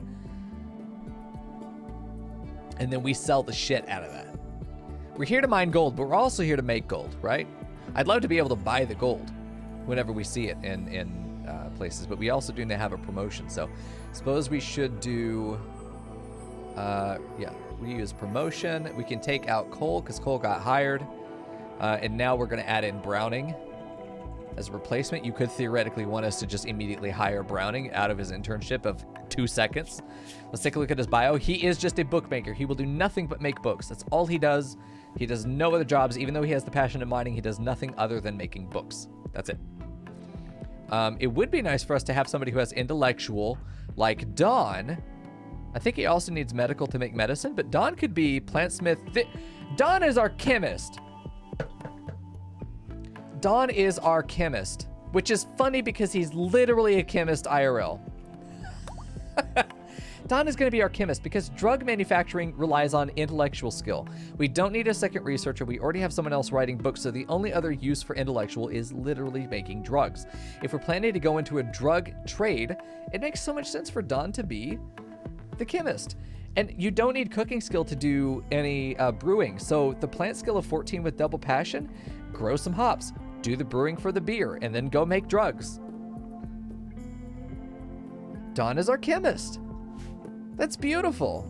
And then we sell the shit out of that. We're here to mine gold, but we're also here to make gold, right? I'd love to be able to buy the gold whenever we see it in places, but we also do have a promotion. So suppose we should do, reuse promotion. We can take out Cole because Cole got hired. And now we're going to add in Browning as a replacement. You could theoretically want us to just immediately hire Browning out of his internship of 2 seconds. Let's take a look at his bio. He is just a bookmaker. He will do nothing but make books. That's all he does. He does no other jobs. Even though he has the passion in mining, he does nothing other than making books. That's it. It would be nice for us to have somebody who has intellectual, like Don. I think he also needs medical to make medicine, but Don could be plantsmith. Don is our chemist. Don is our chemist, which is funny because he's literally a chemist IRL. Don is going to be our chemist because drug manufacturing relies on intellectual skill. We don't need a second researcher. We already have someone else writing books, so the only other use for intellectual is literally making drugs. If we're planning to go into a drug trade, it makes so much sense for Don to be the chemist. And you don't need cooking skill to do any brewing. So the plant skill of 14 with double passion, grow some hops, do the brewing for the beer, and then go make drugs. Don is our chemist. That's beautiful.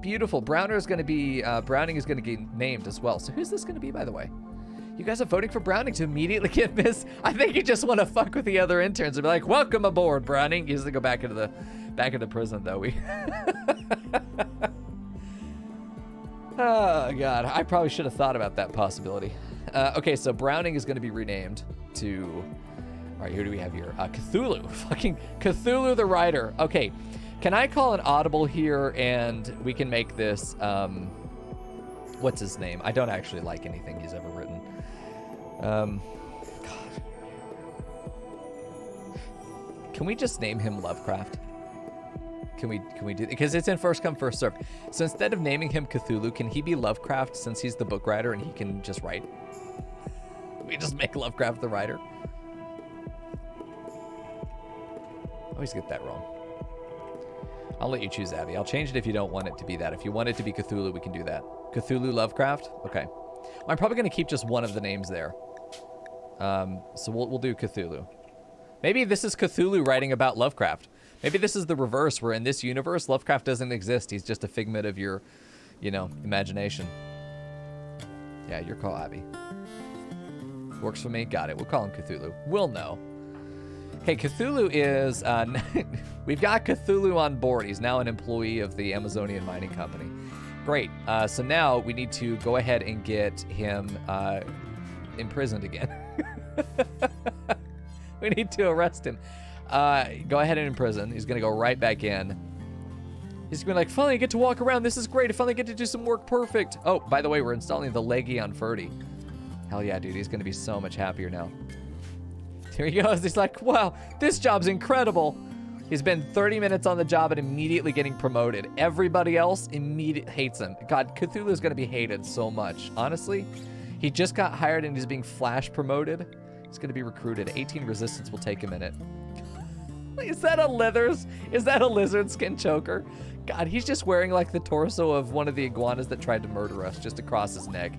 Beautiful. Browning is going to get named as well. So who's this going to be, by the way? You guys are voting for Browning to immediately get this. I think you just want to fuck with the other interns and be like, "Welcome aboard, Browning." He has to go back into the prison, though. Oh God, I probably should have thought about that possibility. Okay, so Browning is going to be renamed to. All right, who do we have here? Cthulhu. Fucking Cthulhu the Writer. Okay, can I call an audible here and we can make this what's his name? I don't actually like anything he's ever written. God. Can we just name him Lovecraft? Can we do, because it's in first come first served. So instead of naming him Cthulhu, can he be Lovecraft since he's the book writer and he can just write? We just make Lovecraft the writer. I always get that wrong. I'll let you choose, Abby. I'll change it if you don't want it to be that. If you want it to be Cthulhu, we can do that. Cthulhu Lovecraft? Okay. Well, I'm probably going to keep just one of the names there. So we'll do Cthulhu. Maybe this is Cthulhu writing about Lovecraft. Maybe this is the reverse, where in this universe, Lovecraft doesn't exist. He's just a figment of your, you know, imagination. Yeah, your call, Abby. Works for me. Got it. We'll call him Cthulhu. We'll know. Okay, Cthulhu is... we've got Cthulhu on board. He's now an employee of the Amazonian Mining Company. Great. So now we need to go ahead and get him imprisoned again. We need to arrest him. Go ahead and imprison. He's going to go right back in. He's going to be like, finally I get to walk around. This is great. I finally get to do some work. Perfect. Oh, by the way, we're installing the leggy on Ferdy. Hell yeah, dude. He's going to be so much happier now. Here he goes. He's like, wow, this job's incredible. He's been 30 minutes on the job and immediately getting promoted. Everybody else immediately hates him. God, Cthulhu is going to be hated so much. Honestly, he just got hired and he's being flash promoted. He's going to be recruited. 18 resistance will take a minute. Is that a lizard skin choker? God, he's just wearing like the torso of one of the iguanas that tried to murder us just across his neck.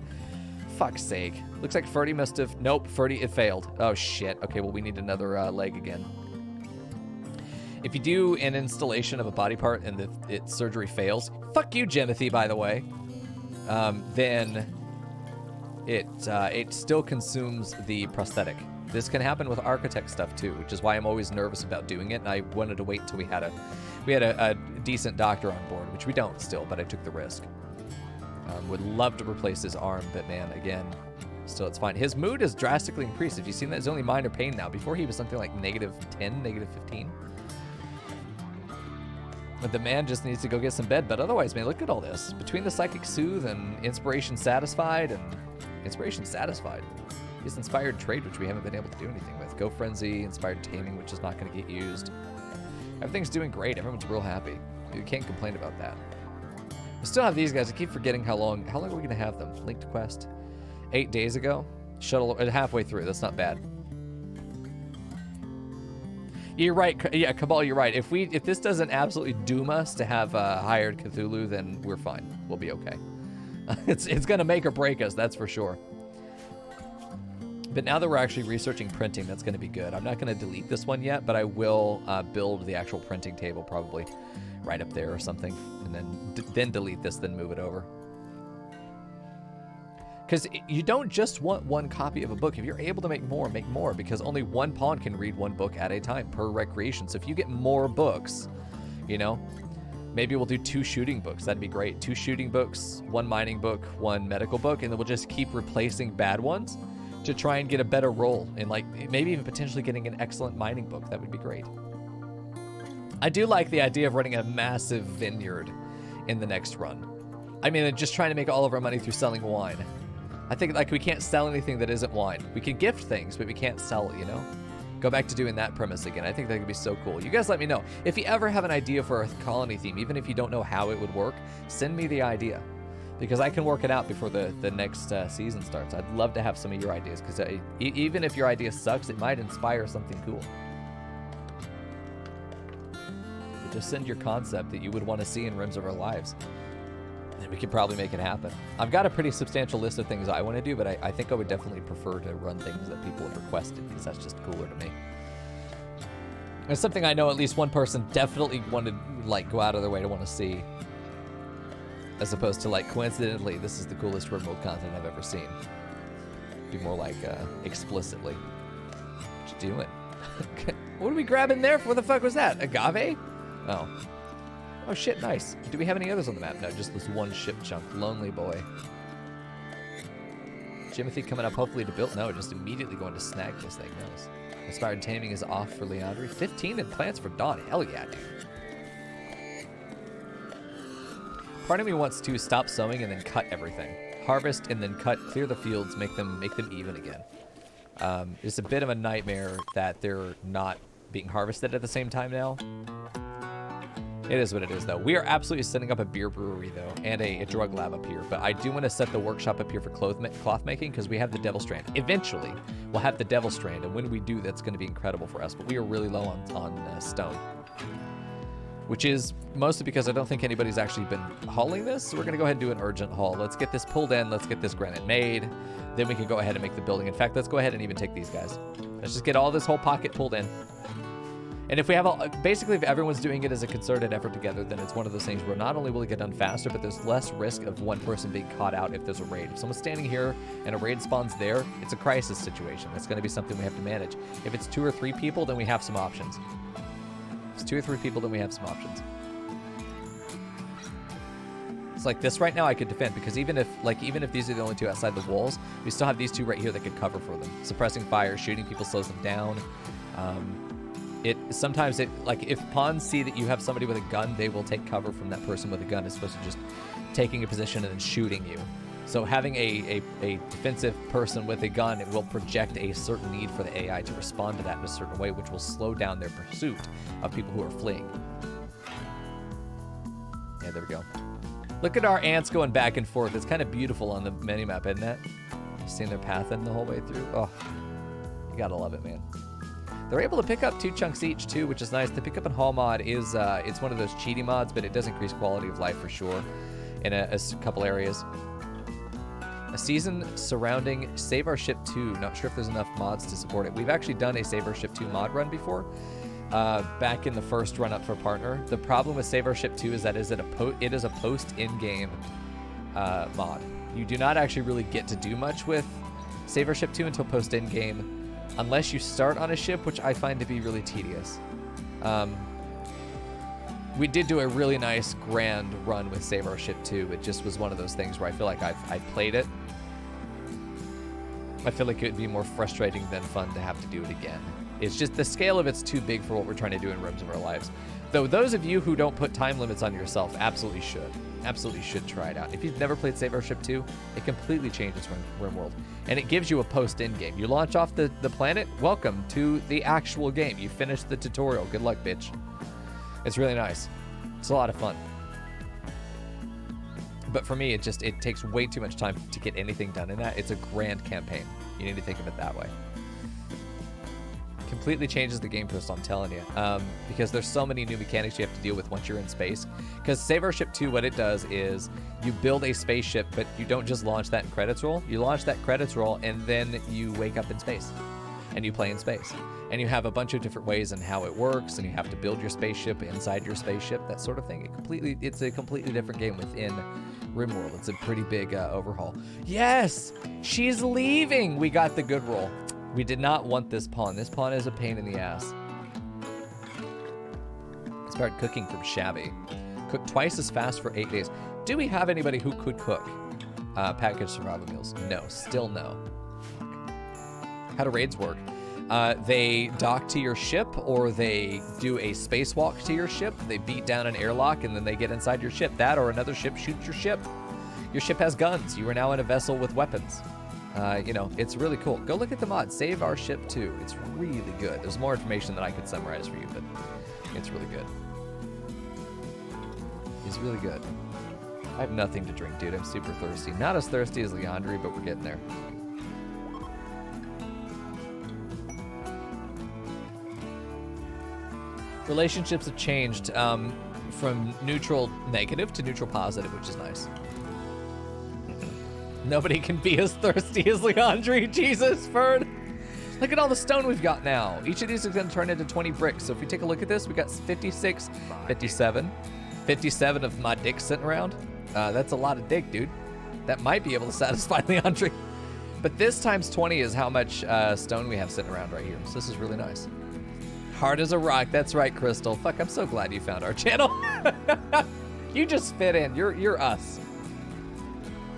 Fuck's sake. Looks like Ferdy must have... Nope, Ferdy, it failed. Oh, shit. Okay, well, we need another leg again. If you do an installation of a body part and its surgery fails, fuck you, Jimothy, by the way, then it still consumes the prosthetic. This can happen with architect stuff too, which is why I'm always nervous about doing it. And I wanted to wait until we had a decent doctor on board, which we don't still, but I took the risk. Would love to replace his arm, but man, again, still it's fine. His mood has drastically increased. Have you seen that? It's only minor pain now. Before he was something like -10, -15. But the man just needs to go get some bed. But otherwise, man, look at all this. Between the Psychic Soothe and Inspiration Satisfied He's Inspired Trade, which we haven't been able to do anything with. Go Frenzy, Inspired Taming, which is not going to get used. Everything's doing great. Everyone's real happy. You can't complain about that. We still have these guys. I keep forgetting how long are we going to have them? Linked Quest. 8 days ago. Shuttle halfway through. That's not bad. You're right. Yeah, Cabal, you're right. If this doesn't absolutely doom us to have hired Cthulhu, then we're fine. We'll be okay. It's going to make or break us, that's for sure. But now that we're actually researching printing, that's going to be good. I'm not going to delete this one yet, but I will build the actual printing table probably right up there or something, and then delete this, then move it over. Because you don't just want one copy of a book. If you're able to make more, because only one pawn can read one book at a time per recreation. So if you get more books, you know, maybe we'll do 2 shooting books. That'd be great. 2 shooting books, 1 mining book, 1 medical book, and then we'll just keep replacing bad ones to try and get a better roll, and like maybe even potentially getting an excellent mining book. That would be great. I do like the idea of running a massive vineyard in the next run. I mean, just trying to make all of our money through selling wine. I think like we can't sell anything that isn't wine. We can gift things, but we can't sell it, you know? Go back to doing that premise again. I think that could be so cool. You guys let me know. If you ever have an idea for a colony theme, even if you don't know how it would work, send me the idea. Because I can work it out before the next season starts. I'd love to have some of your ideas, because even if your idea sucks, it might inspire something cool. But just send your concept that you would want to see in Rims of Our Lives, and we could probably make it happen. I've got a pretty substantial list of things I want to do, but I think I would definitely prefer to run things that people have requested, because that's just cooler to me. It's something I know at least one person definitely wanted, like, go out of their way to want to see. As opposed to, like, coincidentally, this is the coolest remote content I've ever seen. Be more like, explicitly. What you doing? What are we grabbing there? What the fuck was that? Agave? Oh. Oh, shit, nice. Do we have any others on the map? No, just this one ship chunk. Lonely boy. Jimothy coming up, hopefully to build. No, just immediately going to snag this thing. Nice. Inspired Taming is off for Leandri. 15 in plants for Dawn. Hell yeah, dude. Part of me wants to stop sewing and then cut everything. harvest and then cut, clear the fields, make them even again. It's a bit of a nightmare that they're not being harvested at the same time now. It is what it is, though. We are absolutely setting up a beer brewery, though, and a drug lab up here. But I do want to set the workshop up here for cloth making because we have the Devil Strand. Eventually, we'll have the Devil Strand, and when we do, that's going to be incredible for us. But we are really low on stone, which is mostly because I don't think anybody's actually been hauling this. So we're going to go ahead and do an urgent haul. Let's get this pulled in. Let's get this granite made. Then we can go ahead and make the building. In fact, let's go ahead and even take these guys. Let's just get all this whole pocket pulled in. And if we have basically, if everyone's doing it as a concerted effort together, then it's one of those things where not only will it get done faster, but there's less risk of one person being caught out if there's a raid. If someone's standing here and a raid spawns there, it's a crisis situation. It's going to be something we have to manage. If it's 2 or 3 people, then we have some options. If it's 2 or 3 people, then we have some options. It's like this right now I could defend because even if these are the only 2 outside the walls, we still have these 2 right here that could cover for them. Suppressing fire, shooting people slows them down. Sometimes if pawns see that you have somebody with a gun, they will take cover from that person with a gun as opposed to just taking a position and then shooting you. So having a defensive person with a gun, it will project a certain need for the AI to respond to that in a certain way, which will slow down their pursuit of people who are fleeing. Yeah, there we go. Look at our ants going back and forth. It's kind of beautiful on the minimap, isn't it? Seeing their path in the whole way through. Oh, you gotta love it, man. They're able to pick up 2 chunks each too, which is nice. The pick up and haul mod is it's one of those cheaty mods, but it does increase quality of life for sure in a couple areas. A season surrounding Save Our Ship 2. Not sure if there's enough mods to support it. We've actually done a Save Our Ship 2 mod run before, back in the first run up for partner. The problem with Save Our Ship 2 is that it is a post in-game mod. You do not actually really get to do much with Save Our Ship 2 until post in-game. Unless you start on a ship, which I find to be really tedious. We did do a really nice grand run with Save Our Ship 2. It just was one of those things where I feel like I've played it. I feel like it would be more frustrating than fun to have to do it again. It's just the scale of it's too big for what we're trying to do in Rooms of Our Lives. Though those of you who don't put time limits on yourself absolutely should. Absolutely should try it out. If you've never played Save Our Ship 2, it completely changes RimWorld. And it gives you a post-in game. You launch off the planet, welcome to the actual game. You finish the tutorial. Good luck, bitch. It's really nice. It's a lot of fun. But for me, it takes way too much time to get anything done in that. It's a grand campaign. You need to think of it that way. Completely changes the game post, I'm telling you, because there's so many new mechanics you have to deal with once you're in space. Because Save Our Ship 2, what it does is you build a spaceship, but you don't just launch that in credits roll. You launch that credits roll, and then you wake up in space, and you play in space. And you have a bunch of different ways in how it works, and you have to build your spaceship inside your spaceship, that sort of thing. It's a completely different game within RimWorld. It's a pretty big overhaul. Yes! She's leaving! We got the good roll. We did not want this pawn. This pawn is a pain in the ass. Started cooking from Shabby. Cooked twice as fast for 8 days. Do we have anybody who could cook packaged survival meals? No, still no. How do raids work? They dock to your ship, or they do a spacewalk to your ship. They beat down an airlock, and then they get inside your ship. That or another ship shoots your ship. Your ship has guns. You are now in a vessel with weapons. You know, it's really cool. Go look at the mod, Save Our Ship 2. It's really good. There's more information that I could summarize for you, but it's really good. It's really good. I have nothing to drink, dude. I'm super thirsty. Not as thirsty as Leandri, but we're getting there. Relationships have changed from neutral negative to neutral positive, which is nice. Nobody can be as thirsty as Leandri. Jesus, Ferd. Look at all the stone we've got now. Each of these is going to turn into 20 bricks. So if we take a look at this, we got 56, 57 of my dick sitting around. That's a lot of dick, dude. That might be able to satisfy Leandri. But this times 20 is how much stone we have sitting around right here. So this is really nice. Hard as a rock. That's right, Crystal. Fuck, I'm so glad you found our channel. You just fit in. You're us.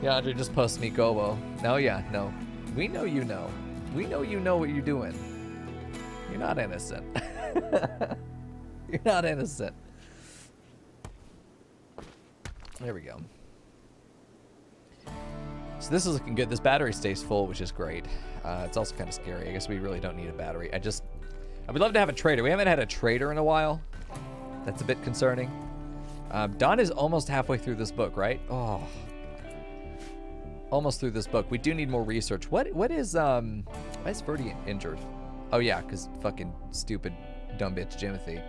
Yeah, Andre just posts me Gobo. No, yeah, no. We know you know. We know you know what you're doing. You're not innocent. You're not innocent. There we go. So this is looking good. This battery stays full, which is great. It's also kind of scary. I guess we really don't need a battery. I would love to have a trader. We haven't had a trader in a while. That's a bit concerning. Don is almost halfway through this book, right? Oh. Almost through this book. We do need more research. Why is Verdi injured? Oh yeah, because fucking stupid dumb bitch Jimothy.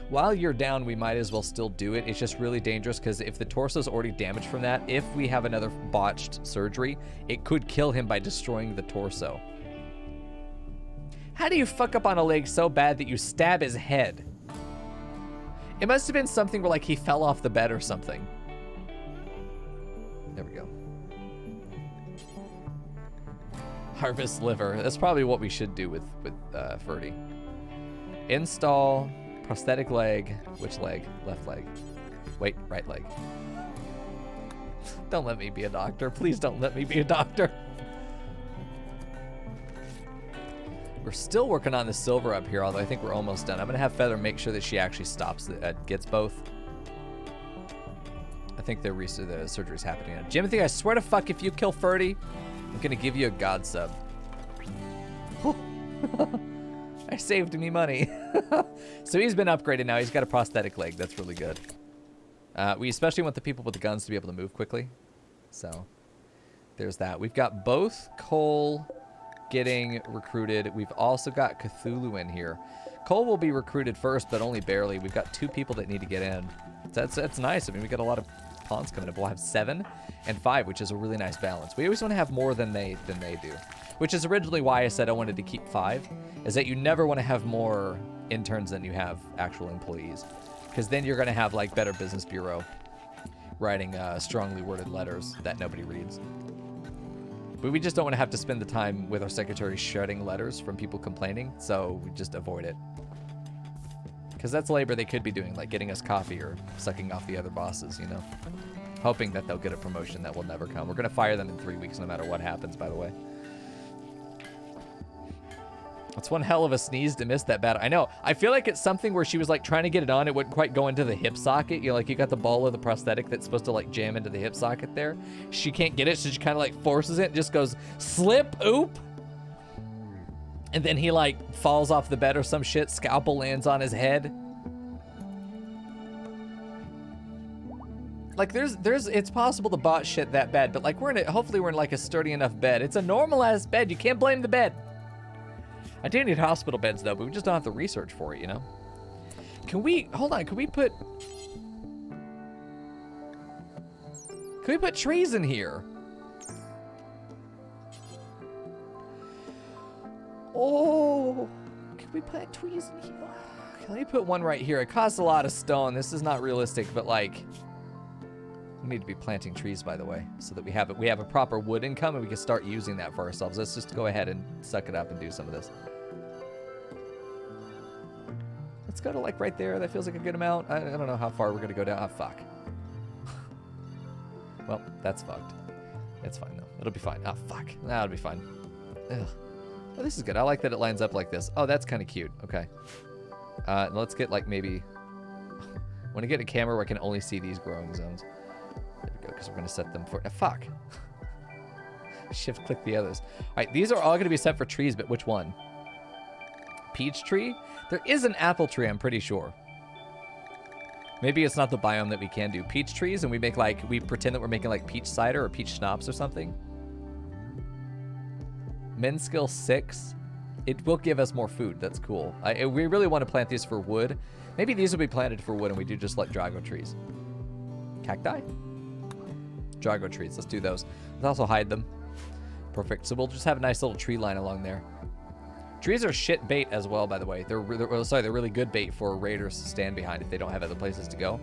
While you're down, we might as well still do it. It's just really dangerous because if the torso's already damaged from that, if we have another botched surgery, it could kill him by destroying the torso. How do you fuck up on a leg so bad that you stab his head? It must have been something where like he fell off the bed or something. There we go. Harvest liver. That's probably what we should do with Ferdy. Install prosthetic leg. Which leg? Left leg. Wait, right leg. Don't let me be a doctor. Please don't let me be a doctor. We're still working on the silver up here, although I think we're almost done. I'm going to have Feather make sure that she actually stops, gets both. I think the surgery's happening now. Jimothy, I swear to fuck, if you kill Ferdy, I'm going to give you a god sub. I saved me money. So he's been upgraded now. He's got a prosthetic leg. That's really good. We especially want the people with the guns to be able to move quickly. So there's that. We've got both Cole getting recruited. We've also got Cthulhu in here. Cole will be recruited first, but only barely. We've got 2 people that need to get in. That's nice. I mean, we got a lot of pawns coming up. We'll have 7 and 5, which is a really nice balance. We always want to have more than they do, which is originally why I said I wanted to keep 5, is that you never want to have more interns than you have actual employees, because then you're going to have like better business bureau writing strongly worded letters that nobody reads. But we just don't want to have to spend the time with our secretary shredding letters from people complaining, so we just avoid it. Because that's labor they could be doing, like getting us coffee or sucking off the other bosses, you know? Hoping that they'll get a promotion that will never come. We're going to fire them in 3 weeks no matter what happens, by the way. That's one hell of a sneeze to miss that battle. I know. I feel like it's something where she was like trying to get it on. It wouldn't quite go into the hip socket. You know, like you got the ball of the prosthetic that's supposed to like jam into the hip socket there. She can't get it, so she kind of like forces it and just goes slip, oop. And then he like falls off the bed or some shit. Scalpel lands on his head. Like it's possible to bot shit that bad, but like hopefully we're in like a sturdy enough bed. It's a normal ass bed. You can't blame the bed. I do need hospital beds though, but we just don't have the research for it, you know? Hold on, can we put trees in here? Oh, can we put trees in here? Okay, let me put one right here. It costs a lot of stone. This is not realistic, but like, we need to be planting trees, by the way, so that we have a proper wood income and we can start using that for ourselves. Let's just go ahead and suck it up and do some of this. Let's go to like right there. That feels like a good amount. I don't know how far we're gonna go down. Ah, fuck. Well, that's fucked. It's fine though. It'll be fine. Ah, fuck. That'll be fine. Ugh. Oh, this is good. I like that it lines up like this. Oh, that's kind of cute. Okay. Let's get like maybe. I want to get a camera where I can only see these growing zones. There we go, because we're gonna set them for. Fuck. Shift click the others. All right, these are all gonna be set for trees, but which one? Peach tree? There is an apple tree, I'm pretty sure. Maybe it's not the biome that we can do. Peach trees, and we pretend that we're making like peach cider or peach schnapps or something. Men skill 6. It will give us more food. That's cool. We really want to plant these for wood. Maybe these will be planted for wood, and we do just like Drago trees. Cacti? Drago trees. Let's do those. Let's also hide them. Perfect. So we'll just have a nice little tree line along there. Trees are shit bait as well, by the way. They're really good bait for raiders to stand behind if they don't have other places to go.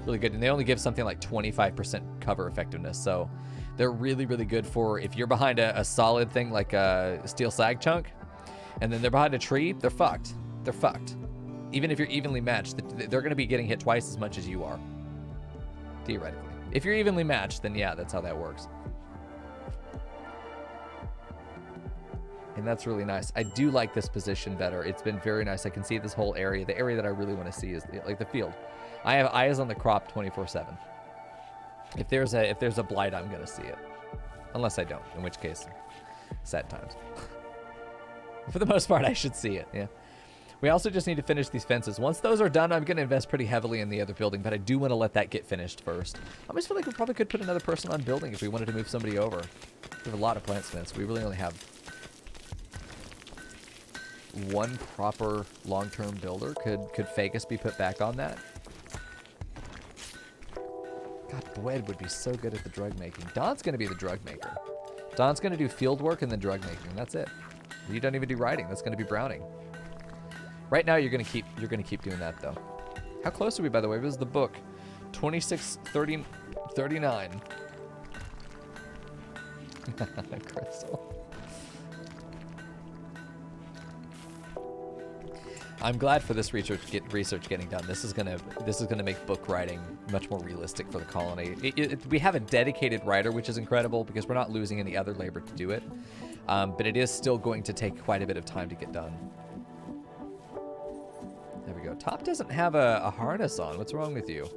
Really good. And they only give something like 25% cover effectiveness. So they're really, really good for if you're behind a solid thing like a steel sag chunk, and then they're behind a tree, they're fucked. They're fucked. Even if you're evenly matched, they're going to be getting hit twice as much as you are. Theoretically. If you're evenly matched, then yeah, that's how that works. And that's really nice. I do like this position better. It's been very nice. I can see this whole area. The area that I really want to see is like the field. I have eyes on the crop 24/7. If there's a blight, I'm gonna see it. Unless I don't, in which case, sad times. For the most part, I should see it, yeah. We also just need to finish these fences. Once those are done, I'm going to invest pretty heavily in the other building, but I do want to let that get finished first. I almost feel like we probably could put another person on building if we wanted to move somebody over. We have a lot of plant smiths. We really only have one proper long-term builder. Could Fagus be put back on that? God, Boyd would be so good at the drug making. Don's going to be the drug maker. Don's going to do field work and then drug making, and that's it. You don't even do writing. That's going to be Browning. Right now, you're gonna keep doing that though. How close are we, by the way? What is the book? 26:39. Crystal. I'm glad for this research getting done. This is gonna make book writing much more realistic for the colony. We have a dedicated writer, which is incredible because we're not losing any other labor to do it. But it is still going to take quite a bit of time to get done. There we go. Top doesn't have a harness on. What's wrong with you?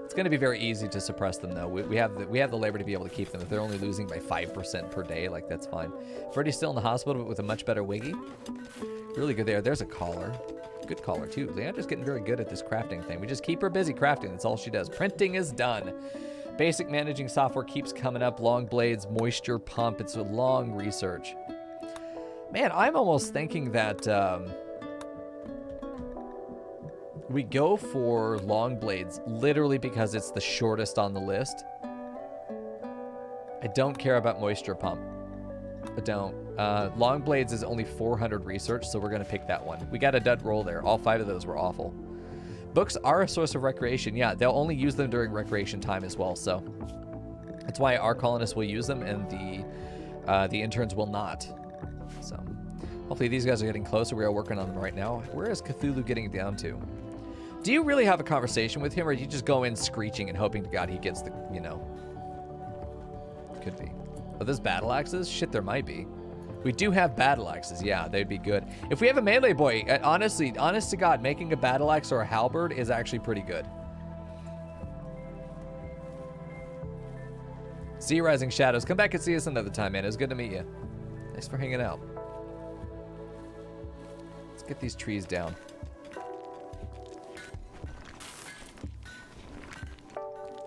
It's going to be very easy to suppress them, though. We have the labor to be able to keep them. If they're only losing by 5% per day, like, that's fine. Freddy's still in the hospital, but with a much better wiggy. Really good there. There's a collar. Good collar, too. Leandra's getting very good at this crafting thing. We just keep her busy crafting. That's all she does. Printing is done. Basic managing software keeps coming up. Long blades, moisture pump. It's a long research. Man, I'm almost thinking that... we go for long blades literally because it's the shortest on the list. I don't care about moisture pump. I don't. Long blades is only 400 research, so we're going to pick that one. We got a dud roll there. All 5 of those were awful. Books are a source of recreation. Yeah, they'll only use them during recreation time as well, so that's why our colonists will use them and the interns will not. So hopefully these guys are getting closer. We are working on them right now. Where is Cthulhu getting down to? Do you really have a conversation with him, or do you just go in screeching and hoping to God he gets the, you know? Could be. But there's battle axes? Shit, there might be. We do have battle axes. Yeah, they'd be good. If we have a melee boy, honestly, honest to God, making a battle axe or a halberd is actually pretty good. See you, Rising Shadows. Come back and see us another time, man. It was good to meet you. Thanks for hanging out. Let's get these trees down.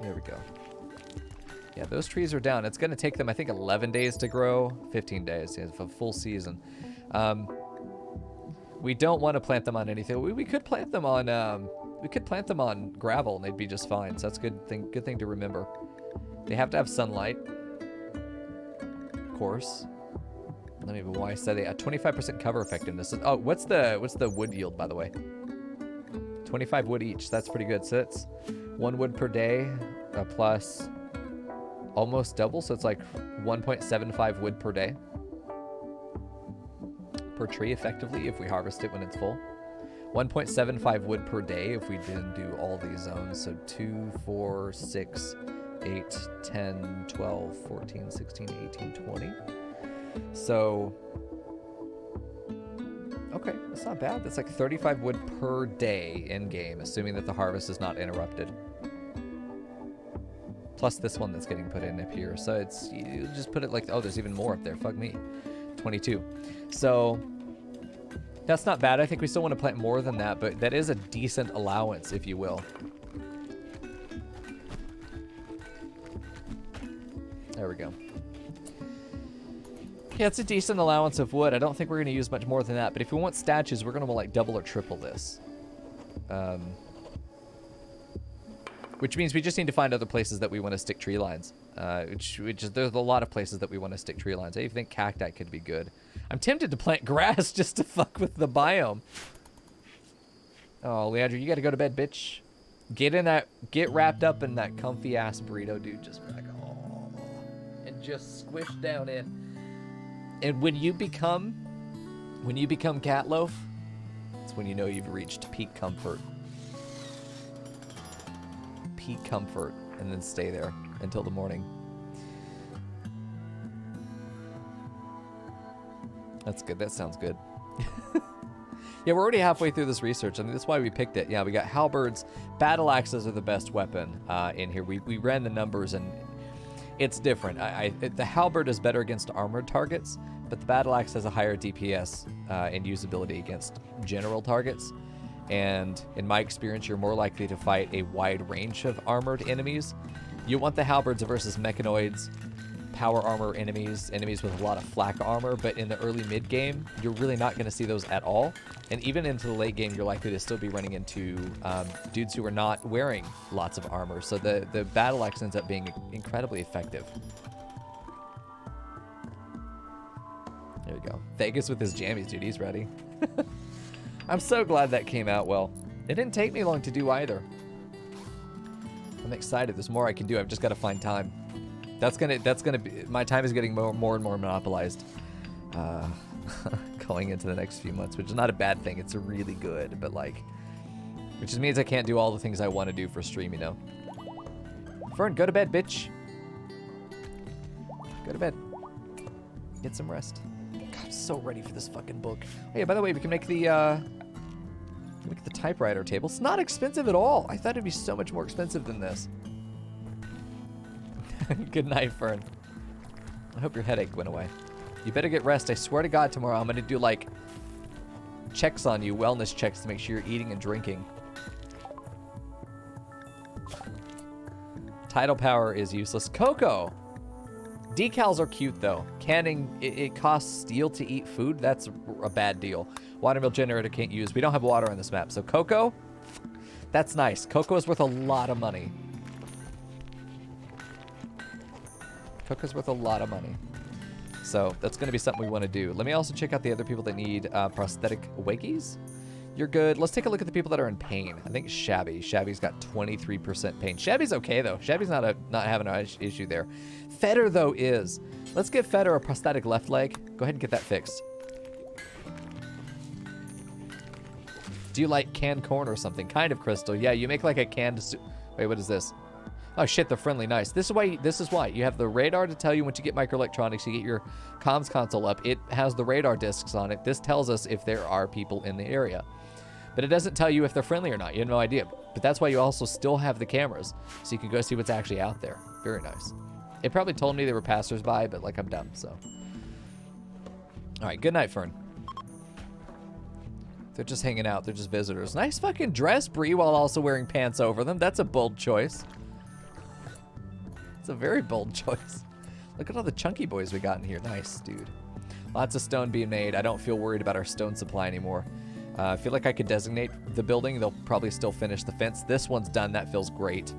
There we go. Yeah, those trees are down. It's going to take them, I think, 11 days to grow. 15 days, yeah, for a full season. We don't want to plant them on anything. We could plant them on gravel, and they'd be just fine. So that's a good thing to remember. They have to have sunlight, of course. Let me know why I said they 25% cover effectiveness. Oh, what's the wood yield, by the way? 25 wood each. That's pretty good. So that's 1 wood per day, plus almost double. So it's like 1.75 wood per day per tree, effectively, if we harvest it when it's full. 1.75 wood per day if we didn't do all these zones. So 2, 4, 6, 8, 10, 12, 14, 16, 18, 20. So, okay, that's not bad. That's like 35 wood per day in game, assuming that the harvest is not interrupted. Plus this one that's getting put in up here. So it's, you just put it like, oh, there's even more up there. Fuck me. 22. So that's not bad. I think we still want to plant more than that, but that is a decent allowance, if you will. There we go. Yeah, it's a decent allowance of wood. I don't think we're going to use much more than that, but if we want statues, we're going to like double or triple this. Which means we just need to find other places that we want to stick tree lines. Which is, there's a lot of places that we want to stick tree lines. I even think cacti could be good. I'm tempted to plant grass just to fuck with the biome. Oh, Leandro, you got to go to bed, bitch. Get wrapped up in that comfy ass burrito, dude. Just like, oh, and just squish down in. And when you become cat loaf, it's when you know you've reached peak comfort. Peak comfort, and then stay there until the morning. That's good. That sounds good. Yeah, we're already halfway through this research. I mean, that's why we picked it. Yeah, we got halberds. Battle axes are the best weapon in here. We ran the numbers, and it's different. The halberd is better against armored targets, but the battle axe has a higher DPS and usability against general targets. And in my experience, you're more likely to fight a wide range of armored enemies. You want the halberds versus mechanoids, power armor enemies, enemies with a lot of flak armor, but in the early mid game, you're really not going to see those at all. And even into the late game, you're likely to still be running into dudes who are not wearing lots of armor. So the battle axe ends up being incredibly effective. There we go. Vegas with his jammies, dude. He's ready. I'm so glad that came out well. It didn't take me long to do either. I'm excited. There's more I can do. I've just got to find time. That's gonna be, my time is getting more and more monopolized going into the next few months, which is not a bad thing. It's really good, but like, which just means I can't do all the things I want to do for stream, you know. Fern, go to bed, bitch. Go to bed. Get some rest. God, I'm so ready for this fucking book. Oh, yeah, by the way, we can make the typewriter table. It's not expensive at all. I thought it'd be so much more expensive than this. Good night, Fern. I hope your headache went away. You better get rest. I swear to God, tomorrow I'm going to do, like, checks on you, wellness checks to make sure you're eating and drinking. Tidal power is useless. Cocoa! Decals are cute, though. Canning, it costs steel to eat food. That's a bad deal. Watermill generator can't use. We don't have water on this map. So cocoa, that's nice. Cocoa is worth a lot of money. Cocoa's worth a lot of money. So that's going to be something we want to do. Let me also check out the other people that need prosthetic wakies. You're good. Let's take a look at the people that are in pain. I think Shabby. Shabby's got 23% pain. Shabby's okay, though. Shabby's not having an issue there. Feder, though, is. Let's get Feder a prosthetic left leg. Go ahead and get that fixed. Do you like canned corn or something? Kind of, Crystal. Yeah, you make like a canned... Wait, what is this? Oh shit, they're friendly. Nice. This is why you have the radar to tell you when to get microelectronics. You get your comms console up. It has the radar discs on it. This tells us if there are people in the area, but it doesn't tell you if they're friendly or not. You have no idea. But that's why you also still have the cameras, so you can go see what's actually out there. Very nice. It probably told me they were passersby, but like I'm dumb. So, all right. Good night, Fern. They're just hanging out. They're just visitors. Nice fucking dress, Bree, while also wearing pants over them. That's a bold choice. It's a very bold choice. Look at all the chunky boys we got in here. Nice, dude. Lots of stone being made. I don't feel worried about our stone supply anymore. I feel like I could designate the building. They'll probably still finish the fence. This one's done. That feels great.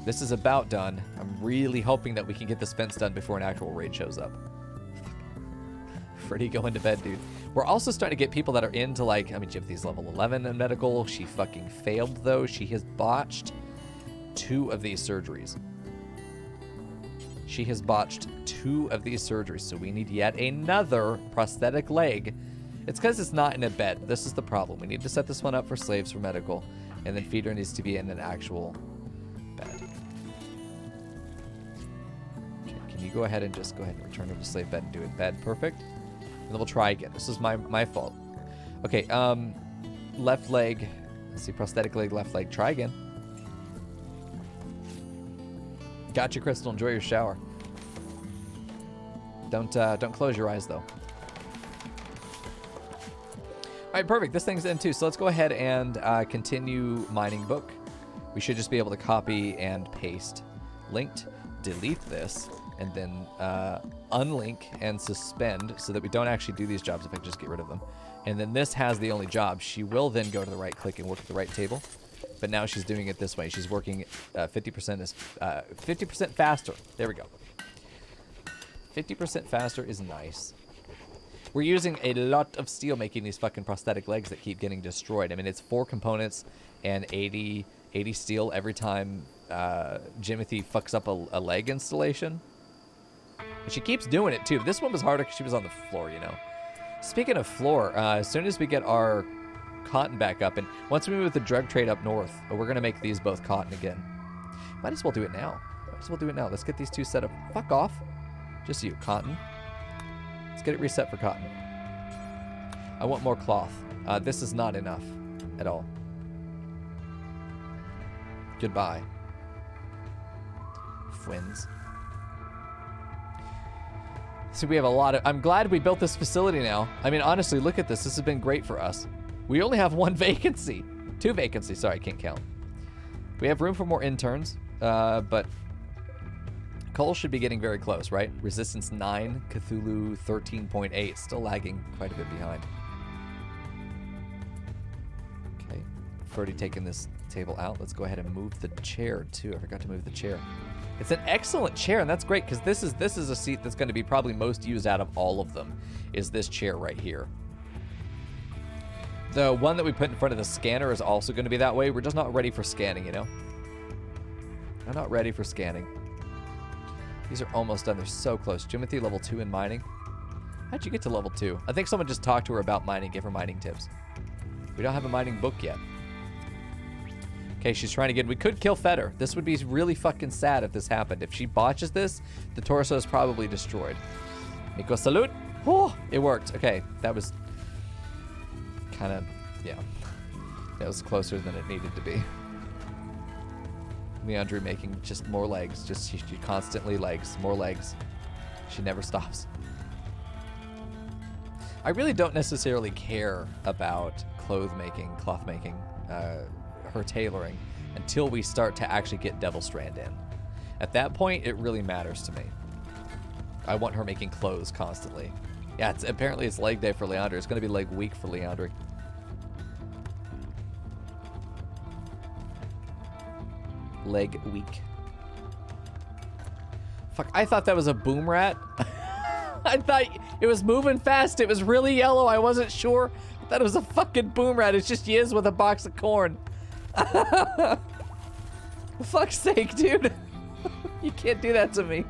This is about done. I'm really hoping that we can get this fence done before an actual raid shows up. Freddy going to bed, dude. We're also starting to get people that are into, like, I mean, Gypsy's level 11 in medical. She fucking failed, though. She has botched 2 of these surgeries. She has botched 2 of these surgeries, so we need yet another prosthetic leg. It's because it's not in a bed. This is the problem. We need to set this one up for slaves for medical, and then Feeder needs to be in an actual bed. Okay, can you go ahead and just go ahead and return her to slave bed and do it bed? Perfect. And then we'll try again. This is my fault. Okay, left leg. Let's see, prosthetic leg, left leg. Try again. Gotcha, Crystal. Enjoy your shower. Don't close your eyes, though. All right, perfect. This thing's in, too. So let's go ahead and continue mining book. We should just be able to copy and paste. Linked, delete this, and then unlink and suspend so that we don't actually do these jobs if I can just get rid of them. And then this has the only job. She will then go to the right click and work at the right table. But now she's doing it this way. She's working 50% faster. There we go. 50% faster is nice. We're using a lot of steel making these fucking prosthetic legs that keep getting destroyed. I mean, it's 4 components and 80 steel every time Jimothy fucks up a leg installation. And she keeps doing it, too. This one was harder because she was on the floor, you know. Speaking of floor, as soon as we get our cotton back up, and once we move the drug trade up north, we're going to make these both cotton again. Might as well do it now. Let's get these 2 set up. Fuck off. Just you, cotton. Let's get it reset for cotton. I want more cloth. This is not enough at all. Goodbye. Friends. So we have a lot of... I'm glad we built this facility now. I mean, honestly, look at this. This has been great for us. We only have 1 vacancy. 2 vacancies. Sorry, I can't count. We have room for more interns, but Cole should be getting very close, right? Resistance 9, Cthulhu 13.8. Still lagging quite a bit behind. Okay. I've already taken this table out. Let's go ahead and move the chair, too. I forgot to move the chair. It's an excellent chair, and that's great, because this is a seat that's going to be probably most used out of all of them, is this chair right here. The one that we put in front of the scanner is also going to be that way. We're just not ready for scanning, you know? I'm not ready for scanning. These are almost done. They're so close. Jimothy, level 2 in mining. How'd you get to level 2? I think someone just talked to her about mining, give her mining tips. We don't have a mining book yet. Okay, she's trying to get... We could kill Feder. This would be really fucking sad if this happened. If she botches this, the torso is probably destroyed. Miko salute. Oh, it worked. Okay, that was... kind of... Yeah. That was closer than it needed to be. Leandre making just more legs. Just she constantly legs. More legs. She never stops. I really don't necessarily care about cloth making, her tailoring, until we start to actually get Devil Strand in. At that point, it really matters to me. I want her making clothes constantly. Yeah, apparently it's leg day for Leandre. It's going to be leg week for Leandre. Leg week. Fuck, I thought that was a boom rat. I thought it was moving fast. It was really yellow. I wasn't sure. I thought it was a fucking boom rat. It's just Yiz with a box of corn. For fuck's sake, dude. You can't do that to me.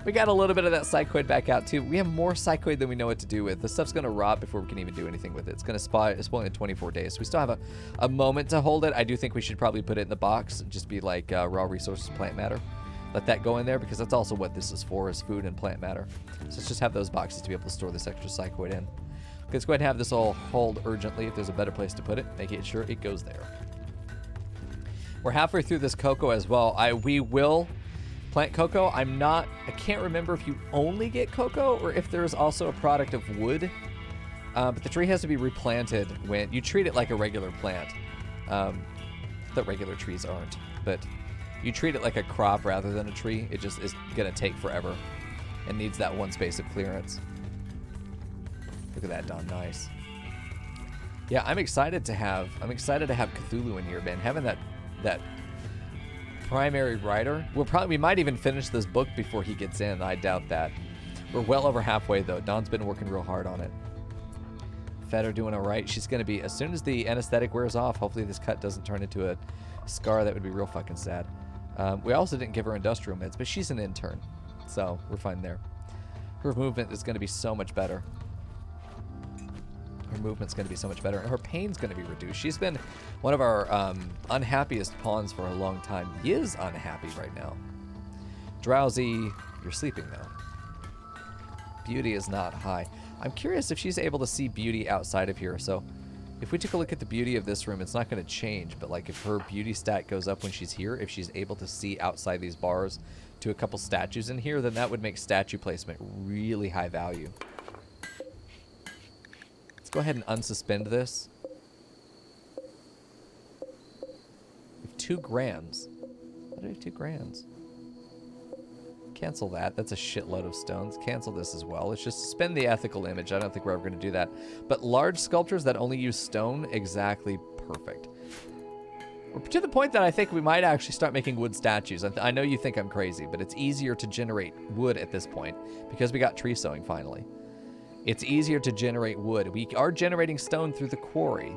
We got a little bit of that psychoid back out too. We have more psychoid than we know what to do with. This stuff's gonna rot before we can even do anything with it. It's gonna spoil in 24 days. So we still have a moment to hold it. I do think we should probably put it in the box and just be like raw resources, plant matter. Let that go in there, because that's also what this is for, is food and plant matter. So let's just have those boxes to be able to store this extra psychoid in. Let's go ahead and have this all hauled urgently. If there's a better place to put it, making sure it goes there. We're halfway through this cocoa as well. We will plant cocoa. I can't remember if you only get cocoa or if there's also a product of wood. But the tree has to be replanted when you treat it like a regular plant. The regular trees aren't, but you treat it like a crop rather than a tree. It just is gonna take forever and needs that one space of clearance. Look at that, Don. Nice. Yeah, I'm excited to have Cthulhu in here, man. Having that primary writer. We might even finish this book before he gets in. I doubt that. We're well over halfway though. Dawn's been working real hard on it. Feder doing all right. She's gonna be, as soon as the anesthetic wears off, hopefully this cut doesn't turn into a scar. That would be real fucking sad. We also didn't give her industrial meds, but she's an intern, so we're fine there. Her movement is gonna be so much better. Her movement's going to be so much better, and her pain's going to be reduced. She's been one of our unhappiest pawns for a long time. Yiz unhappy right now. Drowsy, you're sleeping though. Beauty is not high. I'm curious if she's able to see beauty outside of here. So if we took a look at the beauty of this room, it's not going to change, but like if her beauty stat goes up when she's here, if she's able to see outside these bars to a couple statues in here, then that would make statue placement really high value. Go ahead and unsuspend this. We have 2 grands. Why do we have 2 grands? Cancel that. That's a shitload of stones. Cancel this as well. Let's just suspend the ethical image. I don't think we're ever going to do that. But large sculptures that only use stone, exactly perfect. We're to the point that I think we might actually start making wood statues. I know you think I'm crazy, but it's easier to generate wood at this point because we got tree sowing finally. It's easier to generate wood. We are generating stone through the quarry,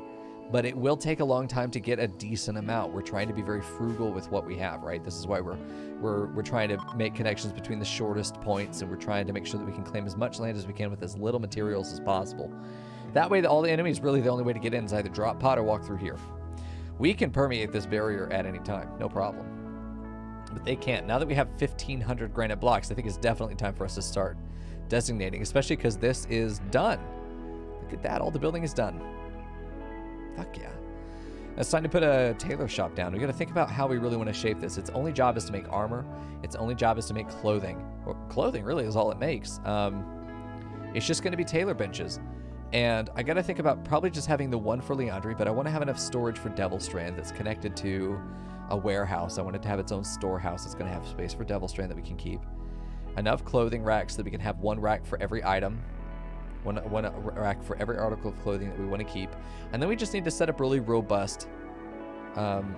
but it will take a long time to get a decent amount. We're trying to be very frugal with what we have, right? This is why we're trying to make connections between the shortest points, and we're trying to make sure that we can claim as much land as we can with as little materials as possible. That way, all the enemies, really the only way to get in is either drop pod or walk through here. We can permeate this barrier at any time, no problem. But they can't. Now that we have 1,500 granite blocks, I think it's definitely time for us to start designating, especially because this is done. Look at that, all the building is done. Fuck yeah. It's time to put a tailor shop down. We got to think about how we really want to shape this. Its only job is to make armor. Its only job is to make clothing. Or clothing really is all it makes. It's just going to be tailor benches. And I got to think about probably just having the one for Leandri, but I want to have enough storage for Devil Strand that's connected to a warehouse. I want it to have its own storehouse that's going to have space for Devil Strand that we can keep. Enough clothing racks that we can have one rack for every item. One rack for every article of clothing that we want to keep. And then we just need to set up really robust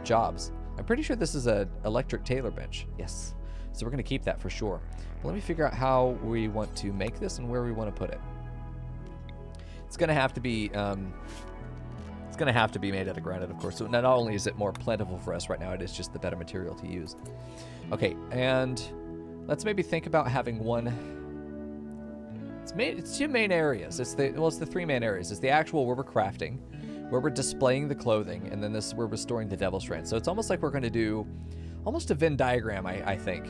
jobs. I'm pretty sure this is a electric tailor bench. Yes. So we're going to keep that for sure. But let me figure out how we want to make this and where we want to put it. It's going to have to be made out of granite, of course. So not only is it more plentiful for us right now, it is just the better material to use. Okay, and let's maybe think about having one. It's two main areas. It's the three main areas. It's the actual where we're crafting, where we're displaying the clothing, and then this is where we're storing the Devil Strand. So it's almost like we're going to do almost a Venn diagram, I think.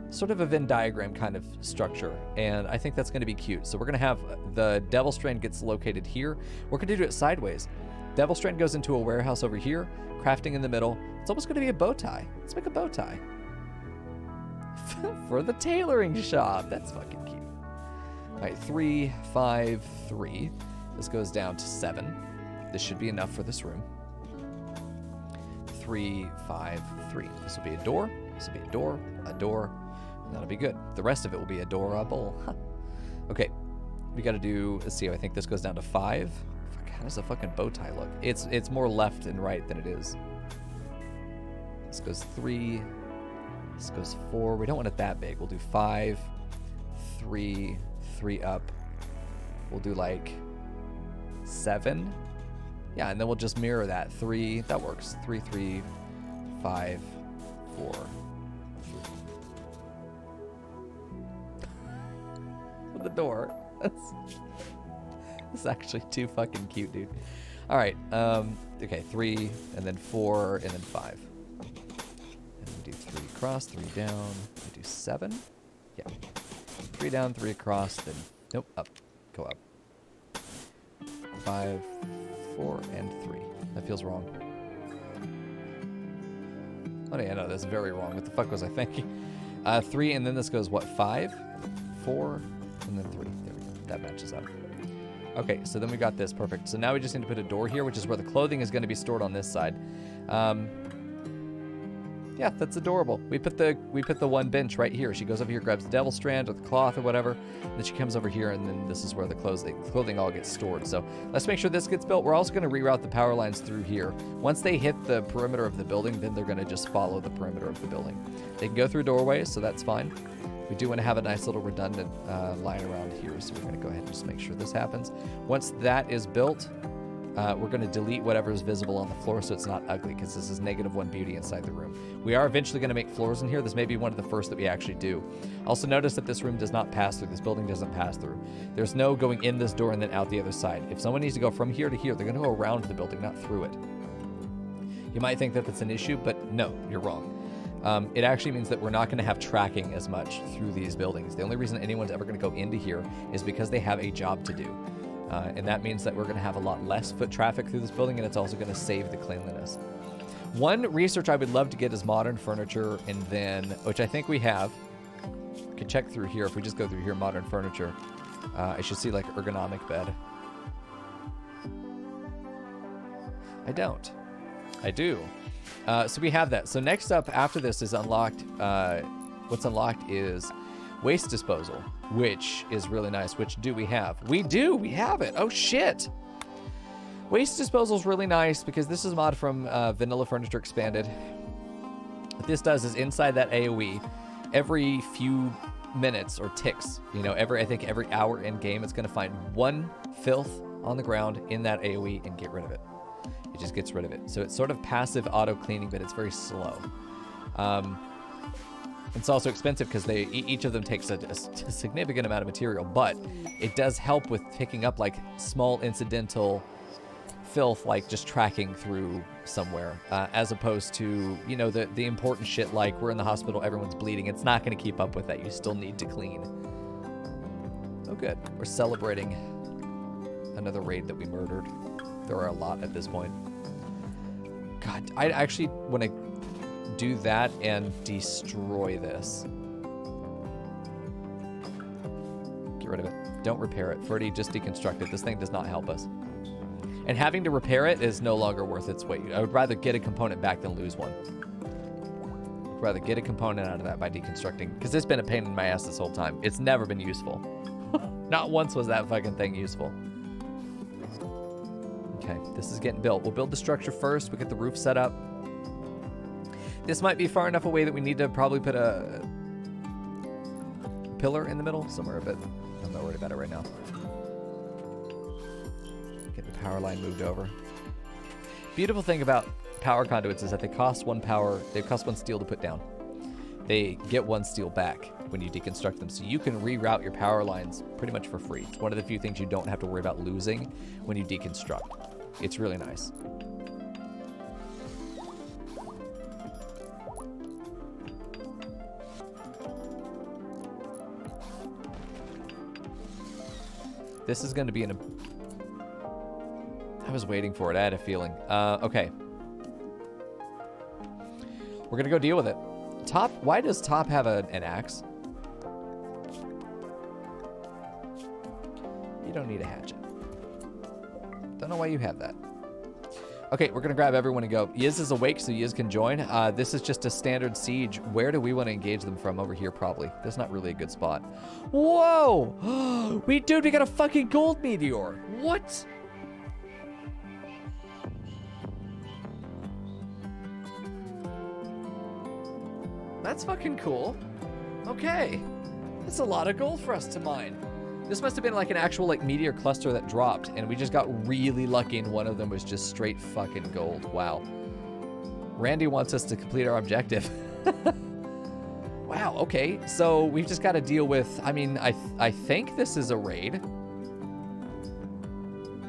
Sort of a Venn diagram kind of structure, and I think that's going to be cute. So we're going to have the Devil Strand gets located here. We're going to do it sideways. Devil Strand goes into a warehouse over here, crafting in the middle. It's almost going to be a bow tie. Let's make a bow tie. For the tailoring shop. That's fucking cute. All right, 3, 5, 3. This goes down to 7. This should be enough for this room. 3, 5, 3. This will be a door. This will be a door, and that'll be good. The rest of it will be adorable. Okay, we got to do. Let's see. I think this goes down to 5. Fuck, how does a fucking bow tie look? It's more left and right than it is. This goes 3. This goes 4. We don't want it that big. We'll do 5, 3, 3 up. We'll do like 7. Yeah, and then we'll just mirror that. 3. That works. 3, 3, 5, 4, 3. With the door. That's actually too fucking cute, dude. All right. Okay, 3, and then 4, and then 5. Do 3 across, 3 down. We do 7. Yeah. 3 down, 3 across, then nope, up. Go up. 5, 4, and 3. That feels wrong. Oh yeah, no, that's very wrong. What the fuck was I thinking? 3, and then this goes what? 5, 4, and then 3. There we go. That matches up. Okay, so then we got this. Perfect. So now we just need to put a door here, which is where the clothing is going to be stored on this side. Yeah, that's adorable. We put the one bench right here. She goes over here, grabs the Devil Strand or the cloth or whatever. And then she comes over here, and then this is where the clothing all gets stored. So let's make sure this gets built. We're also going to reroute the power lines through here. Once they hit the perimeter of the building, then they're going to just follow the perimeter of the building. They can go through doorways, so that's fine. We do want to have a nice little redundant line around here, so we're going to go ahead and just make sure this happens. Once that is built, we're going to delete whatever is visible on the floor so it's not ugly, because this is -1 beauty inside the room. We are eventually going to make floors in here. This may be one of the first that we actually do. Also notice that this room does not pass through. This building doesn't pass through. There's no going in this door and then out the other side. If someone needs to go from here to here, they're going to go around the building, not through it. You might think that that's an issue, but no, you're wrong. It actually means that we're not going to have tracking as much through these buildings. The only reason anyone's ever going to go into here is because they have a job to do. And that means that we're going to have a lot less foot traffic through this building, and it's also going to save the cleanliness. One research I would love to get is modern furniture, and then, which I think we have. We can check through here. If we just go through here, modern furniture, I should see like ergonomic bed. I don't. I do. So we have that. So next up after this is unlocked. What's unlocked is waste disposal, which is really nice. Which do we have? We do. We have it. Oh, shit. Waste disposal is really nice because this is a mod from Vanilla Furniture Expanded. What this does is inside that AoE, every few minutes or ticks, I think every hour in game, it's going to find one filth on the ground in that AoE and get rid of it. It just gets rid of it. So it's sort of passive auto cleaning, but it's very slow. It's also expensive because each of them takes a significant amount of material, but it does help with picking up like small incidental filth, like just tracking through somewhere, as opposed to, the important shit like we're in the hospital, everyone's bleeding. It's not going to keep up with that. You still need to clean. Oh, good. We're celebrating another raid that we murdered. There are a lot at this point. God, I actually want to do that and destroy this. Get rid of it. Don't repair it. Ferdy, just deconstruct it. This thing does not help us. And having to repair it is no longer worth its weight. I would rather get a component back than lose one. I'd rather get a component out of that by deconstructing. Because it's been a pain in my ass this whole time. It's never been useful. Not once was that fucking thing useful. Okay, this is getting built. We'll build the structure first. We'll get the roof set up. This might be far enough away that we need to probably put a pillar in the middle somewhere, but I'm not worried about it right now. Get the power line moved over. Beautiful thing about power conduits is that they cost one steel to put down. They get one steel back when you deconstruct them, so you can reroute your power lines pretty much for free. It's one of the few things you don't have to worry about losing when you deconstruct. It's really nice. This is going to be I was waiting for it. I had a feeling. Okay. We're going to go deal with it. Top. Why does Top have an axe? You don't need a hatchet. Don't know why you have that. Okay, we're going to grab everyone and go. Yiz is awake, so Yiz can join. This is just a standard siege. Where do we want to engage them from? Over here, probably. There's not really a good spot. Whoa! We got a fucking gold meteor. What? That's fucking cool. Okay. That's a lot of gold for us to mine. This must have been like an actual like meteor cluster that dropped, and we just got really lucky, and one of them was just straight fucking gold. Wow. Randy wants us to complete our objective. Wow, okay. So we've just got to deal with, I mean, I think this is a raid.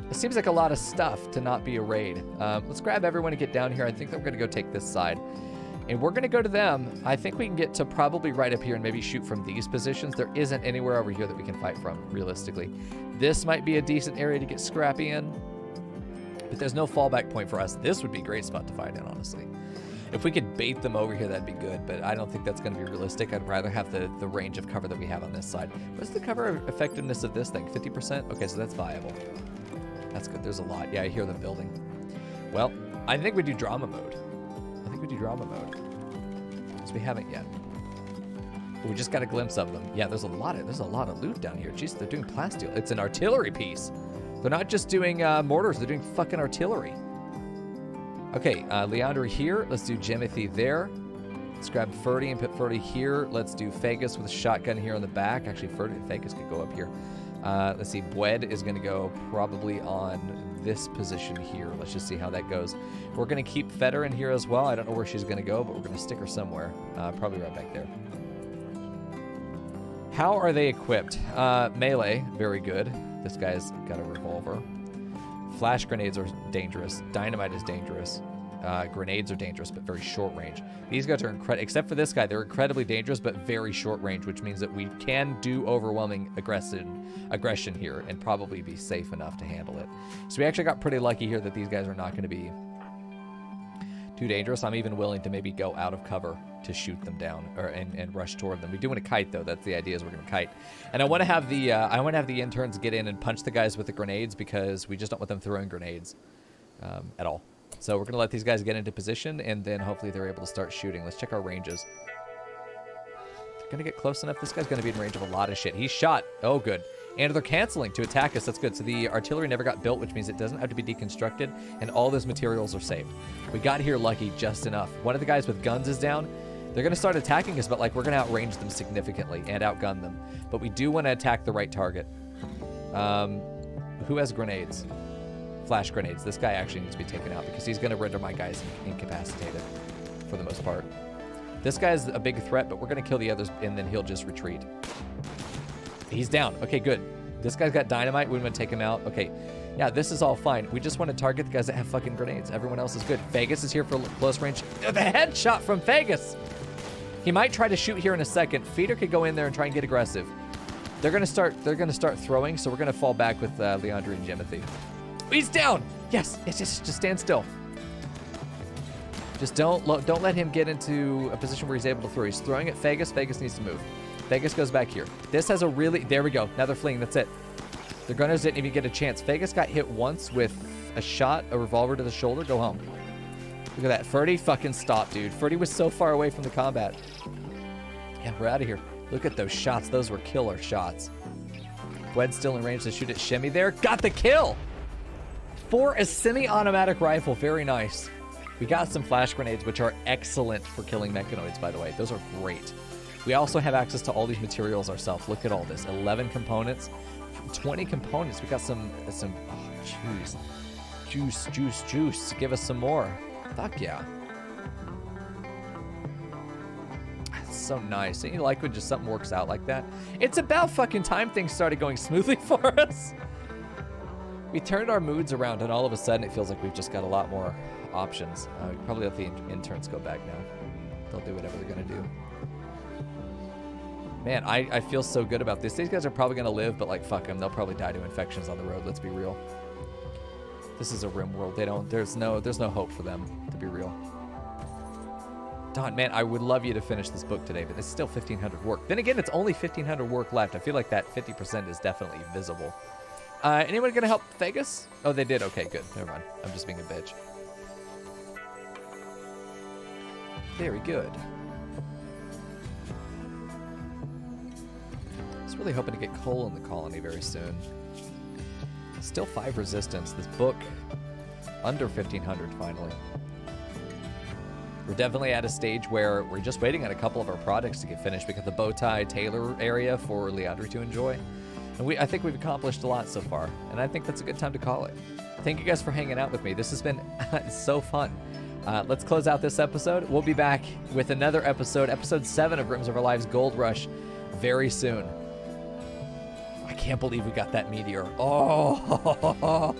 It seems like a lot of stuff to not be a raid. Let's grab everyone and get down here. I think that we're going to go take this side. And we're going to go to them. I think we can get to probably right up here and maybe shoot from these positions. There isn't anywhere over here that we can fight from, realistically. This might be a decent area to get scrappy in, but there's no fallback point for us. This would be a great spot to fight in, honestly. If we could bait them over here, that'd be good, but I don't think that's going to be realistic. I'd rather have the range of cover that we have on this side. What's the cover effectiveness of this thing? 50%? Okay, so that's viable. That's good. There's a lot. Yeah, I hear them building. Well, I think we do drama mode. Because we haven't yet. But we just got a glimpse of them. Yeah, there's a lot of loot down here. Jeez, they're doing plasteel. It's an artillery piece. They're not just doing mortars, they're doing fucking artillery. Okay, Leandra here. Let's do Jimothy there. Let's grab Ferdy and put Ferdy here. Let's do Fagus with a shotgun here on the back. Actually, Ferdy and Fagus could go up here. Let's see, Bwed is going to go probably on this position here. Let's just see how that goes. We're going to keep Feder in here as well. I don't know where she's going to go, but we're going to stick her somewhere. Probably right back there. How are they equipped? Melee, very good. This guy's got a revolver. Flash grenades are dangerous. Dynamite is dangerous. Grenades are dangerous, but very short range. These guys are incredible, except for this guy, they're incredibly dangerous, but very short range, which means that we can do overwhelming aggression here and probably be safe enough to handle it. So we actually got pretty lucky here that these guys are not going to be too dangerous. I'm even willing to maybe go out of cover to shoot them down and rush toward them. We do want to kite though. That's the idea, is we're going to kite. And I want to have the interns get in and punch the guys with the grenades, because we just don't want them throwing grenades at all. So we're going to let these guys get into position, and then hopefully they're able to start shooting. Let's check our ranges. They're going to get close enough. This guy's going to be in range of a lot of shit. He's shot. Oh, good. And they're canceling to attack us. That's good. So the artillery never got built, which means it doesn't have to be deconstructed, and all those materials are saved. We got here lucky just enough. One of the guys with guns is down. They're going to start attacking us, but like we're going to outrange them significantly and outgun them. But we do want to attack the right target. Who has grenades? Flash grenades. This guy actually needs to be taken out, because he's going to render my guys incapacitated for the most part. This guy's a big threat, but we're going to kill the others, and then he'll just retreat. He's down. Okay, good. This guy's got dynamite. We want to take him out. Okay. Yeah, this is all fine. We just want to target the guys that have fucking grenades. Everyone else is good. Fagus is here for close range. The headshot from Fagus! He might try to shoot here in a second. Feeder could go in there and try and get aggressive. They're going to start throwing, so we're going to fall back with Leandra and Jimothy. He's down! Yes, just stand still. Just don't let him get into a position where he's able to throw. He's throwing at Vegas. Vegas needs to move. Vegas goes back here. This has a really... There we go. Now they're fleeing. That's it. The gunners didn't even get a chance. Vegas got hit once with a shot, a revolver to the shoulder. Go home. Look at that. Ferdy fucking stop, dude. Ferdy was so far away from the combat. Yeah, we're out of here. Look at those shots. Those were killer shots. Wed's still in range to shoot at Shimmy there. Got the kill! For a semi-automatic rifle. Very nice. We got some flash grenades, which are excellent for killing mechanoids, by the way. Those are great. We also have access to all these materials ourselves. Look at all this. 11 components. 20 components. We got some juice. Give us some more. Fuck yeah. That's so nice. Ain't you like when just something works out like that? It's about fucking time things started going smoothly for us. We turned our moods around, and all of a sudden it feels like we've just got a lot more options. We can probably let the interns go back now. They'll do whatever they're going to do. Man, I feel so good about this. These guys are probably going to live, but like, fuck them. They'll probably die to infections on the road. Let's be real. This is a rim world. There's no hope for them, to be real. Don, man, I would love you to finish this book today, but it's still 1,500 work. Then again, it's only 1,500 work left. I feel like that 50% is definitely visible. Anyone going to help Vegas? Oh, they did. Okay, good. Never mind. I'm just being a bitch. Very good. I was really hoping to get coal in the colony very soon. Still 5 resistance. This book, under 1,500 finally. We're definitely at a stage where we're just waiting on a couple of our projects to get finished. We got the bow tie tailor area for Leandri to enjoy. And I think we've accomplished a lot so far. And I think that's a good time to call it. Thank you guys for hanging out with me. This has been so fun. Let's close out this episode. We'll be back with another episode, episode 7 of Rims of Our Lives Gold Rush, very soon. I can't believe we got that meteor. Oh,